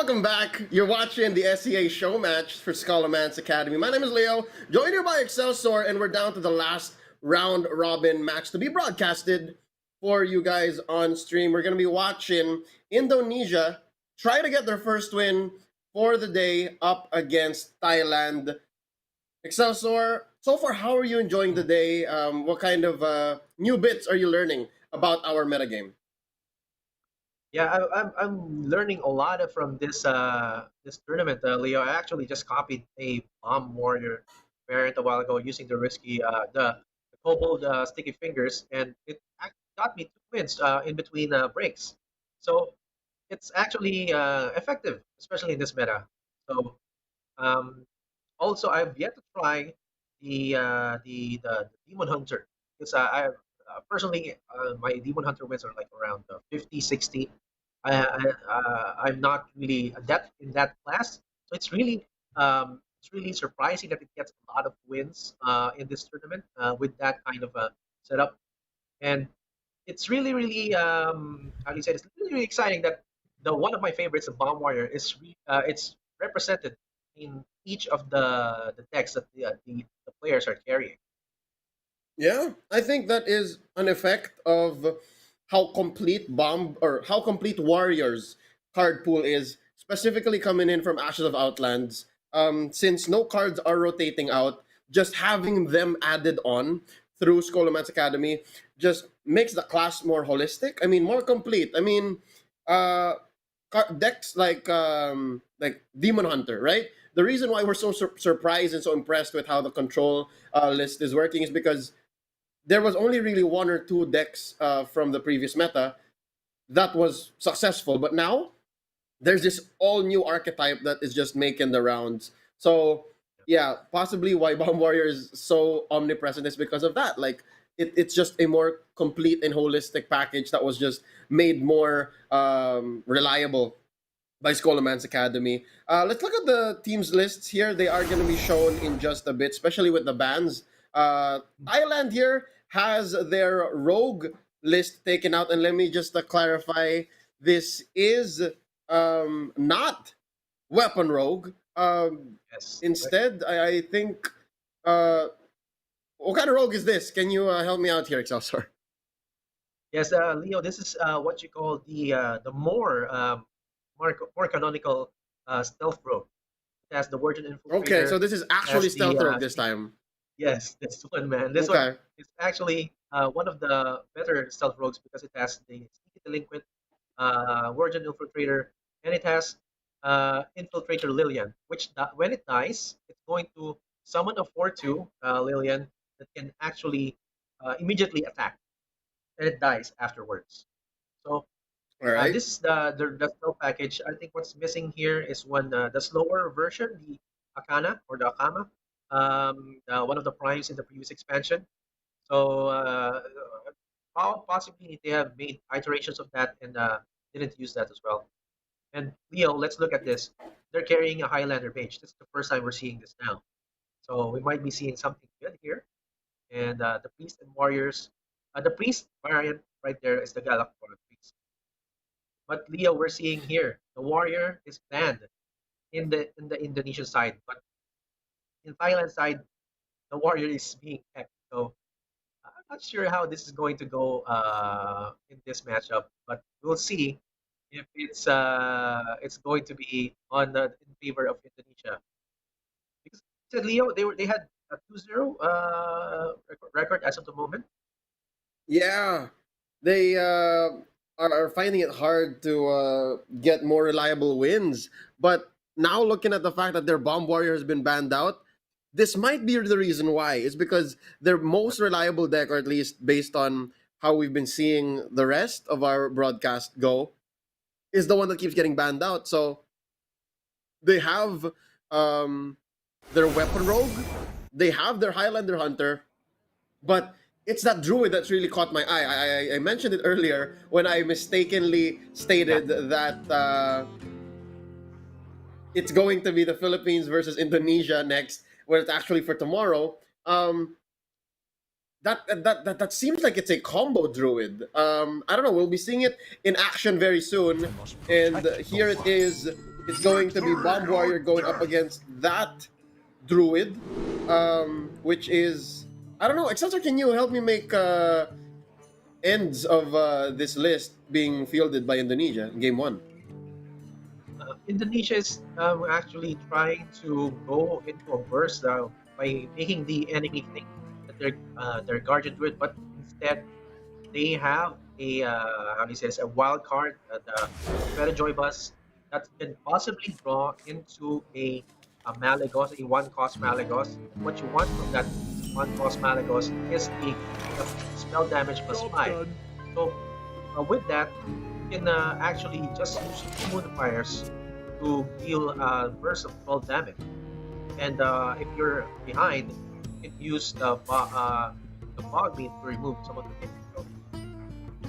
welcome back. You're watching the SEA Showmatch for Scholomance Academy. My name is Leo, joined here by Excelsior, and we're down to the last round robin match to be broadcasted for you guys on stream. We're going to be watching Indonesia try to get their first win for the day up against Thailand. Excelsior, so far, how are you enjoying the day? What kind of new bits are you learning about our metagame? Yeah, I'm learning a lot from this tournament, Leo. I actually just copied a bomb warrior variant a while ago using the risky the kobold sticky fingers, and it got me 2 wins in between breaks. So it's actually effective, especially in this meta. So um, also, I've yet to try the Demon Hunter because I personally my Demon Hunter wins are like around 50, 60. I'm not really adept in that class, so it's really surprising that it gets a lot of wins in this tournament with that kind of setup. And it's really how do you say this? Really, really exciting that the one of my favorites, the Bomb Warrior, it's represented in each of the decks that the players are carrying. Yeah, I think that is an effect of how complete bomb or how complete warriors card pool is, specifically coming in from Ashes of Outlands. Since no cards are rotating out, just having them added on through Scholomance Academy just makes the class more holistic. I mean, more complete. I mean, uh, decks like Demon Hunter, right? The reason why we're so surprised and so impressed with how the control list is working is because there was only really one or two decks from the previous meta that was successful, but now there's this all new archetype that is just making the rounds. So yeah, possibly why Bomb Warrior is so omnipresent is because of that. Like it's just a more complete and holistic package that was just made more reliable by Scholomance Academy. Let's look at the teams lists here. They are going to be shown in just a bit, especially with the bans. Thailand here has their rogue list taken out, and let me just clarify: this is not weapon rogue. Yes. Instead, I think. What kind of rogue is this? Can you help me out here, Excelsior? Yes, Leo. This is what you call the more canonical stealth rogue. It has the Virgin Okay, so Infiltrator. this is Has actually the stealth rogue this time. yes, this one, man. This one Okay. is actually one of the better stealth rogues because it has the Sneaky Delinquent, Virgin Infiltrator, and it has Infiltrator Lillian, which when it dies, it's going to summon a 4/2 Lillian that can actually immediately attack, and it dies afterwards. So All right. this is the stealth package. I think what's missing here is one the slower version, the Akana or the Akama, one of the primes in the previous expansion. So possibly they have made iterations of that and didn't use that as well. And Leo, let's look at this. They're carrying a Highlander mage. This is the first time we're seeing this now. So we might be seeing something good here. And the priest and warriors, the priest variant right there is the Galak priest. But Leo, we're seeing here the warrior is banned in the Indonesian side, but in Thailand side, the warrior is being kept. So I'm not sure how this is going to go in this matchup, but we'll see if it's going to be on in favor of Indonesia. Because said Leo, they had a 2-0 record as of the moment. Yeah, they are finding it hard to get more reliable wins. But now looking at the fact that their bomb warrior has been banned out, this might be the reason why. It's because their most reliable deck, or at least based on how we've been seeing the rest of our broadcast go, is the one that keeps getting banned out. So they have um, their weapon rogue, they have their Highlander hunter, but it's that druid that's really caught my eye. I mentioned it earlier when I mistakenly stated that it's going to be the Philippines versus Indonesia next, when it's actually for tomorrow. That seems like it's a combo druid. I don't know. We'll be seeing it in action very soon, and here it is it's going to be Bomb Warrior going up against that Druid, which is, I don't know. Excelsior, can you help me make ends of this list being fielded by Indonesia in game one? Indonesia is actually trying to go into a burst by making the enemy think that they're guardian druid, but instead they have a how do you say this, a wild card, the Better Joy Bus that can possibly draw into a Malagos, a one-cost Malagos. And what you want from that one-cost Malagos is the spell damage +5. So with that, you can actually just use two modifiers to deal a burst of 12 damage. And if you're behind, you can use the Bog Meat to remove some of the hit. So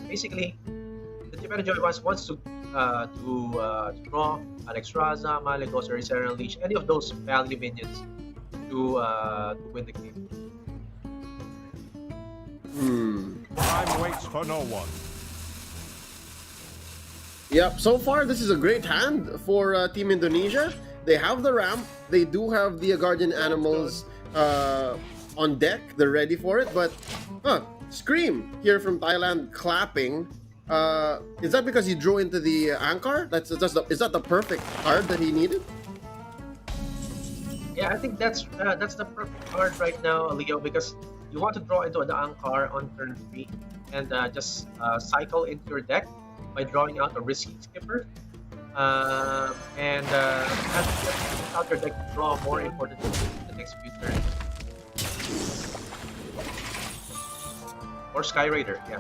basically, the Better Joy wants to draw an Extraza, Malagos, or Serena Leash, any of those value minions to win the game. Time waits for no one. Yep, so far this is a great hand for Team Indonesia. They have the ramp, they do have the guardian animals on deck, they're ready for it, but Scream here from Thailand clapping. Is that because he drew into the Anchor? Is that the perfect card that he needed? Yeah, I think that's the perfect card right now, Leo, because you want to draw into the Anchor on turn 3 and just cycle into your deck by drawing out a risky skipper, and out your deck to draw more important in the next few turns. Or Sky Raider, yeah.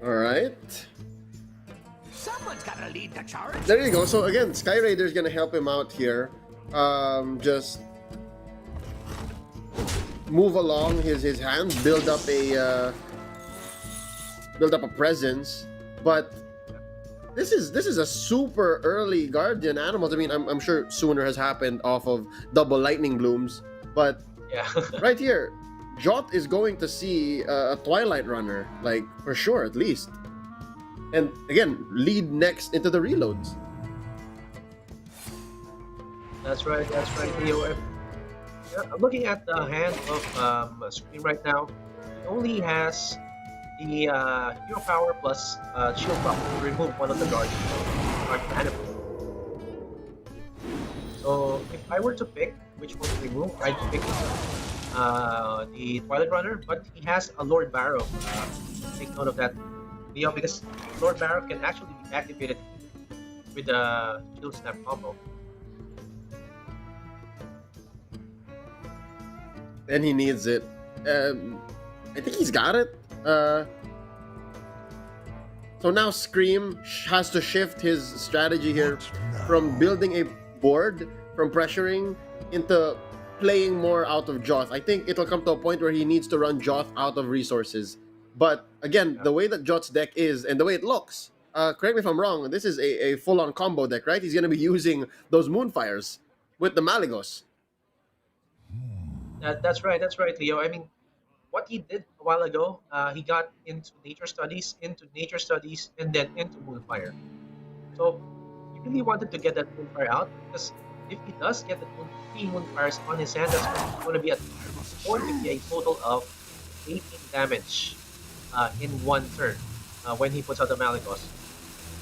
All right. Someone's gotta lead the charge. There you go. So again, Sky Raider is gonna help him out here. Just move along his hands, build up a presence. But this is a super early guardian animals. I mean, I'm sure sooner has happened off of double lightning blooms, but yeah, right here, Joth is going to see a Twilight Runner, like for sure at least. And again, lead next into the reloads. That's right, Leo. I'm looking at the hand of Scream right now. He only has the hero power plus shield buff to remove one of the guardian animals. So if I were to pick which one to remove, I'd pick the Twilight Runner, but he has a Lord Barrow. Take note of that, Leo, because Lord Barrow can actually be activated with the Shield Snap combo. And he needs it. I think he's got it. So now Scream has to shift his strategy here from building a board, from pressuring, into playing more out of Joth. I think it'll come to a point where he needs to run Joth out of resources. But again, the way that Joth's deck is and the way it looks, correct me if I'm wrong, this is a full-on combo deck, right? He's going to be using those Moonfires with the Malagos. That's right, Leo. I mean, what he did a while ago, he got into nature studies, and then into Moonfire. So he really wanted to get that Moonfire out, because if he does get the 3 Moonfires on his hand, that's going to be a total of 18 damage in one turn when he puts out the Malagos.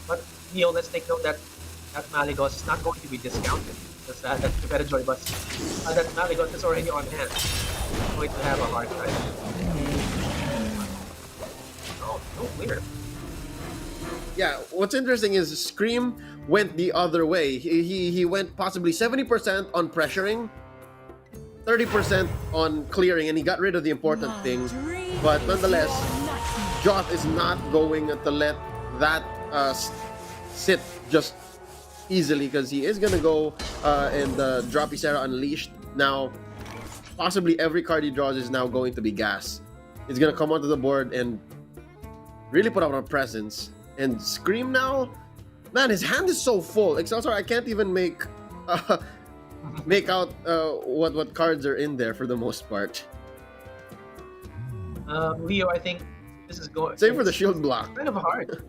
But Leo, let's take note that Malagos is not going to be discounted, because that's the Better Joy Bus. That Malagos is already on hand. It's going to have a hard time. Oh, no clear. Yeah, what's interesting is Scream went the other way. He went possibly 70% on pressuring, 30% on clearing, and he got rid of the important things. But nonetheless, Joth is not going to let that sit just easily, because he is going to go and drop Ysera Unleashed. Now, possibly every card he draws is now going to be gas. He's going to come onto the board and really put out a presence. And Scream now, man, his hand is so full. Excelsior, I can't even make make out what cards are in there for the most part. Leo, I think this is going. Same for the shield block. Kind of hard.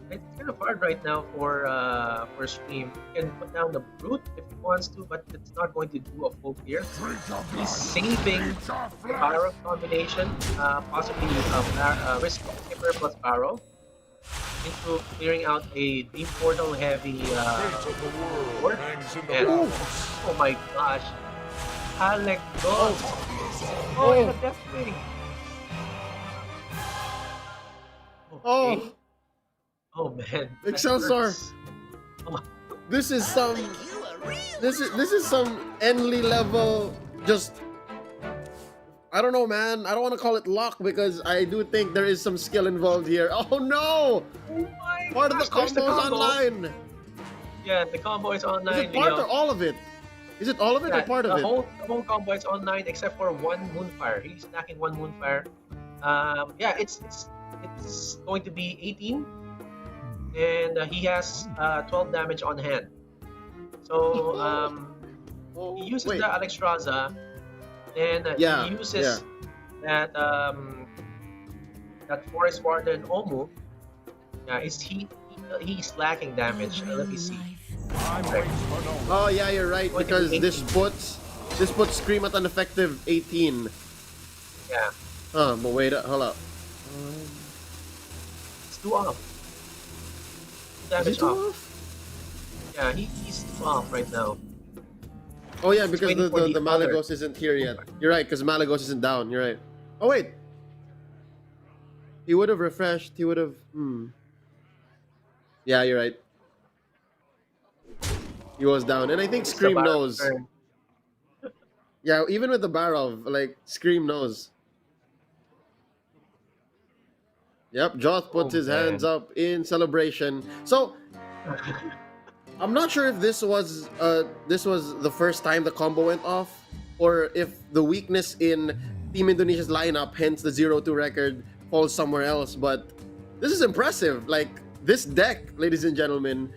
It's kind of hard right now for stream. You can put down the brute if he wants to, but it's not going to do a full clear. He's saving the barrow combination, possibly risk skipper plus barrow, into clearing out a deep portal heavy board. And oh my gosh, Alec goes. Oh, and a death wing. Okay. Oh man. Excelsior. This is some this is some Enly level just I don't know, man. I don't want to call it luck because I do think there is some skill involved here. Oh no! Oh my Part of the gosh, there's the combo is combo. online. Yeah, the combo is online. Is it part Leo. or all of it? Is it all of it or part of the it? the whole combo is online except for one Moonfire. He's stacking one Moonfire. Yeah, it's going to be 18, and he has 12 damage on hand. So he uses wait. the Alexstrasza, and Yeah, he uses that that Forest Warden Omu. Yeah, he's lacking damage. Let me see. Oh yeah, you're right because this puts Scream at an effective 18. Yeah. But wait, hold up. It's 2 off. Damage off. Yeah, he's 2 off right now. Oh yeah, because waiting for the the Malagos isn't here yet. You're right, because Malagos isn't down. You're right. Oh wait, he would have refreshed. He would have. Yeah, you're right. He was down, and I think Scream knows. Yeah, even with the barrel, like Scream knows. Yep, Joth puts his hands up in celebration. So I'm not sure if this was the first time the combo went off, or if the weakness in Team Indonesia's lineup, hence the 0-2 record, falls somewhere else. But this is impressive. Like this deck, ladies and gentlemen,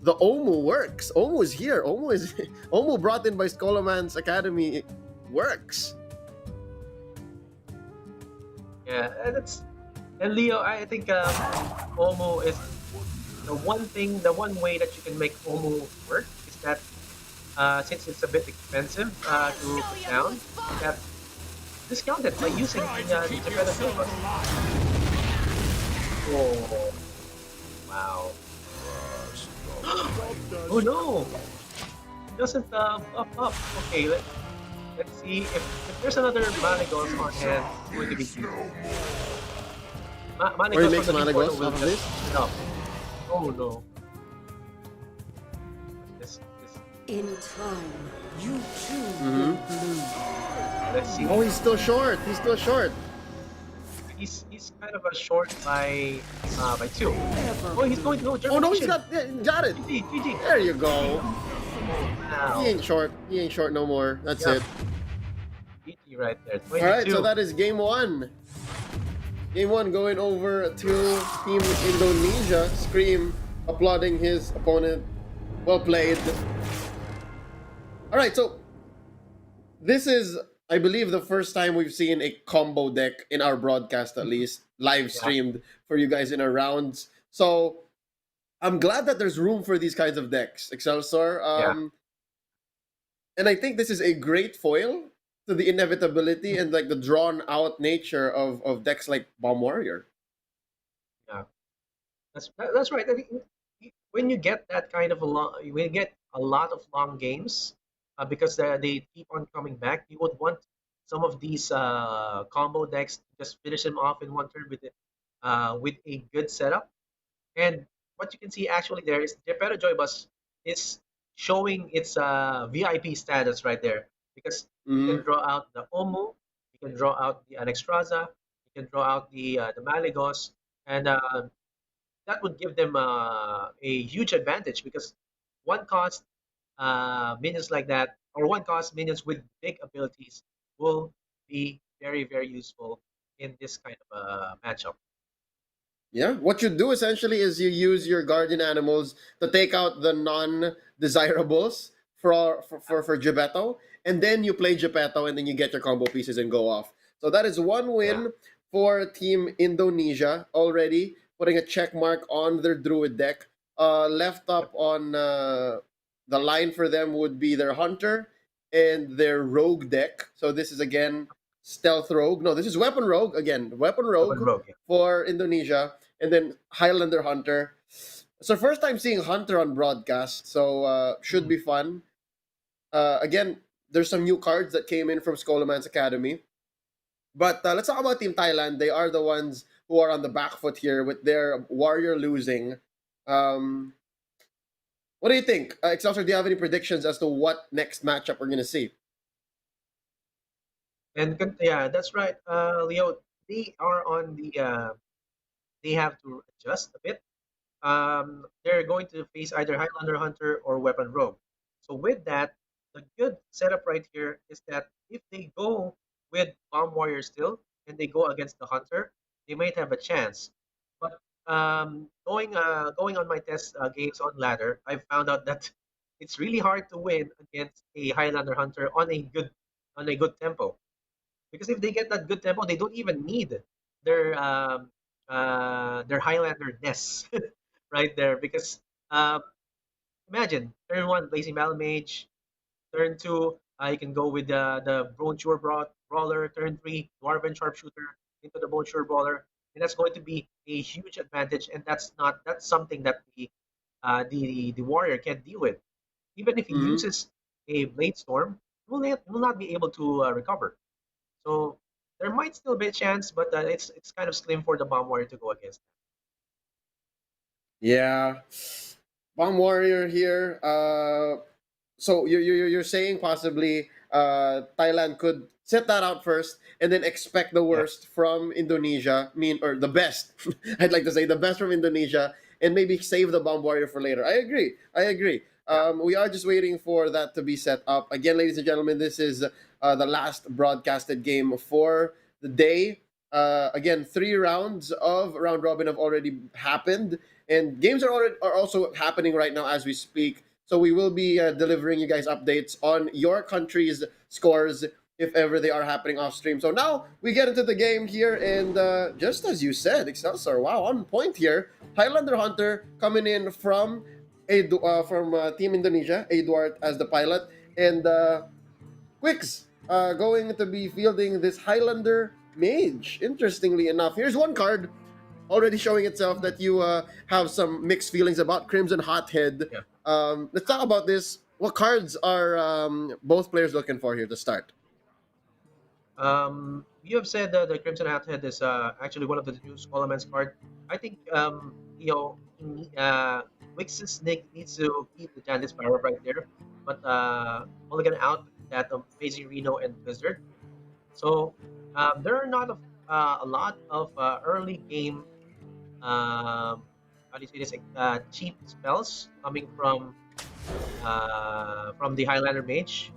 the Omu works. Omu is here. Omu brought in by Scholomance Academy works. Yeah, and Leo, I think Omu is the one way that you can make Omu work is that since it's a bit expensive to put down, that discounted by using the Japan. Oh, wow. Oh no! It doesn't pop up. Okay, let's see if there's another Malagos on hand. It's going to be Or he makes Malagos off of this? No. Oh no. This. In time, you too Mhm. will bloom. Let's see. Oh, he's still short. He's still short. He's kind of a short by 2. Oh, he's going to go. Oh no, he's got it. GG. There you go. Wow. He ain't short. He ain't short no more. That's Yeah. it. GG right there. All right, 22. so that is game 1. Game 1 going over to Team Indonesia. Scream applauding his opponent. Well played. All right, so this is, I believe, the first time we've seen a combo deck in our broadcast, at least live streamed for you guys in our rounds. So I'm glad that there's room for these kinds of decks, Excelsior. And I think this is a great foil to the inevitability and like the drawn out nature of decks like Bomb Warrior. Yeah, that's right. I think when you get that kind of when you get a lot of long games, because they keep on coming back, you would want some of these combo decks to just finish them off in one turn with a good setup. And what you can see actually there is Jepero Joybus is showing its VIP status right there because you can draw out the Omu, you can draw out the Alexstrasza, you can draw out the Malagos, and that would give them a huge advantage because one cost minions like that, or one cost minions with big abilities will be very, very useful in this kind of matchup. Yeah, what you do essentially is you use your guardian animals to take out the non-desirables for Gepetto, and then you play Gepetto, and then you get your combo pieces and go off. So that is one Yeah. win for Team Indonesia already, putting a check mark on their Druid deck. Left up on the line for them would be their Hunter and their Rogue deck. So this is again Stealth Rogue. No, this is Weapon Rogue again. Weapon Open Rogue rogue. Yeah. for Indonesia, and then Highlander Hunter. So first time seeing Hunter on broadcast, so should be fun. Again, there's some new cards that came in from Scholomance Academy. But let's talk about Team Thailand. They are the ones who are on the back foot here with their Warrior losing. Um, what do you think? Excelsior, do you have any predictions as to what next matchup we're going to see? And yeah, that's right, Leo. They are on the. They have to adjust a bit. They're going to face either Highlander Hunter or Weapon Rogue. So with that, the good setup right here is that if they go with Bomb Warrior still and they go against the Hunter, they might have a chance. But going on my test games on ladder, I found out that it's really hard to win against a Highlander Hunter on a good tempo. Because if they get that good tempo, they don't even need their their Highlander nest right there. Because imagine turn one Blazing Battle Mage, turn two you can go with the Bronture Brawler, turn three Dwarven Sharpshooter into the Bronture Brawler, and that's going to be a huge advantage. And that's something that the warrior can't deal with. Even if he Mm-hmm. uses a Blade Storm, he will not be able to recover. So there might still be a chance, but it's kind of slim for the Bomb Warrior to go against. Yeah. Bomb Warrior here. So you're saying possibly Thailand could set that out first and then expect the Yeah. worst from Indonesia. Or the best. I'd like to say the best from Indonesia, and maybe save the Bomb Warrior for later. I agree. I agree. Yeah. We are just waiting for that to be set up. Again, ladies and gentlemen, this is the last broadcasted game for the day. Again, 3 rounds of round robin have already happened, and games are also happening right now as we speak. So we will be delivering you guys updates on your country's scores if ever they are happening off stream. So now we get into the game here, and just as you said, Excelsior, wow, on point here. Highlander Hunter coming in from Team Indonesia, Eduard as the pilot, and Quicks going to be fielding this Highlander Mage. Interestingly enough, here's one card already showing itself that you have some mixed feelings about, Crimson Hothead. Yeah. Let's talk about this. What cards are both players looking for here to start? You have said the Crimson Head is actually one of the new Scholomance card. I think Wix's Nick needs to keep the Jandis power right there, but only gonna out that of Phasing Reno and Blizzard. So there are not a lot of early game how do you say this cheap spells coming from the Highlander Mage.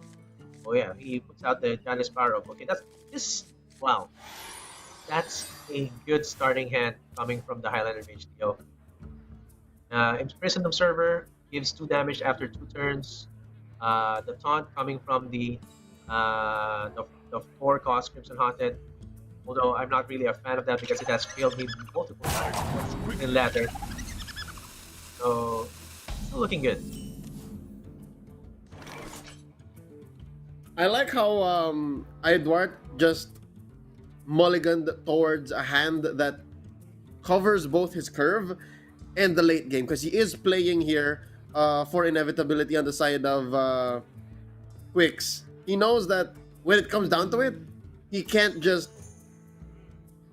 Oh yeah, he puts out the Jandis Sparrow. Okay, that's this. Wow, that's a good starting hand coming from the Highlander Mage Theo. Imprisoned Observer gives 2 damage after 2 turns. The taunt coming from the 4 cost Crimson Haunted. Although I'm not really a fan of that because it has failed me multiple times in ladder. So still looking good. I like how Edward just mulliganed towards a hand that covers both his curve and the late game, because he is playing here for inevitability on the side of Quicks. He knows that when it comes down to it, he can't just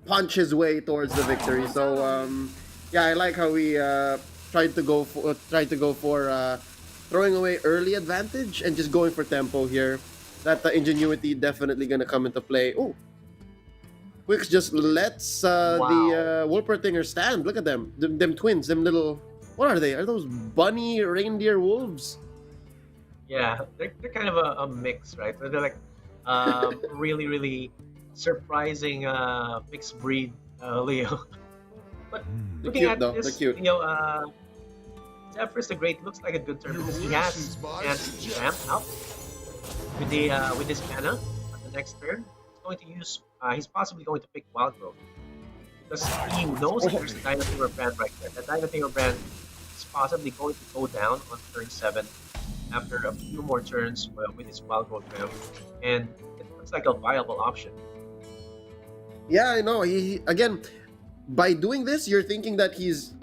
punch his way towards the victory. So yeah, I like how he tried to go for throwing away early advantage and just going for tempo here. That ingenuity definitely gonna come into play. Oh, Quicks just lets the Wolpertinger stand. Look at them. Them twins, them little... What are they? Are those bunny reindeer wolves? Yeah, they're kind of a mix, right? They're like really, really surprising mixed breed Leo. But looking cute at though. this, They're cute. it's First, the Great looks like a good turn Your because he wish has is my chance to ramp suggestion. up with his mana on the next turn. He's going to use. He's possibly going to pick Wild Growth because he knows that there's a Dinosaur brand right there. That Dinosaur brand is possibly going to go down on turn 7 after a few more turns with his Wild Growth ramp, and it looks like a viable option. Yeah, I know. He again, by doing this, you're thinking that he's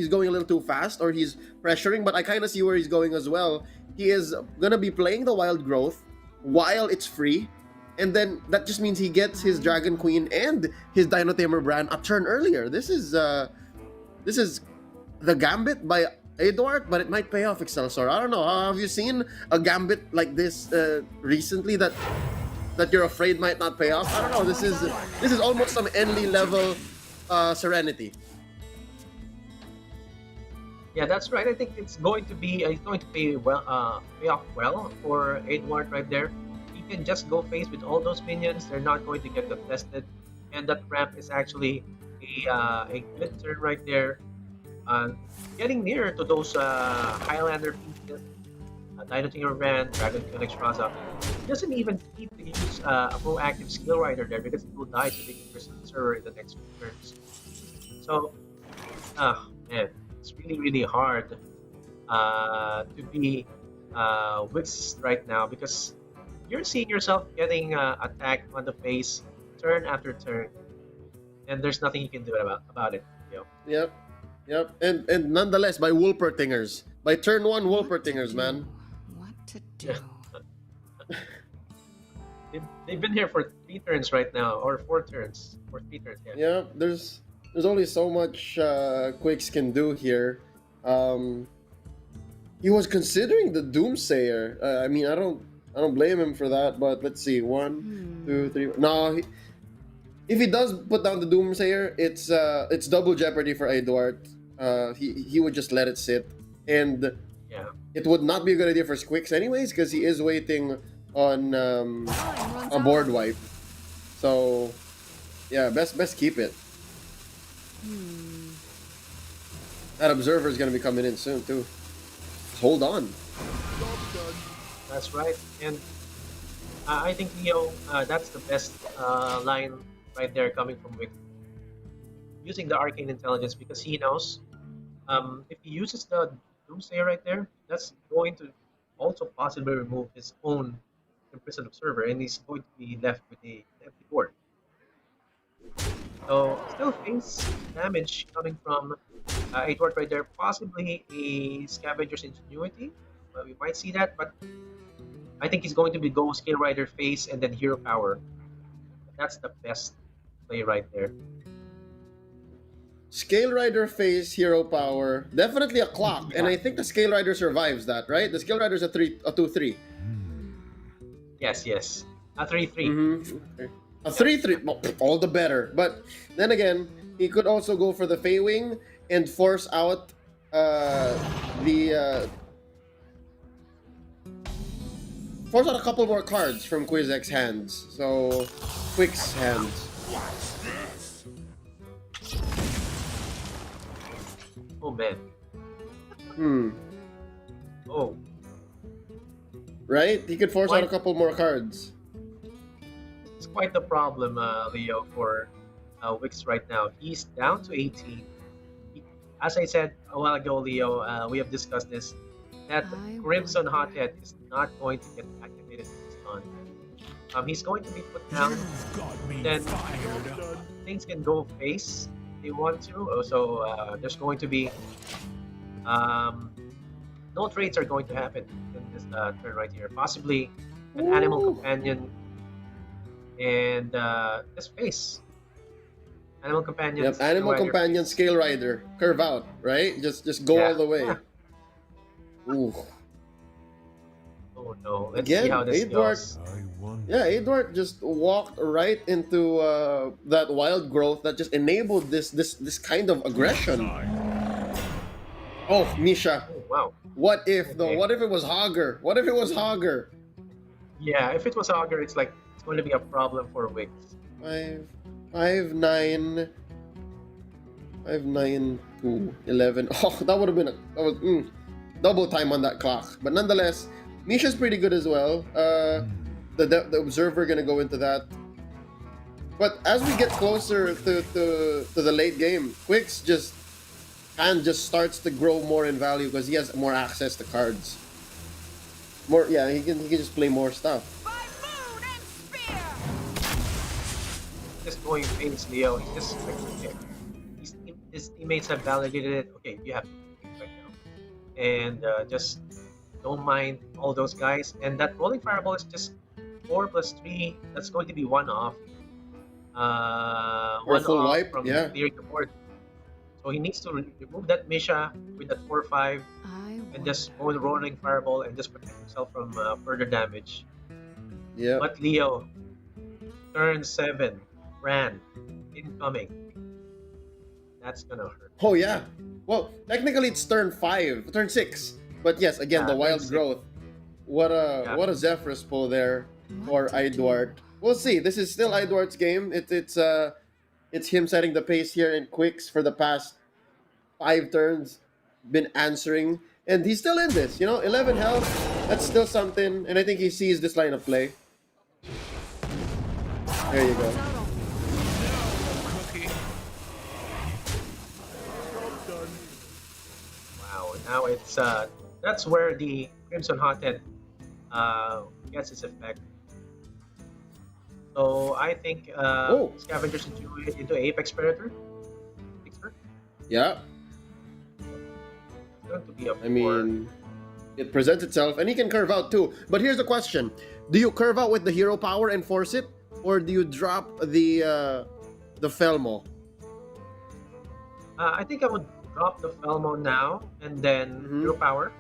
going a little too fast or he's pressuring, but I kind of see where he's going as well. He is gonna be playing the Wild Growth while it's free, and then that just means he gets his Dragon Queen and his Dino Tamer brand a turn earlier. This is the gambit by Eduard, but it might pay off, Excelsior. I don't know. Have you seen a gambit like this recently that you're afraid might not pay off? I don't know. This is almost some Enly level Serenity. Yeah, that's right. I think it's going to pay off well for Eduard right there. He can just go face with all those minions. They're not going to get contested, and that ramp is actually a good turn right there. Getting nearer to those Highlander pieces, Dino Tamer Brand, Dragon Phoenix Raza. He doesn't even need to use a proactive skill rider there because he will die to the server in the next few turns. So, man, it's really, really hard to be Wix right now because you're seeing yourself getting attacked on the face turn after turn, and there's nothing you can do about it. Yep. And nonetheless, by Wolpertingers. By turn 1 Wolpertingers, man. What to do? They've been here for 3 turns right now, or 4 turns, or 3 turns. Yeah, there's only so much Quicks can do here. He was considering the Doomsayer. I mean, I don't blame him for that. But let's see, 1, 2, 3. No, if he does put down the Doomsayer, it's double jeopardy for Eduard. He would just let it sit, and it would not be a good idea for Squix anyways because he is waiting on a board wipe. So yeah, best keep it. That observer is gonna be coming in soon too. Just hold on. That's right, and I think Leo, that's the best line right there coming from Wick. Using the Arcane Intelligence because he knows if he uses the Doomsayer right there, that's going to also possibly remove his own Imprisoned Observer, and he's going to be left with an empty board. So still face damage coming from Edward right there, possibly a Scavenger's Ingenuity. We might see that, but I think he's going to be go Scale Rider face and then Hero Power. That's the best play right there. Scale Rider face, Hero Power, definitely a clock, and I think the Scale Rider survives that, right? The Scale Rider's a 2/3. Yes. A 3/3. A 3/3, well, all the better. But then again, he could also go for the Feywing and force out force out a couple more cards from Quizek's hands. So, Quick's hands. Oh man. Oh. Right? He could force out a couple more cards. It's quite the problem, Leo, for Wix right now. He's down to 18. As I said a while ago, Leo, we have discussed this, that Crimson Hothead is not going to get activated this time. He's going to be put down. Then things can go face if they want to. So there's going to be no trades are going to happen in this turn right here. Possibly an Animal Companion and this face. Animal Companion. Yep, Animal Companion, Scale Rider. Curve out, right? Just go all the way. Yeah. Ooh. Oh no. Let's Again, see how this goes. Edward just walked right into that wild growth that just enabled this kind of aggression. Oh, Misha. Oh, wow. What if though? What if it was Hogger? What if it was Hogger? Yeah, if it was Hogger, it's going to be a problem for Wix. 5, 9 to 11. Oh, that would have been double time on that clock. But nonetheless, Misha's pretty good as well. The observer gonna go into that. But as we get closer to the late game, Quick's hand just starts to grow more in value because he has more access to cards. He can just play more stuff. Just going famous Leo. He's just like, okay. His teammates have validated it. Okay, you have to right now, and just don't mind all those guys. And that rolling fireball is just 4 plus 3. That's going to be one off. Or One full off wipe, from yeah. clearing the board. So he needs to remove that Misha with that 4/5 and just go with rolling fireball and just protect himself from further damage. Yeah. But Leo, turn 7, ran, incoming. That's gonna hurt. Oh yeah. Well, technically it's turn 6. But yes, again, the wild turn 6. growth. What a Zephyrus pull there for Idward. We'll see. This is still Idward's game. It's him setting the pace here in Quicks for the past 5 turns. Been answering. And he's still in this, 11 health. That's still something. And I think he sees this line of play. There you go. Wow, now it's that's where the Crimson Hothead gets its effect. So I think Scavengers into Apex Predator. Yeah. It's going to be a 4. I mean, it presents itself, and he can curve out too. But here's the question: do you curve out with the hero power and force it, or do you drop the Felmo? I think I would drop the Felmo now, and then hero power,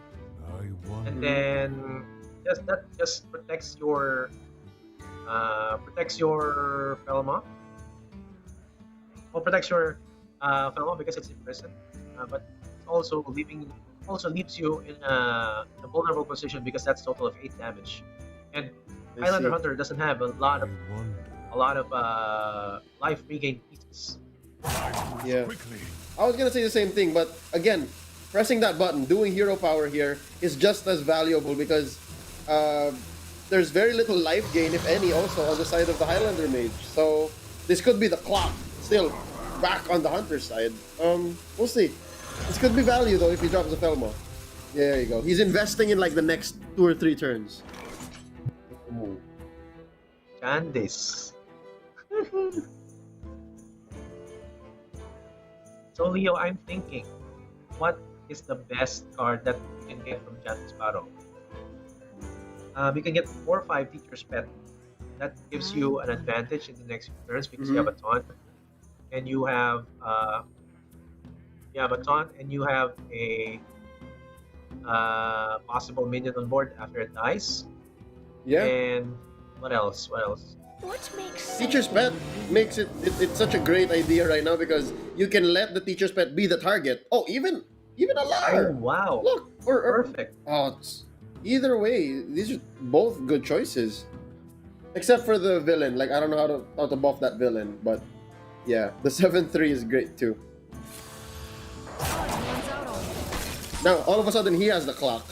and then that just protects your Felmo. Or protects your Felmo because it's imprisoned, but it's also leaves you in a vulnerable position because that's total of 8 damage, and Highlander Hunter doesn't have a lot of life regain pieces. Yeah, I was gonna say the same thing, but again, pressing that button, doing hero power here is just as valuable because there's very little life gain, if any, also on the side of the Highlander Mage. So this could be the clock still back on the Hunter side. We'll see. This could be value though if he drops the Felmo. There you go. He's investing in like the next 2 or 3 turns. Ooh. Candice. So Leo, I'm thinking, what is the best card that we can get from Jandice Battle? We can get 4 or 5 Teacher's Pet. That gives you an advantage in the next few turns because you have a taunt, and you have a possible minion on board after it dies. Yeah. And what else? What makes Teacher's Pet makes it's such a great idea right now because you can let the Teacher's Pet be the target. Oh, even a liar. Oh wow! Look, or Perfect. Oh, either way, these are both good choices. Except for the villain. Like, I don't know how to buff that villain, but yeah, the 7/3 is great too. Now, all of a sudden, he has the clock.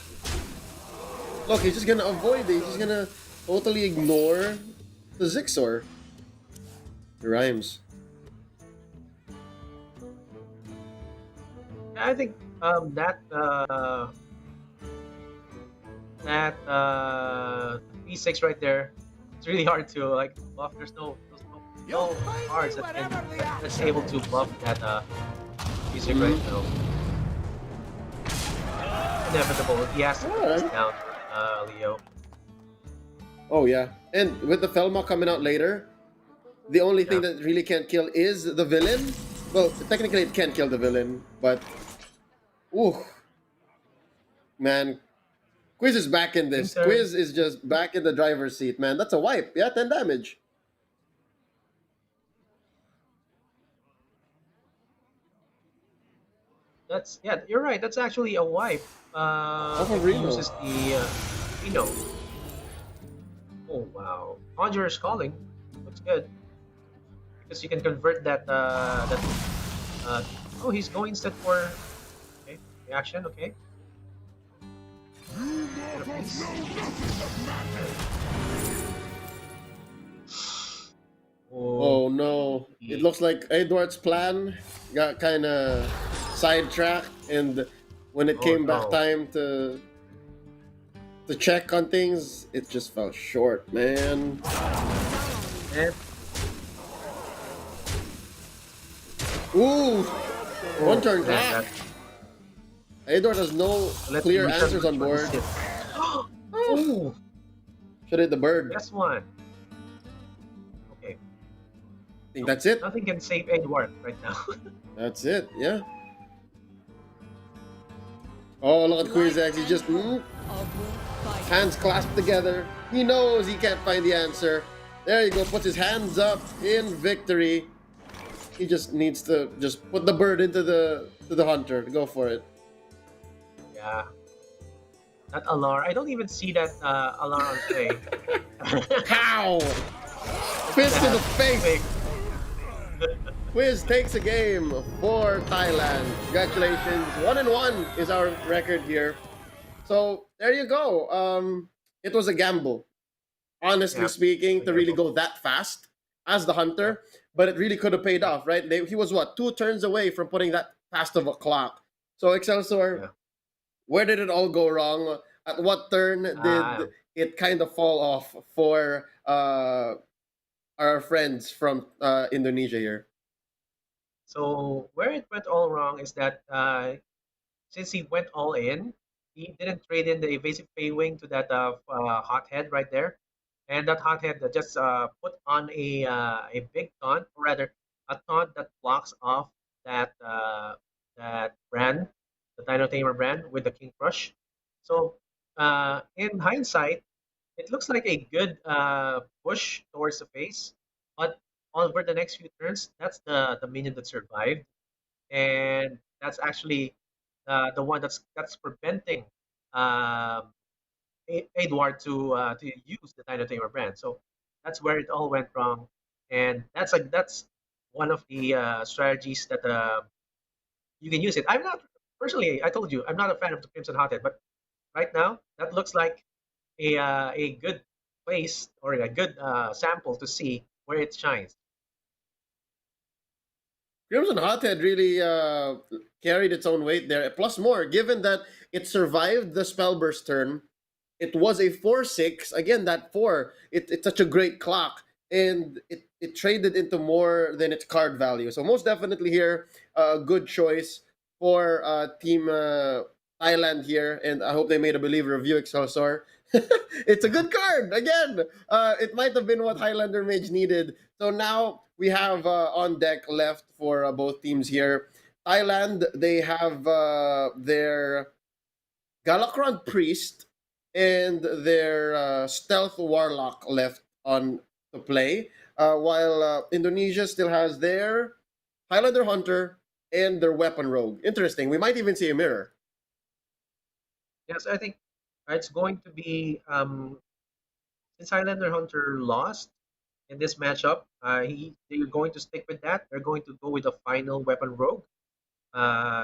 Look, he's just gonna avoid it. He's just gonna totally ignore the Zixor. It rhymes. I think that P6 right there, it's really hard to like buff. There's no cards that's able to buff that P6 right now. Inevitable. He has to put this down, Leo. Oh yeah, and with the Felma coming out later, the only thing that really can't kill is the villain. Well, technically it can kill the villain, but man, Quiz is back in this. Quiz is just back in the driver's seat, man. That's a wipe. Yeah, 10 damage. You're right. That's actually a wipe. It uses the Reno. Oh wow, Conjurer's Calling looks good because you can convert that. Oh, he's going instead for reaction. Okay. Interface. Oh no! It looks like Edward's plan got kind of sidetracked, and when it came back no. time to check on things, it just fell short, man. And Ooh, one turn yeah, clock. Edward has no let's clear return answers on for board. this hit. Oh, Should hit the bird. guess one. Okay, I think that's it. nothing can save Edward right now. That's it. Yeah. Oh, look at Quizzax. He just hands clasped together. He knows he can't find the answer. There you go. Puts his hands up in victory. He just needs to just put the bird into the hunter. Go for it. Yeah. That Alar. I don't even see that Alar on play. How? Fist to the face. Quiz takes a game for Thailand. Congratulations. 1-1 is our record here. So there you go. It was a gamble, honestly speaking, to really go that fast as the hunter, but it really could have paid off, right? He was what, 2 turns away from putting that fast of a clock. So Excelsior, where did it all go wrong? At what turn did it kind of fall off for our friends from Indonesia here? So where it went all wrong is that since he went all in, he didn't trade in the evasive pay wing to that hothead right there, and that hothead that just put on a big taunt, or rather a taunt that blocks off that that brand, the Dino Tamer brand with the King Crush. So in hindsight, it looks like a good push towards the face, but over the next few turns, that's the minion that survived, and that's actually the one that's preventing Edward to use the Dino Tamer brand. So that's where it all went wrong, and that's one of the strategies that you can use it. I'm not personally. I told you I'm not a fan of the Crimson Hothead, but right now that looks like a good place or a good sample to see where it shines. Crimson Hothead really carried its own weight there. Plus more, given that it survived the Spellburst turn, it was a 4-6. Again, that 4, it's such a great clock. And it traded into more than its card value. So most definitely here, a good choice for Team Thailand here. And I hope they made a believer of you, Excelsior. It's a good card. Again, it might have been what Highlander Mage needed. So now we have on deck left for both teams here. Thailand, they have their Galakron Priest and their Stealth Warlock left on to play, while Indonesia still has their Highlander Hunter and their Weapon Rogue. Interesting. We might even see a mirror. Yes, I think it's going to be since Highlander Hunter lost in this matchup, they're going to stick with that. They're going to go with the final Weapon Rogue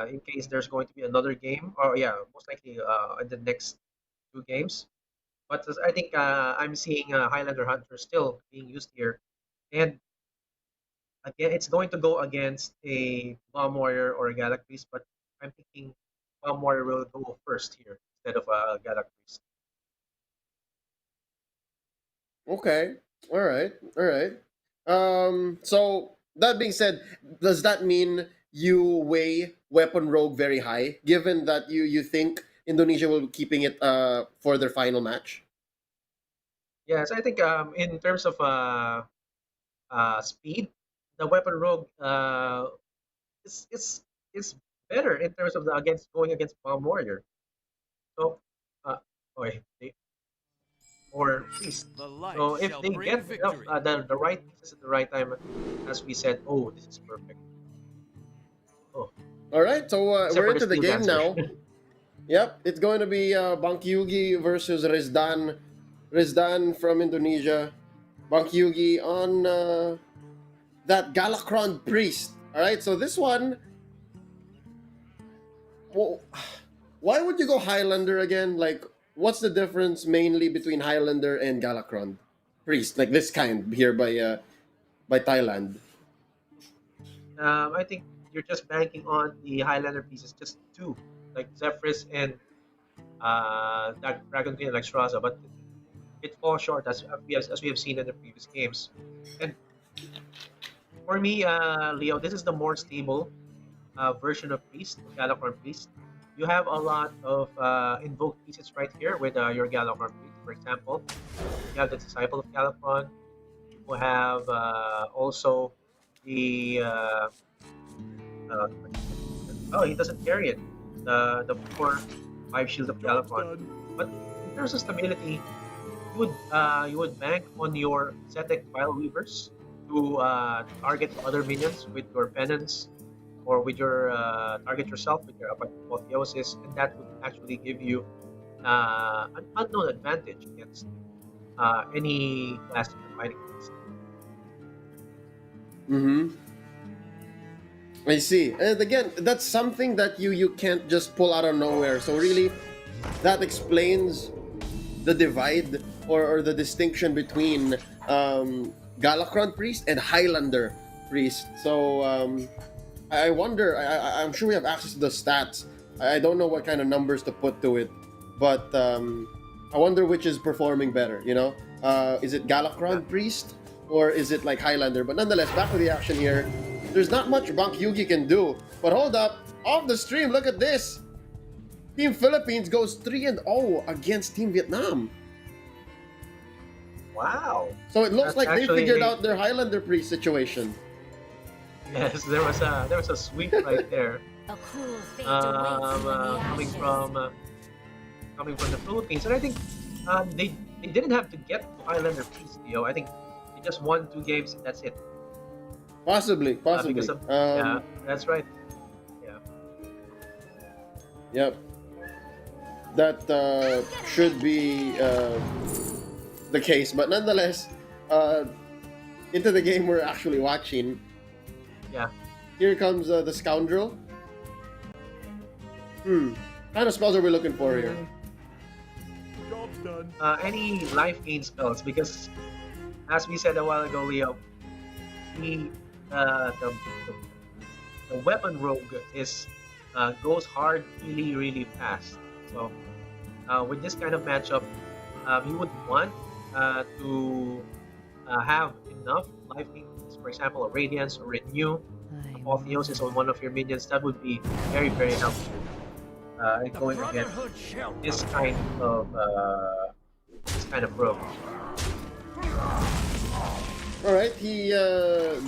in case there's going to be another game, or most likely in the next 2 games. But I think I'm seeing Highlander Hunter still being used here, and again, it's going to go against a Bomb Warrior or a Galak Priest. But I'm thinking Bomb Warrior will go first here instead of a Galak Priest. Okay. All right. All right. So that being said, does that mean you weigh Weapon Rogue very high, given that you think Indonesia will be keeping it for their final match? Yes, I think in terms of speed, the Weapon Rogue is better in terms of going against Bomb Warrior. So, okay, or Priest. So if they get the right pieces at the right time, as we said, oh, this is perfect. Oh. All right, so we're into the game now. Dancer. Yep, it's going to be Bangkyugi versus Rizdan. Rizdan from Indonesia. Bangkyugi on that Galakron Priest. All right, so this one, well, why would you go Highlander again? Like, what's the difference mainly between Highlander and Galakron priest, like this kind here by Thailand? I think you're just banking on the Highlander pieces, just two, like Zephyrus and that Dragon Queen like Straza, but it falls short as we have seen in the previous games. And for me, Leo, this is the more stable version of Priest, Galakorn Priest. You have a lot of invoked pieces right here with your Galakorn Priest. For example, you have the Disciple of Galakorn. You have also the oh, he doesn't carry it. The 4/5 Shield of Galakorn. But in terms of stability, you would bank on your Zetek File Weavers to target other minions with your penance or with your target yourself with your apotheosis, and that would actually give you an unknown advantage against any class you're fighting against. Mm-hmm. I see. And again, that's something that you can't just pull out of nowhere. So really, that explains the divide or the distinction between Galakron priest and Highlander priest. So I wonder. I'm sure we have access to the stats. I don't know what kind of numbers to put to it, but I wonder which is performing better. You know, is it Galakron priest or is it like Highlander? But nonetheless, back to the action here. There's not much Bank Yugi can do. But hold up, off the stream, look at this. Team Philippines goes 3-0 against Team Vietnam. Wow. So it looks That's like they actually- figured out their Highlander priest situation. Yes, there was a sweep right there. A cruel fate awaits you in the Coming ashes. coming from the Philippines, and I think they didn't have to get to Highlander Priest, Theo. I think they just won 2 games and that's it. Possibly. Because of, yeah, that's right. Yeah. Yep. That should be the case. But nonetheless, into the game we're actually watching. Yeah. Here comes the Scoundrel. Kind of spells are we looking for here? Job's done. Any life gain spells, because as we said a while ago, Leo, the weapon rogue is goes hard really fast. So with this kind of matchup, you would want to have enough life gains. For example, a Radiance or Renew, Apotheosis on one of your minions. That would be very helpful. And going against this kind of rogue. All right, he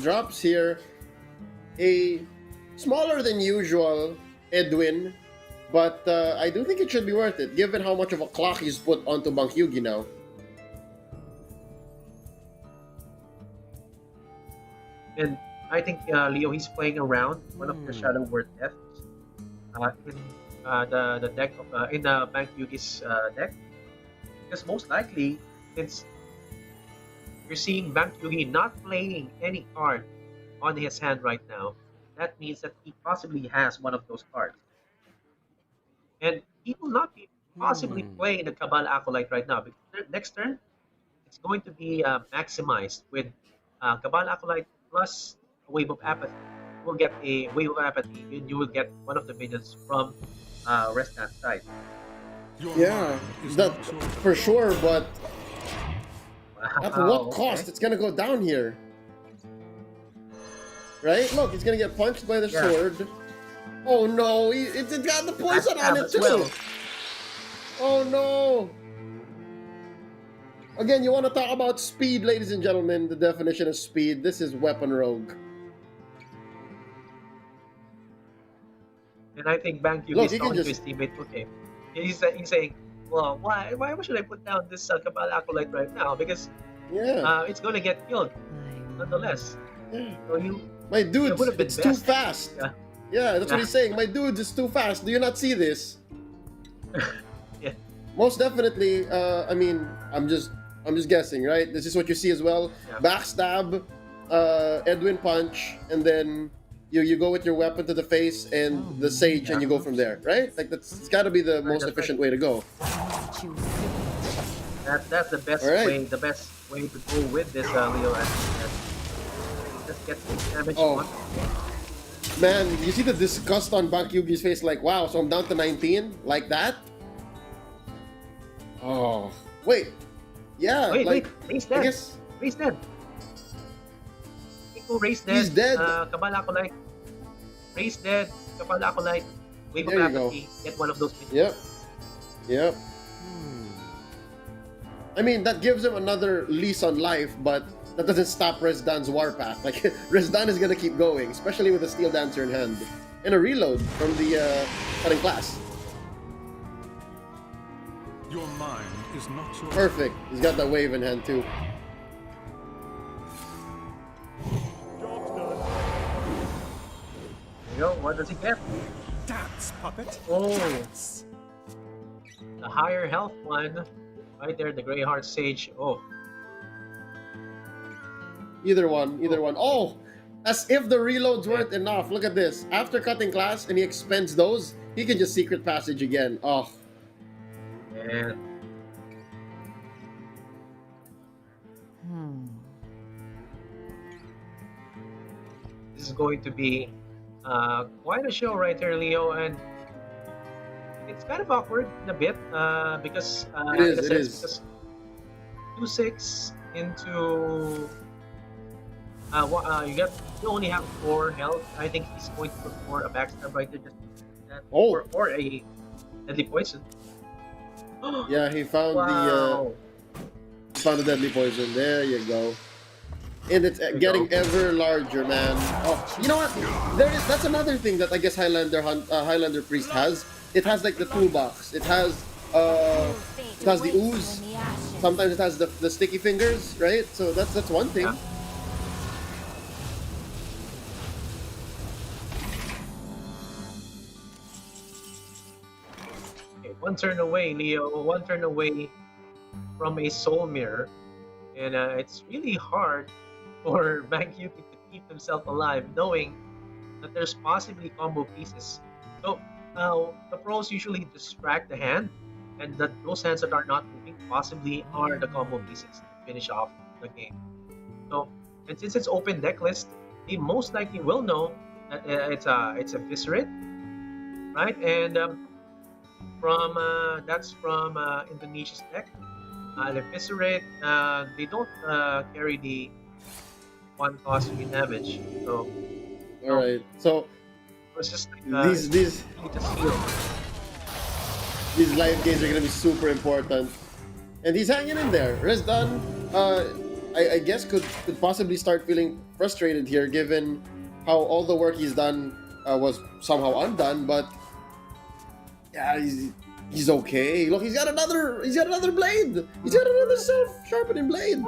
drops here a smaller than usual Edwin, but I do think it should be worth it, given how much of a clock he's put onto Bank Yugi now. And I think Leo, he's playing around one of the Shadow Word Deaths in the deck of in Bank Yugi's deck, because most likely, since you're seeing Bank Yugi not playing any card on his hand right now, that means that he possibly has one of those cards, and he will not be possibly playing the Cabal Acolyte right now. Because next turn, it's going to be maximized with Cabal Acolyte plus a Wave of Apathy. You will get a Wave of Apathy, and you will get one of the minions from rest that side. Yeah, that for sure, but at what cost? It's gonna go down here. Right? Look, he's gonna get punched by the sword. Oh no, it got the poison on it too! Well. Oh no! Again, you want to talk about speed, ladies and gentlemen. The definition of speed. This is Weapon Rogue. And I think Bank Yugi is talking to his teammate. Okay, he's saying, "Well, why should I put down this Cabal Acolyte right now? Because it's gonna get killed, nonetheless." So my dude, would have been it's best. too fast. Yeah, that's what he's saying. My dude is too fast. Do you not see this? Yeah. Most definitely. I mean, I'm just guessing, right? This is what you see as well. Yeah. Backstab, Edwin punch, and then you go with your weapon to the face and the sage, and you go from there, right? Like it's got to be the most efficient way to go. too soon. That's the best All right. way. The best way to go with this, Leo. Just get some damage Oh. on. Man, you see the disgust on Bak Yugi's face, like, wow, so I'm down to 19? Like that? Oh. Wait. Yeah, Wait, like, Raise I dead. guess Raise dead. Iko, raise dead. He's dead. Kabala ko like. Raise dead. Kabala ko like. Wave of There you go. apathy. Get one of those. Yep. Yep. I mean, that gives him another lease on life, but that doesn't stop Rezdan's warpath. Like, Rezdan is gonna keep going, especially with a Steel Dancer in hand. And a reload from the cutting class. Your mind is not your... Perfect. He's got that wave in hand, too. Job's done. There you go. What does he get? Dance, puppet. Oh. The higher health one. Right there, the Grey Heart Sage. Oh. Either one. Oh! As if the reloads weren't enough. Look at this. After cutting class and he expends those, he can just secret passage again. Oh. And this is going to be quite a show right here, Leo, and it's kind of awkward in a bit because It is. because 2-6 into you only have 4 health. I think he's going to look for a backstab right there, just that, or a deadly poison. Yeah, he found Wow. the deadly poison. There you go. And it's getting ever larger, man. Oh, you know what? That's another thing that I guess Highlander Priest has. It has like the toolbox. It has the ooze. Sometimes it has the sticky fingers, right? So that's one thing. Yeah. Okay, one turn away, Leo. One turn away from a soul mirror, and it's really hard for Yuki to keep himself alive, knowing that there's possibly combo pieces. So the pros usually distract the hand, and that those hands that are not moving possibly are the combo pieces to finish off the game. So, and since it's open deck list, he most likely will know that it's a Viscerate, right? And that's from Indonesia's deck. The Viscerate, they don't carry the 1 cost 3 damage. So, All right. So it's just like, these just heal. these life games are gonna be super important, and he's hanging in there. Rezdan, I guess could possibly start feeling frustrated here, given how all the work he's done was somehow undone. But yeah, he's okay. Look, he's got another blade. He's got another self-sharpening blade.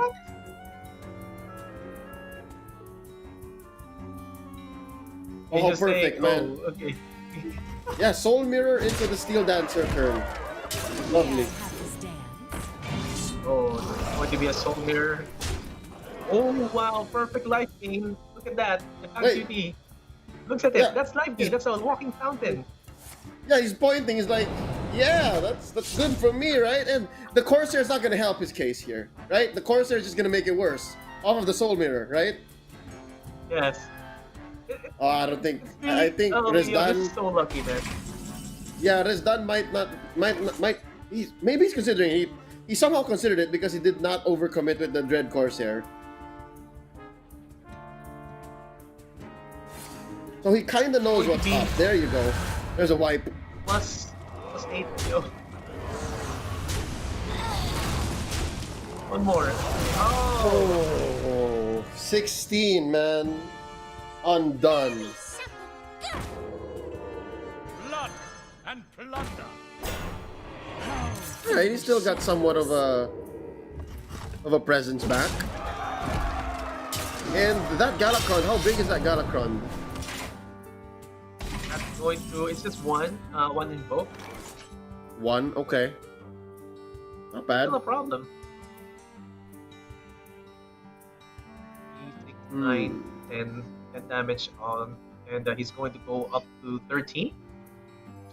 They Oh, just perfect, say, man. Oh, okay. Yeah, Soul Mirror into the Steel Dancer turn. Lovely. Oh, there's going to be a soul mirror. Oh wow, perfect life gain. Look at that. The beauty. Looks at it. Yeah. That's life gain. That's a walking fountain. Yeah, he's pointing. He's like, yeah, that's good for me, right? And the Corsair is not going to help his case here, right? The Corsair is just going to make it worse off of the Soul Mirror, right? Yes. Oh, I don't think. It's really, I think this Rezdan. is so lucky, man. Yeah, Rezdan might. Maybe he's considering. He somehow considered it because he did not overcommit with the Dread Corsair. So he kind of knows what's up. There you go. There's a wipe. Plus 8. Yo. One more. Oh, 16, man. Undone. Blood and plunder. Alright, he's still got somewhat of a presence back. And that Galakron, how big is that Galakron? That's going to. It's just one invoke. 1, okay. Not bad. No problem. 9, 10 damage on, and he's going to go up to 13.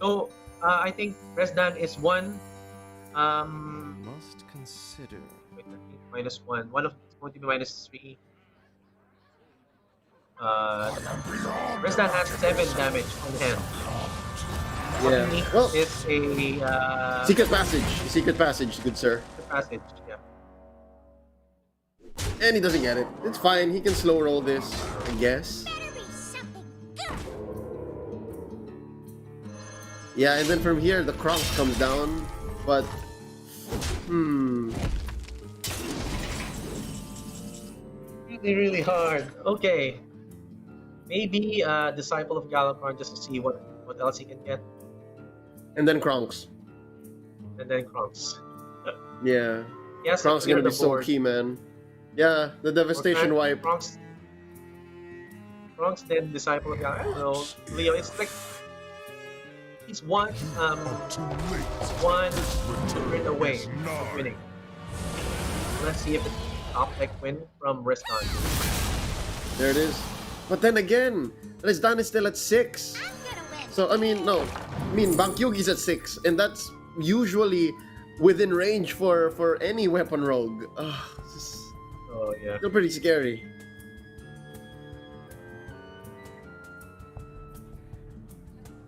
So I think Rezdan is one Must consider. Wait, I think -1. One of it's going to be -3. Resdan has 7 damage on hand. Yeah. Only Well, is a secret passage. Secret passage, good sir. passage. Yeah. And he doesn't get it. It's fine. He can slow roll this, I guess. Yeah, and then from here the Kronk comes down, but Really, really hard. Okay. Maybe Disciple of Galakarn just to see what else he can get. and then Kronks. And then Kronks. Yeah. Yes, Kronk's gonna be so key, man. Yeah, the devastation wipe. Kronks, then Disciple of Galakarn. I don't know, Leo. It's like he's one turn away from winning. Let's see if it's top deck win from Resdan. There it is. But then again, Resdan is still at 6. So I mean, no, I mean Bankyugi's at 6, and that's usually within range for any weapon rogue. Oh yeah. Still pretty scary.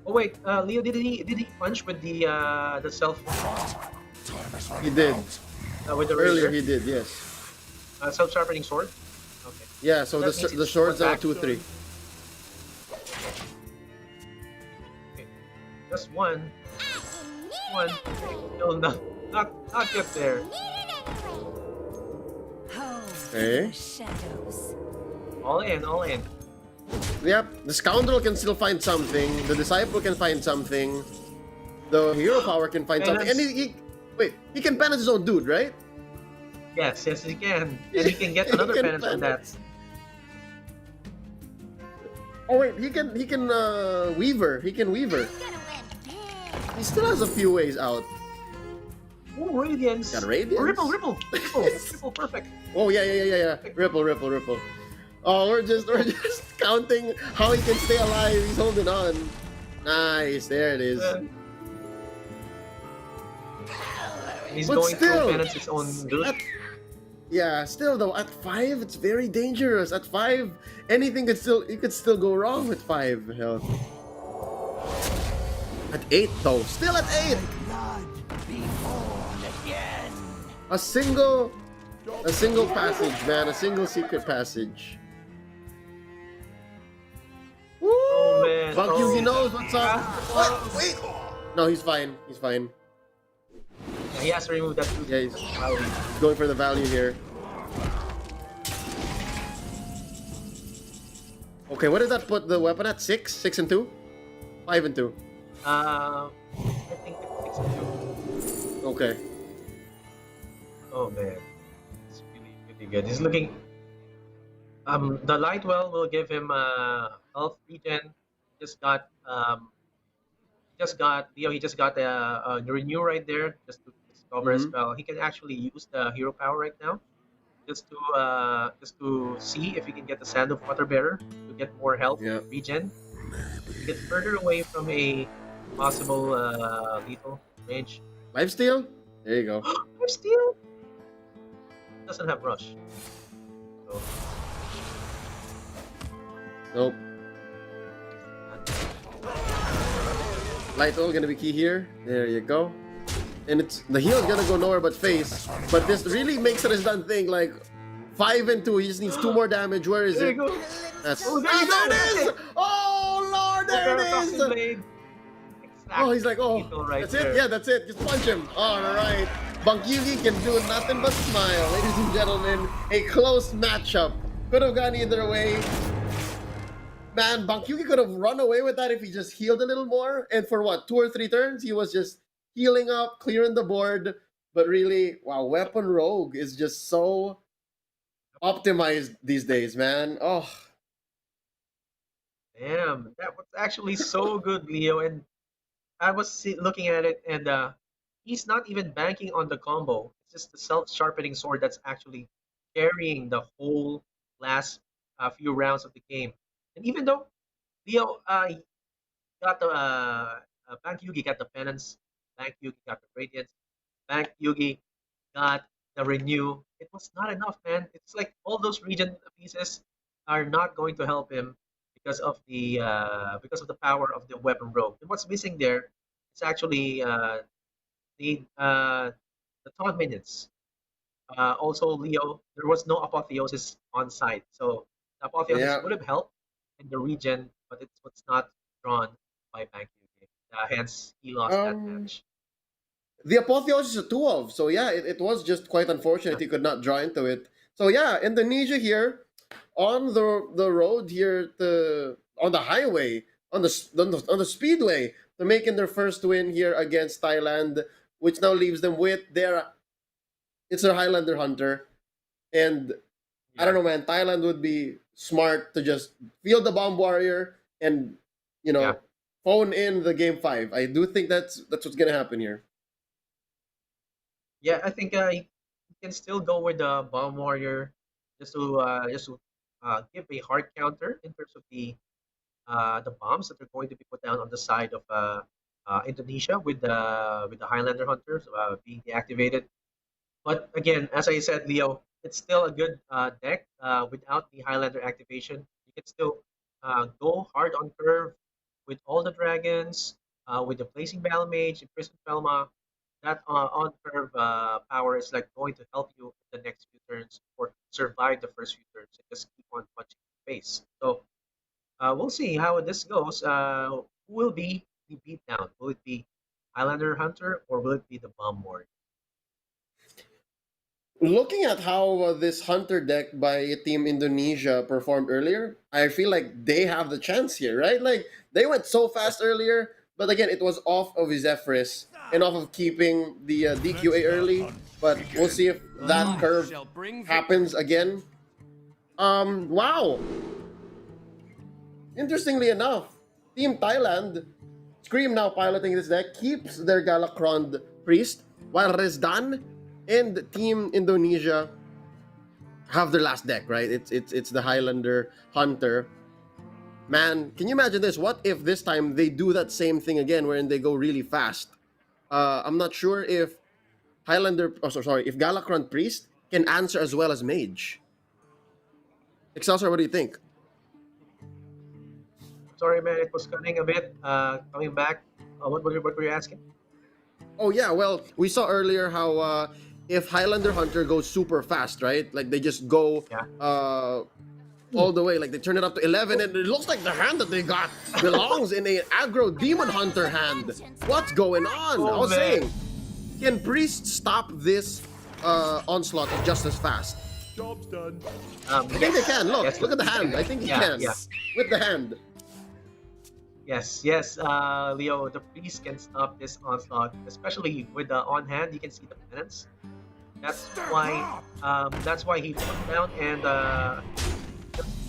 Oh wait, Leo, did he punch with the self? He did. With the Earlier razor? he did, yes. Self sharpening sword. Okay. Yeah, so That means the it's swords are back 2-3. Okay. Just one. One. No, not get there. Okay. Shadows. All in, all in. Yep, the scoundrel can still find something. The disciple can find something. The hero power can find something. And he can penance his own dude, right? Yes, he can. And he can get another can penance from that. Oh wait, he can Weaver. He can Weaver. He still has a few ways out. Oh, Radiance. Got Radiance. Ripple, perfect. Oh yeah. Ripple. Oh, we're just counting how he can stay alive. He's holding on. Nice, there it is. He's But going still, to penance his own dude. Yeah, still though, at 5, it's very dangerous. At 5, anything could still go wrong with 5 health. At 8 though, still at 8. A single passage, man, a single secret passage. Woo! Oh man. Bankyugi knows what's up. What? Wait. No, he's fine. He's fine. He has to remove that dude. Yeah, he's going for the value here. Okay, what does that put the weapon at? 6? 6 and 2? 5 and 2. I think it's 6-2. Okay. Oh man, it's really good. He's looking. The light well will give him health regen. Just got Leo. He just got the renew right there just to discover a spell. He can actually use the hero power right now, just to see if he can get the Sand of Water Bearer to get more health regen. To get further away from a possible lethal range. Lifesteal? There you go. Lifesteal? Doesn't have rush. So. Nope. Light oil gonna be key here. There you go. And the heal is gonna go nowhere but face. But this really makes Resdan think like 5 and 2. He just needs 2 more damage. Where is There it? you go. That's Oh, there you go. it is! Oh Lord, there it is! Blade. Oh, he's like, oh, Right that's there. it? Yeah, that's it. Just punch him. Alright. Bankyugi can do nothing but smile. Ladies and gentlemen, a close matchup. Could have gone either way. Man, Bankyugi could have run away with that if he just healed a little more. And for what, 2 or 3 turns, he was just healing up, clearing the board. But really, wow, Weapon Rogue is just so optimized these days, man. Oh. Damn, that was actually so good, Leo. And I was looking at it, and he's not even banking on the combo. It's just the self-sharpening sword that's actually carrying the whole last few rounds of the game. And even though Leo got the Bank Yugi got the penance, Bank Yugi got the radiance, Bank Yugi got the renew. It was not enough, man. It's like all those region pieces are not going to help him because of the power of the weapon rogue. And what's missing there is actually the uh, the taunt minions. Also, Leo, there was no apotheosis on site, so the apotheosis Yeah. would have helped in the region, but it was not drawn by Bank Yugi. Hence, he lost that Um, match. the apotheosis is a 2 of, so yeah, it was just quite unfortunate he could not draw into it. So yeah, Indonesia here on the road here to on the highway on the speedway to making their first win here against Thailand, which now leaves them with their it's their Highlander Hunter, and I don't know, man. Thailand would be smart to just field the bomb warrior and you know Yeah. phone in the game 5. I do think that's what's gonna happen here. Yeah, I think you can still go with the bomb warrior just to give a hard counter in terms of the bombs that are going to be put down on the side of Indonesia with the Highlander hunters being deactivated. But again, as I said, Leo, it's still a good deck without the Highlander activation. You can still go hard on curve with all the dragons, with the placing battle mage, imprison Felma. That on curve power is like going to help you in the next few turns or survive the first few turns and just keep on punching the face. So we'll see how this goes. Who will be the beatdown? Will it be Highlander Hunter or will it be the Bomb Warrior? Looking at how this hunter deck by Team Indonesia performed earlier, I feel like they have the chance here, right? Like they went so fast earlier, but again, it was off of his Zephyrus and off of keeping the DQA early. But we'll see if that curve happens again. Wow. Interestingly enough, Team Thailand, Scream now piloting this deck, keeps their Galakrond Priest, while Rezdan and Team Indonesia have their last deck, right? It's the Highlander Hunter. Man, can you imagine this? What if this time they do that same thing again, wherein they go really fast? I'm not sure if if Galakrond Priest can answer as well as Mage. Excelsior, what do you think? Sorry, man, it was cutting a bit. Coming back, what were you asking? Oh yeah, well, we saw earlier how if Highlander Hunter goes super fast, right? Like they just go all the way, like they turn it up to 11, and it looks like the hand that they got belongs in a aggro Demon Hunter hand. What's going on? I was saying, can Priest stop this onslaught just as fast? Job's done. I think they can. Look, look at the hand. I think he can with the hand. Yes, Leo, the priest can stop this onslaught, especially with the on hand. You can see the penance. That's why he put down and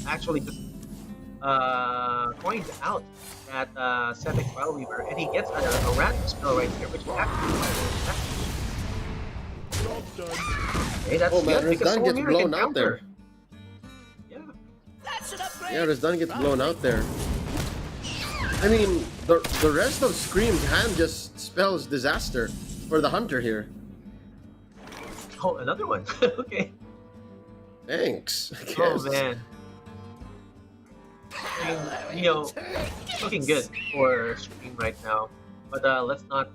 actually just coined out that Cetic File Weaver, and he gets a random spell right here, which actually. Job's done. Hey, that's man, good because Rezdan gets Soul Mirror can blown out counter. there. Yeah. Yeah, Rezdan gets blown out there. I mean, the rest of Scream's hand just spells disaster for the Hunter here. Oh, another one. Okay. Thanks. I Oh guess. man. Looking good for Scream right now. But let's not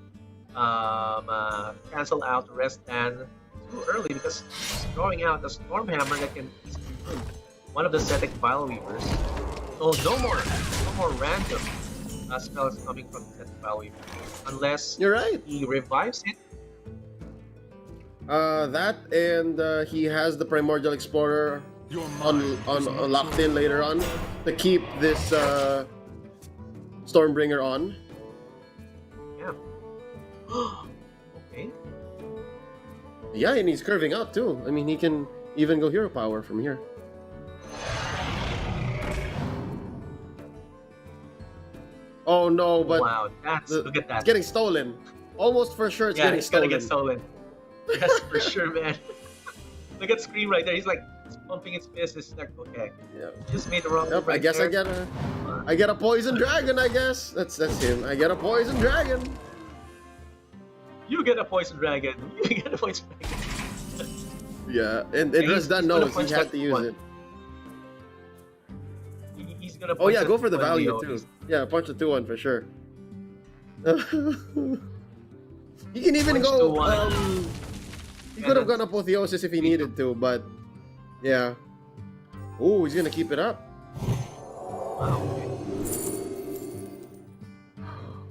cancel out Rezdan too early because he's throwing out the Stormhammer that can easily kill one of the Cetic Vile Weavers. So no more random spells coming from the Cetic Vile Weaver. Unless You're right. he revives it. That and he has the Primordial Explorer on locked in later on to keep this Stormbringer on. Yeah. Okay. Yeah, and he's curving out too. I mean, he can even go hero power from here. Oh no, but Wow, look at that. it's getting stolen. Almost for sure it's Yeah, getting it's gonna stolen. get stolen. Yes, for sure, man. Look at Scream right there. He's like pumping his fist. It's like, okay, Yeah. just made the wrong move Yep, I right guess there. I get a poison dragon, I guess. That's him. I get a poison dragon. You get a poison dragon. You get a poison dragon. Yeah, and He's Rezdan gonna knows he punch had that to use one. it. He's gonna. Oh yeah, punch go that for the one, value Leo. too. Yeah, punch the 2-1 for sure. He can even Punch go. 2-1. He could have gone apotheosis if he needed to, but yeah. Oh, he's gonna keep it up. Wow.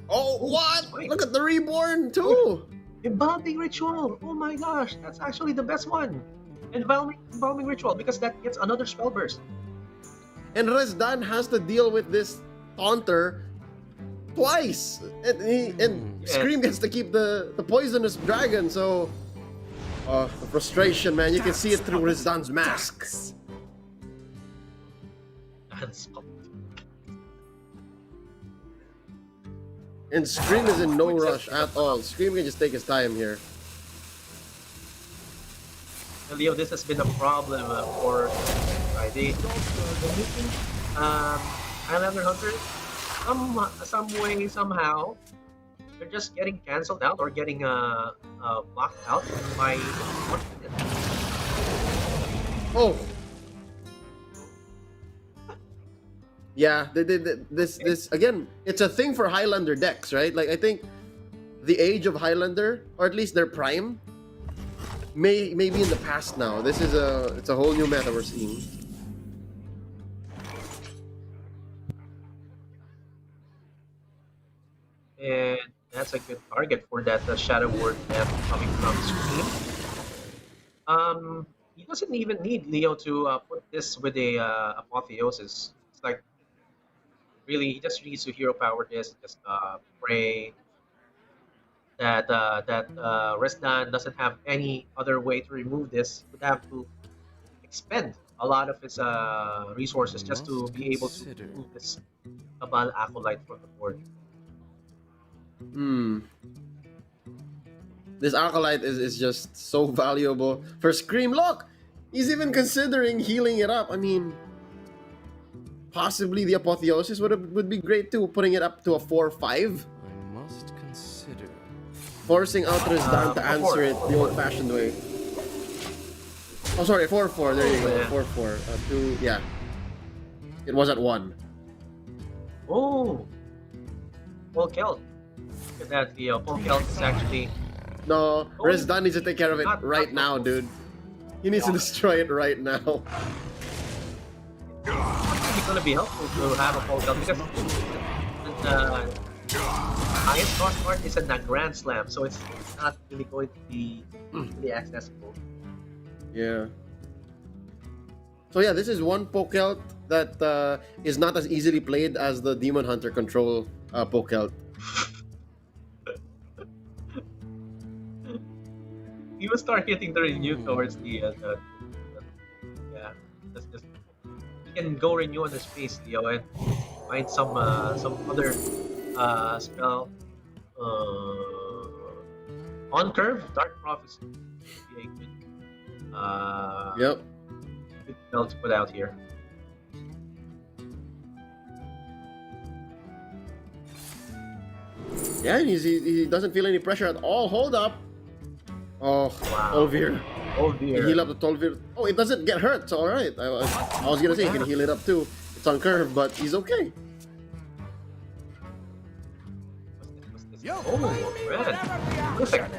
Oh, what? Wait. Look at the reborn too. Embalming ritual. Oh my gosh, that's actually the best one. Embalming ritual because that gets another spell burst. And Rezdan has to deal with this taunter twice, and Scream gets to keep the poisonous dragon. So, the frustration, man, you can see it through Rezdan's mask. And Scream is in no rush at all. Scream can just take his time here. Leo, this has been a problem for Friday. Highlander Hunter, some way, somehow, they're just getting cancelled out or getting blocked out by. Oh. Yeah, this again. It's a thing for Highlander decks, right? Like I think the age of Highlander, or at least their prime, may be in the past now. It's a whole new meta we're seeing. And that's a good target for that Shadow Word death coming from Scream. He doesn't even need Leo to put this with a apotheosis. It's like really he just needs to hero power this, just pray that Rezdan doesn't have any other way to remove this. Would have to expend a lot of his resources just to be able to remove this Cabal Acolyte from the board. This Acolyte is just so valuable for Scream. Look! He's even considering healing it up. I mean, possibly the Apotheosis would be great too, putting it up to a 4-5. I must consider. Forcing out Rezdan to answer it the old-fashioned way. Oh, sorry, 4-4. There you go. 4-4. Yeah. It was at 1. Oh! Full kill. Look at that, Leo. Full kill is actually... No, Rezdan needs to take care of it right now, dude. He needs to destroy it right now. It's gonna be helpful to have a full kill because the highest cost card is a Grand Slam, so it's not really going to be really accessible. Yeah. So yeah, this is one Pokelt that is not as easily played as the Demon Hunter Control Pokelt. You will start hitting the renew towards the yeah. That's just you can go renew on the space, Leo, and find some other spell. On curve, Dark Prophecy. Be a good, yep. Good spell to put out here. Yeah, and he doesn't feel any pressure at all. Hold up. Oh, wow. Olvir. Olvir. Heal up the Tolvir. Oh, it doesn't get hurt, so alright. I was gonna say he can heal it up too. It's on curve, but he's okay. Oh, red. Perfect.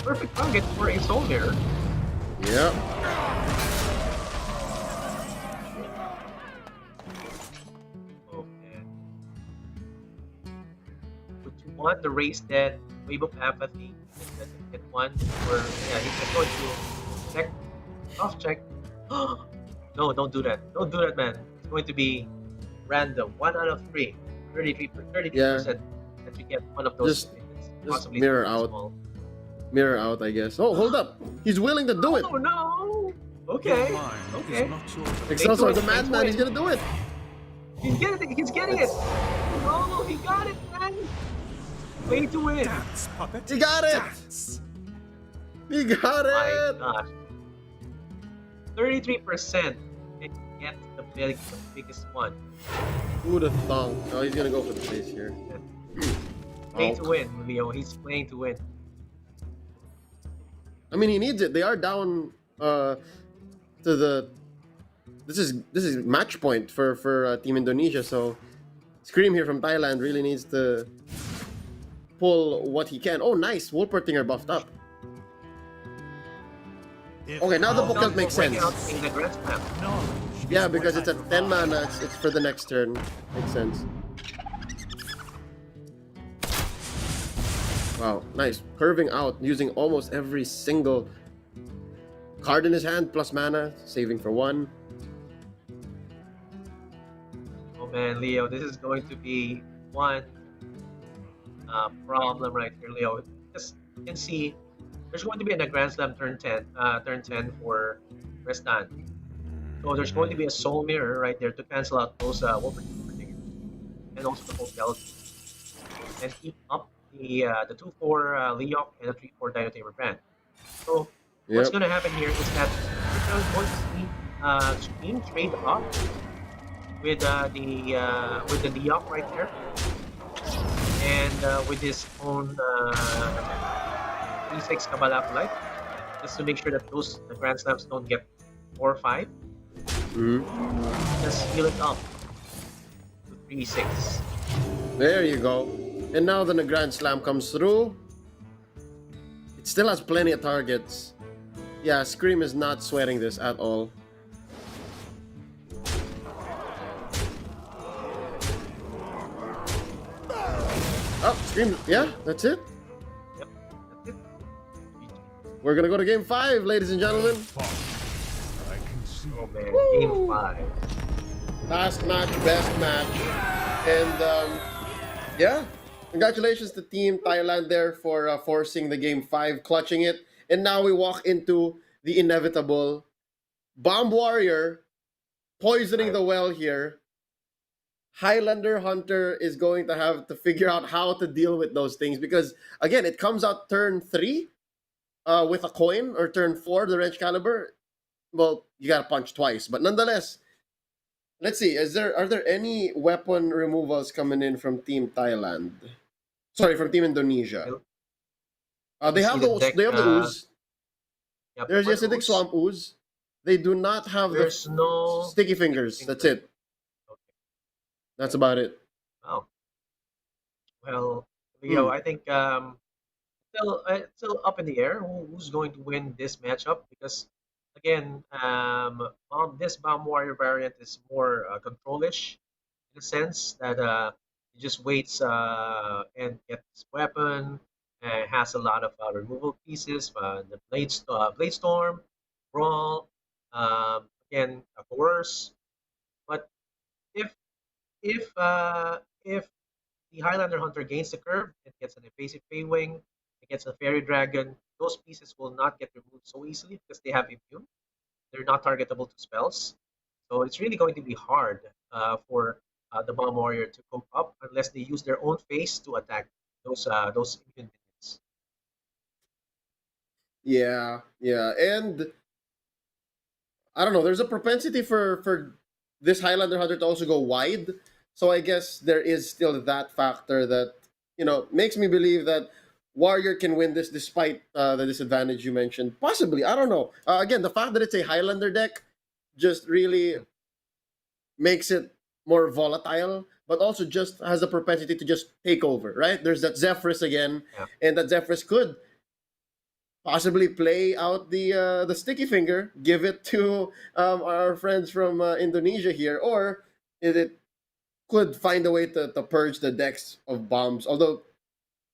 Perfect target for a Soul Mirror. Yep. Okay. Would you want the race that Wave of Apathy? Doesn't get one, or yeah, he's just going to check, off check. No, don't do that. Don't do that, man. It's going to be random. 1 out of 3, 33% that you get one of those. Just mirror out. Small. Mirror out, I guess. Oh, hold up! He's willing to do it. Oh no! Okay. Okay. Excelsior, the madman. He's gonna do it. He's getting it. He's getting it. Oh, he got it, man. Way to win. Dance, puppet. He got it. Dance. He got it. My gosh. 33% and get the biggest one. Who'd have thought? Oh, he's gonna go for the face here. Play to win, Leo. He's playing to win. I mean, he needs it. They are down to the. This is match point for Team Indonesia. So Scream here from Thailand really needs to pull what he can. Oh, nice. Wolpertinger buffed up. Okay, now the Book makes sense. In the Grand Slam. Yeah, because it's at 10 mana. It's for the next turn. Makes sense. Wow, nice. Curving out, using almost every single card in his hand, plus mana, saving for 1. Oh man, Leo, this is going to be one problem right here, Leo. Just you can see there's going to be in a Grand Slam turn 10 for Restan. So there's going to be a Soul Mirror right there to cancel out those Wolverine and also the Hotel. And keep up the 2/4 Leok and the 3/4 Dino Tamer Brand. So what's going to happen here is that we're going to see Scream trade up with the Leok right there, and with his own 3/6 Kabbalah Light, just to make sure that the Grand Slams don't get 4 or 5. Just heal it up to 3/6. There you go. And now the Grand Slam comes through. It still has plenty of targets. Yeah, Scream is not sweating this at all. Oh, Scream. Yeah, that's it. Yep, that's it. We're gonna go to game 5, ladies and gentlemen. Oh man, game 5. Last match, best match. And yeah, congratulations to Team Thailand there for forcing the game 5, clutching it. And now we walk into the inevitable. Bomb Warrior poisoning the well here. Highlander Hunter is going to have to figure out how to deal with those things because, again, it comes out turn 3 with a coin, or turn 4, the Wrench Caliber. Well, you gotta punch twice, but nonetheless, let's see. Are there any weapon removals coming in from Team Thailand? Sorry, from Team Indonesia. They have the ooze. Yep, There's the acidic swamp ooze. They do not have no sticky fingers. That's it. Okay. That's about it. Oh. Well, Leo, I think still up in the air who's going to win this matchup because again, this Bomb Warrior variant is more controlish in the sense that he just waits and gets weapon and has a lot of removal pieces, the Blade Storm, Brawl, again, Coerce. But if the Highlander Hunter gains the curve, it gets an evasive Feywing, it gets a Fairy Dragon, those pieces will not get removed so easily because they have immune. They're not targetable to spells. So it's really going to be hard for the Bomb Warrior to cope up unless they use their own face to attack those immune minions. Yeah, and I don't know. There's a propensity for this Highlander Hunter to also go wide. So I guess there is still that factor that makes me believe that Warrior can win this despite the disadvantage you mentioned. Possibly, I don't know. Again, the fact that it's a Highlander deck just really makes it more volatile, but also just has a propensity to just take over, right? There's that Zephyrus again, and that Zephyrus could possibly play out the sticky finger, give it to our friends from Indonesia here, or it could find a way to purge the decks of bombs. Although,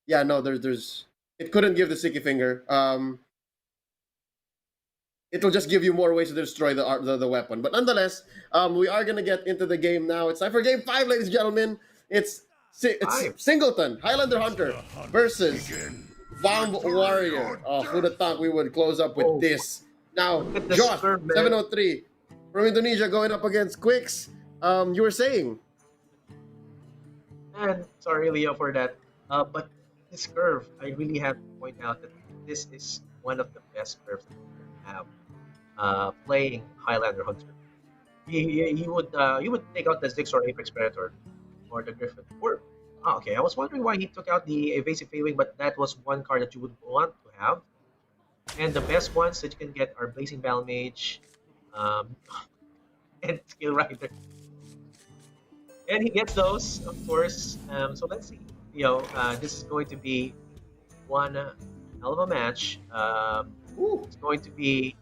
yeah, no, there's it couldn't give the sticky finger. It'll just give you more ways to destroy the weapon. But nonetheless, we are gonna get into the game now. It's time for game 5, ladies and gentlemen. It's Singleton, Highlander Hunter versus Bomb Warrior. Oh, who'd have thought we would close up with this? Now, Joth, 703 from Indonesia going up against Quicks. You were saying? And sorry, Leo, for that. But this curve, I really have to point out that this is one of the best curves that we have playing Highlander Hunter. You would take out the Zix or Apex Predator or the Griffin. Okay, I was wondering why he took out the Evasive Feywing, but that was one card that you would want to have. And the best ones that you can get are Blazing Battle Mage, um, and Skill Rider. And he gets those, of course. So let's see. This is going to be one hell of a match. It's going to be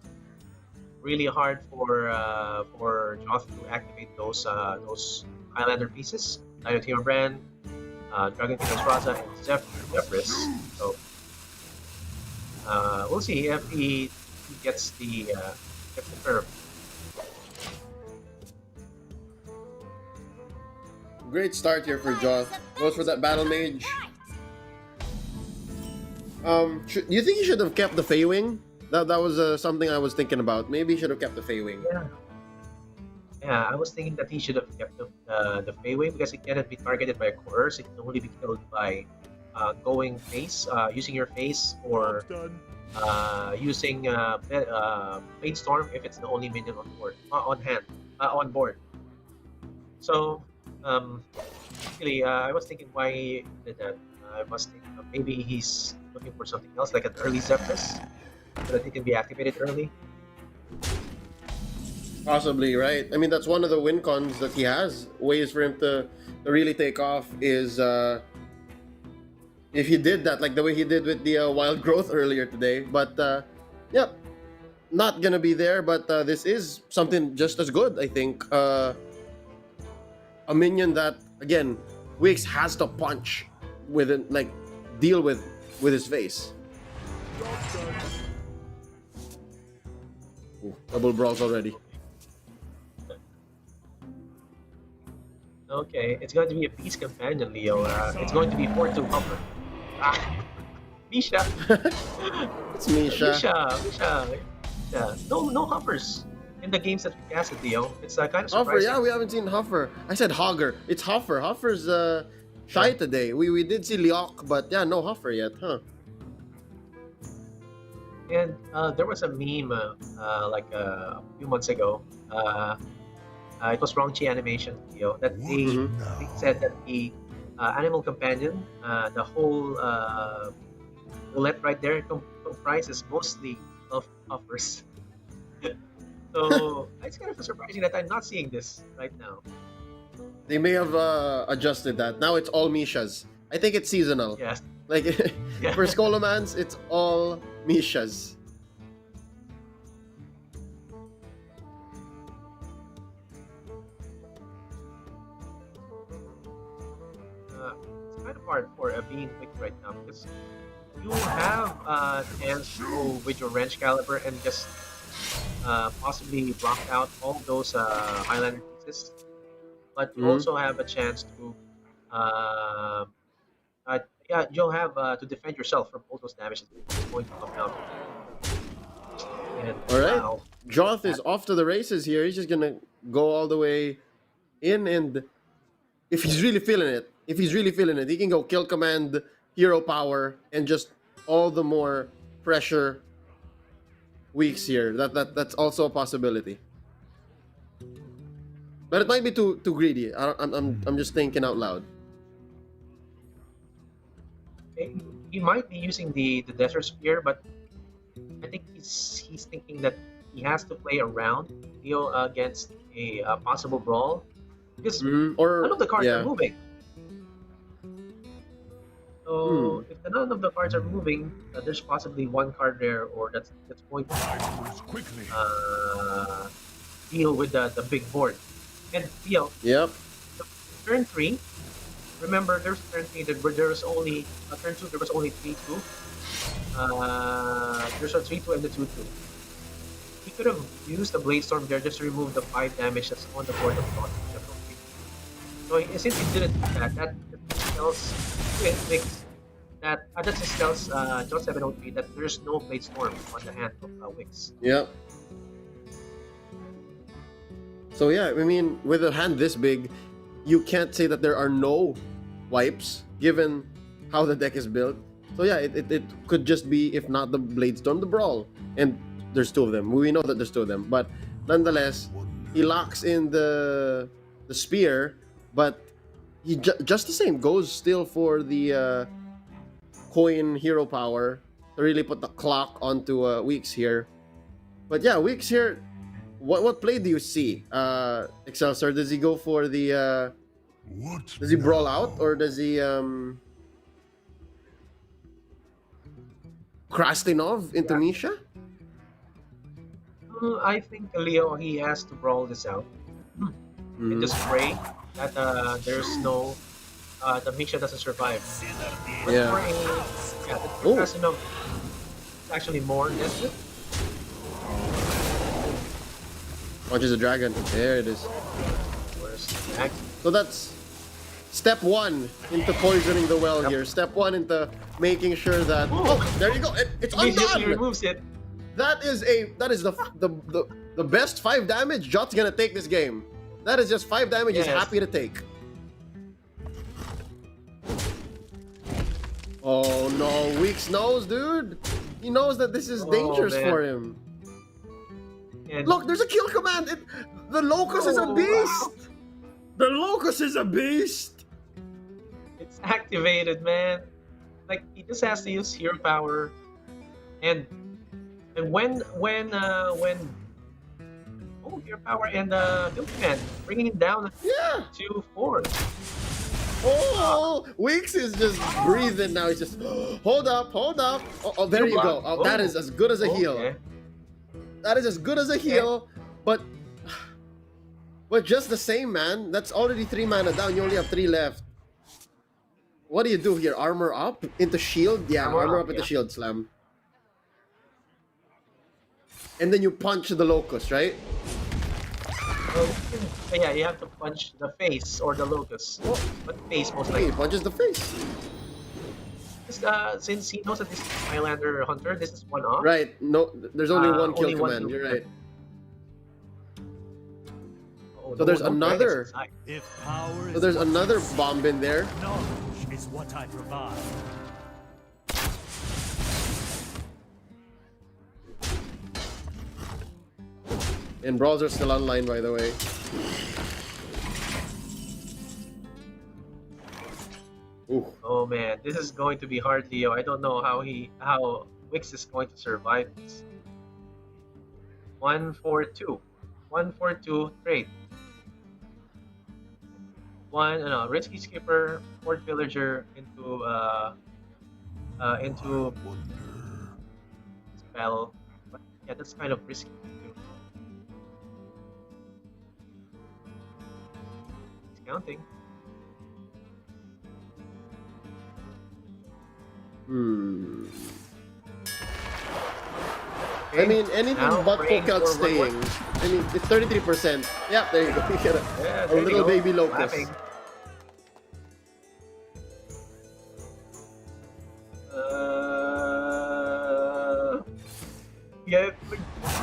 really hard for Joth to activate those Highlander pieces. Dino Brand, Dragon Phoenix Raza, and Zephyrus. So we'll see if he gets the curve. Great start here for Joth. Goes for that battle mage. Do you think he should have kept the Feywing? That was something I was thinking about. Maybe he should have kept the Feywing. Yeah, I was thinking that he should have kept the Feywing because it cannot be targeted by a course. It can only be killed by going face, using your face, or using Blade Storm if it's the only minion on board, on board. So, really, I was thinking why he did that. I was thinking maybe he's looking for something else, like an early Zephyrus, so that he can be activated early. Possibly, right? I mean, that's one of the win cons that he has. Ways for him to really take off is if he did that, like the way he did with the Wild Growth earlier today. But, yep, not gonna be there. But this is something just as good, I think. A minion that, again, Wix has to punch with it, like, deal with his face. Ooh, double brawls already. Okay, it's going to be a Peace Companion, Leo. It's going to be 4-2 Hummer. Misha! It's Misha. Misha. No Huffers in the games that we casted, Leo. It's kind of Huffer, surprising. yeah, we haven't seen Huffer. I said Hogger. It's Huffer. Huffer's shy today. We did see Liok, but yeah, no Huffer yet, huh? And there was a meme like a few months ago. It was Rongchi Animation, that they said that the Animal Companion, the whole roulette right there comprises mostly of offers. So it's kind of surprising that I'm not seeing this right now. They may have adjusted that. Now it's all Mishas. I think it's seasonal. Yes. Like for Scholomance, it's all Mishas. It's kind of hard for being quick right now because you have a chance to go with your wrench caliber and just possibly block out all those Highlander pieces, but you also have a chance to you'll have to defend yourself from all those damages that's going to come out. And, all right, wow. Joth is off to the races here. He's just gonna go all the way in, and if he's really feeling it, he can go kill command, hero power, and just all the more pressure weeks here. That's also a possibility. But it might be too greedy. I'm just thinking out loud. He might be using the Desert Spear, but I think he's thinking that he has to play around against a possible brawl because none of the cards are moving. So if none of the cards are moving, there's possibly one card there, or that's going to deal with the big board. And turn 3. Remember, there's turn 3 where there was only turn 2. There was only 3-2. There's a 3-2 and the 2-2. He could have used the Blade Storm there just to remove the 5 damage that's on the board of Joth. So since he didn't do that, that tells Wix that just tells Joth 703 that there's no Blade Storm on the hand of Wix. Yeah. So yeah, I mean, with a hand this big, you can't say that there are no wipes given how the deck is built. So yeah, it could just be, if not the Blade Storm, the Brawl. And there's 2 of them. We know that there's 2 of them. But nonetheless, he locks in the spear, but he just the same goes still for the coin hero power to really put the clock onto Weeks here. But yeah, Weeks here. What play do you see? Excelsior, does he go for the? Does he brawl out or does he Krastinov into Misha? I think Leo, he has to brawl this out and just pray that there's no the Misha doesn't survive. But Yeah. for a the Casanova, it's actually more desperate. Punches a dragon. There it is. Where's the axe? So that's step one into poisoning the well here. Step one into making sure that there you go. It's Immediately undone. removes it. That is the best 5 damage Joth's gonna take this game. That is just 5 damage he's Yes. happy to take. Oh no, Weeks knows, dude. He knows that this is dangerous man. for him. And Look, there's a kill command. The Locust is a beast. The Locust is a beast. it's activated, man. Like he just has to use hero power, and when hero power and kill command bringing it down Yeah. to 4. Oh, Weeks is just breathing now. He's just hold up. Oh, there you go. Oh, that is as good as a heal. Okay. That is as good as a heal, but just the same, man. That's already 3 mana down. You only have 3 left. What do you do here? Armor up into shield? Yeah, armor up into shield slam. And then you punch the Locust, right? Well, yeah, you have to punch the face or the locust. But face most Okay, he likely. punches the face. Since he knows that this is Highlander Hunter, this is one off. Right. No, there's only one kill only one command. kill You're right. Oh, So there's no another. dragons inside. If power So is there's what another I bomb in there. knowledge is what I provide. And brawls are still online, by the way. Ooh. Oh man, this is going to be hard, Leo. I don't know how Wix is going to survive this. 1-4-2. 1-4-2 trade. Risky skipper, fort villager into spell. But yeah, that's kind of risky too. It's counting. I mean, anything Now but praying poke out for one more. staying. I mean, it's 33%. Yeah, there you go. You get Yeah, a there you little go. baby Locust. Laughing. Yeah,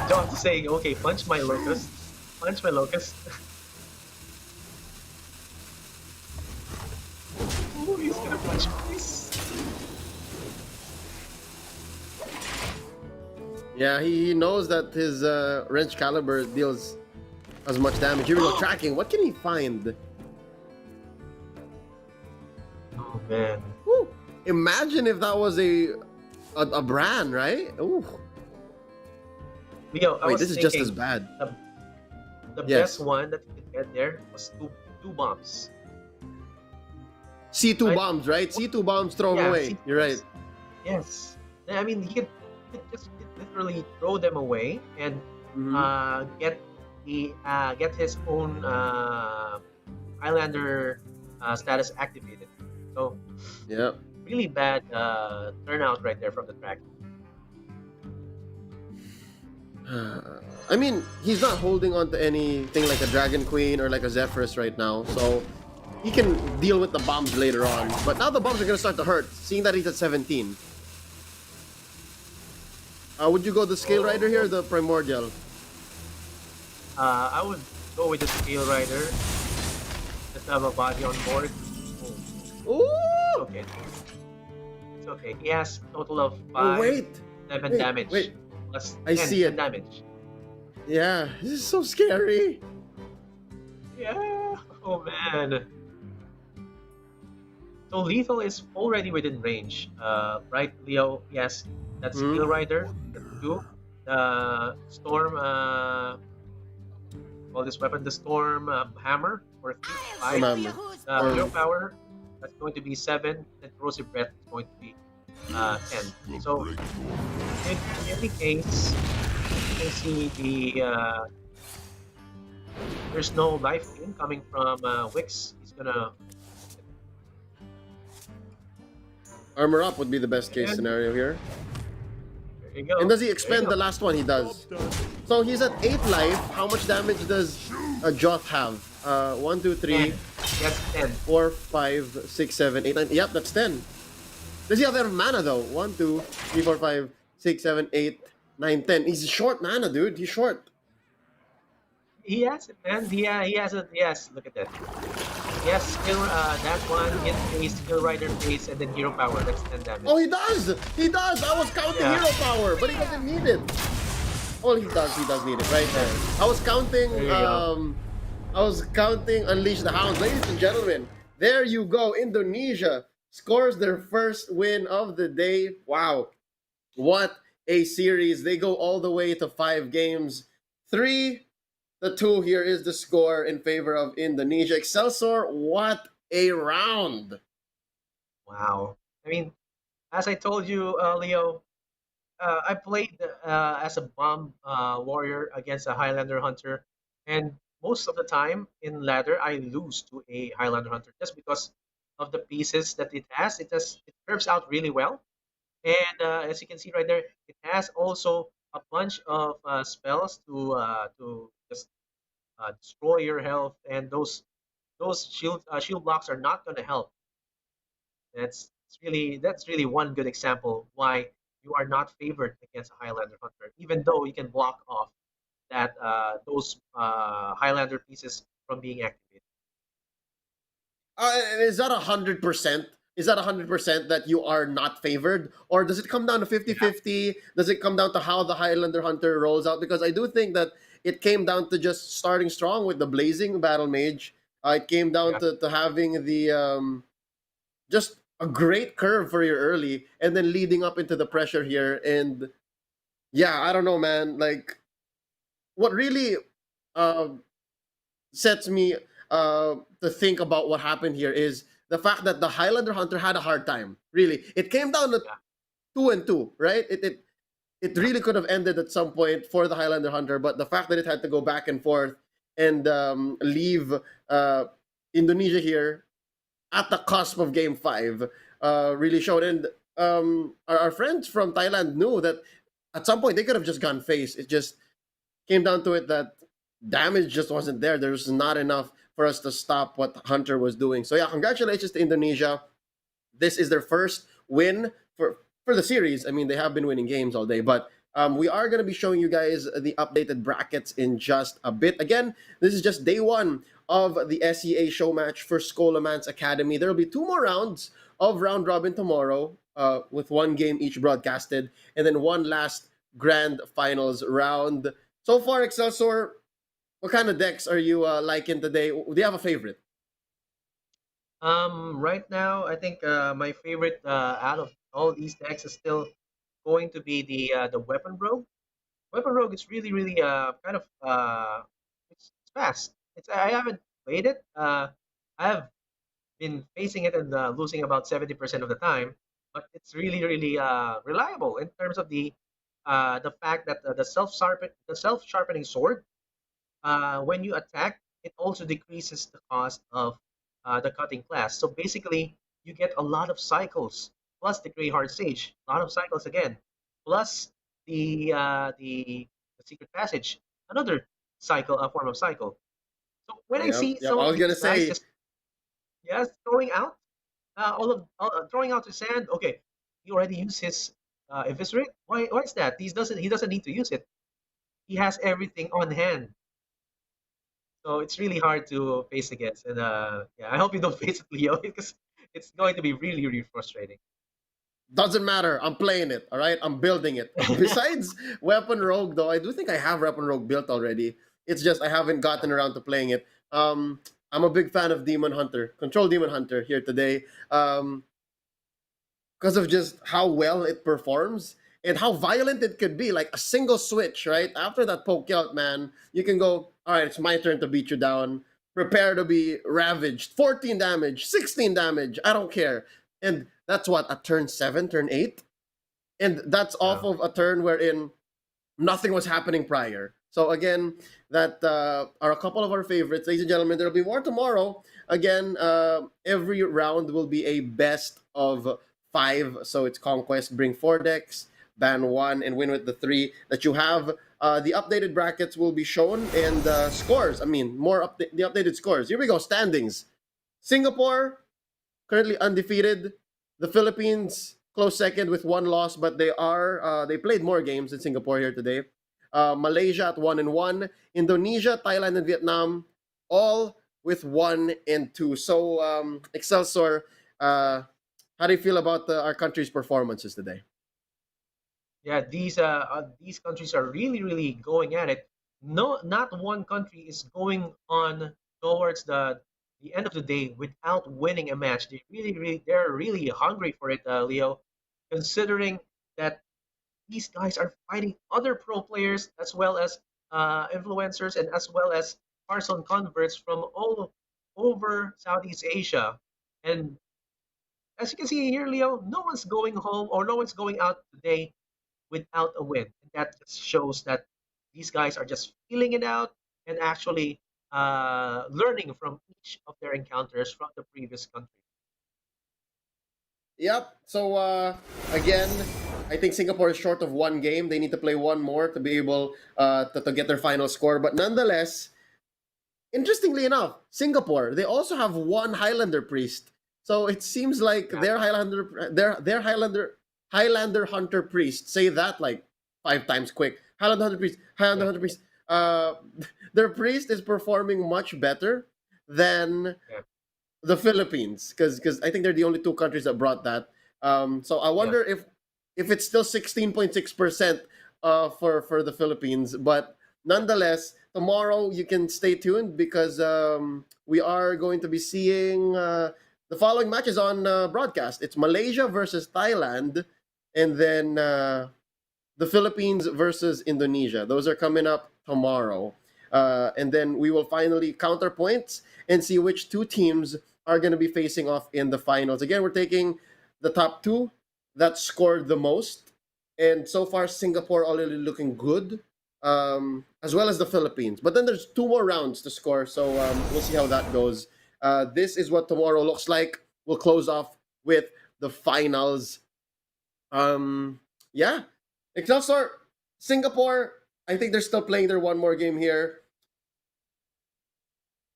Joth saying, okay, punch my locust. Punch my locust. Oh, he's gonna punch this. Yeah, he knows that his wrench caliber deals as much damage. Here we go, tracking. What can he find? Oh man. Woo. Imagine if that was a brand, right? Ooh. Leo, I Wait, was this is just thinking as bad. The Yes. best one that you could get there was two bombs. C2 Right? bombs, right? C2 bombs, throw them Yeah, away. C2 You're right. Yes. I mean, he could just literally throw them away and get his own Highlander status activated. So Yeah. really bad turnout right there from the track. I mean, he's not holding on to anything like a Dragon Queen or like a Zephyrus right now, so he can deal with the bombs later on. But now the bombs are gonna start to hurt, seeing that he's at 17. Would you go the Scale Rider here or the Primordial? I would go with the Scale Rider. Just have a body on board. Ooh! It's okay. It's okay. He has a total of 5, Oh, wait! 7 Wait, damage. wait. Plus I 10, see 10 it. damage. Yeah, this is so scary. Yeah. Oh man. So lethal is already within range, right, Leo? Yes. That's Hmm. Skill Rider. That's 2. The Storm, call this weapon the Storm Hammer for 3, Storm 5. Hammer. Hero Or Power, that's going to be 7. And Corrosive Breath is going to be 10. So in every case, you can see there's no life gain coming from Wix. He's gonna armor up would be the best case and scenario here. there you go. And does he There you expend go. the last one? He does. So he's at 8 life. How much damage does Joth have? 1, 2, 3, 10. Yes, 10. 4, 5, 6, 7, 8, 9. Yep, that's 10. Does he have enough mana though? 1, 2, 3, 4, 5, 6, 7, 8, 9, 10. He's short mana, dude. He's short. He has it, man. He has it. Yes, look at that. Yes, skill. That one hit face, skill rider face, and then hero power. That's 10 damage. Oh, he does! He does! I was counting Yeah. hero power, but he doesn't need it. Oh, he does need it right there. I was counting, There you go. I was counting Unleash the Hounds. Ladies and gentlemen, there you go. Indonesia scores their first win of the day. Wow. What a series. They go all the way to 5 games. 3-2 here is the score in favor of Indonesia. Excelsior, what a round. Wow. I mean, as I told you, Leo, I played as a bomb warrior against a Highlander hunter, and most of the time in ladder I lose to a Highlander hunter just because of the pieces that it has. It curves out really well, and as you can see right there, it has also a bunch of spells to just destroy your health, and those shield blocks are not going to help. That's really one good example why you are not favored against a Highlander hunter, even though you can block off that those Highlander pieces from being activated. Is that 100%? Is that 100% that you are not favored? Or does it come down to 50-50? Does it come down to how the Highlander Hunter rolls out? Because I do think that it came down to just starting strong with the Blazing Battle Mage. It came down Yeah. to having the just a great curve for your early and then leading up into the pressure here. And yeah, I don't know, man. Like, what really uh, sets me to think about what happened here is the fact that the Highlander Hunter had a hard time. Really, it came down to Yeah. 2-2, right? It really could have ended at some point for the Highlander Hunter, but the fact that it had to go back and forth and leave Indonesia here at the cusp of Game 5 really showed. And our friends from Thailand knew that at some point they could have just gone face. It just came down to it that damage just wasn't there. There was not enough for us to stop what Hunter was doing. So yeah, congratulations to Indonesia. This is their first win for the series. I mean, they have been winning games all day, but we are going to be showing you guys the updated brackets in just a bit. Again, this is just day 1 of the SEA Showmatch for Scholomance Academy. There will be 2 more rounds of round robin tomorrow, with 1 game each broadcasted, and then 1 last grand finals round. So far, Excelsior, what kind of decks are you liking today? Do you have a favorite? Right now, I think my favorite out of all these decks is still going to be the Weapon Rogue. Weapon Rogue is really kind of it's fast. I haven't played it. I have been facing it and losing about 70% of the time, but it's really reliable in terms of the fact that the self sharpening sword, when you attack, it also decreases the cost of the cutting class. So basically, you get a lot of cycles plus the Grey Heart Sage, a lot of cycles again, plus the Secret Passage, another cycle, a form of cycle. So when I see Yep. some I of was gonna these guys say, just throwing out throwing out his hand, okay, he already used his eviscerate. Why is that? He doesn't need to use it. He has everything on hand. So it's really hard to face against. And yeah, I hope you don't face it, Leo, because it's going to be really frustrating. doesn't matter. I'm playing it. All right, I'm building it. Besides Weapon Rogue, though, I do think I have Weapon Rogue built already. It's just I haven't gotten around to playing it. I'm a big fan of Demon Hunter, Control Demon Hunter here today, because of just how well it performs. and how violent it could be. Like a single switch, right? After that poke out, man, you can go, all right, it's my turn to beat you down. Prepare to be ravaged. 14 damage, 16 damage. I don't care. And that's what, a turn 7, turn 8? And that's off of a turn wherein nothing was happening prior. So again, that are a couple of our favorites, ladies and gentlemen. There'll be more tomorrow. Again, every round will be a best of 5. So it's conquest. Bring 4 decks, ban 1, and win with the 3 that you have. The updated brackets will be shown, and scores. I mean, the updated scores. Here we go. Standings. Singapore currently undefeated. The Philippines close second with 1 loss, but they played more games in Singapore here today. Malaysia at 1-1, Indonesia, Thailand, and Vietnam, all with 1-2. So Excelsior, how do you feel about our country's performances today? Yeah, these countries are really going at it. No, not one country is going on towards the end of the day without winning a match. They're really hungry for it, Leo. Considering that these guys are fighting other pro players as well as influencers and as well as Hearthstone converts from all over Southeast Asia. And as you can see here, Leo, no one's going home or no one's going out today without a win. And that just shows that these guys are just feeling it out and actually learning from each of their encounters from the previous country. Yep. So again, I think Singapore is short of 1 game. They need to play 1 more to be able to get their final score. But nonetheless, interestingly enough, Singapore, they also have 1 Highlander priest. So it seems like their Highlander hunter priest. Say that like 5 times quick. Highlander hunter priest. Highlander hunter priest. Their priest is performing much better than the Philippines, because I think they're the only 2 countries that brought that. So I wonder if it's still 16.6% for the Philippines, but nonetheless, tomorrow you can stay tuned because we are going to be seeing the following matches on broadcast. It's Malaysia versus Thailand, and then the Philippines versus Indonesia. Those are coming up tomorrow. And then we will finally counter points and see which 2 teams are going to be facing off in the finals. Again, we're taking the top 2 that scored the most. And so far, Singapore already looking good, as well as the Philippines. But then there's 2 more rounds to score, so we'll see how that goes. This is what tomorrow looks like. We'll close off with the finals. Yeah. Excelsior, Singapore, I think they're still playing their 1 more game here.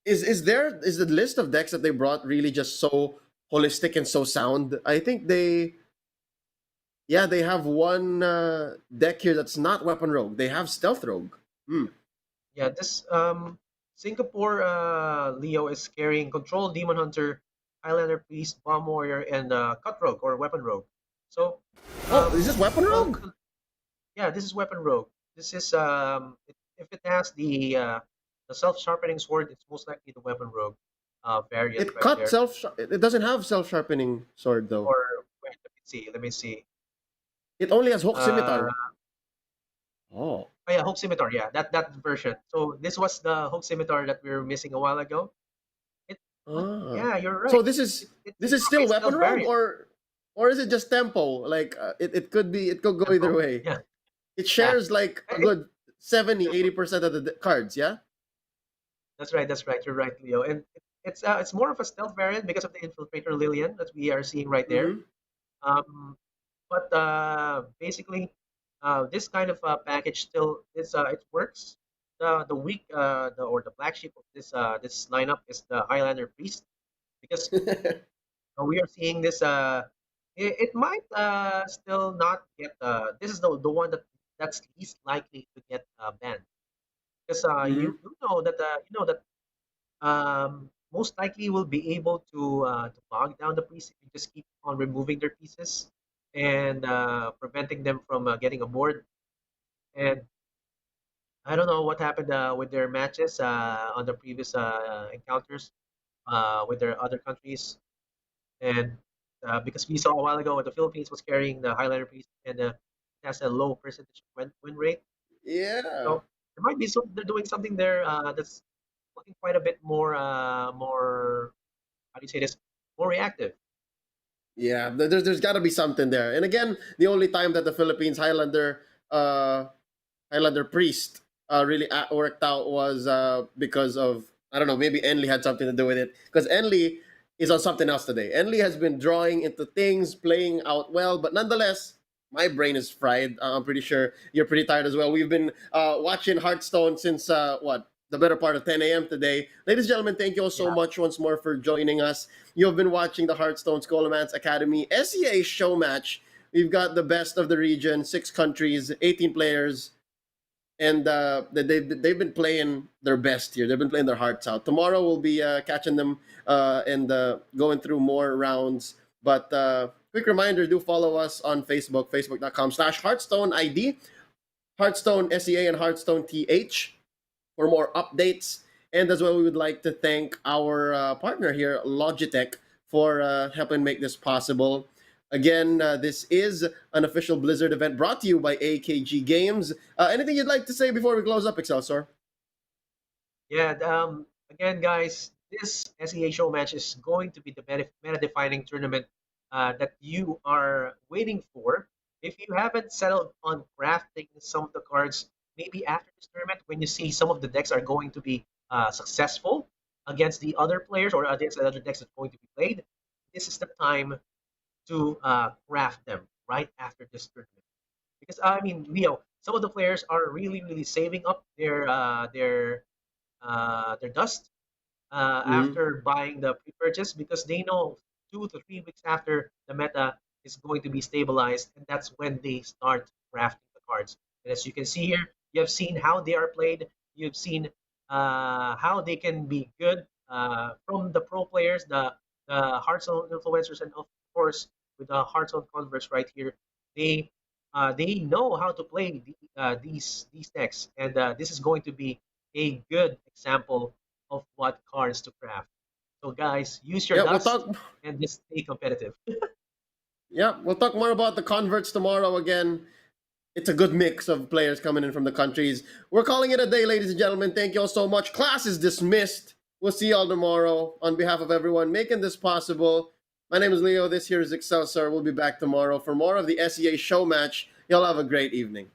Is the list of decks that they brought really just so holistic and so sound? I think they have 1 deck here that's not Weapon Rogue. They have Stealth Rogue. Yeah, this Singapore Leo is carrying Control, Demon Hunter, Highlander Priest, Bomb Warrior, and Cut Rogue or Weapon Rogue. So, is this Weapon Rogue? Yeah, this is Weapon Rogue. This is if it has the self-sharpening sword, it's most likely the Weapon Rogue variant. It doesn't have self-sharpening sword though. Or wait, let me see. It only has Hook Scimitar. Oh yeah, Hook Scimitar. Yeah, that version. So this was the Hook Scimitar that we were missing a while ago. Yeah, you're right. So this is still Weapon Rogue, or is it just tempo? Like it could go either way. Yeah. It shares like a good 70-80% of the cards, yeah? That's right. You're right, Leo. And it's more of a stealth variant because of the Infiltrator Lillian that we are seeing right there. But basically, this kind of package still it works. The weak or the black sheep of this lineup is the Highlander Priest, because we are seeing this. It might still not get. This is the one that's least likely to get banned, because you know that most likely will be able to bog down the priest if you just keep on removing their pieces and preventing them from getting aboard. And I don't know what happened with their matches on the previous encounters with their other countries. And because we saw a while ago the Philippines was carrying the Highlander priest, and has a low percentage win rate. Yeah. So there might be they're doing something there that's looking quite a bit more how do you say this, more reactive. Yeah, there's got to be something there. And again, the only time that the Philippines Highlander priest really worked out was because of, I don't know, maybe Enli had something to do with it, because Enli is on something else today. Enli has been drawing into things, playing out well, but nonetheless, my brain is fried. I'm pretty sure you're pretty tired as well. We've been watching Hearthstone since what, the better part of 10 a.m. today. Ladies and gentlemen, thank you all so Yeah. much once more for joining us. You have been watching the Hearthstone Scholomance Academy SEA Showmatch. We've got the best of the region, 6 countries, 18 players, and they've been playing their best here. They've been playing their hearts out. Tomorrow we'll be catching them and going through more rounds. But quick reminder: do follow us on Facebook, facebook.com/Hearthstone ID, Hearthstone SEA, and Hearthstone TH for more updates. And as well, we would like to thank our partner here, Logitech, for helping make this possible. Again, this is an official Blizzard event brought to you by AKG Games. Anything you'd like to say before we close up, Excelsior? Yeah, again, guys, this SEA show match is going to be the meta-defining tournament that you are waiting for. If you haven't settled on crafting some of the cards, maybe after this tournament, when you see some of the decks are going to be successful against the other players or against the other decks that's going to be played, this is the time to craft them right after this tournament. Because I mean, Leo, some of the players are really saving up their dust Mm-hmm. after buying the pre-purchase because they know 2 to 3 weeks after the meta is going to be stabilized, and that's when they start crafting the cards. And as you can see here, you have seen how they are played. You've seen how they can be good from the pro players, the Hearthstone influencers, and of course with the Hearthstone converts right here. They know how to play these decks, and this is going to be a good example of what cards to craft. So guys, use your Yeah, we'll dust talk. and just stay competitive. Yeah, we'll talk more about the converts tomorrow. Again, it's a good mix of players coming in from the countries. We're calling it a day, ladies and gentlemen. Thank you all so much. Class is dismissed. We'll see you all tomorrow. On behalf of everyone making this possible, my name is Leo. This here is Excelsior. We'll be back tomorrow for more of the SEA show match. Y'all have a great evening.